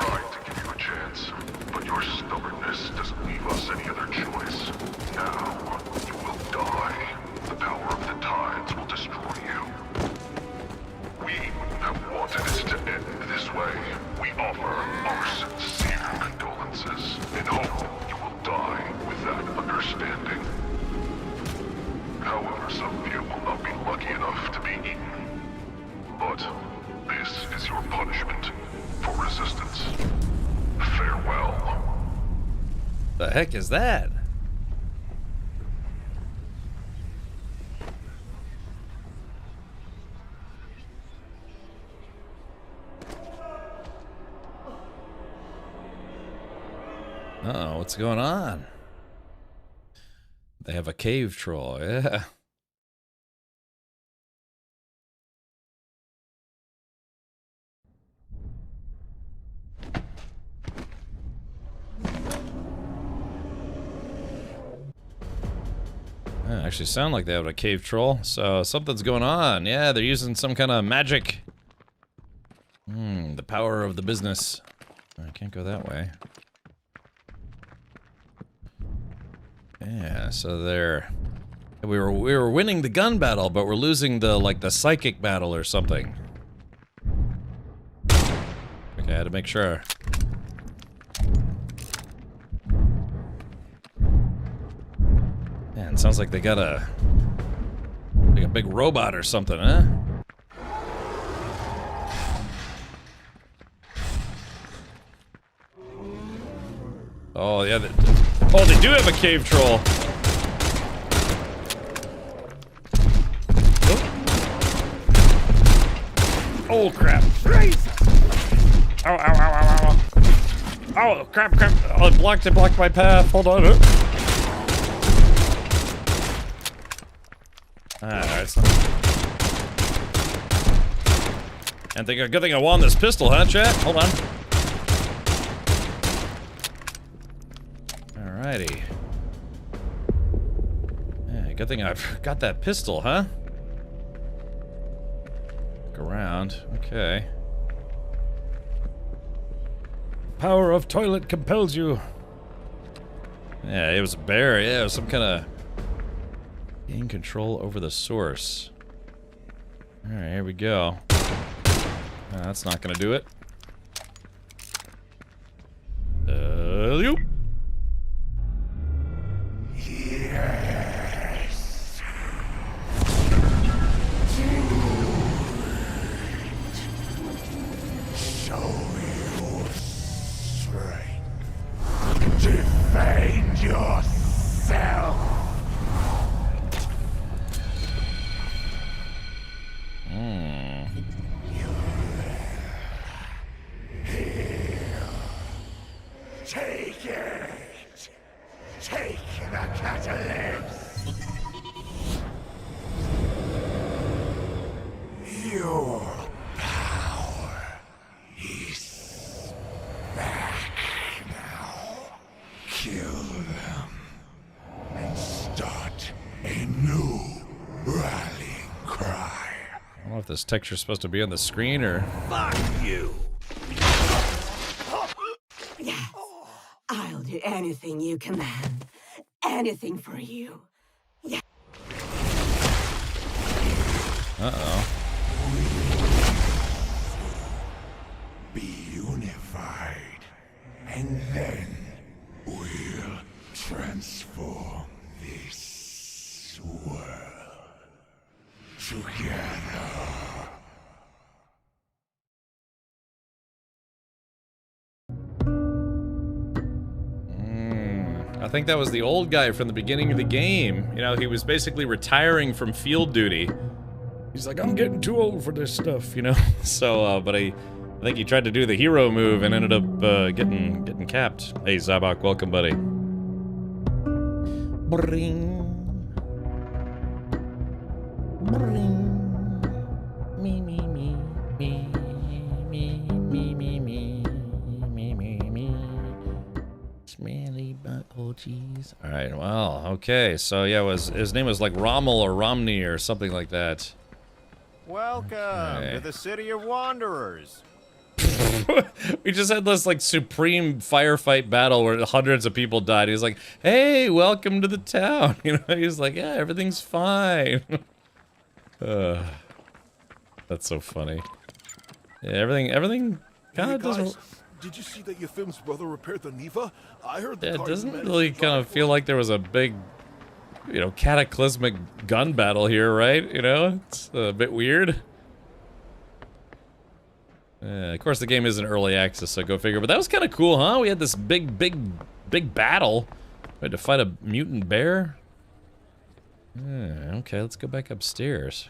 But your stubbornness doesn't leave us any other choice. Now, you will die. The power of the tides will destroy you. We wouldn't have wanted it to end this way. We offer our sincere condolences and hope you will die with that understanding. However, some of you will not be lucky enough to be eaten. But this is your punishment for resistance. Farewell. The heck is that? Uh-oh, what's going on? They have a cave troll, yeah. Actually sound like they have a cave troll, so something's going on. Yeah, they're using some kind of magic. The power of the business. I can't go that way. Yeah, so they're... We were winning the gun battle, but we're losing the, like, the psychic battle or something. Okay, I had to make sure. Man, sounds like they got a big robot or something, huh? Oh yeah, oh they do have a cave troll. Oh crap! Ow! Ow! Ow! Ow! Ow! Oh crap! Crap! Oh, it blocked my path. Hold on. Alright, so. And good thing I won this pistol, huh, chat? Hold on. Alrighty. Yeah, good thing I've got that pistol, huh? Look around. Okay. Power of toilet compels you. Yeah, it was a bear. Yeah, it was some kind of... Gain control over the source. Alright, here we go. That's not gonna do it. You. Yes. Show your strength. Defend yourself. Take it! Take the catalyst! Your power is back now. Kill them and start a new rallying cry. I don't know if this texture's supposed to be on the screen or... Fuck you! Yes, I'll do anything you command. Anything for you. Yeah. Uh-oh. Be unified, and then we'll transform this world together. I think that was the old guy from the beginning of the game. You know, he was basically retiring from field duty. He's like, I'm getting too old for this stuff, you know? So, but I think he tried to do the hero move and ended up getting capped. Hey, Zabak, welcome, buddy. Bring. Bring. Me, me, me, me, me, me, me, me, me, me, me. Smelly butt, oh jeez. All right, well, okay. So, yeah, his name was like Rommel or Romney or something like that. Welcome to the City of Wanderers. We just had this like supreme firefight battle where hundreds of people died. He's like, "Hey, welcome to the town." You know, he's like, "Yeah, everything's fine." That's so funny. Yeah, everything kind of doesn't. Did you see that Yefim's brother repaired the Neva? I heard the Yeah, it car doesn't managed really to kind of feel like there was a big, you know, cataclysmic gun battle here, right? You know, it's a bit weird. Of course, the game isn't early access, so go figure. But that was kind of cool, huh? We had this big battle. We had to fight a mutant bear. Okay, let's go back upstairs.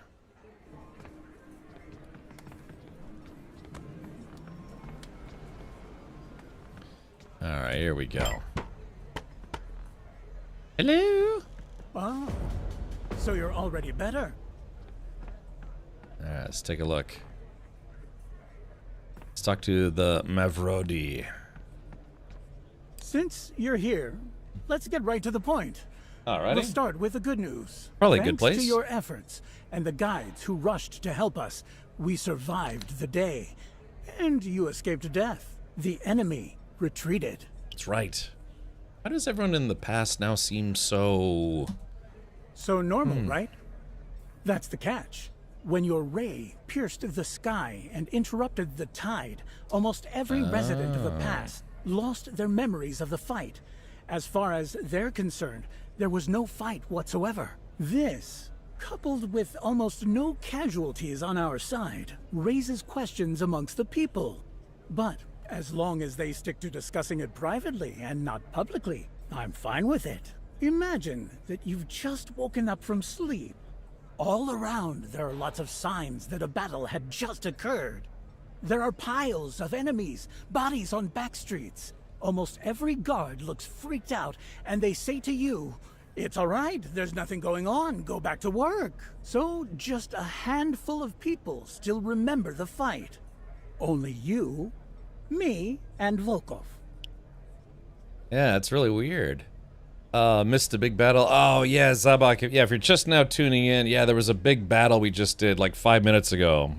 Alright, here we go. Hello? Oh, so you're already better. Alright, let's take a look. Let's talk to the Mavrodi. Since you're here, let's get right to the point. Alrighty. We'll start with the good news. Probably a good place. Thanks to your efforts and the guides who rushed to help us, we survived the day. And you escaped death. The enemy retreated. That's right. Why does everyone in the past now seem so... So normal, right? That's the catch. When your ray pierced the sky and interrupted the tide, almost every resident of the past lost their memories of the fight. As far as they're concerned, there was no fight whatsoever. This, coupled with almost no casualties on our side, raises questions amongst the people. But as long as they stick to discussing it privately and not publicly, I'm fine with it. Imagine that you've just woken up from sleep. All around, there are lots of signs that a battle had just occurred. There are piles of enemies, bodies on back streets. Almost every guard looks freaked out, and they say to you, "It's all right, there's nothing going on, go back to work." So just a handful of people still remember the fight. Only you, me, and Volkov. Yeah, it's really weird. Missed a big battle. Oh, yeah, Zabak. Yeah, if you're just now tuning in, yeah, there was a big battle we just did like 5 minutes ago.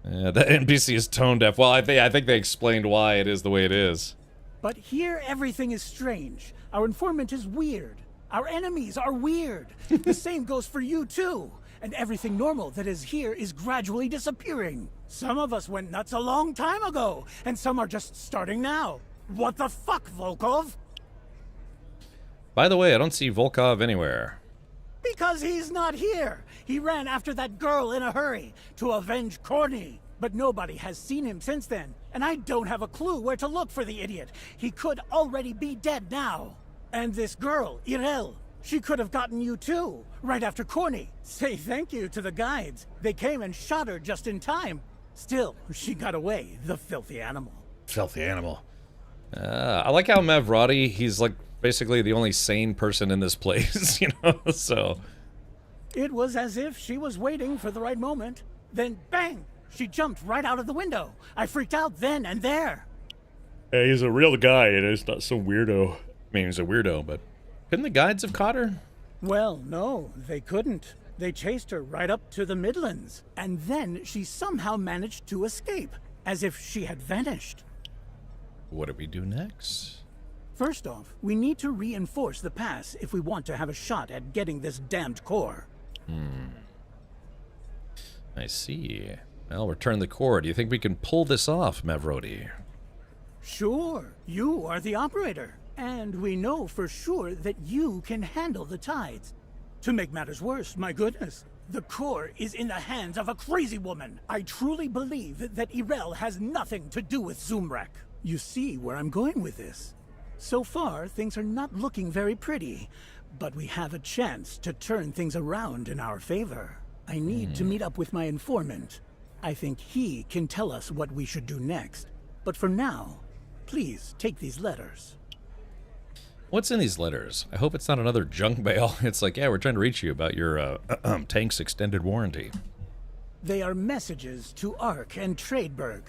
Yeah, the NPC is tone deaf. Well, I think they explained why it is the way it is. But here everything is strange. Our informant is weird. Our enemies are weird. The same goes for you too. And everything normal that is here is gradually disappearing. Some of us went nuts a long time ago, and some are just starting now. What the fuck, Volkov? By the way, I don't see Volkov anywhere. Because he's not here. He ran after that girl in a hurry to avenge Corny. But nobody has seen him since then, and I don't have a clue where to look for the idiot. He could already be dead now. And this girl, Irel, she could have gotten you too, right after Corny. Say thank you to the guides. They came and shot her just in time. Still, she got away, the filthy animal. Filthy animal. I like how Mavrodi, he's like basically the only sane person in this place, you know, so... It was as if she was waiting for the right moment. Then, bang! She jumped right out of the window. I freaked out then and there. Hey, he's a real guy, and he's not some weirdo. I mean, he's a weirdo, but... Couldn't the guides have caught her? Well, no, they couldn't. They chased her right up to the Midlands. And then she somehow managed to escape, as if she had vanished. What do we do next? First off, we need to reinforce the pass if we want to have a shot at getting this damned core. I see. Well, return the core. Do you think we can pull this off, Mavrodi? Sure. You are the operator. And we know for sure that you can handle the tides. To make matters worse, my goodness, the core is in the hands of a crazy woman. I truly believe that Irel has nothing to do with Zoomrak. You see where I'm going with this? So far, things are not looking very pretty, but we have a chance to turn things around in our favor. I need to meet up with my informant. I think he can tell us what we should do next. But for now, please take these letters. What's in these letters? I hope it's not another junk mail. It's like, yeah, we're trying to reach you about your tank's extended warranty. They are messages to Ark and Tradeberg.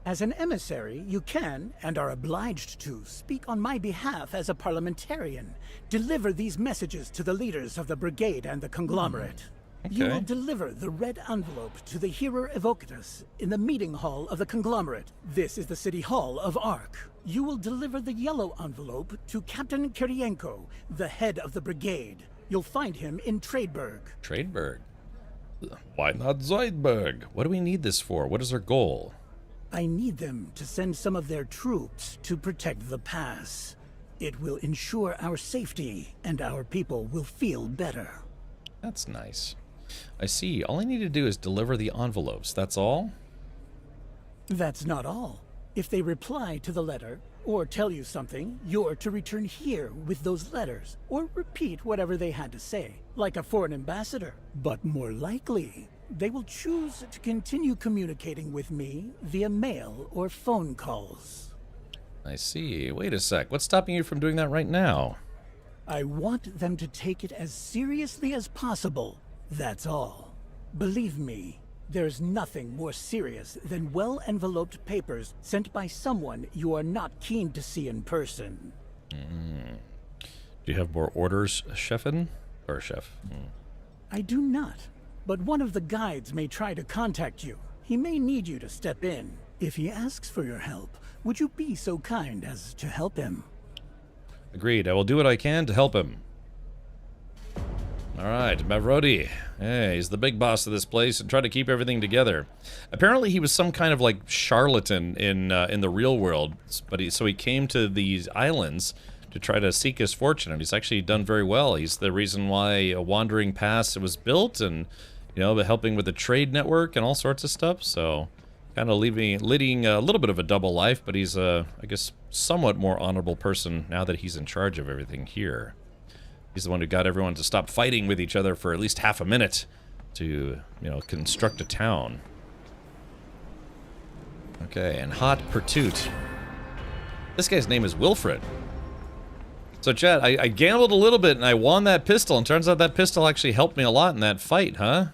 As an emissary, you can, and are obliged to, speak on my behalf as a parliamentarian. Deliver these messages to the leaders of the brigade and the conglomerate. Okay. You will deliver the red envelope to the Hearer Evocatus in the meeting hall of the conglomerate. This is the city hall of Ark. You will deliver the yellow envelope to Captain Kirienko, the head of the brigade. You'll find him in Tradeberg. Tradeberg? Why not Zoidberg? What do we need this for? What is their goal? I need them to send some of their troops to protect the pass. It will ensure our safety, and our people will feel better. That's nice. I see. All I need to do is deliver the envelopes. That's all? That's not all. If they reply to the letter, or tell you something, you're to return here with those letters, or repeat whatever they had to say, like a foreign ambassador. But more likely, they will choose to continue communicating with me via mail or phone calls. I see. Wait a sec. What's stopping you from doing that right now? I want them to take it as seriously as possible. That's all. Believe me, there's nothing more serious than well-enveloped papers sent by someone you are not keen to see in person. Do you have more orders, Chefin? Or Chef? I do not. But one of the guides may try to contact you. He may need you to step in. If he asks for your help, would you be so kind as to help him? Agreed. I will do what I can to help him. Alright, Mavrodi. Hey, he's the big boss of this place and try to keep everything together. Apparently he was some kind of like charlatan in the real world, but so he came to these islands to try to seek his fortune, and he's actually done very well. He's the reason why a wandering pass was built, and you know, helping with the trade network and all sorts of stuff. So, kind of leading a little bit of a double life, but he's I guess, somewhat more honorable person now that he's in charge of everything here. He's the one who got everyone to stop fighting with each other for at least half a minute to, you know, construct a town. Okay, and Hot Pursuit. This guy's name is Wilfred. So, Chad, I gambled a little bit and I won that pistol, and turns out that pistol actually helped me a lot in that fight, huh?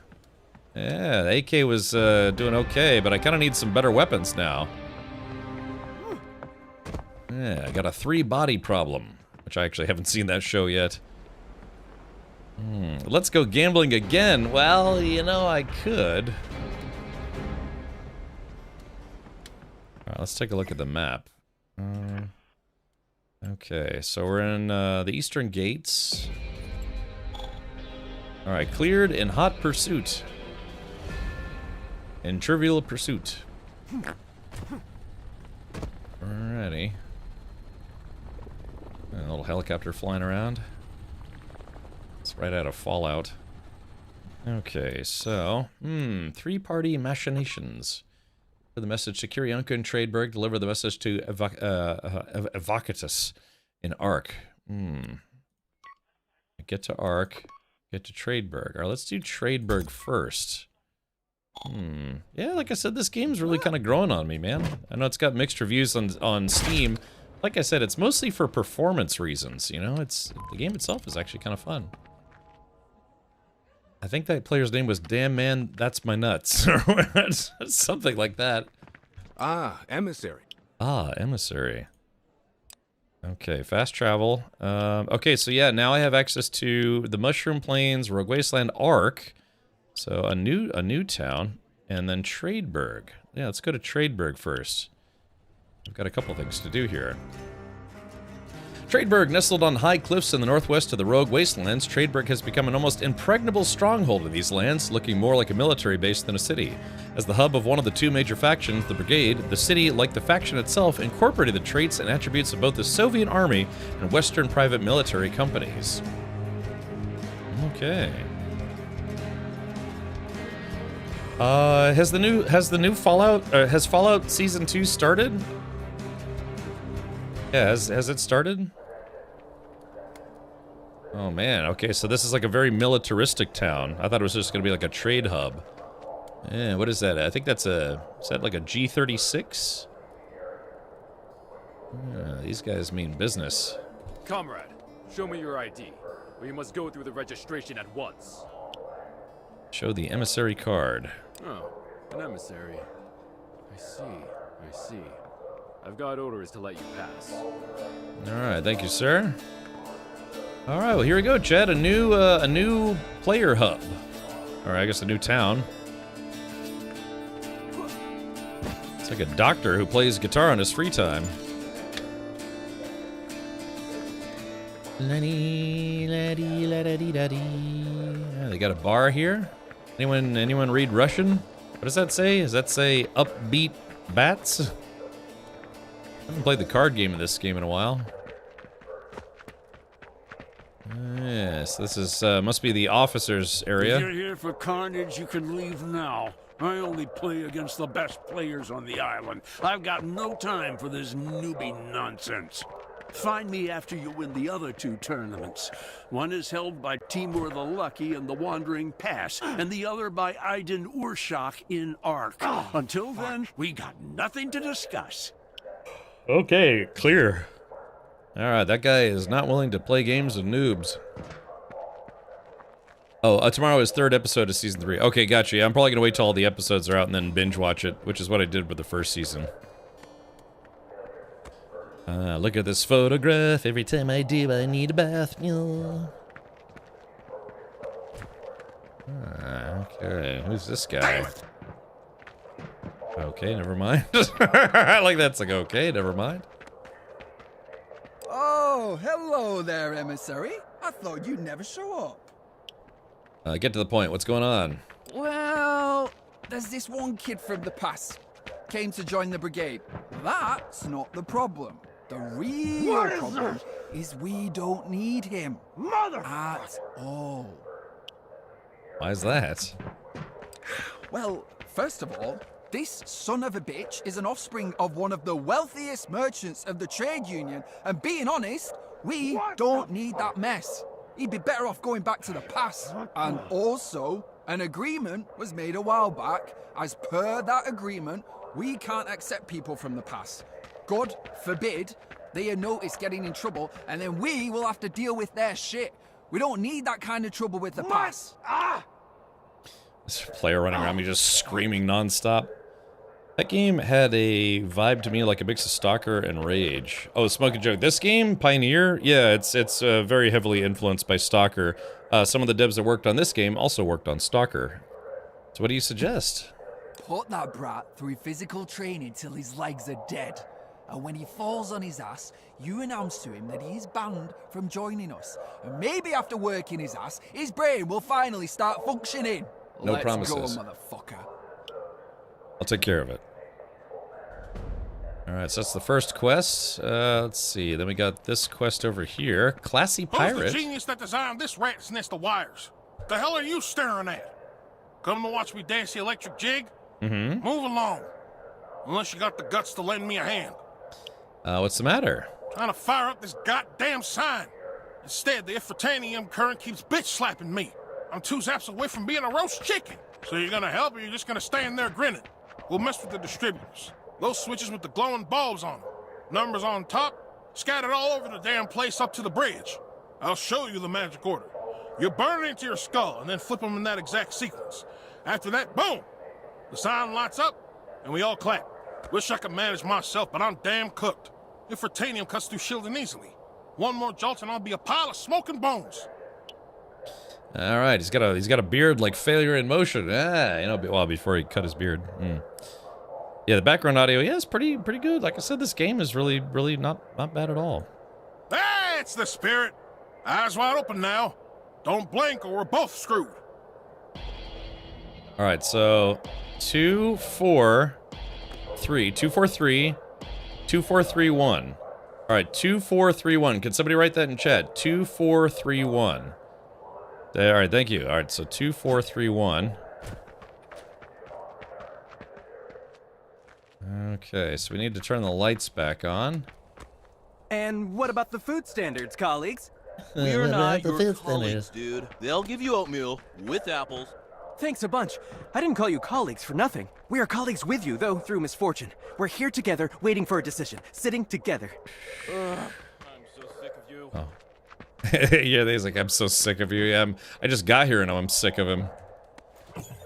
Yeah, the AK was doing okay, but I kind of need some better weapons now. Yeah, I got a 3-body problem, which I actually haven't seen that show yet. Let's go gambling again. Well, you know, I could. Alright, let's take a look at the map. Okay, so we're in the Eastern Gates. Alright, cleared in Hot Pursuit. In Trivial Pursuit. Alrighty. A little helicopter flying around. It's right out of Fallout. Okay, so, 3-party machinations. For the message to Kirienko and Tradeberg, deliver the message to Evocatus in Ark. Get to Ark, get to Tradeberg. Alright, let's do Tradeberg first. Yeah, like I said, this game's really kind of growing on me, man. I know it's got mixed reviews on Steam. Like I said, it's mostly for performance reasons, you know? The game itself is actually kind of fun. I think that player's name was Damn Man, That's My Nuts, or something like that. Ah, Emissary. Ah, Emissary. Okay, fast travel. Okay, so yeah, now I have access to the Mushroom Plains, Rogue Wasteland, Ark. So a new town, and then Tradeberg. Yeah, let's go to Tradeberg first. We've got a couple things to do here. Tradeberg, nestled on high cliffs in the northwest of the Rogue Wastelands, Tradeberg has become an almost impregnable stronghold of these lands, looking more like a military base than a city. As the hub of one of the 2 major factions, the Brigade, the city, like the faction itself, incorporated the traits and attributes of both the Soviet Army and Western private military companies. Okay. Has the new Fallout, has Fallout Season 2 started? Yeah, has it started? Oh man, okay, so this is like a very militaristic town. I thought it was just gonna be like a trade hub. Yeah, what is that? I think that's is that like a G36? Yeah, these guys mean business. Comrade, show me your ID. We must go through the registration at once. Show the emissary card. Oh, an emissary. I see. I've got orders to let you pass. Alright, thank you, sir. Alright, well here we go, Chad. A new player hub. Or I guess a new town. It's like a doctor who plays guitar on his free time. Yeah, they got a bar here. Anyone read Russian? What does that say? Does that say upbeat bats? I haven't played the card game of this game in a while. Yes, this is must be the officers area. If you're here for carnage, you can leave now. I only play against the best players on the island. I've got no time for this newbie nonsense. Find me after you win the other 2 tournaments. One is held by Timur the Lucky in the Wandering Pass, and the other by Aydin Urshak in Ark. Until then, we got nothing to discuss. Okay, clear. Alright, that guy is not willing to play games with noobs. Oh, tomorrow is 3rd episode of Season 3. Okay, gotcha. Yeah, I'm probably gonna wait till all the episodes are out and then binge watch it, which is what I did with the first season. Look at this photograph. Every time I do, I need a bath. Okay, who's this guy? Okay, never mind. Like that's like, okay, never mind. Oh, hello there, emissary. I thought you'd never show up. Get to the point. What's going on? Well, there's this one kid from the past. Came to join the brigade. That's not the problem. The real problem is we don't need him. At all. Why is that? Well, first of all, this son of a bitch is an offspring of one of the wealthiest merchants of the trade union, and being honest, we don't need that mess. He'd be better off going back to the past. And also, an agreement was made a while back. As per that agreement, we can't accept people from the past. God forbid they notice getting in trouble, and then we will have to deal with their shit. We don't need that kind of trouble with the past. This player running around me just screaming nonstop. That game had a vibe to me like a mix of Stalker and Rage. Oh, smoking joke. This game, Pioneer, yeah, it's very heavily influenced by Stalker. Some of the devs that worked on this game also worked on Stalker. So what do you suggest? Put that brat through physical training till his legs are dead. And when he falls on his ass, you announce to him that he's banned from joining us. And maybe after working his ass, his brain will finally start functioning. No promises. Let's go, motherfucker. I'll take care of it. Alright, so that's the first quest. Let's see. Then we got this quest over here. Classy Pirate. Who's the genius that designed this rat's nest of wires? The hell are you staring at? Come to watch me dance the electric jig? Mm-hmm. Move along. Unless you got the guts to lend me a hand. What's the matter? Trying to fire up this goddamn sign. Instead, the Ifritanium current keeps bitch slapping me. I'm 2 zaps away from being a roast chicken. So you're gonna help or you're just gonna stand there grinning? We'll mess with the distributors. Those switches with the glowing bulbs on them. Numbers on top, scattered all over the damn place up to the bridge. I'll show you the magic order. You burn it into your skull and then flip them in that exact sequence. After that, boom! The sign lights up and we all clap. Wish I could manage myself, but I'm damn cooked. Ifritanium cuts through shielding easily. One more jolt and I'll be a pile of smoking bones. All right, he's got a beard like Failure in Motion. Well, before he cut his beard. Yeah, the background audio, yeah, it's pretty good. Like I said, this game is really not bad at all. That's the spirit. Eyes wide open now. Don't blink or we're both screwed. All right, so 243, 2431. All right, 2431. Can somebody write that in chat? 2431. All right, thank you. All right, so 2431. Okay, so we need to turn the lights back on. And what about the food standards, colleagues? We're not your colleagues, dude. They'll give you oatmeal with apples. Thanks a bunch. I didn't call you colleagues for nothing. We are colleagues with you, though through misfortune. We're here together, waiting for a decision. Sitting together. I'm so sick of you. Oh. Yeah, he's like, I'm so sick of you. Yeah, I just got here and I'm sick of him.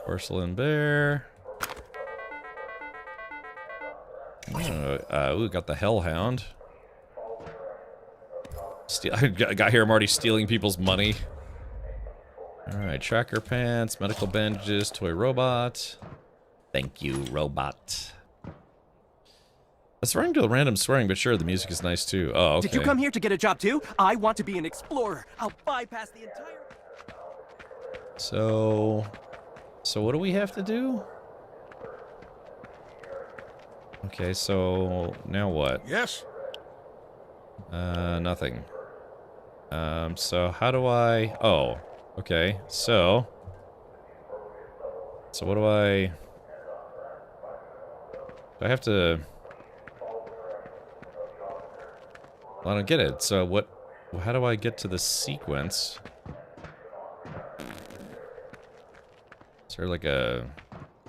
Porcelain bear. Ooh, got the hellhound. I got here, I'm already stealing people's money. Alright, tracker pants, medical bandages, toy robot. Thank you, robot. That's running to a random swearing, but sure, the music is nice too. Oh, okay. Did you come here to get a job too? I want to be an explorer. I'll bypass the entire... So what do we have to do? Okay, so now what? Yes? Nothing. So how do I... Oh, okay, so what do I have to... Well, I don't get it. So how do I get to the sequence? Is there like a...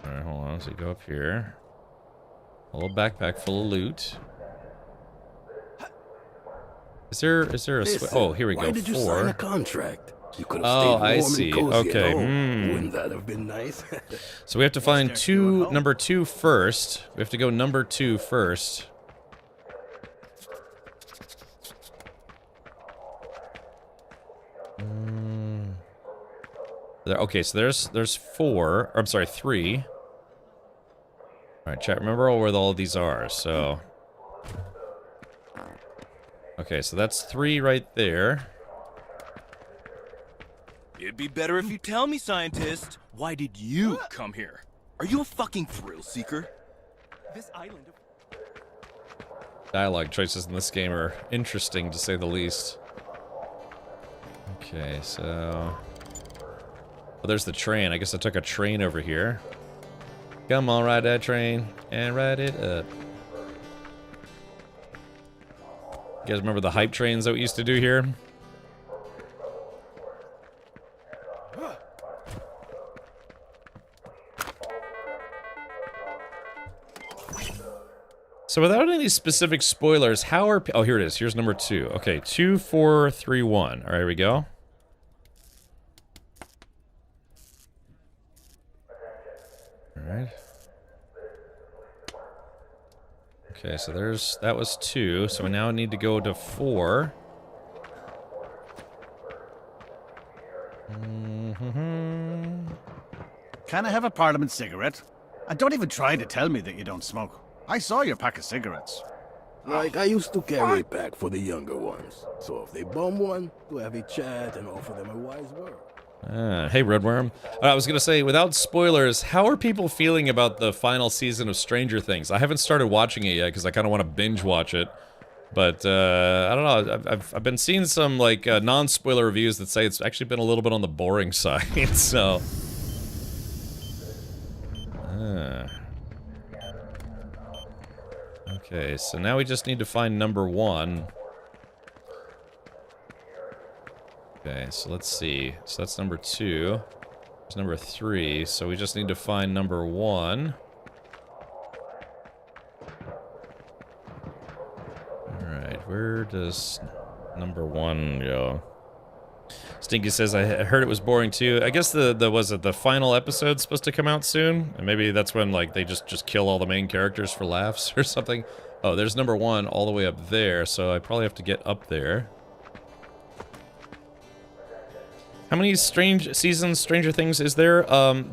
Alright, hold on, so you go up here. A little backpack full of loot. Is there a oh, here we go. Why did you sign a contract? You could have oh, stayed I warm see. and cozy Okay. at home. Wouldn't that have been nice? So we have to find number two first. We have to go number 2 first. Okay, so there's 4. Or, I'm sorry, 3. All right, chat. Remember where all of these are. So. Okay, so that's 3 right there. It'd be better if you tell me, scientist. Why did you come here? Are you a fucking thrill seeker? This island of... Dialogue choices in this game are interesting, to say the least. Okay, so... Oh, there's the train. I guess I took a train over here. Come on, ride that train and ride it up. You guys remember the hype trains that we used to do here? So without any specific spoilers, how are... Oh, here it is. Here's number 2. Okay, 2, 4, 3, 1. All right, here we go. All right. Okay, so that was 2. So we now need to go to 4. Can I have a Parliament cigarette? And don't even try to tell me that you don't smoke. I saw your pack of cigarettes. Like, I used to carry a pack for the younger ones. So if they bum one, to have a chat and offer them a wise word. Hey, Redworm. I was going to say, without spoilers, how are people feeling about the final season of Stranger Things? I haven't started watching it yet because I kind of want to binge watch it. But, I don't know. I've been seeing some, like, non-spoiler reviews that say it's actually been a little bit on the boring side, so... Okay, so now we just need to find number 1. Okay, so let's see. So that's number 2. It's number 3, so we just need to find number 1. Alright, where does number 1 go? Stinky says, I heard it was boring too. I guess the final episode's supposed to come out soon? And maybe that's when, like, they just kill all the main characters for laughs or something. Oh, there's number 1 all the way up there, so I probably have to get up there. How many seasons Stranger Things is there?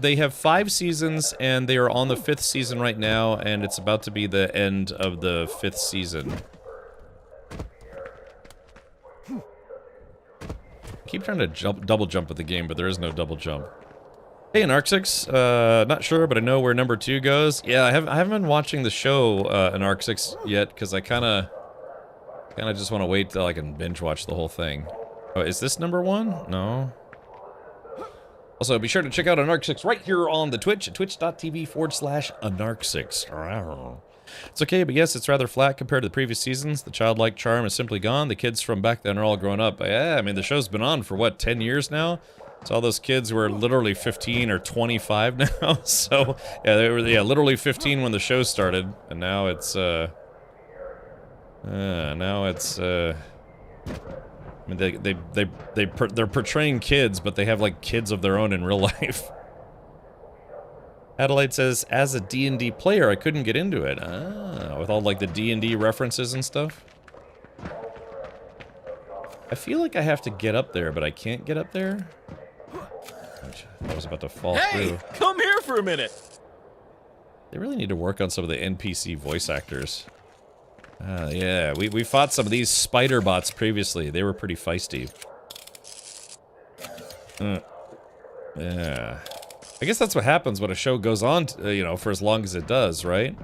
They have 5 seasons, and they are on the 5th season right now, and it's about to be the end of the 5th season. I keep trying to double jump at the game, but there is no double jump. Hey, Anarchix. Not sure, but I know where number 2 goes. Yeah, I haven't been watching the show Anarchix yet, because I kind of just want to wait till I can binge watch the whole thing. Oh, is this number 1? No. Also, be sure to check out Anarchix right here on the Twitch at twitch.tv/Anarchix. It's okay, but yes, it's rather flat compared to the previous seasons. The childlike charm is simply gone. The kids from back then are all grown up. But yeah, I mean, the show's been on for, what, 10 years now? So all those kids were literally 15 or 25 now. So, yeah, they were, yeah, literally 15 when the show started. And now it's, I mean, they're portraying kids, but they have, like, kids of their own in real life. Adelaide says, as a D&D player, I couldn't get into it. Ah, with all, like, the D&D references and stuff. I feel like I have to get up there, but I can't get up there. I was about to fall through. Hey, come here for a minute. They really need to work on some of the NPC voice actors. Yeah, we fought some of these spider bots previously. They were pretty feisty. Yeah. I guess that's what happens when a show goes on, you know, for as long as it does, right?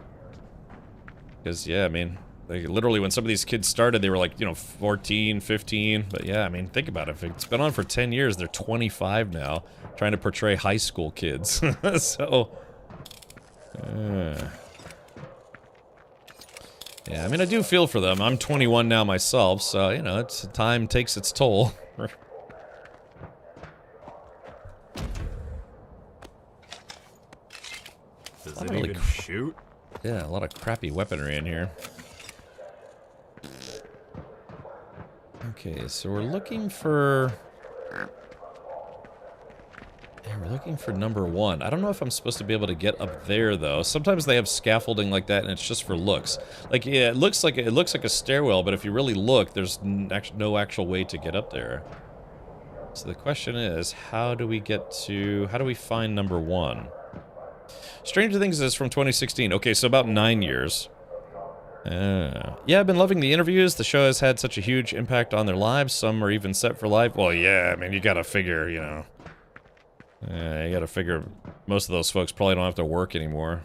Because, yeah, I mean, like, literally when some of these kids started, they were like, you know, 14, 15. But, yeah, I mean, think about it. If it's been on for 10 years, they're 25 now, trying to portray high school kids. So, yeah, I mean, I do feel for them. I'm 21 now myself, so, you know, it's time takes its toll. Does it even shoot? Yeah, a lot of crappy weaponry in here. Okay, so we're looking for... Yeah, we're looking for number 1. I don't know if I'm supposed to be able to get up there, though. Sometimes they have scaffolding like that, and it's just for looks. Like, yeah, it looks like a stairwell, but if you really look, there's no actual way to get up there. So the question is, how do we find number 1? Stranger Things is from 2016. Okay, so about 9 years. Yeah, I've been loving the interviews. The show has had such a huge impact on their lives. Some are even set for life. Well, yeah, I mean, you gotta figure, you know. You gotta figure most of those folks probably don't have to work anymore.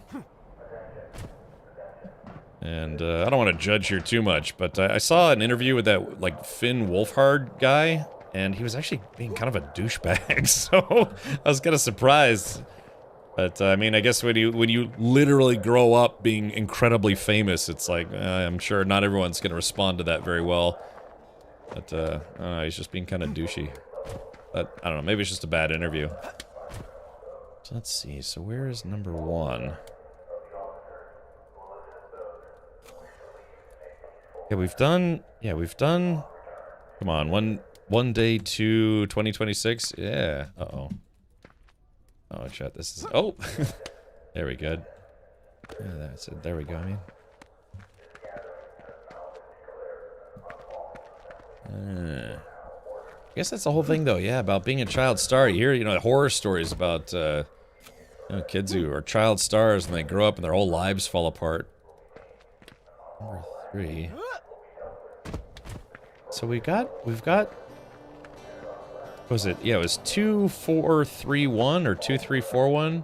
And, I don't want to judge here too much, but I saw an interview with that, like, Finn Wolfhard guy, and he was actually being kind of a douchebag, so I was kind of surprised. But, I mean, I guess when you literally grow up being incredibly famous, it's like, I'm sure not everyone's going to respond to that very well. But, I don't know, he's just being kind of douchey. But, I don't know, maybe it's just a bad interview. So, let's see, so where is number 1? Yeah, we've done, come on, one day to 2026, yeah, uh-oh. Oh, chat, this is... Oh! There we go. Yeah, that's it. There we go, I mean. I guess that's the whole thing, though, yeah, about being a child star. You hear, you know, horror stories about, you know, kids who are child stars and they grow up and their whole lives fall apart. Number 3. So we've got... What was it? Yeah, it was 2431 or 2341.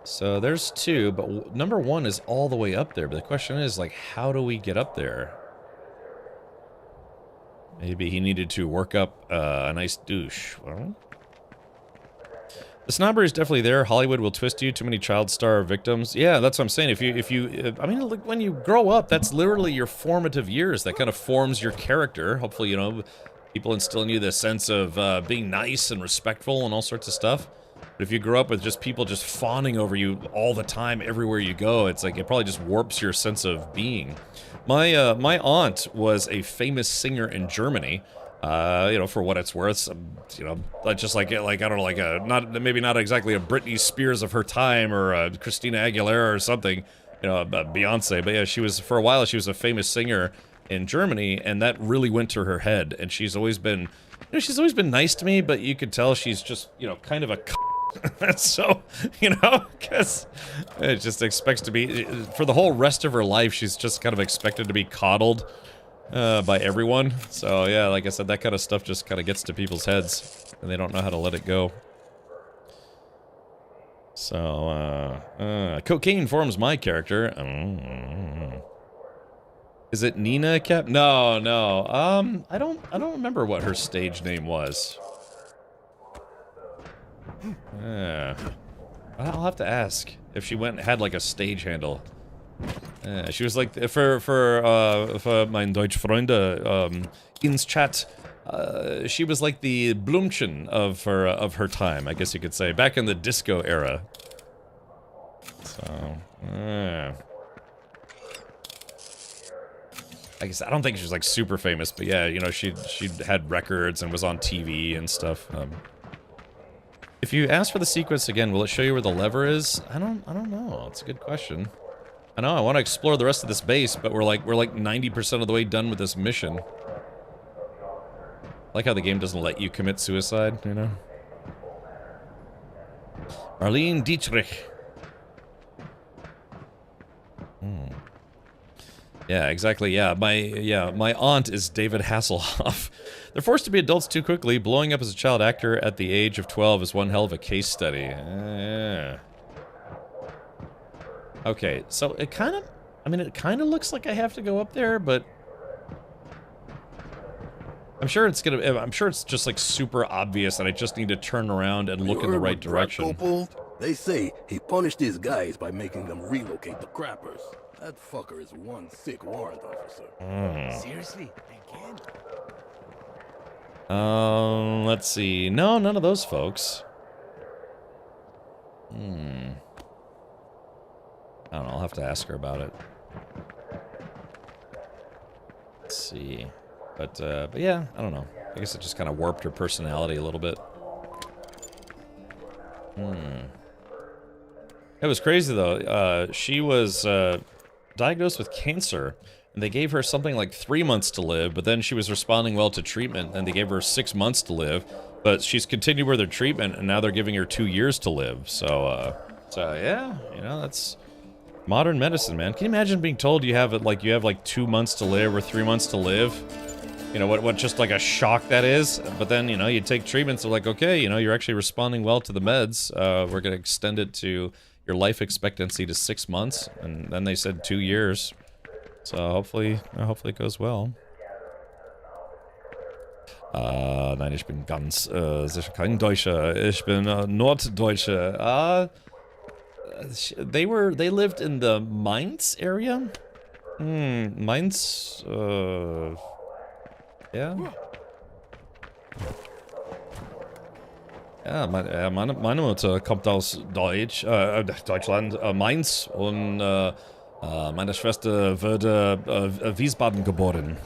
So there's 2, but number 1 is all the way up there. But the question is, like, how do we get up there? Maybe he needed to work up a nice douche. Well, the snobbery is definitely there. Hollywood will twist you. Too many child star victims. Yeah, that's what I'm saying. If you, I mean, like, when you grow up, that's literally your formative years. That kind of forms your character. Hopefully, you know, people instill in you the sense of being nice and respectful and all sorts of stuff. But if you grow up with just people just fawning over you all the time, everywhere you go, it's like it probably just warps your sense of being. My my aunt was a famous singer in Germany. You know, for what it's worth, you know, just like I don't know, like maybe not exactly a Britney Spears of her time or a Christina Aguilera or something, you know, Beyonce. But yeah, she was, for a while, she was a famous singer in Germany, and that really went to her head. And she's always been, you know, she's always been nice to me, but you could tell she's just, you know, kind of a so, you know, because it just expects to be, for the whole rest of her life, she's just kind of expected to be coddled by everyone. So yeah, like I said, that kind of stuff just kind of gets to people's heads, and they don't know how to let it go. So, cocaine forms my character. Is it Nina Cap? No. I don't remember what her stage name was. I'll have to ask if she had like a stage handle. She was like, for mein Deutsch Freunde ins Chat, she was like the Blümchen of her time, I guess you could say, back in the disco era. So, I guess I don't think she was like super famous, but yeah, you know, she had records and was on TV and stuff. If you ask for the sequence again, will it show you where the lever is? I don't know. It's a good question. I know I want to explore the rest of this base, but we're like 90% of the way done with this mission. I like how the game doesn't let you commit suicide, you know? Marlene Dietrich. Yeah, exactly. Yeah, my aunt is David Hasselhoff. They're forced to be adults too quickly. Blowing up as a child actor at the age of 12 is one hell of a case study. Yeah. Okay, so it kind of, I mean, it kind of looks like I have to go up there, but I'm sure it's just like super obvious that I just need to turn around and look in the right direction. They say he punished his guys by making them relocate the crappers. That fucker is one sick warrant officer. Seriously? Again? Let's see. No, none of those folks. I don't know, I'll have to ask her about it. Let's see. But yeah, I don't know. I guess it just kind of warped her personality a little bit. It was crazy, though. She was diagnosed with cancer, and they gave her something like 3 months to live, but then she was responding well to treatment, and they gave her 6 months to live, but she's continued with her treatment, and now they're giving her 2 years to live. So yeah, you know, that's modern medicine, man. Can you imagine being told you have like 2 months to live or 3 months to live? You know, what just like a shock that is? But then, you know, you take treatments, they're like, okay, you know, you're actually responding well to the meds. We're going to extend it to your life expectancy to 6 months, and then they said 2 years. So hopefully it goes well. Nein, ich bin ganz sicher kein Deutscher. Ich bin Norddeutsche. They lived in the Mainz area? Mainz, yeah. Ja, meine Mutter kommt aus Deutschland, Mainz, und meine Schwester wurde Wiesbaden geboren.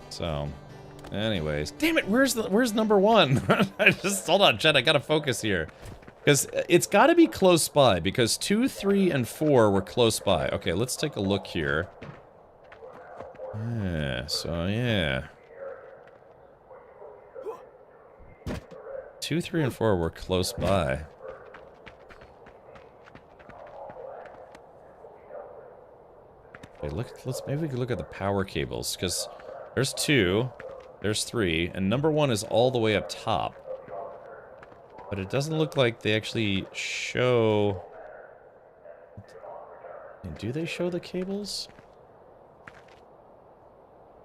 So, anyways, damn it, where's number one? Hold on, Chet, I gotta focus here. Because it's gotta be close by, because 2, 3, and 4 were close by. Okay, let's take a look here. Yeah, so yeah. 2, 3, and 4 were close by. Okay, maybe we could look at the power cables, because there's 2, there's 3, and number 1 is all the way up top. But it doesn't look like they actually show... Do they show the cables?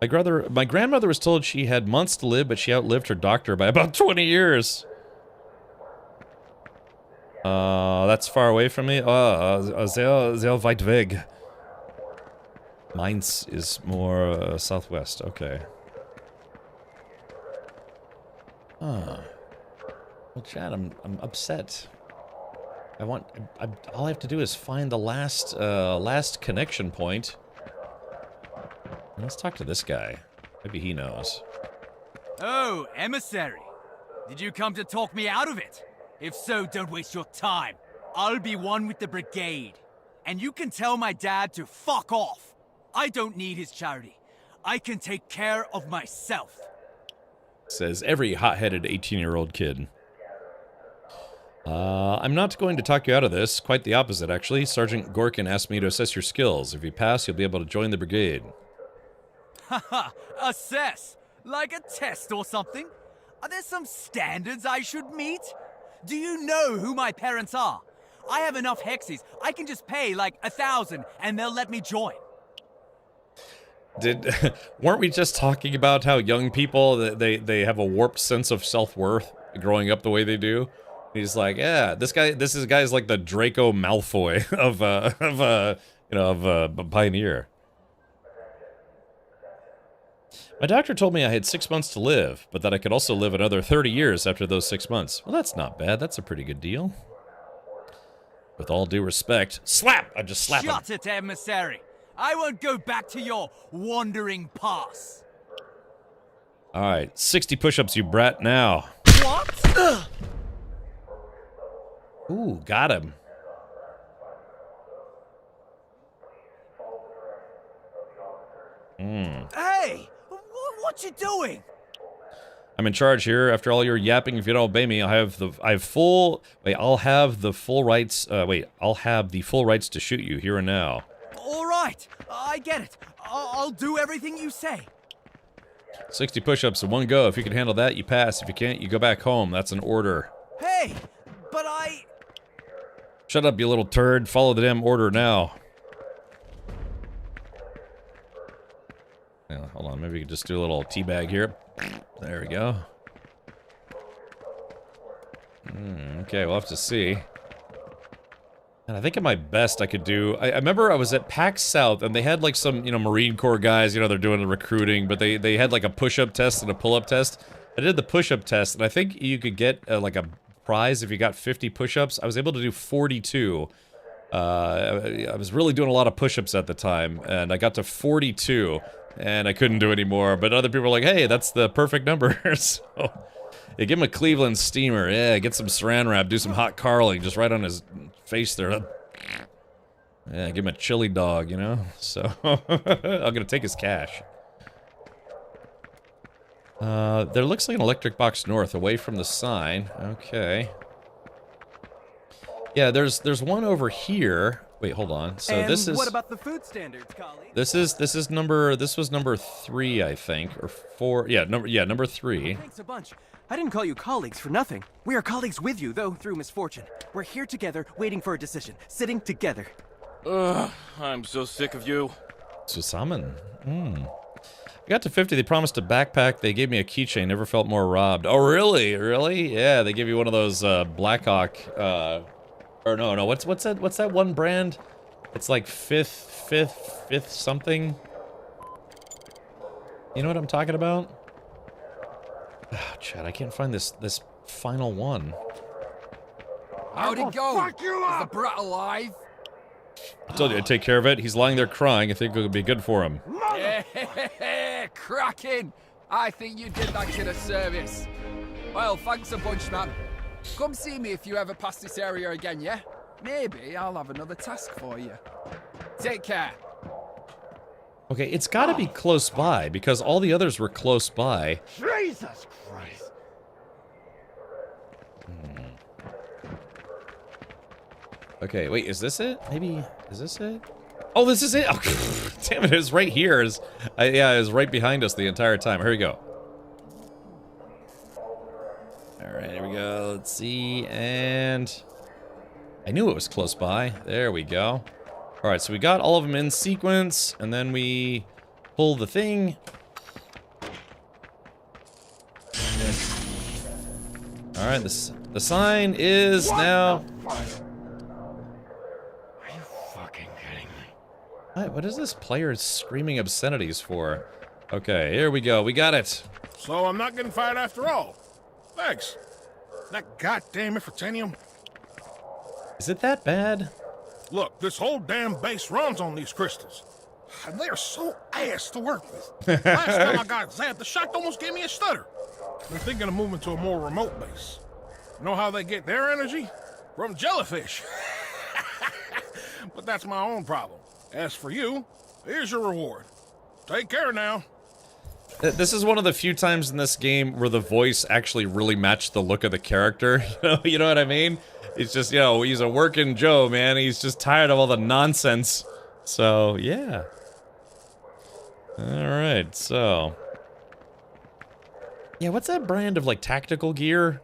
My grandmother was told she had months to live, but she outlived her doctor by about 20 years. That's far away from me. Sehr weit weg. Mainz is more southwest. Okay. Well, Chad, I'm upset. All I have to do is find the last connection point. And let's talk to this guy. Maybe he knows. Oh, emissary. Did you come to talk me out of it? If so, don't waste your time. I'll be one with the brigade. And you can tell my dad to fuck off. I don't need his charity. I can take care of myself. Says every hot-headed 18-year-old kid. I'm not going to talk you out of this. Quite the opposite, actually. Sergeant Gorkin asked me to assess your skills. If you pass, you'll be able to join the brigade. Haha, assess? Like a test or something? Are there some standards I should meet? Do you know who my parents are? I have enough hexes. I can just pay like 1,000 and they'll let me join. Weren't we just talking about how young people, they have a warped sense of self-worth growing up the way they do? He's like, yeah, this is guy's like the Draco Malfoy of Pioneer. My doctor told me I had 6 months to live, but that I could also live another 30 years after those 6 months. Well, that's not bad. That's a pretty good deal. With all due respect, slap! I just slap him. Shut it, emissary. I won't go back to your wandering past. All right, 60 push-ups, you brat, now. What? Ooh, got him. Hey! What you doing? I'm in charge here. After all your yapping, if you don't obey me, I'll have the full rights to shoot you here and now. All right, I get it. I'll do everything you say. 60 push-ups in one go. If you can handle that, you pass. If you can't, you go back home. That's an order. Hey, but I... Shut up, you little turd. Follow the damn order now. Yeah, hold on, maybe we can just do a little teabag here. There we go. Okay, we'll have to see. And I think at my best I could do... I remember I was at PAX South, and they had like some, Marine Corps guys, they're doing the recruiting, but they had like a push-up test and a pull-up test. I did the push-up test, and I think you could get like a prize if you got 50 push-ups. I was able to do 42. I was really doing a lot of push-ups at the time, and I got to 42. And I couldn't do any more, but other people were like, hey, that's the perfect number. So, yeah, give him a Cleveland steamer. Yeah, get some saran wrap, do some hot carling just right on his face there. Yeah, give him a chili dog, So, I'm gonna take his cash. There looks like an electric box north, away from the sign. Okay. Yeah, there's one over here. Wait, hold on. So and this is... what about the food standards, colleague? This was number 3, I think, or 4. Yeah, number 3. Thanks a bunch. I didn't call you colleagues for nothing. We are colleagues with you, though through misfortune. We're here together, waiting for a decision, sitting together. Ugh, I'm so sick of you. Susamen. I got to 50. They promised a backpack. They gave me a keychain. Never felt more robbed. Oh, really? Really? Yeah, they give you one of those Blackhawk. Or no. What's that one brand? It's like fifth something. You know what I'm talking about? Oh, Chad, I can't find this final one. How'd it go? Is the brat alive? I told you I'd take care of it. He's lying there crying. I think it would be good for him. Yeah, cracking! I think you did that kid a service. Well, thanks a bunch, man. Come see me if you ever pass this area again, yeah? Maybe I'll have another task for you. Take care. Okay, it's gotta be close by, because all the others were close by. Jesus Christ! Okay, wait, is this it? Maybe, is this it? Oh, this is it! Oh, damn it, it was right here. Yeah, it was right behind us the entire time. Here we go. Alright, here we go. Let's see, and... I knew it was close by. There we go. Alright, so we got all of them in sequence, and then we pull the thing. Alright, the sign is now... What is this player screaming obscenities for? Okay, here we go. We got it. So I'm not getting fired after all. Thanks. That goddamn infotanium. Is it that bad? Look, this whole damn base runs on these crystals. And they are so ass to work with. Last time I got zapped, the shock almost gave me a stutter. They're thinking of moving to a more remote base. You know how they get their energy? From jellyfish. But that's my own problem. As for you, here's your reward. Take care now. This is one of the few times in this game where the voice actually really matched the look of the character. You know what I mean? It's just, he's a working Joe, man. He's just tired of all the nonsense. So, yeah. Alright, so... Yeah, what's that brand of, like, tactical gear?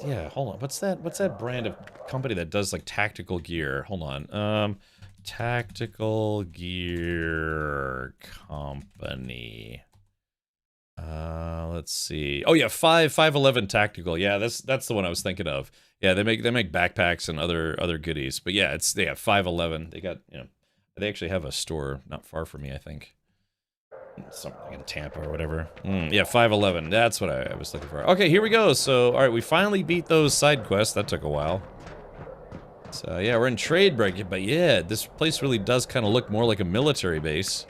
Yeah, hold on. What's that brand of company that does like tactical gear? Hold on. Tactical gear company. Let's see. Oh yeah, 511 tactical. Yeah, that's the one I was thinking of. Yeah, they make backpacks and other goodies. But yeah, it's 511. They got, you know, they actually have a store not far from me, I think. Something in Tampa or whatever. Yeah, 511. That's what I was looking for. Okay, here we go. So, all right, we finally beat those side quests. That took a while. So yeah, we're in trade break, but yeah, this place really does kind of look more like a military base.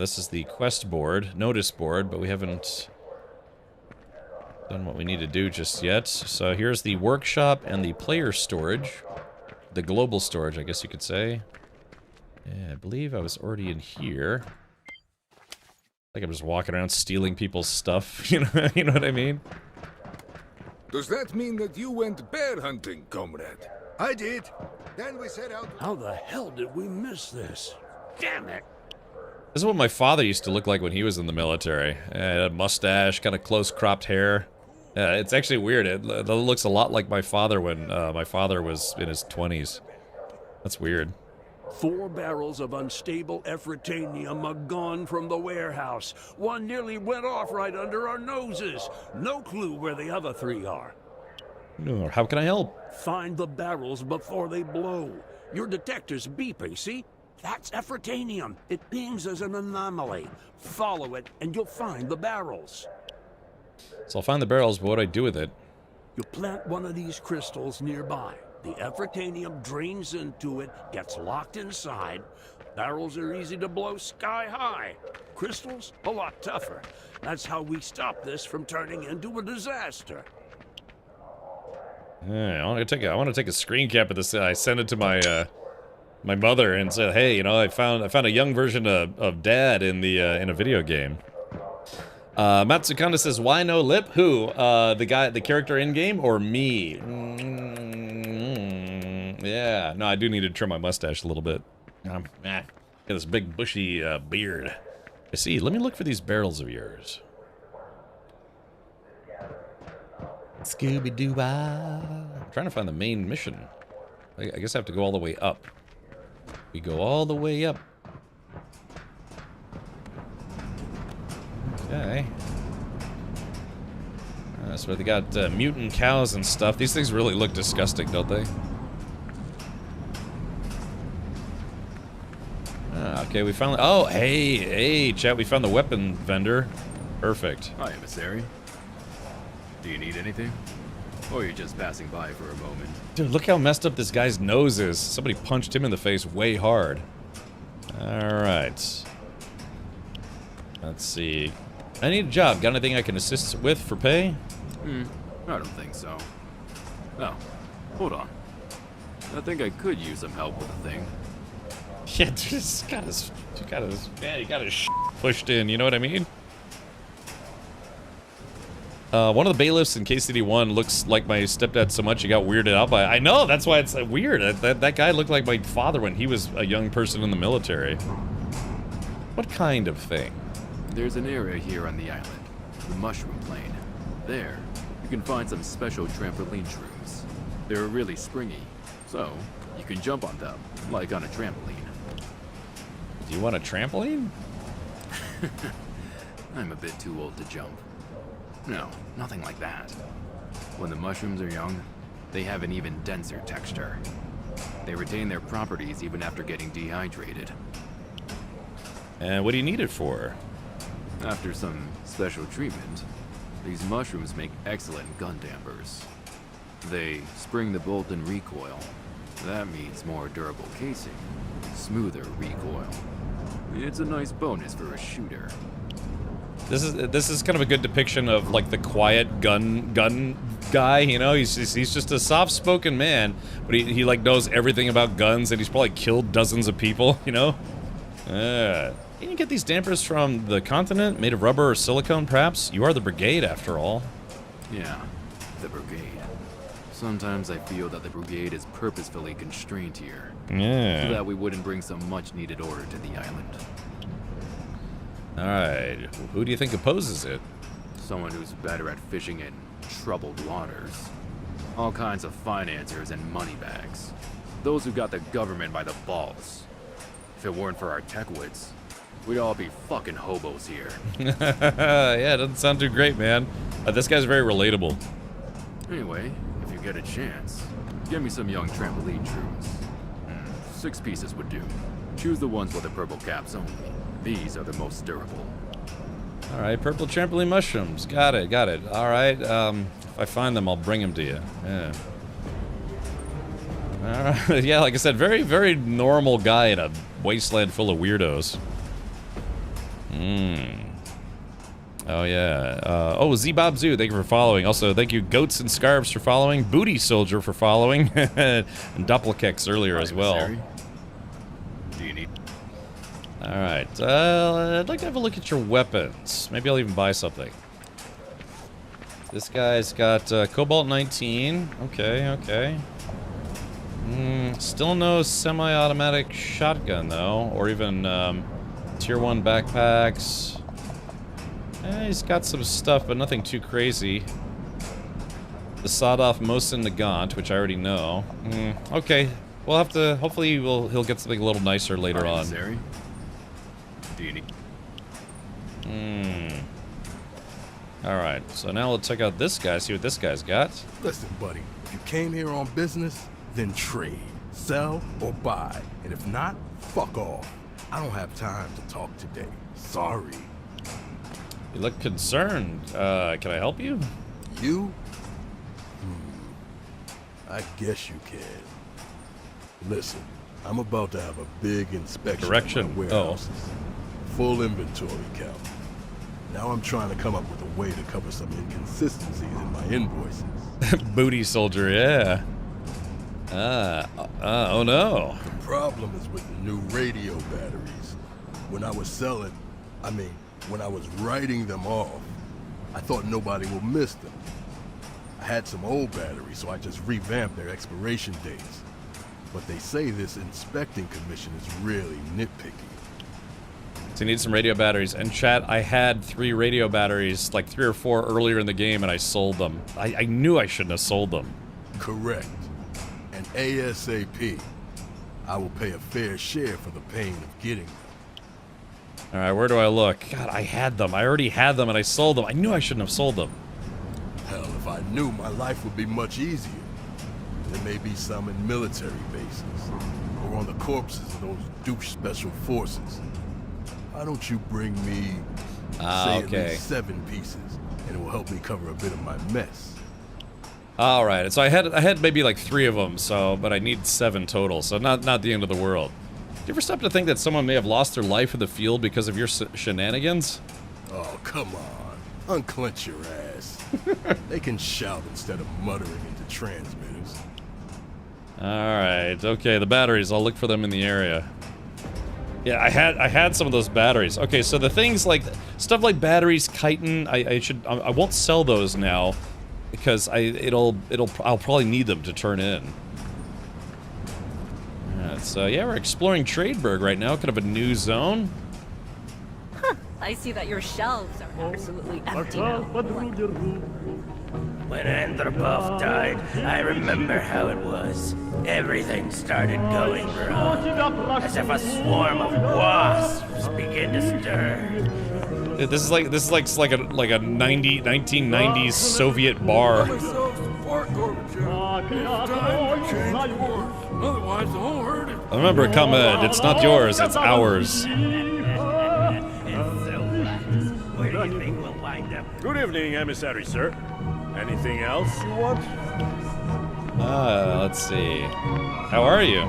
This is the quest board, notice board, but we haven't done what we need to do just yet. So here's the workshop and the player storage. The global storage, I guess you could say. Yeah, I believe I was already in here. Like I'm just walking around stealing people's stuff, you know what I mean? Does that mean that you went bear hunting, comrade? I did. Then we set out... How the hell did we miss this? Damn it! This is what my father used to look like when he was in the military. A mustache, kind of close cropped hair. It's actually weird. It looks a lot like my father when my father was in his 20s. That's weird. 4 barrels of unstable Ephratanium are gone from the warehouse. One nearly went off right under our noses. No clue where the other 3 are. No, how can I help? Find the barrels before they blow. Your detector's beeping, see? That's Ephratanium. It pings as an anomaly. Follow it, and you'll find the barrels. So I'll find the barrels, but what do I do with it? You plant one of these crystals nearby. The Ephratanium drains into it, gets locked inside. Barrels are easy to blow sky high. Crystals, a lot tougher. That's how we stop this from turning into a disaster. Yeah, I want to take a screen cap of this. I sent it to my my mother and said, "Hey, you know, I found a young version of Dad in a video game." Matsukanda says, "Why no lip? Who? The character in game, or me?" Yeah, no, I do need to trim my mustache a little bit. Got this big bushy beard. I see. Let me look for these barrels of yours. Scooby-Doo. I'm trying to find the main mission. I guess I have to go all the way up. We go all the way up. Okay. So they got mutant cows and stuff. These things really look disgusting, don't they? Okay, we found... Oh, hey, chat, we found the weapon vendor. Perfect. Hi, emissary. Do you need anything? Or are you just passing by for a moment? Dude, look how messed up this guy's nose is. Somebody punched him in the face way hard. Alright. Let's see. I need a job. Got anything I can assist with for pay? I don't think so. Oh, hold on. I think I could use some help with the thing. Yeah, dude, he got his pushed in, you know what I mean? One of the bailiffs in KCD1 looks like my stepdad so much he got weirded out by it. I know, that's why it's weird. That guy looked like my father when he was a young person in the military. What kind of thing? There's an area here on the island, the Mushroom Plain. There, you can find some special trampoline shrooms. They're really springy, so you can jump on them, like on a trampoline. Do you want a trampoline? I'm a bit too old to jump. No, nothing like that. When the mushrooms are young, they have an even denser texture. They retain their properties even after getting dehydrated. And what do you need it for? After some special treatment, these mushrooms make excellent gun dampers. They spring the bolt and recoil. That means more durable casing, smoother recoil. It's a nice bonus for a shooter. This is kind of a good depiction of like the quiet gun guy, you know. He's just a soft-spoken man, but he like knows everything about guns, and he's probably killed dozens of people, you know. Can you get these dampers from the continent, made of rubber or silicone, perhaps? You are the brigade, after all. Yeah, the brigade. Sometimes I feel that the brigade is purposefully constrained here. Yeah. So that we wouldn't bring some much-needed order to the island. Alright, who do you think opposes it? Someone who's better at fishing in troubled waters. All kinds of financiers and moneybags. Those who got the government by the balls. If it weren't for our tech wits, We'd all be fucking hobos here. Yeah, it doesn't sound too great, man. This guy's very relatable. Anyway, if you get a chance, get me some young trampoline shrooms. 6 pieces would do. Choose the ones with the purple caps only. These are the most durable. All right, purple trampoline mushrooms. Got it, got it. All right, if I find them, I'll bring them to you. Yeah. All right. Yeah, like I said, very, very normal guy in a wasteland full of weirdos. Oh, yeah. Oh, Z-Bob-Zoo, thank you for following. Also, thank you, Goats and Scarves, for following. Booty Soldier for following. And Doppelkex earlier as well. Do you need... Alright, I'd like to have a look at your weapons. Maybe I'll even buy something. This guy's got Cobalt 19. Okay, okay. Still no semi-automatic shotgun, though. Or even Tier 1 backpacks. He's got some stuff, but nothing too crazy. The sawed-off Mosin Nagant, which I already know. Okay, we'll have to... Hopefully he'll get something a little nicer later on. Do you need... Alright, so now we'll check out this guy, see what this guy's got. Listen, buddy, if you came here on business, then trade. Sell or buy. And if not, fuck off. I don't have time to talk today. Sorry. You look concerned. Can I help you? You? I guess you can. Listen, I'm about to have a big inspection Correction. of my warehouses. Full inventory count. Now I'm trying to come up with a way to cover some inconsistencies in my invoices. Booty Soldier, yeah. Oh no. The problem is with the new radio batteries. When I was when I was writing them off, I thought nobody will miss them. I had some old batteries, so I just revamped their expiration dates. But they say this inspecting commission is really nitpicky. So you need some radio batteries. And chat, I had 3 radio batteries, like 3 or 4 earlier in the game, and I sold them. I knew I shouldn't have sold them. Correct. And ASAP. I will pay a fair share for the pain of getting them. Alright, where do I look? God, I had them. I already had them, and I sold them. I knew I shouldn't have sold them. Hell, if I knew, my life would be much easier. There may be some in military bases, or on the corpses of those douche special forces. Why don't you bring me, say, at least 7 pieces, and it will help me cover a bit of my mess. All right, so I had maybe like 3 of them, so but I need 7 total, so not the end of the world. Do you ever stop to think that someone may have lost their life in the field because of your shenanigans? Oh, come on. Unclench your ass. They can shout instead of muttering into transmitters. Alright, okay, the batteries, I'll look for them in the area. Yeah, I had some of those batteries. Okay, so the things like, stuff like batteries, chitin, I won't sell those now, because I'll probably need them to turn in. Yeah, so yeah, we're exploring Tradeburg right now, kind of a new zone. Huh, I see that your shelves are absolutely empty now. When Anthropov died, I remember how it was. Everything started going wrong, as if a swarm of wasps began to stir. Yeah, this is like a 1990s Soviet bar. Remember, Kamed, it's not yours, it's ours. Good evening, emissary, sir. Anything else you want? Let's see. How are you?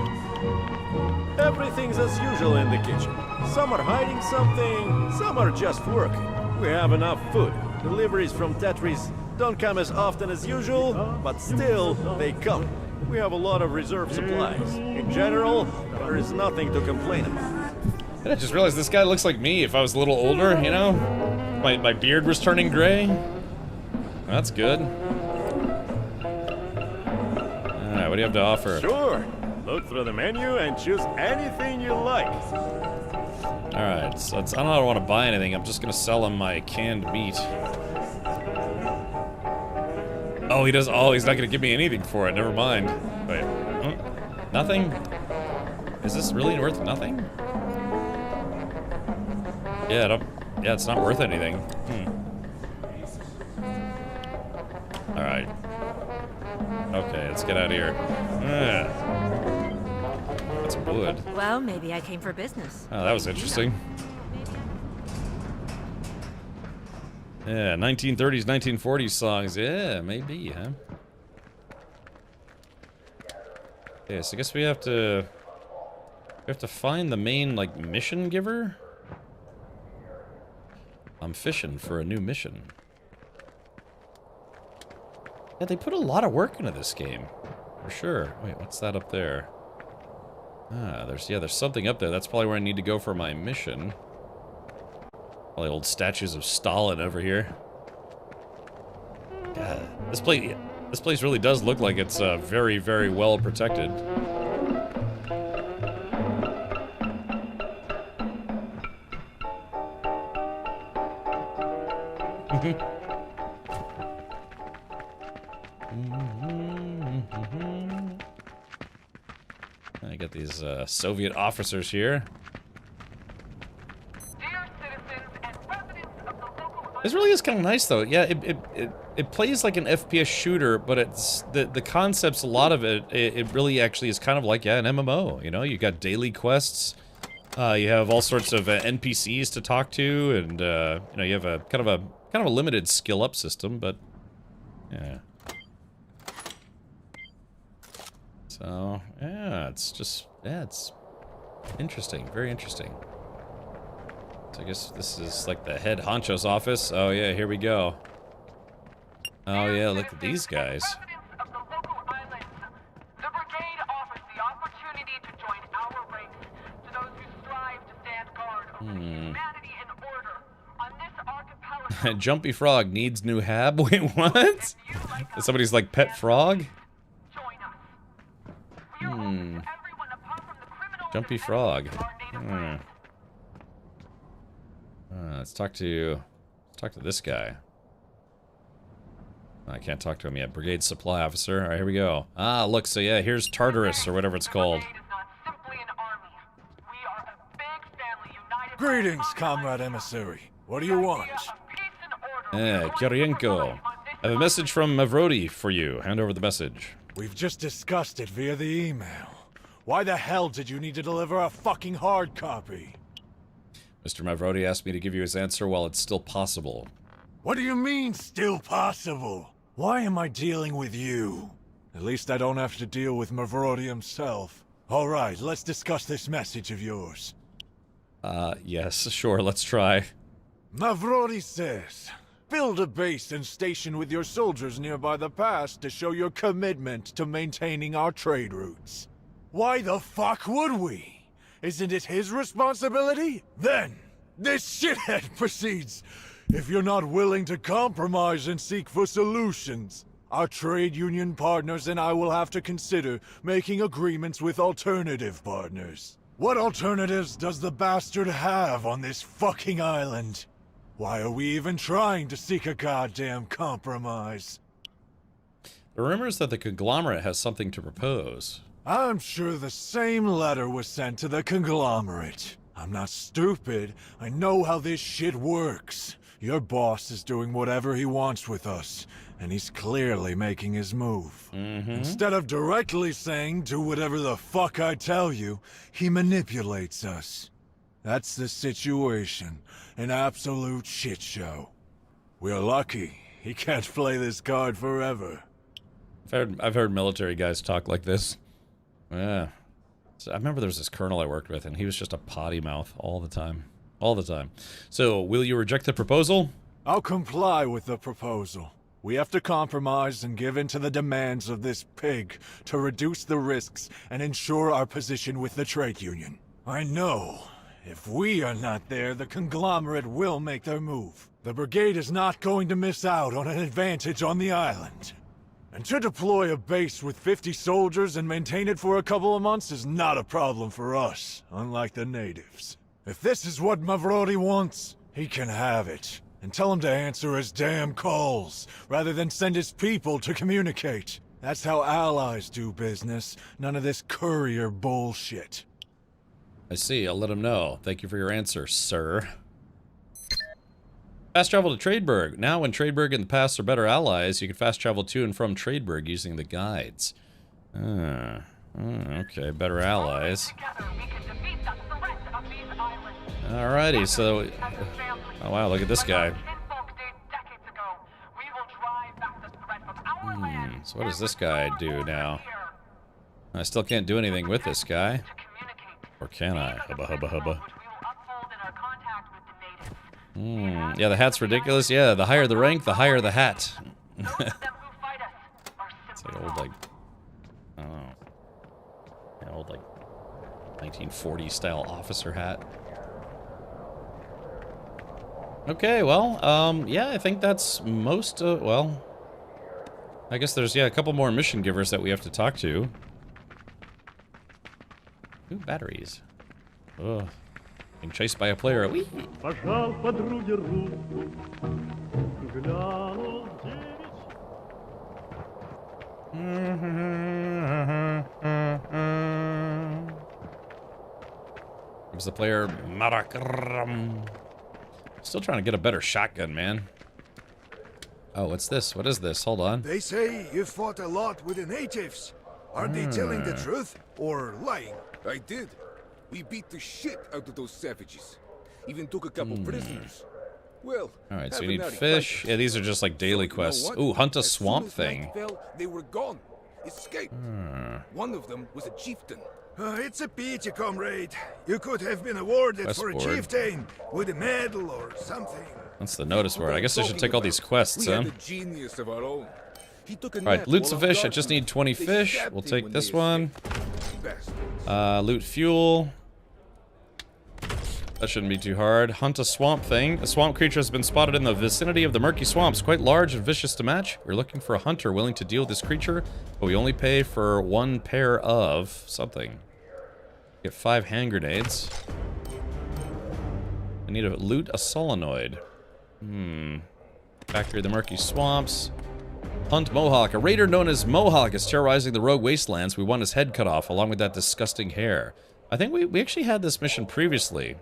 Everything's as usual in the kitchen. Some are hiding something, some are just working. We have enough food. Deliveries from Tetris don't come as often as usual, but still, they come. We have a lot of reserve supplies. In general, there is nothing to complain about. And I just realized this guy looks like me if I was a little older, you know? My beard was turning gray. That's good. Alright, what do you have to offer? Sure. Look through the menu and choose anything you like. Alright, so I don't want to buy anything. I'm just going to sell him my canned meat. Oh, he does. Oh, he's not going to give me anything for it. Never mind. Wait. Nothing? Is this really worth nothing? Yeah, it's not worth anything. Alright. Okay, let's get out of here. That's wood. Well, maybe I came for business. Oh, that was interesting. Yeah, 1930s, 1940s songs. Yeah, maybe, huh? Okay, so I guess we have to find the main, like, mission giver? I'm fishing for a new mission. Yeah, they put a lot of work into this game. For sure. Wait, what's that up there? Ah, there's something up there. That's probably where I need to go for my mission. All the old statues of Stalin over here. Yeah, this place really does look like it's very, very well protected. I got these Soviet officers here. This really is kind of nice, though. Yeah, it plays like an FPS shooter, but it's the concepts. A lot of it really actually is kind of like an MMO. You know, you got daily quests. You have all sorts of NPCs to talk to, and you know, you have a kind of a limited skill up system, but yeah. So yeah, it's interesting, very interesting. So I guess this is like the head honcho's office. Oh yeah, here we go. Oh yeah, look at these guys. Jumpy Frog needs new hab. Wait, what? Somebody's like pet frog? Jumpy Frog. Let's talk to this guy. I can't talk to him yet. Brigade Supply Officer. All right, here we go. Ah, look. So yeah, here's Tartarus or whatever it's called. Greetings, Comrade Emissary. What do you want? Kirienko. I have a message from Mavrodi for you. Hand over the message. We've just discussed it via the email. Why the hell did you need to deliver a fucking hard copy? Mr. Mavrodi asked me to give you his answer while it's still possible. What do you mean, still possible? Why am I dealing with you? At least I don't have to deal with Mavrodi himself. Alright, let's discuss this message of yours. Yes, sure, let's try. Mavrodi says, build a base and station with your soldiers nearby the pass to show your commitment to maintaining our trade routes. Why the fuck would we? Isn't it his responsibility? Then, this shithead proceeds. If you're not willing to compromise and seek for solutions, our trade union partners and I will have to consider making agreements with alternative partners. What alternatives does the bastard have on this fucking island? Why are we even trying to seek a goddamn compromise? The rumors that the conglomerate has something to propose. I'm sure the same letter was sent to the conglomerate. I'm not stupid. I know how this shit works. Your boss is doing whatever he wants with us, and he's clearly making his move. Instead of directly saying, do whatever the fuck I tell you, he manipulates us. That's the situation. An absolute shit show. We're lucky. He can't play this card forever. I've heard military guys talk like this. Yeah. So I remember there was this colonel I worked with, and he was just a potty mouth all the time. All the time. So, will you reject the proposal? I'll comply with the proposal. We have to compromise and give in to the demands of this pig to reduce the risks and ensure our position with the trade union. I know. If we are not there, the conglomerate will make their move. The brigade is not going to miss out on an advantage on the island. And to deploy a base with 50 soldiers and maintain it for a couple of months is not a problem for us, unlike the natives. If this is what Mavrodi wants, he can have it. And tell him to answer his damn calls, rather than send his people to communicate. That's how allies do business, none of this courier bullshit. I see, I'll let him know. Thank you for your answer, sir. Fast travel to Tradeburg. Now when Tradeburg and the past are better allies, you can fast travel to and from Tradeburg using the guides. Okay, better allies. Alrighty, so... Oh wow, look at this guy. So what does this guy do now? I still can't do anything with this guy. Or can I? Hubba hubba hubba. Yeah, the hat's ridiculous. Yeah, the higher the rank, the higher the hat. It's like old, like... I don't know. Yeah, old, like, 1940s style officer hat. Okay, well, yeah, I think that's most, well... I guess there's, yeah, a couple more mission givers that we have to talk to. Ooh, batteries. Ugh. Being chased by a player. Whee! Gives the player Marakram. Still trying to get a better shotgun, man. Oh, what's this? What is this? Hold on. They say you fought a lot with the natives. Are they telling the truth or lying? I did. We beat the shit out of those savages. Even took a couple prisoners. Well, alright, so you need fish. Yeah, these are just like daily quests. Ooh, hunt a swamp thing. They were gone. Escaped. One of them was a chieftain. It's a pity, comrade. You could have been awarded Quest for a board. chieftain with a medal or something. That's the notice board. I guess I should take all these quests, We huh? had a genius of our own. He took a Alright, nap loot some while fish. I our just guardsmen- need 20 they fish. stabbed We'll him take when this they one. Bastards. Loot fuel. That shouldn't be too hard. Hunt a swamp thing. A swamp creature has been spotted in the vicinity of the murky swamps. Quite large and vicious to match. We're looking for a hunter willing to deal with this creature, but we only pay for 1 pair of something. Get 5 hand grenades. I need to loot a solenoid. Factory of the murky swamps. Hunt Mohawk. A raider known as Mohawk is terrorizing the rogue wastelands. We want his head cut off, along with that disgusting hair. I think we actually had this mission previously.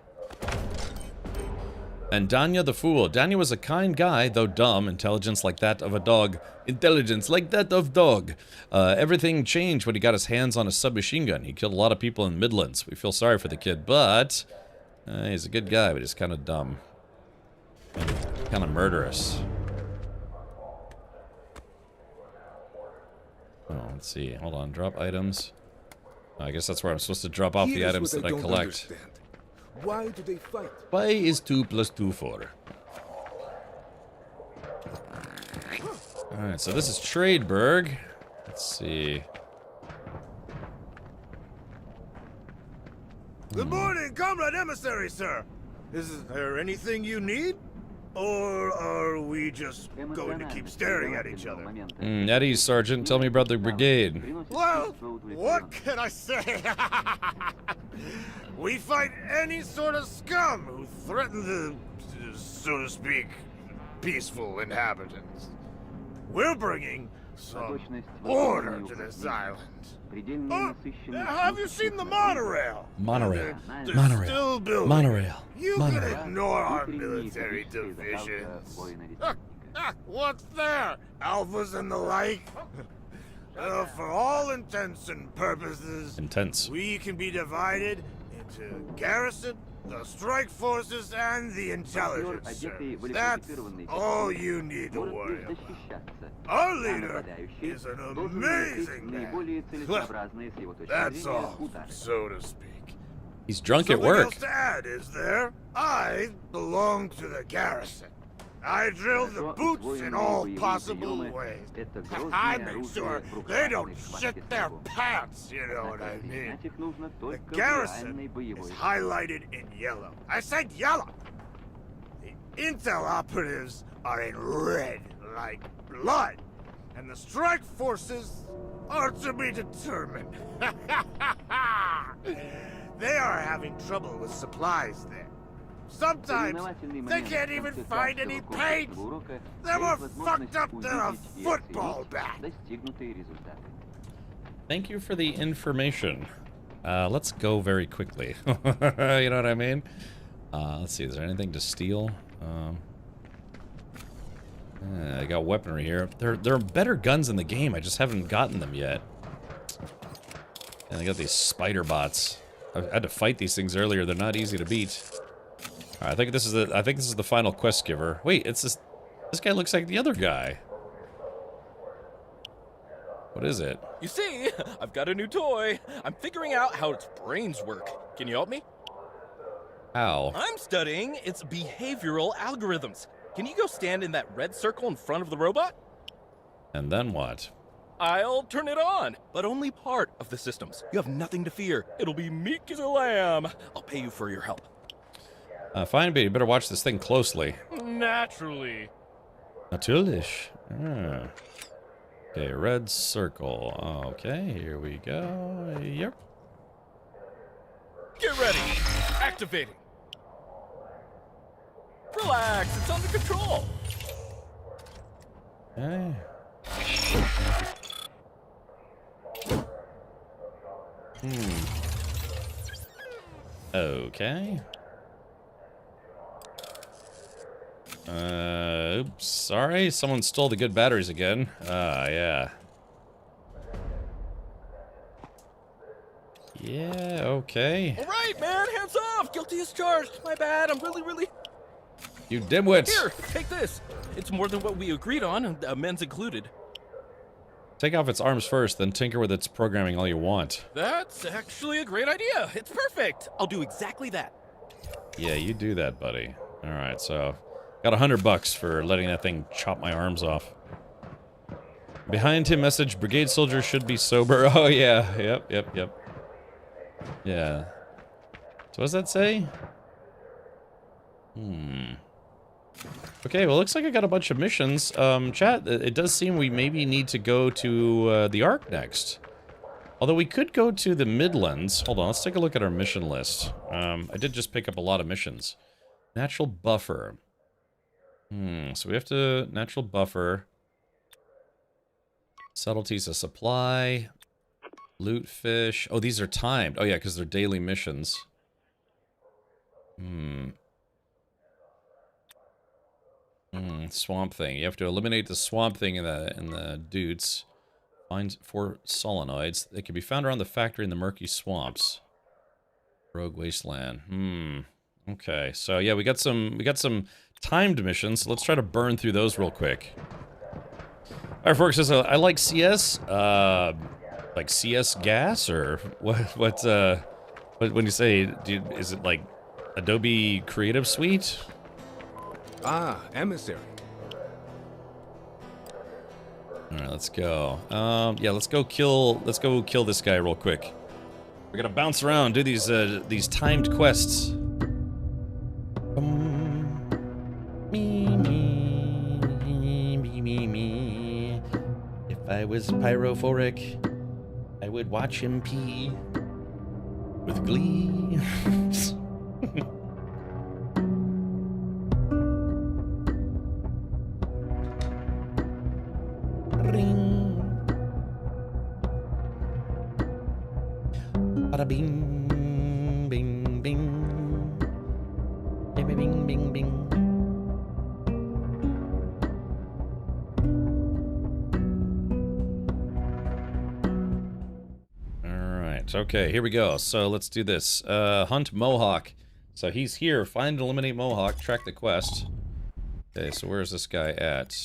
And Danya the Fool. Danya was a kind guy, though dumb. Intelligence like that of a dog. Intelligence like that of dog. Everything changed when he got his hands on a submachine gun. He killed a lot of people in the Midlands. We feel sorry for the kid, but... he's a good guy, but he's kind of dumb. Kind of murderous. Oh, let's see. Hold on. Drop items. I guess that's where I'm supposed to drop off the items that I collect. Understand. Why do they fight? Why is 2 + 2 4? Alright, so this is Tradeburg. Let's see. Good morning, comrade emissary, sir. Is there anything you need? Or are we just going to keep staring at each other? Eddie, Sergeant, tell me about the brigade. Well, what can I say? We fight any sort of scum who threaten the, so to speak, peaceful inhabitants. We're bringing some order to this island. Have you seen the monorail? Monorail. They're Monorail. still building. Monorail. You Monorail. can ignore our military divisions. What's there? Alphas and the like? For all intents and purposes, Intense. we can be divided into garrison, the strike forces, and the intelligence service. That's all you need to worry about. Our leader is an amazing man. That's all, so to speak. He's drunk at Something work. else to add, is there? I belong to the garrison. I drill the boots in all possible ways. I make sure they don't shit their pants, you know what I mean? The garrison is highlighted in yellow. I said yellow! The intel operatives are in red, like blood. And the strike forces are to be determined. They are having trouble with supplies there. Sometimes they can't even find any paint. They're more fucked up than a football bat. Thank you for the information. Let's go very quickly. You know what I mean? Let's see, is there anything to steal? I got weaponry here. There are better guns in the game. I just haven't gotten them yet. And I got these spider bots. I had to fight these things earlier. They're not easy to beat. All right, I think this is the final quest giver. Wait, it's this. This guy looks like the other guy. What is it? You see, I've got a new toy. I'm figuring out how its brains work. Can you help me? How? I'm studying its behavioral algorithms. Can you go stand in that red circle in front of the robot? And then what? I'll turn it on, but only part of the systems. You have nothing to fear. It'll be meek as a lamb. I'll pay you for your help. Fine, but you better watch this thing closely. Naturally. Natürlich. Ah. Okay, red circle. Okay, here we go. Yep. Get ready. Activating. Relax, it's under control. Okay. Okay. Oops, sorry. Someone stole the good batteries again. Yeah. Yeah, okay. All right, man, hands off. Guilty as charged. My bad. I'm really... You dimwits. Here, take this. It's more than what we agreed on, men's included. Take off its arms first, then tinker with its programming all you want. That's actually a great idea. It's perfect. I'll do exactly that. Yeah, you do that, buddy. All right, so got $100 for letting that thing chop my arms off. Behind him, message: brigade soldiers should be sober. Oh yeah, yep. Yeah. So what does that say? Okay, well, looks like I got a bunch of missions. Chat, it does seem we maybe need to go to the Ark next. Although we could go to the Midlands. Hold on, let's take a look at our mission list. I did just pick up a lot of missions. Natural buffer. So we have to... Natural buffer. Subtleties of supply. Loot fish. Oh, these are timed. Oh, yeah, because they're daily missions. Swamp thing. You have to eliminate the swamp thing in the dudes. Find 4 solenoids. They can be found around the factory in the murky swamps. Rogue wasteland. Okay. So yeah, we got some timed missions. Let's try to burn through those real quick. Alright, folks, says I like CS. Like CS gas, or what when you say, is it like Adobe Creative Suite? Ah, emissary. Alright, let's go. Yeah, let's go kill this guy real quick. We're gonna bounce around, do these timed quests. Me. If I was pyrophoric, I would watch him pee with glee. Ring. Bada bing, bing, bing. Bing, bing, bing, bing. Alright, okay, here we go. So let's do this. Hunt Mohawk. So he's here. Find and eliminate Mohawk. Track the quest. Okay, so where's this guy at?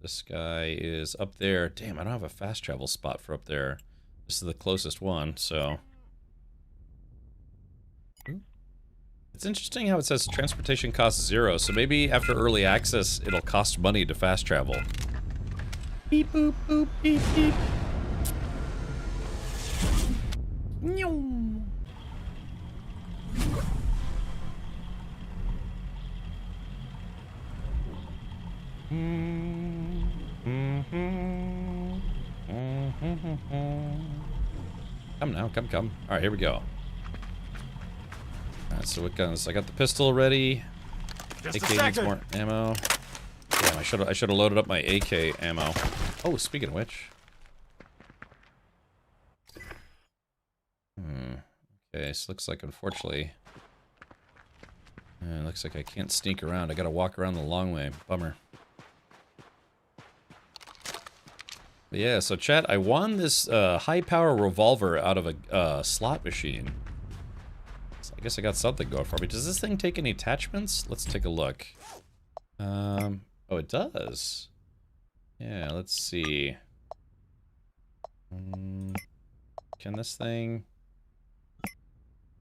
This guy is up there. Damn, I don't have a fast travel spot for up there. This is the closest one, so... It's interesting how it says transportation costs 0, so maybe after early access, it'll cost money to fast travel. Beep, boop, boop, beep, beep. Come now, come. Alright, here we go. Alright, so what guns? I got the pistol ready. AK needs more ammo. Damn, I should have loaded up my AK ammo. Oh, speaking of which. Okay, so looks like, unfortunately... looks like I can't sneak around. I gotta walk around the long way. Bummer. But yeah, so chat, I won this high-power revolver out of a slot machine. So I guess I got something going for me. Does this thing take any attachments? Let's take a look. Oh, it does. Yeah, let's see. Can this thing...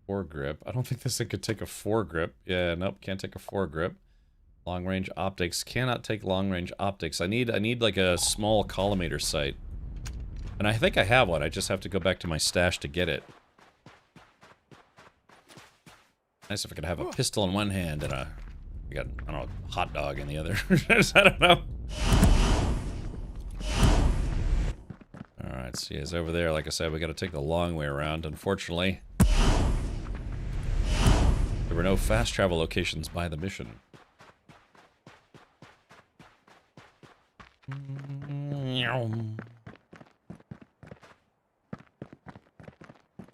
foregrip? I don't think this thing could take a foregrip. Yeah, nope, can't take a foregrip. Long-range optics. Cannot take long-range optics. I need like a small collimator sight. And I think I have one. I just have to go back to my stash to get it. Nice if I could have a pistol in one hand and I don't know, a hot dog in the other. I don't know. Alright, so he's over there. Like I said, we gotta take the long way around, unfortunately. There were no fast travel locations by the mission.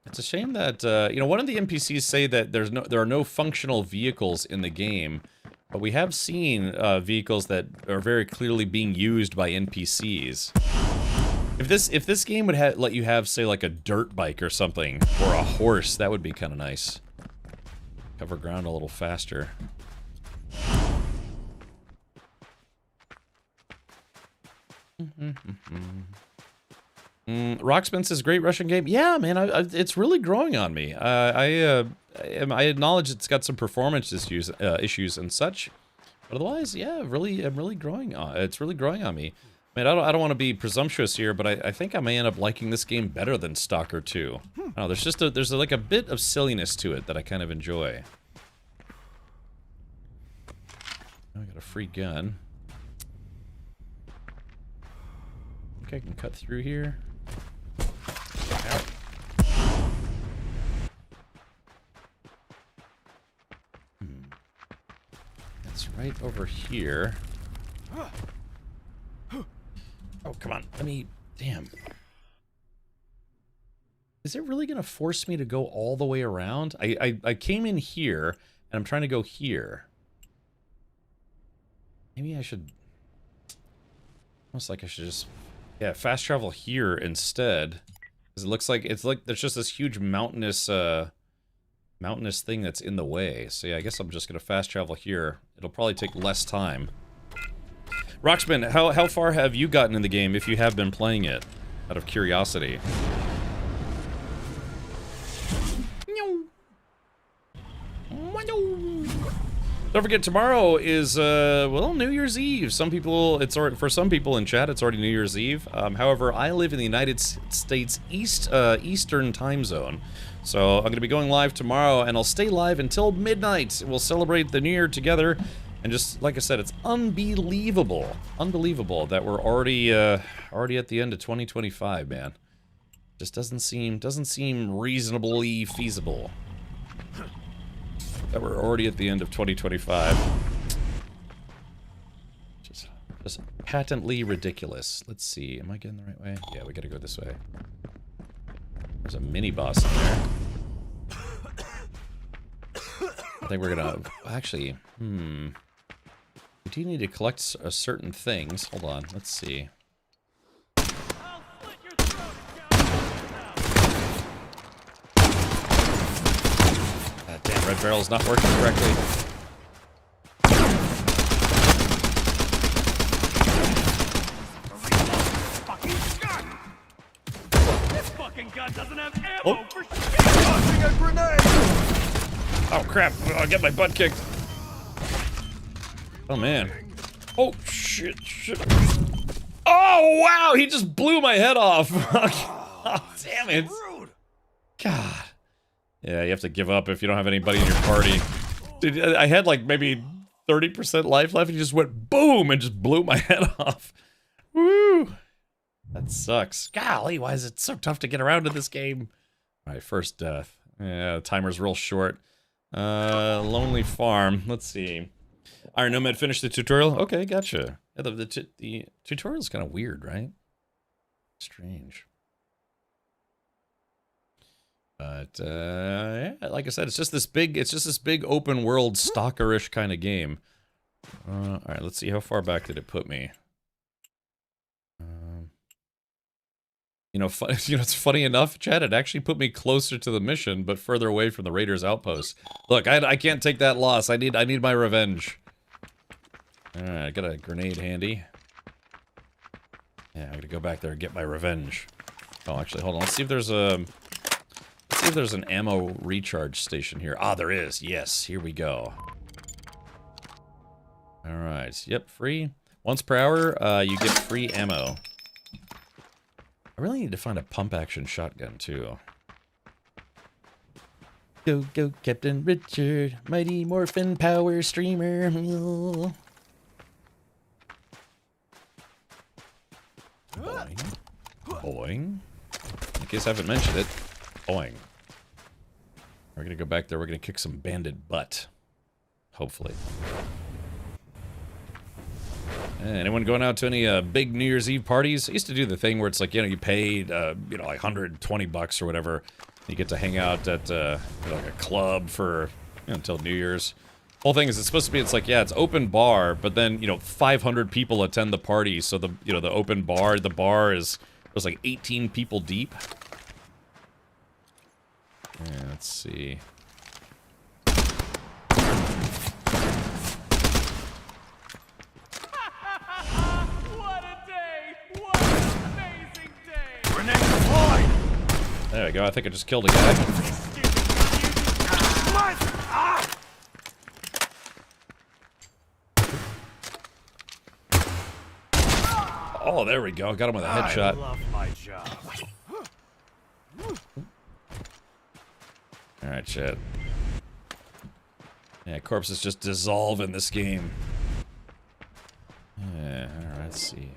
It's a shame that, you know, one of the NPCs say that there are no functional vehicles in the game, but we have seen vehicles that are very clearly being used by NPCs. If this game would let you have, say, like a dirt bike or something, or a horse, that would be kind of nice. Cover ground a little faster. Rocksmith says, great Russian game. Yeah, man, it's really growing on me. I acknowledge it's got some performance issues and such, but otherwise, yeah, I'm really growing on. It's really growing on me. Man, I don't want to be presumptuous here, but I think I may end up liking this game better than Stalker 2. Oh, there's like a bit of silliness to it that I kind of enjoy. I got a free gun. I can cut through here. Ow. It's right over here. Oh, come on. Let me... Damn. Is it really gonna force me to go all the way around? I came in here, and I'm trying to go here. Maybe I should... Almost like I should just... Yeah, fast travel here instead. Because it looks like there's just this huge mountainous thing that's in the way. So yeah, I guess I'm just gonna fast travel here. It'll probably take less time. Roxman, how far have you gotten in the game if you have been playing it? Out of curiosity. Don't forget, tomorrow is, well, New Year's Eve. For some people in chat, it's already New Year's Eve. However, I live in the United States Eastern time zone. So I'm going to be going live tomorrow, and I'll stay live until midnight. We'll celebrate the New Year together. And just, like I said, it's unbelievable. Unbelievable that we're already at the end of 2025, man. Just doesn't seem reasonably feasible. That we're already at the end of 2025. Just patently ridiculous. Let's see, am I getting the right way? Yeah, we gotta go this way. There's a mini-boss in there. I think we're gonna... Actually, we do need to collect certain things. Hold on, let's see. Damn, red barrel's not working correctly. This fucking gun doesn't have ammo Oh. for shit! Launching a grenade! Oh crap, I'll get my butt kicked. Oh man. Oh shit. Oh wow, he just blew my head off. Oh, damn it. God. Yeah, you have to give up if you don't have anybody in your party. Dude, I had like maybe 30% life left and he just went boom and just blew my head off. Woo! That sucks. Golly, why is it so tough to get around in this game? Alright, first death. Yeah, the timer's real short. Lonely Farm. Let's see. Iron Nomad finished the tutorial? Okay, gotcha. Yeah, the tutorial's kind of weird, right? Strange. But yeah, like I said, it's just this big open world stalker-ish kind of game. All right, let's see how far back did it put me. You know, it's funny enough, Chad, it actually put me closer to the mission, but further away from the Raiders' outpost. Look, I can't take that loss. I need my revenge. Alright, I got a grenade handy. Yeah, I gotta go back there and get my revenge. Oh, actually, hold on. Let's see if there's an ammo recharge station here. Ah, there is. Yes, here we go. Alright, yep, free. Once per hour, you get free ammo. I really need to find a pump-action shotgun, too. Go, go, Captain Richard. Mighty Morphin Power Streamer. Boing. Boing. In case I haven't mentioned it. Boing. We're gonna go back there, we're gonna kick some bandit butt. Hopefully. Anyone going out to any big New Year's Eve parties? I used to do the thing where it's like, you know, you paid, you know, like $120 or whatever. You get to hang out at, like a club for, you know, until New Year's. Whole thing is, it's supposed to be, it's like, yeah, it's open bar, but then, you know, 500 people attend the party, so the, you know, the open bar, the bar is, there's like 18 people deep. Yeah, let's see. There we go, I think I just killed a guy. Oh, there we go, got him with a headshot. I love my job. Alright, shit. Yeah, corpses just dissolve in this game. Yeah, alright, let's see.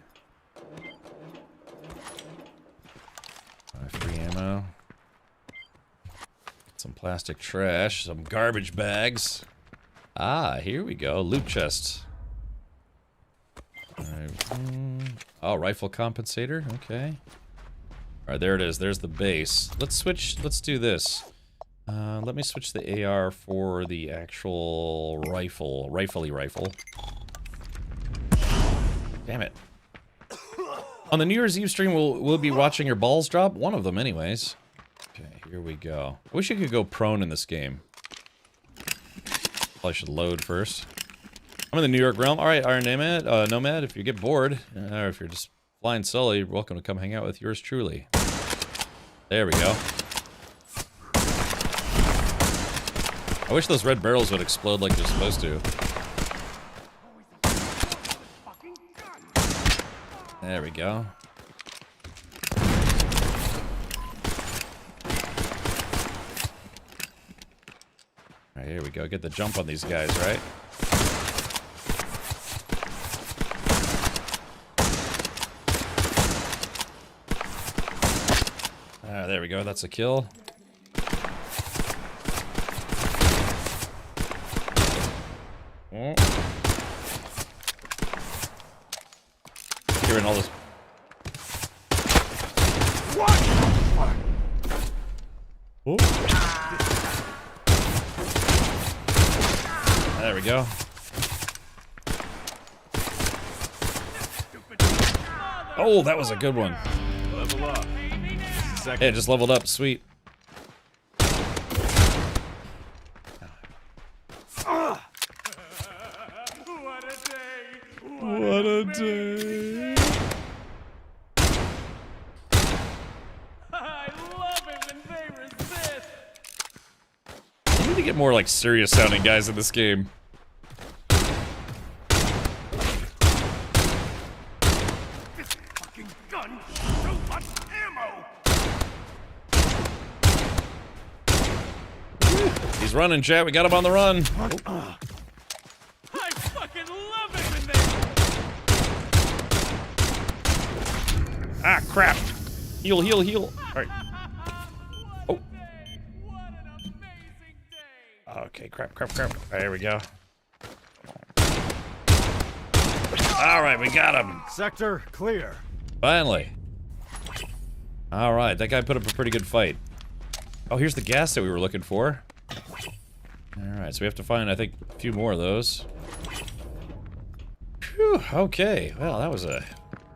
Free ammo. Some plastic trash, some garbage bags. Ah, here we go. Loot chest. Alright. Oh, rifle compensator. Okay. Alright, there it is. There's the base. Let's switch. Let's do this. Let me switch the AR for the actual rifle. Rifle. Damn it. On the New Year's Eve stream, we'll be watching your balls drop. One of them, anyways. Okay, here we go. I wish you could go prone in this game. Probably should load first. I'm in the New York realm. Alright, Iron Nomad, if you get bored, or if you're just flying solo, you're welcome to come hang out with yours truly. There we go. I wish those red barrels would explode like they're supposed to. There we go. Alright, here we go. Get the jump on these guys, right? Ah, there we go. That's a kill. Oh. Hearing all this. Oh. There we go. Oh, that was a good one. Level up. Yeah, just leveled up. Sweet. What a day. I love it when they resist. I need to get more like serious sounding guys in this game. Fucking gun, so much ammo. He's running, chat. We got him on the run. Oh. I fucking love it when they. Ah, crap. Heal, heal, heal. Alright. Oh. Okay, crap, crap, crap. There we go. Alright, we got him. Sector clear. Finally. Alright, that guy put up a pretty good fight. Oh, here's the gas that we were looking for. Alright, so we have to find, I think, a few more of those. Phew, okay. Well, that was a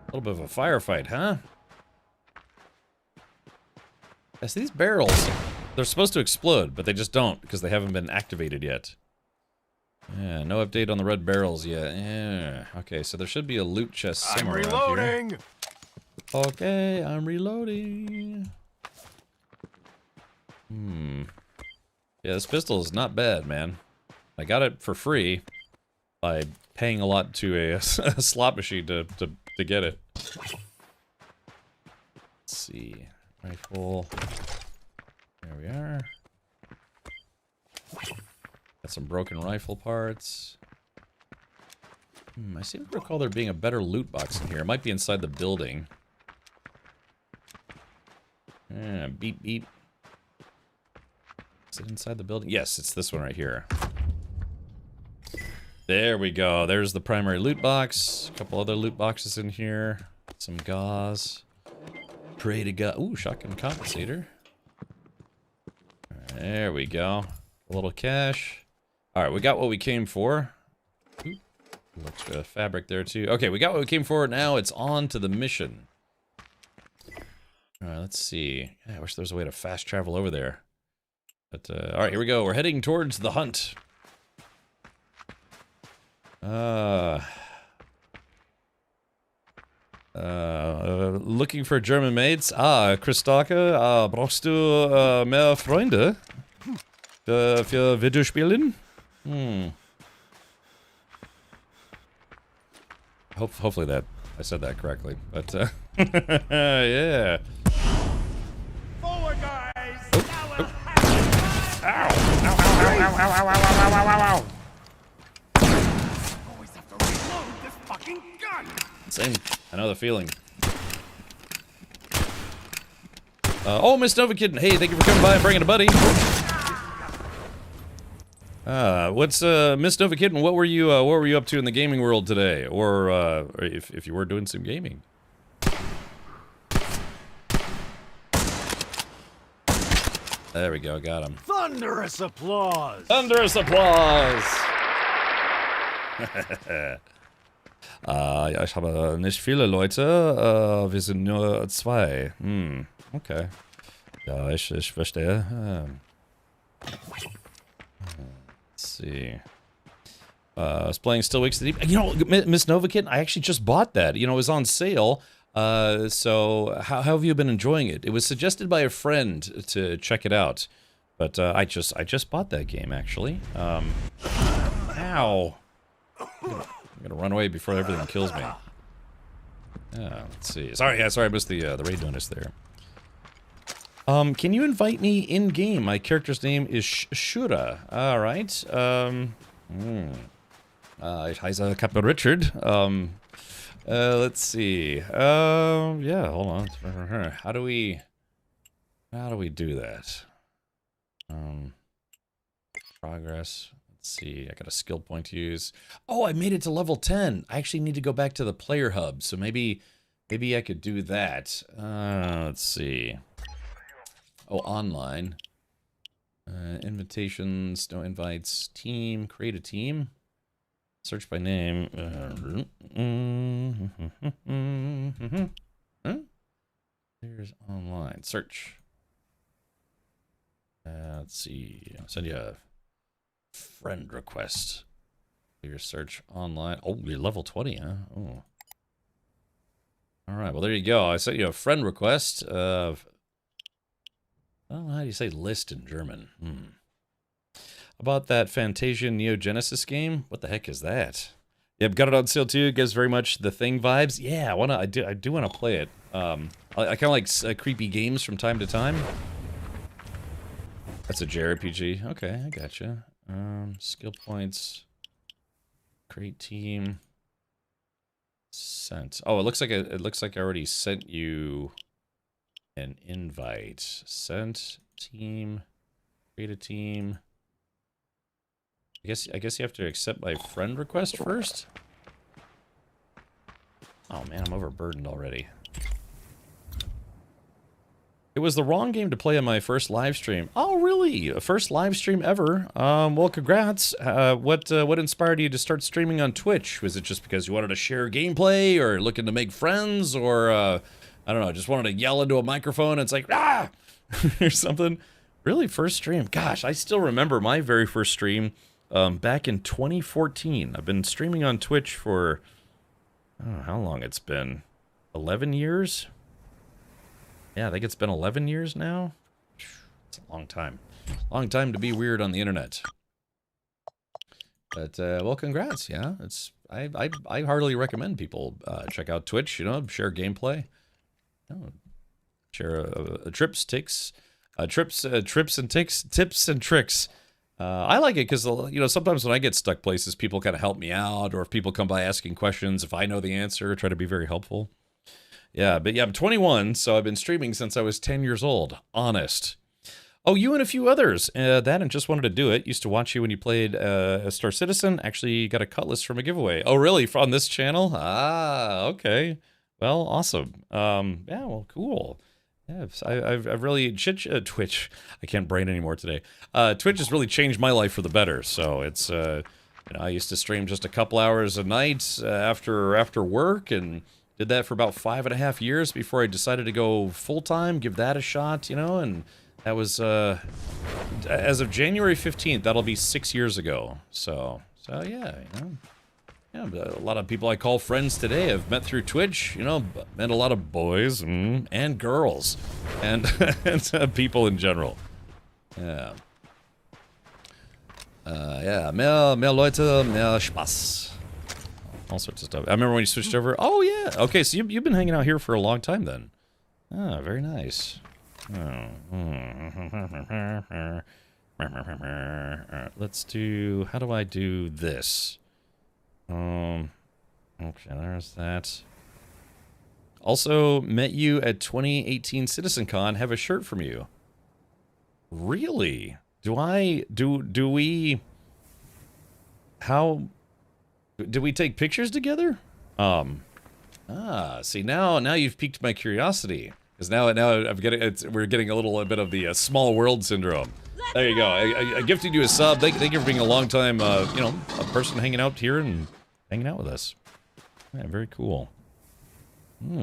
little bit of a firefight, huh? Yes, these barrels, they're supposed to explode, but they just don't because they haven't been activated yet. Yeah, no update on the red barrels yet. Yeah. Okay, so there should be a loot chest somewhere around here. Okay, I'm reloading. Yeah, this pistol is not bad, man. I got it for free by paying a lot to a slot machine to get it. Let's see. Rifle. There we are. Got some broken rifle parts. I seem to recall there being a better loot box in here. It might be inside the building. Yeah, beep beep. Is it inside the building? Yes, it's this one right here. There we go. There's the primary loot box. A couple other loot boxes in here. Some gauze. Pray to God. Ooh, shotgun compensator. There we go. A little cash. Alright, we got what we came for. Ooh, extra fabric there too. Okay, we got what we came for. Now it's on to the mission. Alright, let's see. Yeah, I wish there was a way to fast travel over there. But, alright, here we go. We're heading towards the hunt. Looking for German mates. Christake, brauchst du mehr Freunde für Videospielen? Hopefully that I said that correctly, but yeah. Forward, guys! Ow! Ow! Ow! Ow! Ow! Ow! Ow! Ow! Always have to reload this fucking gun! Same. I know the feeling. Oh, Miss Novakid. Hey, thank you for coming by and bringing a buddy. What's Miss Novakid? What were you up to in the gaming world today, or if you were doing some gaming? There we go. Got him. Thunderous applause. Thunderous applause. Ich habe nicht viele Leute, wir sind nur zwei. Okay. Ja, ich verstehe. Let's see. I was playing Still Wakes the Deep. You know, Miss Novakid, I actually just bought that. You know, it was on sale. So how have you been enjoying it? It was suggested by a friend to check it out. But I just bought that game actually. Ow. I'm gonna run away before everything kills me. Let's see. Sorry, I missed the raid notice there. Can you invite me in game? My character's name is Shura. All right. Ich heiße Captain Richard. Let's see. Yeah, hold on. How do we do that? Progress. Let's see, I got a skill point to use. Oh, I made it to level 10. I actually need to go back to the player hub, so maybe I could do that. Let's see. Oh, online. Invitations, no invites, team, create a team. Search by name. Here's online. Search. Let's see. I'll send you a friend request. Your search online. Oh, you're level 20, huh? Oh. Alright, well there you go. I sent you a friend request of... I don't know how do you say list in German. About that Fantasia Neo Genesis game? What the heck is that? Yep, got it on sale too. Gives very much the Thing vibes. Yeah, I do want to play it. I kind of like creepy games from time to time. That's a JRPG. Okay, I gotcha. Skill points. Create team. Sent. Oh, it looks like I already sent you an invite. Sent team. Create a team. I guess you have to accept my friend request first. Oh man, I'm overburdened already. It was the wrong game to play on my first live stream. Oh, really? First live stream ever? Well, congrats. What inspired you to start streaming on Twitch? Was it just because you wanted to share gameplay, or looking to make friends, or I don't know, just wanted to yell into a microphone and it's like, ah, or something. Really, first stream? Gosh, I still remember my very first stream back in 2014. I've been streaming on Twitch for, I don't know how long it's been. 11 years? Yeah, I think it's been 11 years now. It's a long time. Long time to be weird on the internet. But, well, congrats, yeah. I heartily recommend people check out Twitch, you know, share gameplay. Oh, share tips and tips and tricks. I like it because, you know, sometimes when I get stuck places, people kind of help me out, or if people come by asking questions, if I know the answer, I try to be very helpful. Yeah, but yeah, I'm 21, so I've been streaming since I was 10 years old. Honest. Oh, you and a few others. That and just wanted to do it. Used to watch you when you played Star Citizen. Actually got a cutlass from a giveaway. Oh, really? On this channel? Ah, okay. Well, awesome. Yeah, well, cool. Yeah, I've really Twitch. I can't brain anymore today. Twitch has really changed my life for the better. So it's you know, I used to stream just a couple hours a night after work, and did that for about 5.5 years before I decided to go full time, give that a shot. You know, and that was as of January 15th. That'll be 6 years ago. So yeah, you know. Yeah, but a lot of people I call friends today I've met through Twitch, you know, met a lot of boys and girls and, and people in general. Yeah. Yeah, mehr Leute, mehr Spaß. All sorts of stuff. I remember when you switched over. Oh, yeah. Okay, so you've been hanging out here for a long time then. Ah, very nice. Let's do... How do I do this? Okay, there's that. Also, met you at 2018 CitizenCon. Have a shirt from you. Really? Do we... How... Did we take pictures together? See, now you've piqued my curiosity. Because now we're getting a little bit of the small world syndrome. There you go. I gifted you a sub. Thank you for being a long time, you know, a person hanging out here and hanging out with us. Yeah, very cool.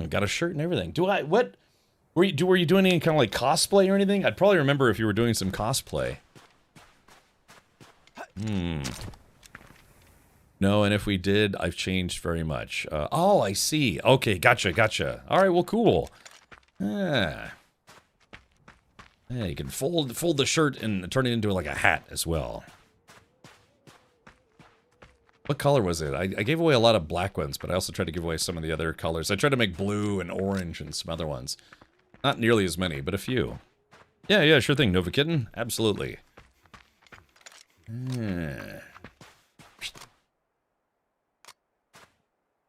Got a shirt and everything. What? Were you doing any kind of like cosplay or anything? I'd probably remember if you were doing some cosplay. No, and if we did, I've changed very much. Oh, I see. Okay, gotcha. All right, well, cool. Yeah, you can fold the shirt and turn it into like a hat as well. What color was it? I gave away a lot of black ones, but I also tried to give away some of the other colors. I tried to make blue and orange and some other ones. Not nearly as many, but a few. Yeah, sure thing, Nova Kitten. Absolutely.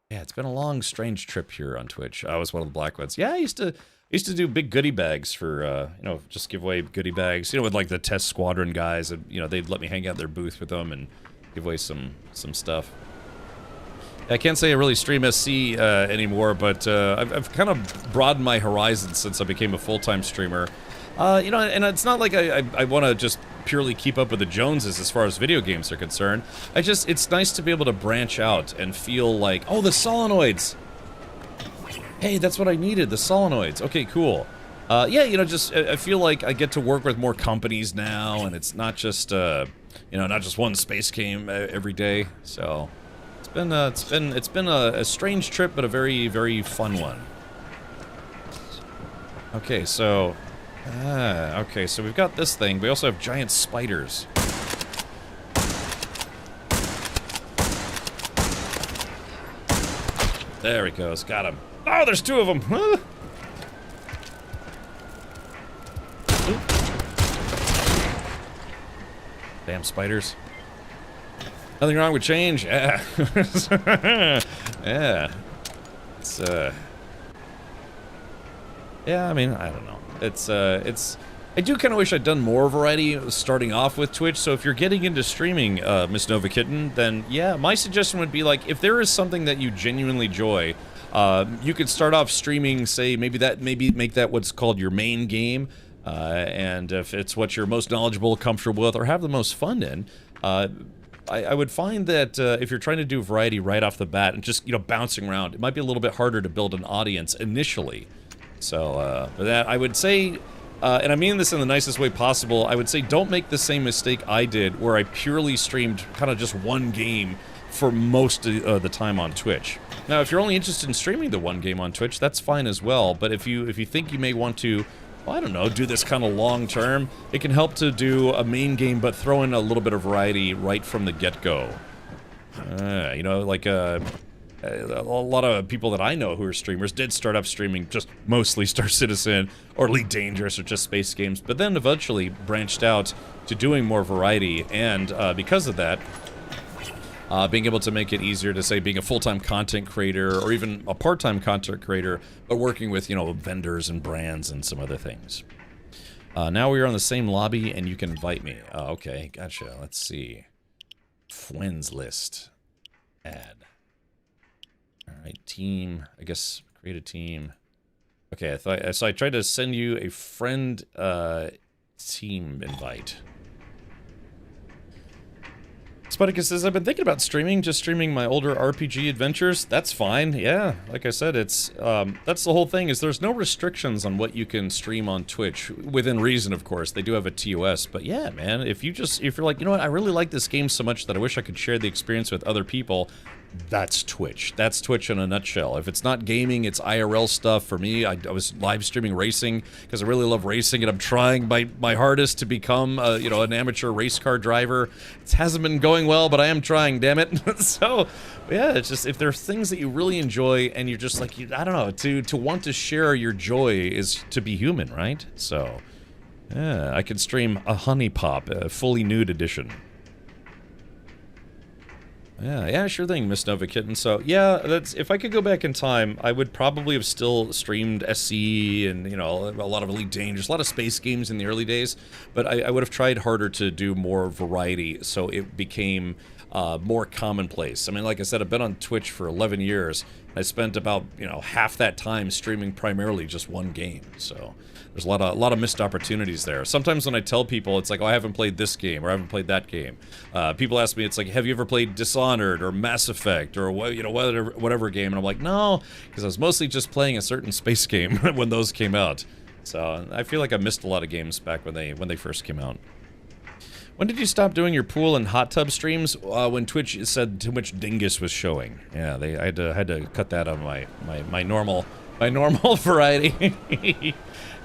Yeah, it's been a long, strange trip here on Twitch. I was one of the black ones. Yeah, I used to do big goodie bags for, you know, just give away goodie bags, you know, with like the test squadron guys, and, you know, they'd let me hang out in their booth with them and give away some stuff. I can't say I really stream SC anymore, but I've kind of broadened my horizons since I became a full-time streamer. You know, and it's not like I want to just purely keep up with the Joneses as far as video games are concerned. It's nice to be able to branch out and feel like, oh, the solenoids! Hey, that's what I needed, the solenoids. Okay, cool. Yeah, you know, just I feel like I get to work with more companies now, and it's not just you know, not just one space game every day. So it's been a strange trip, but a very, very fun one. Okay, so we've got this thing. We also have giant spiders. There he goes. Got him. Oh, there's two of them. Huh? Damn spiders. Nothing wrong with change. Yeah. Yeah. It's yeah, I mean, I don't know. It's I do kind of wish I'd done more variety starting off with Twitch, so if you're getting into streaming, Miss Nova Kitten, then yeah, my suggestion would be, like, if there is something that you genuinely enjoy, you could start off streaming, say, maybe make that what's called your main game, and if it's what you're most knowledgeable, comfortable with, or have the most fun in, I would find that if you're trying to do variety right off the bat and just, you know, bouncing around, it might be a little bit harder to build an audience initially. So, for that, I would say and I mean this in the nicest way possible, I would say don't make the same mistake I did, where I purely streamed kind of just one game for most of the time on Twitch. Now, if you're only interested in streaming the one game on Twitch, that's fine as well, but if you think you may want to, well, I don't know, do this kind of long term, it can help to do a main game, but throw in a little bit of variety right from the get-go. You know, like, a lot of people that I know who are streamers did start up streaming just mostly Star Citizen or Elite Dangerous or just space games, but then eventually branched out to doing more variety, and because of that, being able to make it easier to, say, being a full-time content creator or even a part-time content creator, but working with, you know, vendors and brands and some other things. Now we are on the same lobby and you can invite me. Oh, okay, gotcha. Let's see. Friends list. Add. Alright, team. I guess create a team. Okay, so I tried to send you a friend team invite. Sputicus says, I've been thinking about streaming, just streaming my older RPG adventures. That's fine, yeah. Like I said, it's, that's the whole thing, is there's no restrictions on what you can stream on Twitch. Within reason, of course. They do have a TOS, but yeah, man, if you're like, you know what, I really like this game so much that I wish I could share the experience with other people, that's Twitch. That's Twitch in a nutshell. If it's not gaming, it's IRL stuff. For me, I was live streaming racing because I really love racing, and I'm trying my hardest to become, you know, an amateur race car driver. It hasn't been going well, but I am trying, damn it. So, yeah, it's just, if there's things that you really enjoy and you're just like, I don't know, to want to share your joy is to be human, right? So, yeah, I could stream a Honey Pop, a fully nude edition. Yeah, sure thing, Miss Nova Kitten. So, yeah, that's, if I could go back in time, I would probably have still streamed SC and, you know, a lot of Elite Dangerous, a lot of space games in the early days, but I would have tried harder to do more variety, so it became more commonplace. I mean, like I said, I've been on Twitch for 11 years. I spent about, you know, half that time streaming primarily just one game, so there's a lot of missed opportunities there. Sometimes when I tell people, it's like, oh, I haven't played this game, or I haven't played that game. People ask me, it's like, have you ever played Dishonored, or Mass Effect, or, you know, whatever game, and I'm like, no, because I was mostly just playing a certain space game when those came out. So, I feel like I missed a lot of games back when they first came out. When did you stop doing your pool and hot tub streams? When Twitch said too much dingus was showing. Yeah, I had to cut that on my normal variety.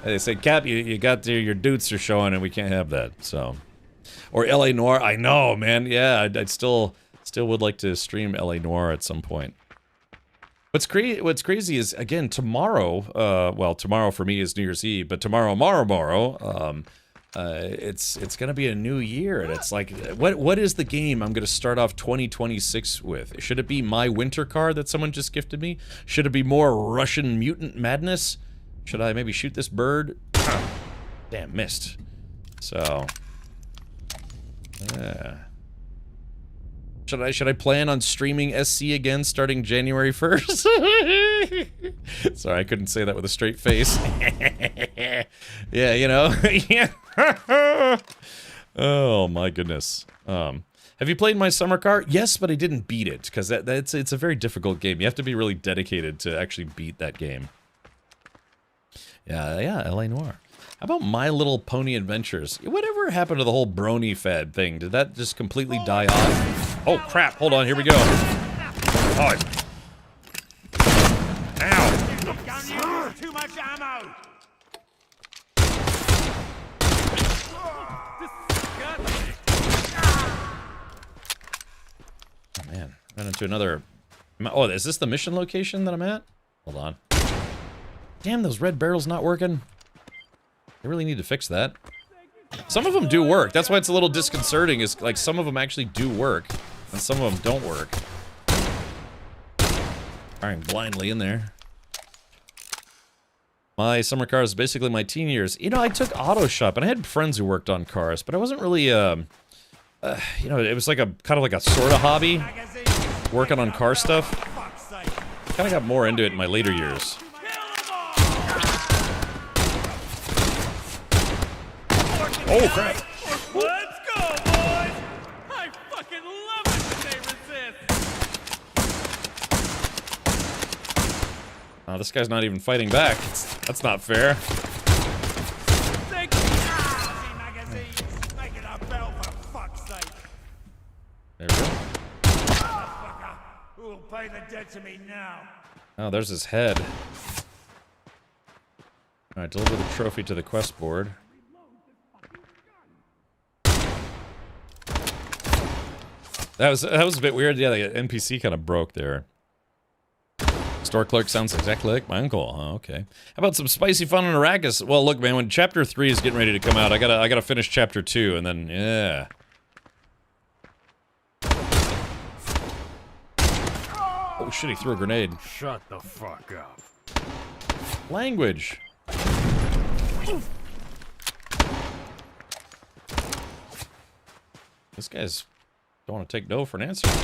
They say, Cap, you got your dudes are showing and we can't have that, so. Or LA Noir, I know, man, yeah, I'd still would like to stream LA Noir at some point. What's crazy is, again, tomorrow, well, tomorrow for me is New Year's Eve, but tomorrow, it's gonna be a new year, and it's like, what is the game I'm gonna start off 2026 with? Should it be My Winter Car that someone just gifted me? Should it be more Russian Mutant Madness? Should I maybe shoot this bird? Damn, missed. So, yeah. Should I plan on streaming SC again starting January 1st? Sorry, I couldn't say that with a straight face. Yeah, you know. Yeah. Oh my goodness. Have you played My Summer Car? Yes, but I didn't beat it because it's a very difficult game. You have to be really dedicated to actually beat that game. Yeah, LA Noir. How about My Little Pony Adventures? Whatever happened to the whole brony fad thing? Did that just completely die off? Oh crap, hold on, here we go. Oh. Ow. Too much ammo. Oh man, ran into another... Oh, is this the mission location that I'm at? Hold on. Damn, those red barrels not working. They really need to fix that. Some of them do work. That's why it's a little disconcerting, is like some of them actually do work, and some of them don't work. Firing blindly in there. My summer car is basically my teen years. You know, I took auto shop, and I had friends who worked on cars, but I wasn't really, you know, it was like a, kind of like a sort of hobby, working on car stuff. Kind of got more into it in my later years. Oh crap! Let's go, boys! I fucking love it when they resist. Oh, this guy's not even fighting back. That's not fair. Who will pay the debt to me now? Oh, there's his head. Alright, deliver the trophy to the quest board. That was a bit weird. Yeah, the NPC kind of broke there. Store clerk sounds exactly like my uncle. Oh, okay. How about some spicy fun on Arrakis? Well, look, man, when Chapter 3 is getting ready to come out, I gotta finish Chapter 2, and then, yeah. Oh shit, he threw a grenade. Shut the fuck up. Language. This guy's don't want to take no for an answer. What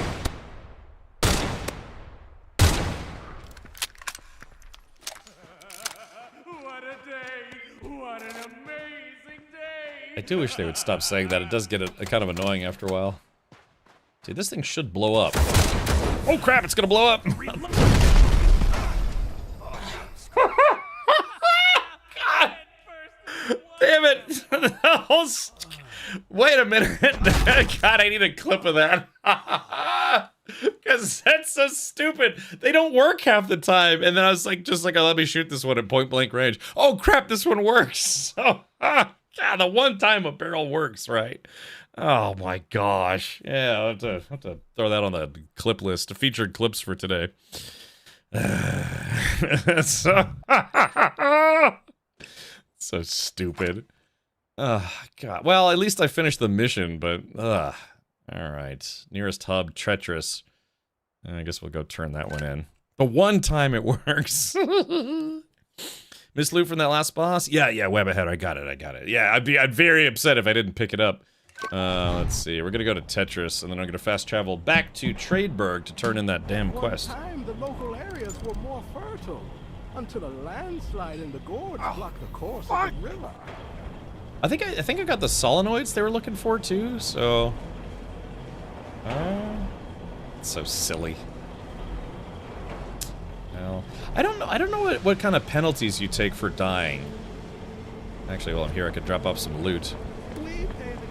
a day! What an amazing day! I do wish they would stop saying that. It does get a kind of annoying after a while. See, this thing should blow up. Oh crap, it's gonna blow up! God! Damn it! Wait a minute. God, I need a clip of that. Because that's so stupid. They don't work half the time. And then I was like, oh, let me shoot this one at point blank range. Oh crap, this one works. Oh, God, the one time a barrel works, right? Oh my gosh. Yeah, I'll have to throw that on the clip list. Featured clips for today. So stupid. God. Well, at least I finished the mission, but, Alright. Nearest hub, treacherous. I guess we'll go turn that one in. The one time it works. Miss loot from that last boss? Yeah, web ahead. I got it. Yeah, I'd be very upset if I didn't pick it up. Let's see. We're gonna go to Tetris, and then I'm gonna fast travel back to Tradeburg to turn in that damn quest. One time, the local areas were more fertile, until a landslide in the gorge blocked the course of the river. I think I got the solenoids they were looking for too, so it's so silly. Well, I don't know what kind of penalties you take for dying. Actually, while I'm here, I could drop off some loot.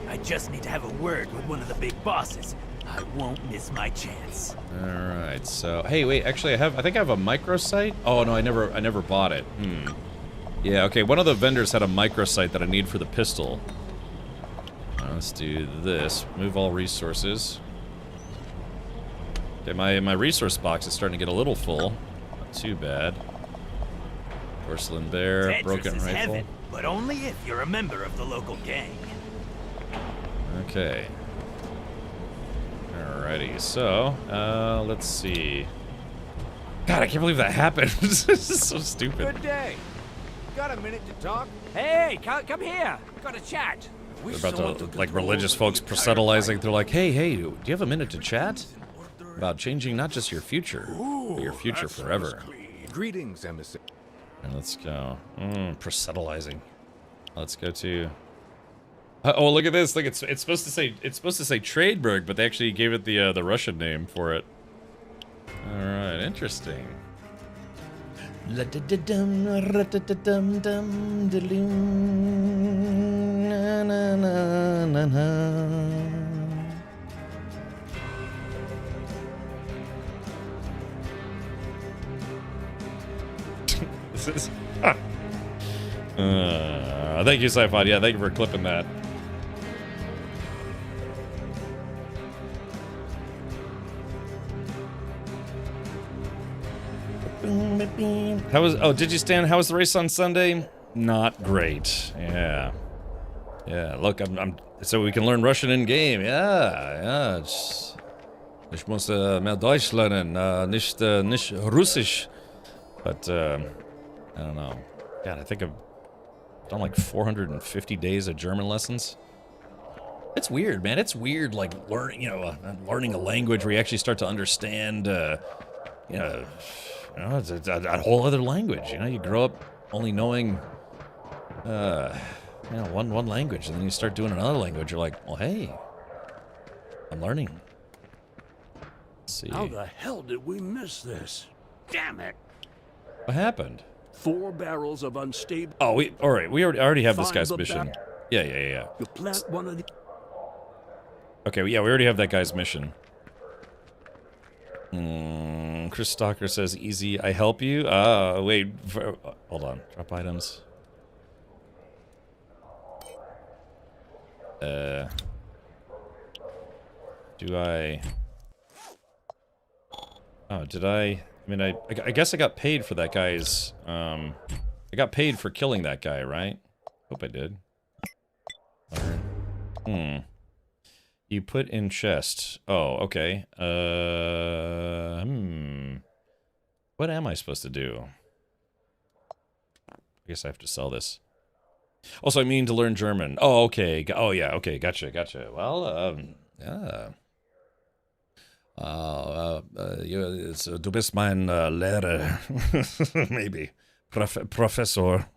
I just need to have a word with one of the big bosses. I won't miss my chance. All right. So, hey, wait. Actually, I think I have a microsite. Oh no, I never bought it. Yeah. Okay. One of the vendors had a microsite that I need for the pistol. Let's do this. Move all resources. Okay, my resource box is starting to get a little full. Not too bad. Porcelain bear, Tetris broken is rifle. heaven, but only if you're a member of the local gang. Okay. Alrighty, so, let's see. God, I can't believe that happened. This is so stupid. Good day. Got a minute to talk? Hey, come here. Got a chat. They're about to, like, religious folks proselytizing. They're like, hey, do you have a minute to chat? About changing not just your future, but your future forever. Greetings, emissary. And let's go. Proselytizing. Let's go to... oh, look at this! Look, it's supposed to say Tradeburg, but they actually gave it the Russian name for it. All right, interesting. This is. Thank you, Sci-Fi. Yeah, thank you for clipping that. How was? Oh, did you stand? How was the race on Sunday? Not great. Yeah. Look, I'm. So we can learn Russian in game. Yeah. Ich muss mehr Deutsch lernen, nicht Russisch. But I don't know. God, I think I've done like 450 days of German lessons. It's weird, man. It's weird, like learning a language where you actually start to understand. It's a whole other language. You grow up only knowing, one language, and then you start doing another language. You're like, well, hey, I'm learning. Let's see. How the hell did we miss this? Damn it! What happened? 4 barrels of unstable. Oh, we already have this guy's mission. Yeah. You plant one of the. Okay, yeah, we already have that guy's mission. Chris Stalker says, easy, I help you. Wait, hold on. Drop items. Do I... Oh, did I mean, I guess I got paid for that guy's, I got paid for killing that guy, right? Hope I did. You put in chest. Oh, okay. What am I supposed to do? I guess I have to sell this. Also, I mean to learn German. Oh, okay. Oh, yeah. Okay. Gotcha. Well, yeah. Du bist mein Lehrer. Maybe. Professor.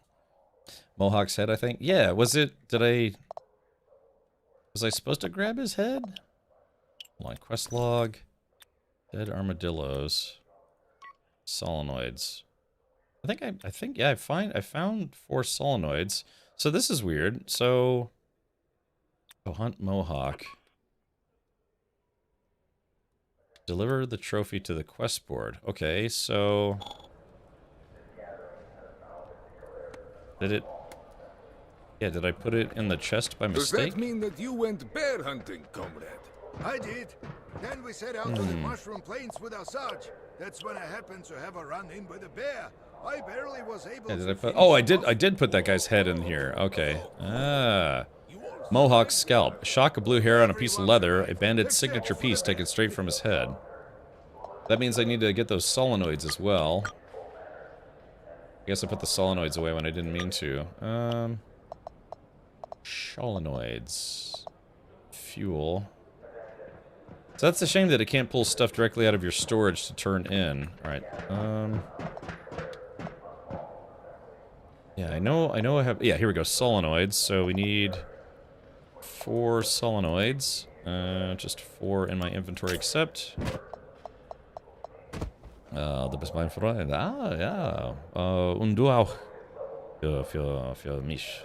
Mohawk's head, I think. Yeah, was I supposed to grab his head? Hold on, quest log. Dead armadillos. Solenoids. I think, yeah, I found 4 solenoids. So this is weird. So, hunt Mohawk. Deliver the trophy to the quest board. Okay, so... Did I put it in the chest by mistake? Does that mean that you went bear hunting, comrade? I did. Then we set out to the Mushroom Plains with our Sarge. That's when I happened to have a run-in with a bear. I barely was able to... Oh, I did put that guy's head in here. Okay. Mohawk scalp. Shock of blue hair on a piece of leather. A bandit's signature piece taken straight from his head. That means I need to get those solenoids as well. I guess I put the solenoids away when I didn't mean to. Solenoids. Fuel. So that's a shame that it can't pull stuff directly out of your storage to turn in. Alright. Yeah, I know I have... Yeah, here we go. Solenoids. So we need 4 solenoids. Just 4 in my inventory, except... du bist mein Freund. Ja. Und du auch. Für mich.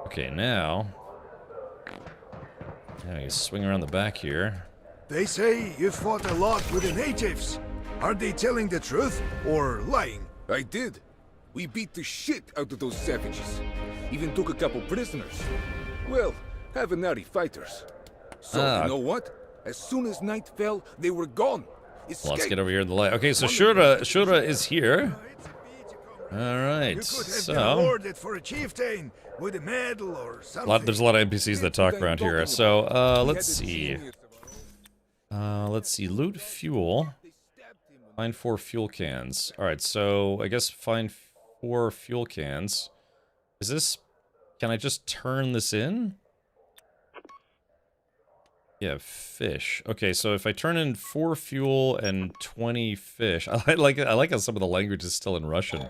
Okay, now you swing around the back here. They say you fought a lot with the natives. Are they telling the truth or lying? I did. We beat the shit out of those savages. Even took a couple prisoners. Well, Havanari fighters. So, you know what? As soon as night fell, they were gone. Let's get over here in the light. Okay, so Shura is here. Alright, so... For a chieftain with a medal or something. There's a lot of NPCs that talk around here. So, let's see. Loot fuel. Find 4 fuel cans. Alright, so I guess find 4 fuel cans. Is this... Can I just turn this in? Yeah, fish. Okay, so if I turn in 4 fuel and 20 fish... I like how some of the language is still in Russian.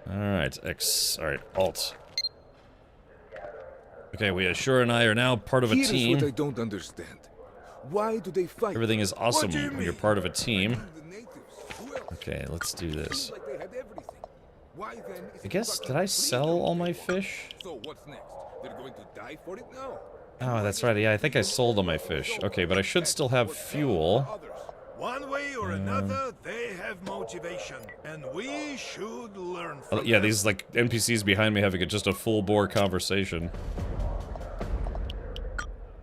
Alright, X. Alright, Alt. Okay, Shura and I are now part of a team. What I don't understand. Why do they fight? Everything is awesome when you're part of a team. Okay, let's do this. I guess, did I sell all my fish? So what's next? They're going to die for it now? Oh, that's right. Yeah, I think I sold all my fish. Okay, but I should still have fuel. One way or another, they have motivation, and we should learn from yeah, these like NPCs behind me having just a full-bore conversation.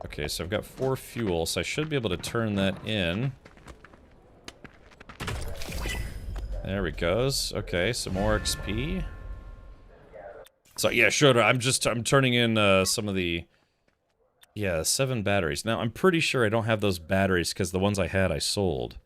Okay, so I've got 4 fuel, so I should be able to turn that in. There we goes. Okay, some more XP. So yeah, sure. I'm turning in some of the... Yeah, 7 batteries. Now, I'm pretty sure I don't have those batteries because the ones I had, I sold.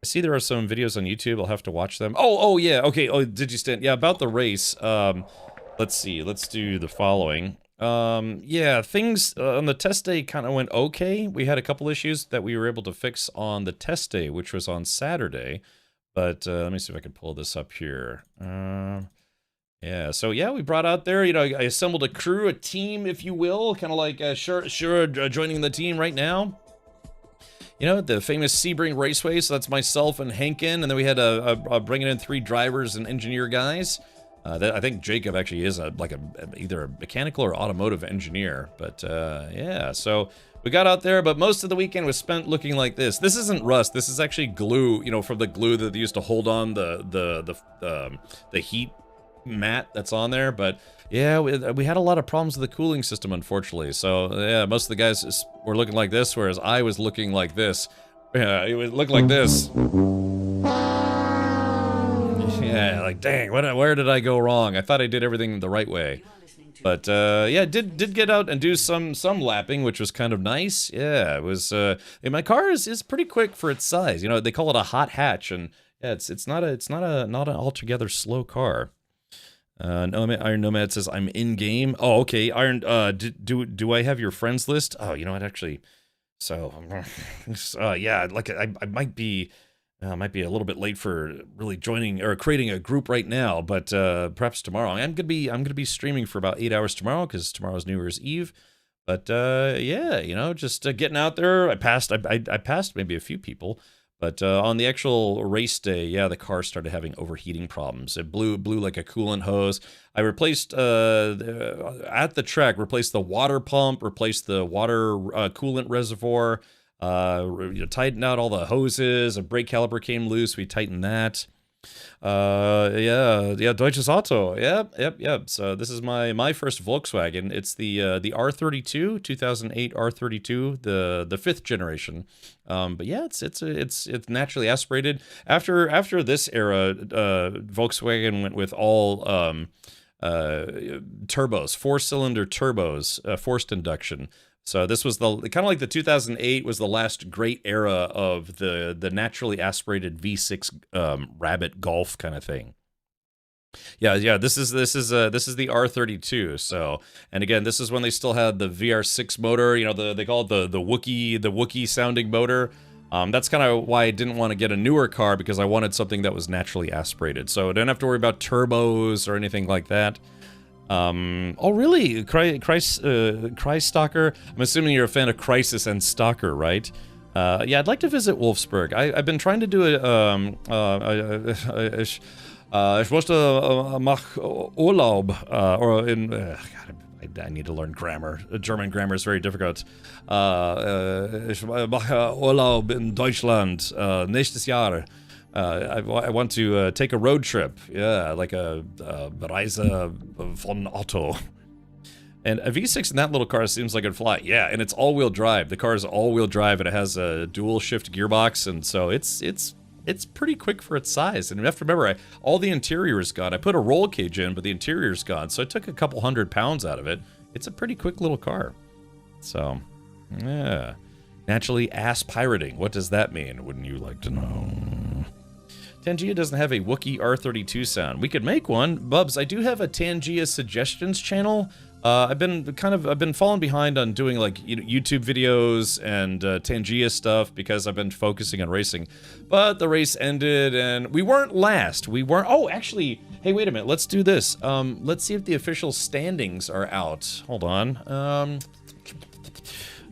I see there are some videos on YouTube. I'll have to watch them. Oh, yeah. Okay. Oh, did you stand? Yeah, about the race. Let's see. Let's do the following. Yeah, things on the test day kind of went okay. We had a couple issues that we were able to fix on the test day, which was on Saturday. But let me see if I can pull this up here. Yeah, so yeah, we brought out there, I assembled a crew, a team, if you will, kind of like Shura joining the team right now. The famous Sebring Raceway, so that's myself and Henkin, and then we had bringing in 3 drivers and engineer guys. I think Jacob actually is either a mechanical or automotive engineer. But yeah, so we got out there, but most of the weekend was spent looking like this. This isn't rust. This is actually glue. You know, from the glue that they used to hold on the heat mat that's on there. But yeah, we had a lot of problems with the cooling system, unfortunately. So yeah, most of the guys were looking like this, whereas I was looking like this. Yeah, it would look like this. Yeah, like dang, where did I go wrong? I thought I did everything the right way. But yeah, did get out and do some lapping, which was kind of nice. Yeah, it was. And my car is pretty quick for its size. You know, they call it a hot hatch, and yeah, it's not an altogether slow car. Iron Nomad says I'm in game. Oh, okay. Iron. Do I have your friends list? Oh, you know what? Actually, so yeah, like I might be a little bit late for really joining or creating a group right now, but perhaps tomorrow. I'm gonna be streaming for about 8 hours tomorrow because tomorrow's New Year's Eve. But yeah, you know, just getting out there. I passed maybe a few people. But on the actual race day, yeah, the car started having overheating problems. It blew like a coolant hose. I replaced at the track, replaced the water pump, replaced the water coolant reservoir, tightened out all the hoses. A brake caliper came loose. We tightened that. Yeah, Deutsches Auto. Yep. So this is my first Volkswagen. It's the R32, 2008 R32, the 5th generation. But yeah, it's naturally aspirated. After this era, Volkswagen went with all turbos, 4-cylinder turbos, forced induction. So this was the kind of like the 2008 was the last great era of the naturally aspirated V6 Rabbit Golf kind of thing. Yeah. This is the R32. So, and again, this is when they still had the VR6 motor. You know, they call it the Wookiee sounding motor. That's kind of why I didn't want to get a newer car, because I wanted something that was naturally aspirated. So I don't have to worry about turbos or anything like that. Oh really? Stalker? I'm assuming you're a fan of Crisis and Stalker, right? Yeah, I'd like to visit Wolfsburg. I've been trying to do it. Ich möchte mach Urlaub, or in. God, I need to learn grammar. German grammar is very difficult. Ich mache Urlaub in Deutschland nächstes Jahr. I want to take a road trip. Yeah, like a Reise von Otto. And a V6 in that little car seems like it'd fly. Yeah, and it's all-wheel drive. The car is all-wheel drive, and it has a dual-shift gearbox, and so it's pretty quick for its size. And you have to remember, all the interior is gone. I put a roll cage in, but the interior's gone, so I took a couple 100 pounds out of it. It's a pretty quick little car. So, yeah. Naturally ass-pirating. What does that mean? Wouldn't you like to know? Tangia doesn't have a Wookiee R32 sound. We could make one. Bubs, I do have a Tangia suggestions channel. I've been falling behind on doing like YouTube videos and Tangia stuff because I've been focusing on racing. But the race ended and we weren't last. Oh, actually, hey, wait a minute. Let's do this. Let's see if the official standings are out. Hold on.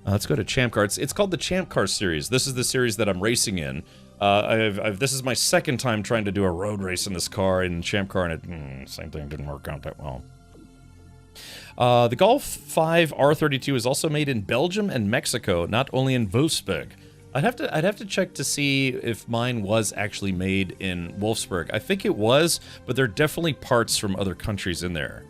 Let's go to Champ Car. It's called the Champ Car series. This is the series that I'm racing in. This is my second time trying to do a road race in this car in Champ Car, and same thing, didn't work out that well. The Golf 5 R32 is also made in Belgium and Mexico, not only in Wolfsburg. I'd have to check to see if mine was actually made in Wolfsburg. I think it was, but there are definitely parts from other countries in there.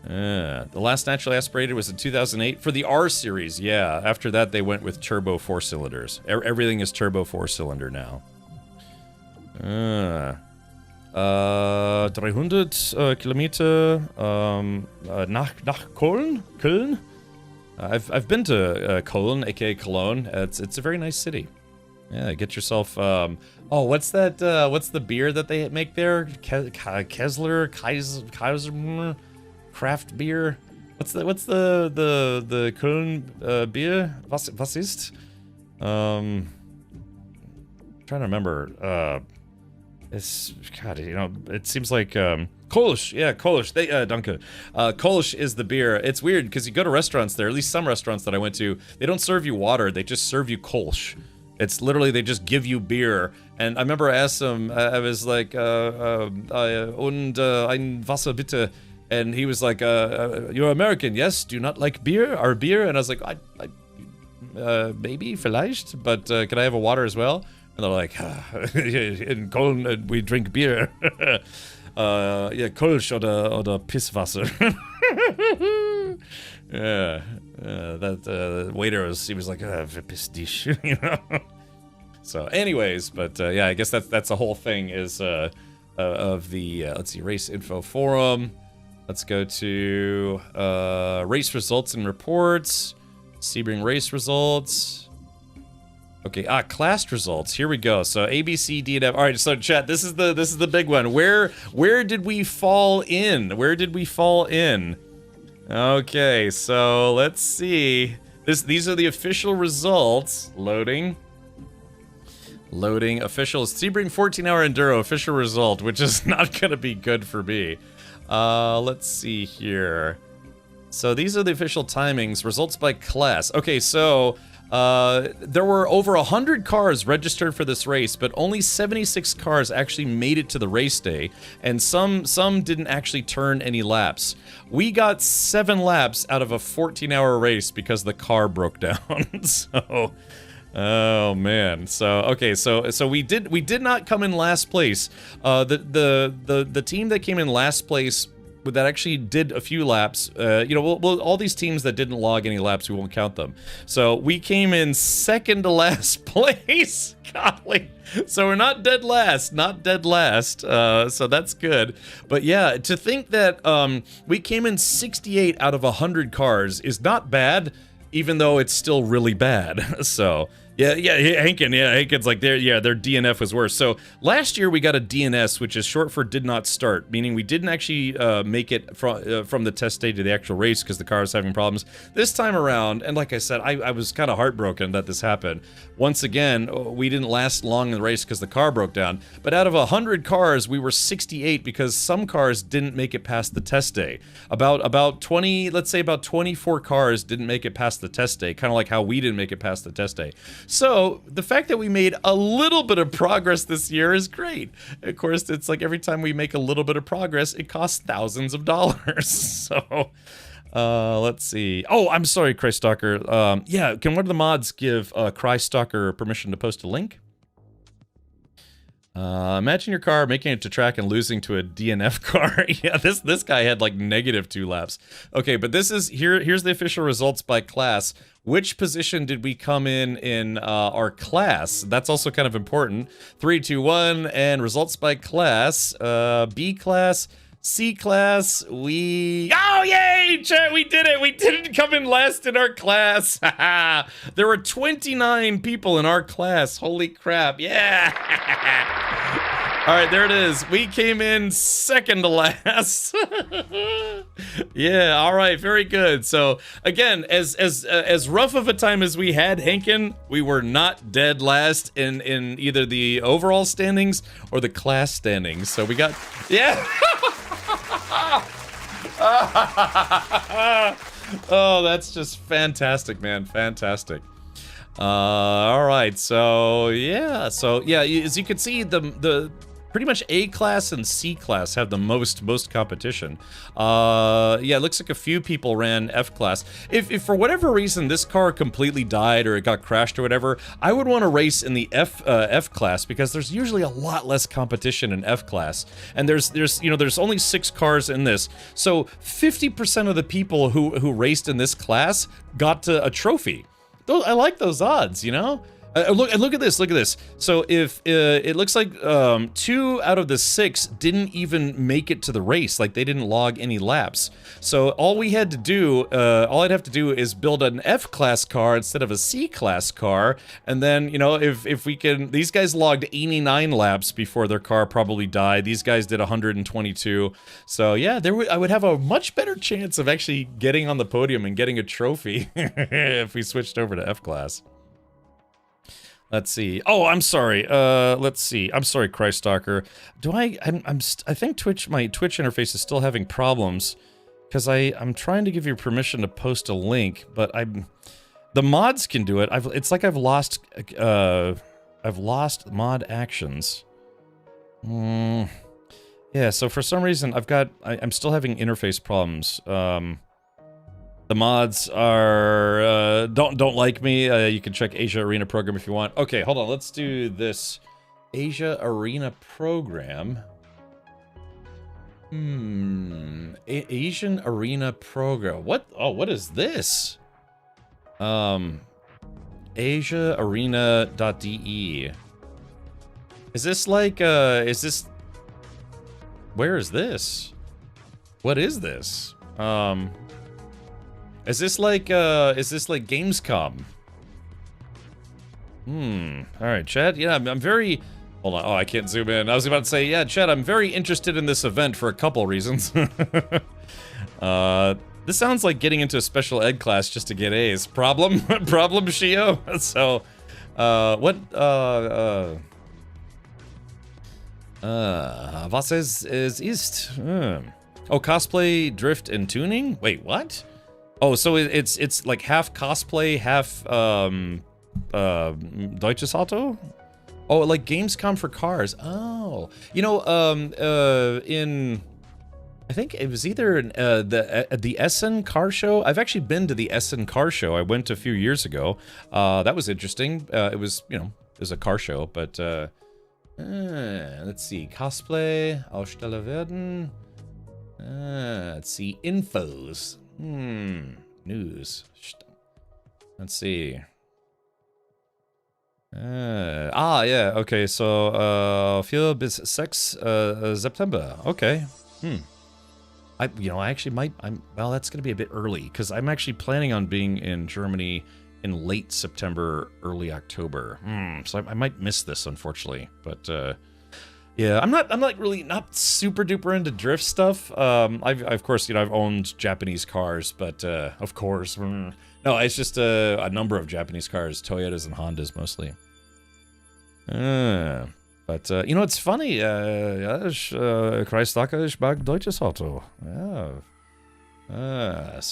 The last naturally aspirated was in 2008 for the R series. Yeah, after that they went with turbo 4-cylinders. Everything is turbo 4-cylinder now. 300 Kilometer nach Köln. Köln. I've been to Cologne, aka Cologne. It's a very nice city. Yeah, get yourself. Oh, what's that? What's the beer that they make there? Kaiser craft beer. What's the Köln beer? Was ist? Trying to remember. It's God, it seems like Kolsch. Yeah, Kolsch. Danke. Kolsch is the beer. It's weird because you go to restaurants there, at least some restaurants that I went to, they don't serve you water, they just serve you Kolsch. It's literally they just give you beer. And I remember I asked him, I was like, und ein Wasser bitte. And he was like, you're American, yes? Do you not like beer? Our beer? And I was like, maybe, vielleicht, but can I have a water as well? And they're like, in Köln we drink beer. Yeah, Kölsch oder Pisswasser. Yeah, that waiter he was like, verpiss dich, you know. So, anyways, but yeah, I guess that's the whole thing is of the let's see, race info forum. Let's go to race results and reports. Sebring race results. Okay, class results. Here we go. So A, B, C, D, and F. All right, so chat. This is the big one. Where did we fall in? Where did we fall in? Okay, so let's see. These are the official results. Loading official Sebring 14-hour enduro official result, which is not gonna be good for me. Let's see here. So these are the official timings. Results by class. Okay, so there were over 100 cars registered for this race, but only 76 cars actually made it to the race day, and some didn't actually turn any laps. We got 7 laps out of a 14-hour race because the car broke down. So, oh man. So okay, so we did not come in last place. The team that came in last place, that actually did a few laps, you know, all these teams that didn't log any laps, we won't count them. So we came in second to last place. Golly. So we're not dead last, so that's good. But yeah, to think that we came in 68 out of 100 cars is not bad, even though it's still really bad. So yeah, Hankin's like, their DNF was worse. So last year we got a DNS, which is short for did not start, meaning we didn't actually make it from the test day to the actual race because the car was having problems. This time around, and like I said, I was kind of heartbroken that this happened. Once again, we didn't last long in the race because the car broke down. But out of 100 cars, we were 68 because some cars didn't make it past the test day. About 20, let's say about 24 cars didn't make it past the test day, kind of like how we didn't make it past the test day. So the fact that we made a little bit of progress this year is great. Of course, it's like every time we make a little bit of progress, it costs thousands of dollars. So let's see. Oh, I'm sorry, Crystalker. Yeah, can one of the mods give Crystalker permission to post a link? Imagine your car making it to track and losing to a DNF car. Yeah, this guy had like -2 laps. Okay, but this is here's the official results by class. Which position did we come in our class? That's also kind of important. 3, 2, 1, and results by class. B class, C class, oh yay, chat, we did it! We didn't come in last in our class. There were 29 people in our class. Holy crap, yeah! All right, there it is. We came in second to last. Yeah, all right, very good. So again, as rough of a time as we had, Hankin, we were not dead last in either the overall standings or the class standings. So we got, yeah. Oh, that's just fantastic, man, fantastic. All right, so yeah, as you can see, the pretty much A class and C class have the most competition. Yeah, it looks like a few people ran F class. If for whatever reason this car completely died or it got crashed or whatever, I would want to race in the F class because there's usually a lot less competition in F class, and there's only 6 cars in this, so 50% of the people who raced in this class got a trophy. I like those odds, you know? Look at this. So if it looks like 2 out of the 6 didn't even make it to the race, like they didn't log any laps. So all I'd have to do is build an F class car instead of a C class car, and then, you know, if we can, these guys logged 89 laps before their car probably died. These guys did 122. So yeah, I would have a much better chance of actually getting on the podium and getting a trophy if we switched over to F class. Let's see. Oh, I'm sorry. Let's see. I'm sorry, Crystalker. I think my Twitch interface is still having problems because I'm trying to give you permission to post a link, but The mods can do it. It's like I've lost mod actions. Yeah, so for some reason I'm still having interface problems. The mods are don't like me. You can check Asia Arena program if you want. Okay, hold on. Let's do this Asia Arena program. Asian Arena program. What? Oh, what is this? AsiaArena.de. Is this like is this? Where is this? What is this? Is this like Gamescom? Alright, Chad. Yeah, I'm very... Hold on. Oh, I can't zoom in. I was about to say, yeah, Chad, I'm very interested in this event for a couple reasons. This sounds like getting into a special ed class just to get A's. Problem, Shio? So, was ist? Oh, cosplay, drift, and tuning? Wait, what? Oh, so it's like half cosplay, half Deutsches Auto? Oh, like Gamescom for cars. Oh, you know, I think it was either the Essen car show. I've actually been to the Essen car show. I went a few years ago. That was interesting. It was, you know, it was a car show, but let's see, cosplay, Aussteller werden. Let's see, infos. News. Let's see. Yeah, okay, so, 4 bis 6 September. Okay. I actually might, well, that's gonna be a bit early, because I'm actually planning on being in Germany in late September, early October. So I might miss this, unfortunately, but, yeah, I'm not really super duper into drift stuff. Of course, you know, I've owned Japanese cars, but of course, no, it's just a number of Japanese cars, Toyotas and Hondas mostly. But you know, it's funny. Ja, ich mag deutsches Auto. Yeah. But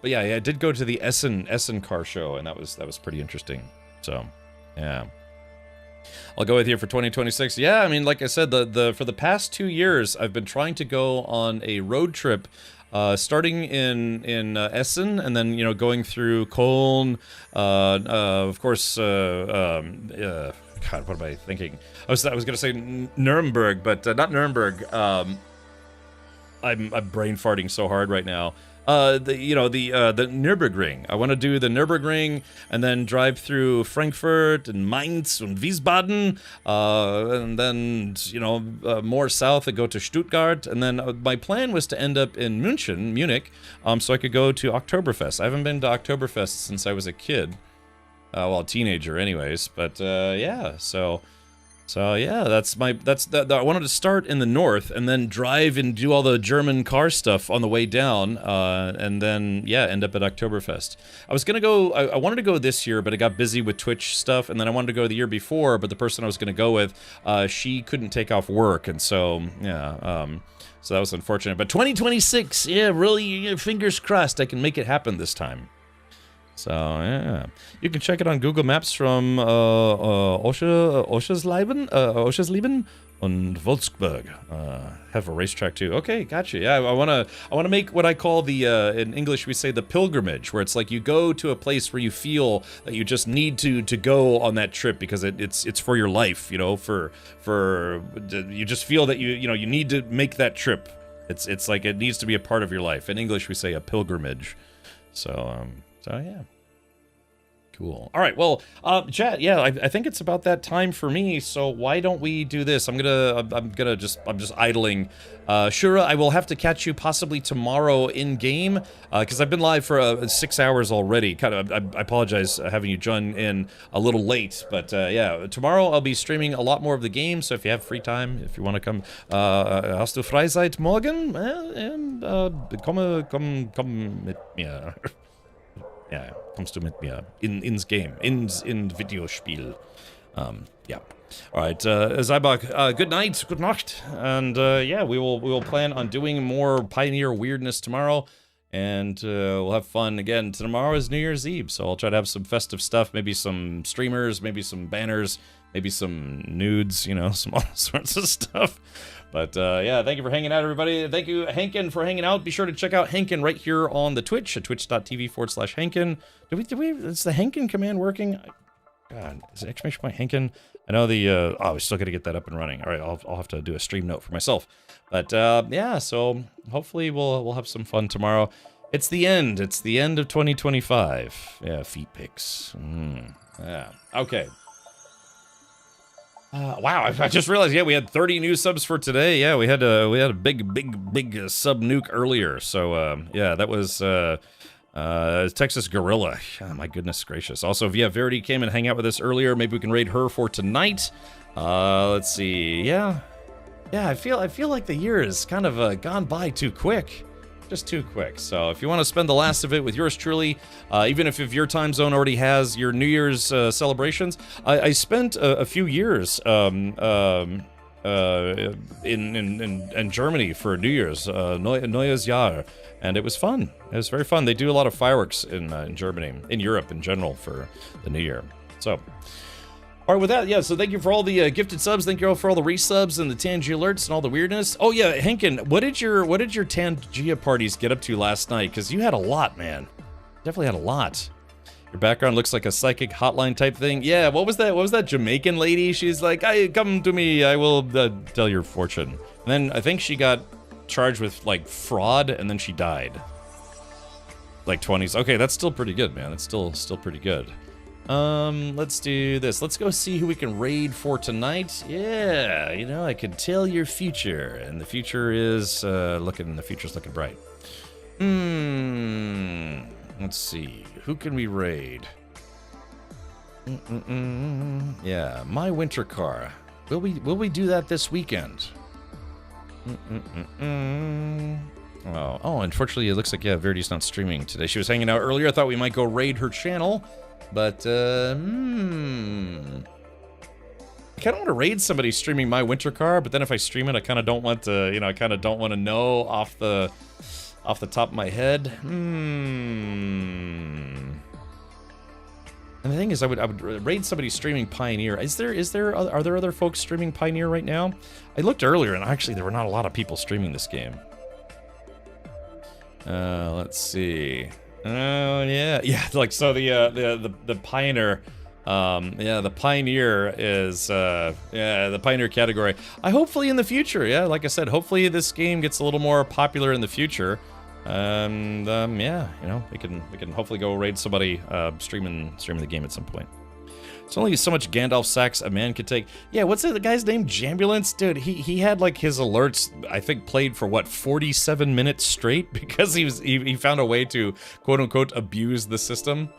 yeah, I did go to the Essen car show, and that was pretty interesting. So, yeah. I'll go with you for 2026. Yeah, I mean, like I said, for the past 2 years, I've been trying to go on a road trip, starting in Essen, and then, you know, going through Köln, of course, God, what am I thinking? I was gonna say Nuremberg, but not Nuremberg. I'm brain farting so hard right now. The Nürburgring. I want to do the Nürburgring and then drive through Frankfurt and Mainz and Wiesbaden, and then, you know, more south and go to Stuttgart. And then my plan was to end up in Munich, so I could go to Oktoberfest. I haven't been to Oktoberfest since I was a kid. Well, a teenager anyways, but yeah, so yeah, I wanted to start in the north and then drive and do all the German car stuff on the way down, and then, yeah, end up at Oktoberfest. I was gonna go, I wanted to go this year, but I got busy with Twitch stuff, and then I wanted to go the year before, but the person I was gonna go with, she couldn't take off work, and so, yeah, so that was unfortunate. But 2026, yeah, really, fingers crossed I can make it happen this time. So, yeah. You can check it on Google Maps from Oschersleben and Wolfsburg. Have a racetrack too. Okay, gotcha. Yeah, I wanna make what I call the in English we say the pilgrimage, where it's like you go to a place where you feel that you just need to go on that trip because it's for your life, you know, for you just feel that you know you need to make that trip. It's like it needs to be a part of your life. In English we say a pilgrimage. So yeah. Cool. All right. Well, chat. Yeah, I think it's about that time for me. So why don't we do this? I'm just idling. Shura, I will have to catch you possibly tomorrow in game, because I've been live for 6 hours already. Kind of. I apologize having you join in a little late, but yeah, tomorrow I'll be streaming a lot more of the game. So if you have free time, if you want to come, hast du Freizeit morgen? Komm mit mir. Ja, kommst du mit mir ins Game, in Videospiel. Yeah. All right, Zybok, good night, good Nacht, and yeah, we will plan on doing more Pioneer weirdness tomorrow. And we'll have fun again. Tomorrow is New Year's Eve, so I'll try to have some festive stuff. Maybe some streamers, maybe some banners, maybe some nudes, you know, some all sorts of stuff. But yeah, thank you for hanging out, everybody. Thank you, Hankin, for hanging out. Be sure to check out Hankin right here on the Twitch at twitch.tv/Hankin. Did we, is the Hankin command working? God, is it exclamation point Hankin? I know the, oh, we still got to get that up and running. All right, I'll have to do a stream note for myself. But yeah, so hopefully we'll have some fun tomorrow. It's the end. It's the end of 2025. Yeah, feet pics. Yeah, okay. Wow, I just realized, yeah, we had 30 new subs for today. Yeah, we had a big sub nuke earlier. So yeah, that was Texas Gorilla. Oh, my goodness gracious. Also, Via Verity came and hang out with us earlier. Maybe we can raid her for tonight. Let's see. Yeah, I feel like the year has kind of gone by too quick. Just too quick. So if you want to spend the last of it with yours truly, even if your time zone already has your New Year's celebrations, I spent a few years in Germany for New Year's, Neues Jahr, and it was fun. It was very fun. They do a lot of fireworks in Germany, in Europe in general for the New Year. So. All right, with that, yeah, so thank you for all the gifted subs. Thank you all for all the resubs and the Tangia alerts and all the weirdness. Oh, yeah, Hankin, what did your Tangia parties get up to last night? Because you had a lot, man. Definitely had a lot. Your background looks like a psychic hotline type thing. Yeah, what was that? What was that Jamaican lady? She's like, "Hey, come to me. I will tell your fortune." And then I think she got charged with, like, fraud, and then she died. Like 20s. Okay, that's still pretty good, man. That's still pretty good. Let's do this. Let's go see who we can raid for tonight. Yeah, you know, I could tell your future, and the future is the future's looking bright. Let's see. Who can we raid? Yeah, my winter car. Will we do that this weekend? Oh, unfortunately, it looks like, yeah, Verity's not streaming today. She was hanging out earlier. I thought we might go raid her channel. But, I kind of want to raid somebody streaming my winter car, but then if I stream it, I kind of don't want to, you know, I kind of don't want to know off the top of my head. And the thing is, I would raid somebody streaming Pioneer. Are there other folks streaming Pioneer right now? I looked earlier, and actually there were not a lot of people streaming this game. Let's see. Oh yeah, like so the Pioneer, the Pioneer is the Pioneer category. Hopefully in the future, yeah, like I said, hopefully this game gets a little more popular in the future, and yeah, you know, we can hopefully go raid somebody streaming the game at some point. It's only so much Gandalf sacks a man could take. Yeah, what's the guy's name? Jambulance? Dude, he had like his alerts, I think, played for what, 47 minutes straight? Because he found a way to quote unquote abuse the system.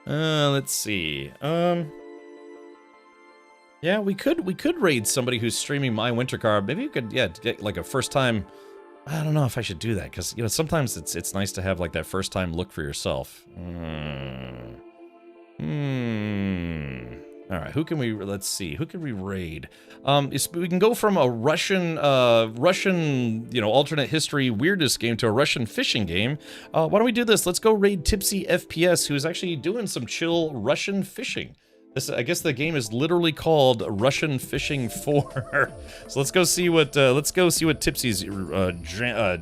Let's see. Yeah, we could raid somebody who's streaming my winter car. Maybe you could, yeah, get like a first time. I don't know if I should do that, because, you know, sometimes it's nice to have like that first time look for yourself. All right, let's see, who can we raid? We can go from a Russian, you know, alternate history weirdness game to a Russian fishing game. Why don't we do this? Let's go raid Tipsy FPS, who's actually doing some chill Russian fishing. I guess the game is literally called Russian Fishing 4. So let's go see what Tipsy's I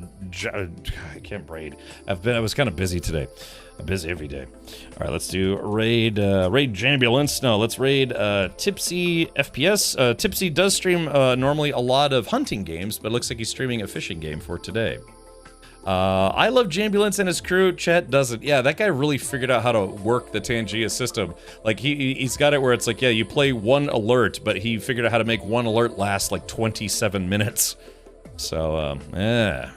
can't raid. I was kind of busy today. I'm busy every day. All right, let's do raid Jambulance. No, let's raid Tipsy FPS. Tipsy does stream normally a lot of hunting games, but it looks like he's streaming a fishing game for today. I love Jambulance and his crew. Chet doesn't. Yeah, that guy really figured out how to work the Tangia system. Like, he's got it where it's like, yeah, you play one alert, but he figured out how to make one alert last like 27 minutes. So, yeah.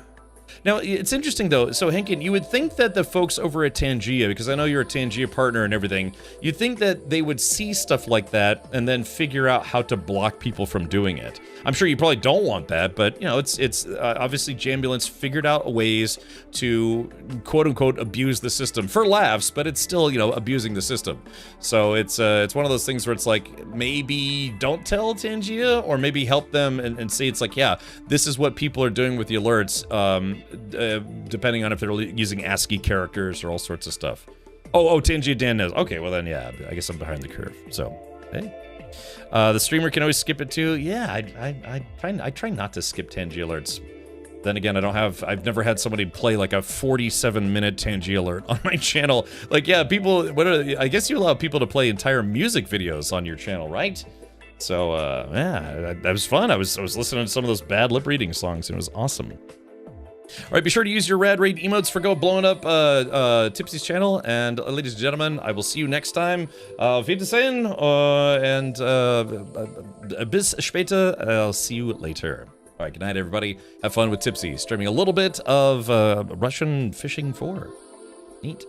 Now, it's interesting, though. So, Hankin, you would think that the folks over at Tangia, because I know you're a Tangia partner and everything, you'd think that they would see stuff like that and then figure out how to block people from doing it. I'm sure you probably don't want that, but, you know, it's obviously Jambulance figured out ways to, quote-unquote, abuse the system for laughs, but it's still, you know, abusing the system. So it's one of those things where it's like, maybe don't tell Tangia, or maybe help them and say it's like, yeah, this is what people are doing with the alerts. depending on if they're using ASCII characters or all sorts of stuff. Oh, Tangia Dan knows. Okay, well then, yeah, I guess I'm behind the curve. So, hey. The streamer can always skip it too. Yeah, I try not to skip Tangia alerts. Then again, I've never had somebody play like a 47-minute Tangia alert on my channel. Like, yeah, people, I guess you allow people to play entire music videos on your channel, right? So, yeah, that was fun. I was listening to some of those bad lip reading songs, and it was awesome. All right, be sure to use your rad raid emotes for blowing up Tipsy's channel. And ladies and gentlemen, I will see you next time. Auf Wiedersehen, and bis später. I'll see you later. All right, good night, everybody. Have fun with Tipsy, streaming a little bit of Russian Fishing 4. Neat.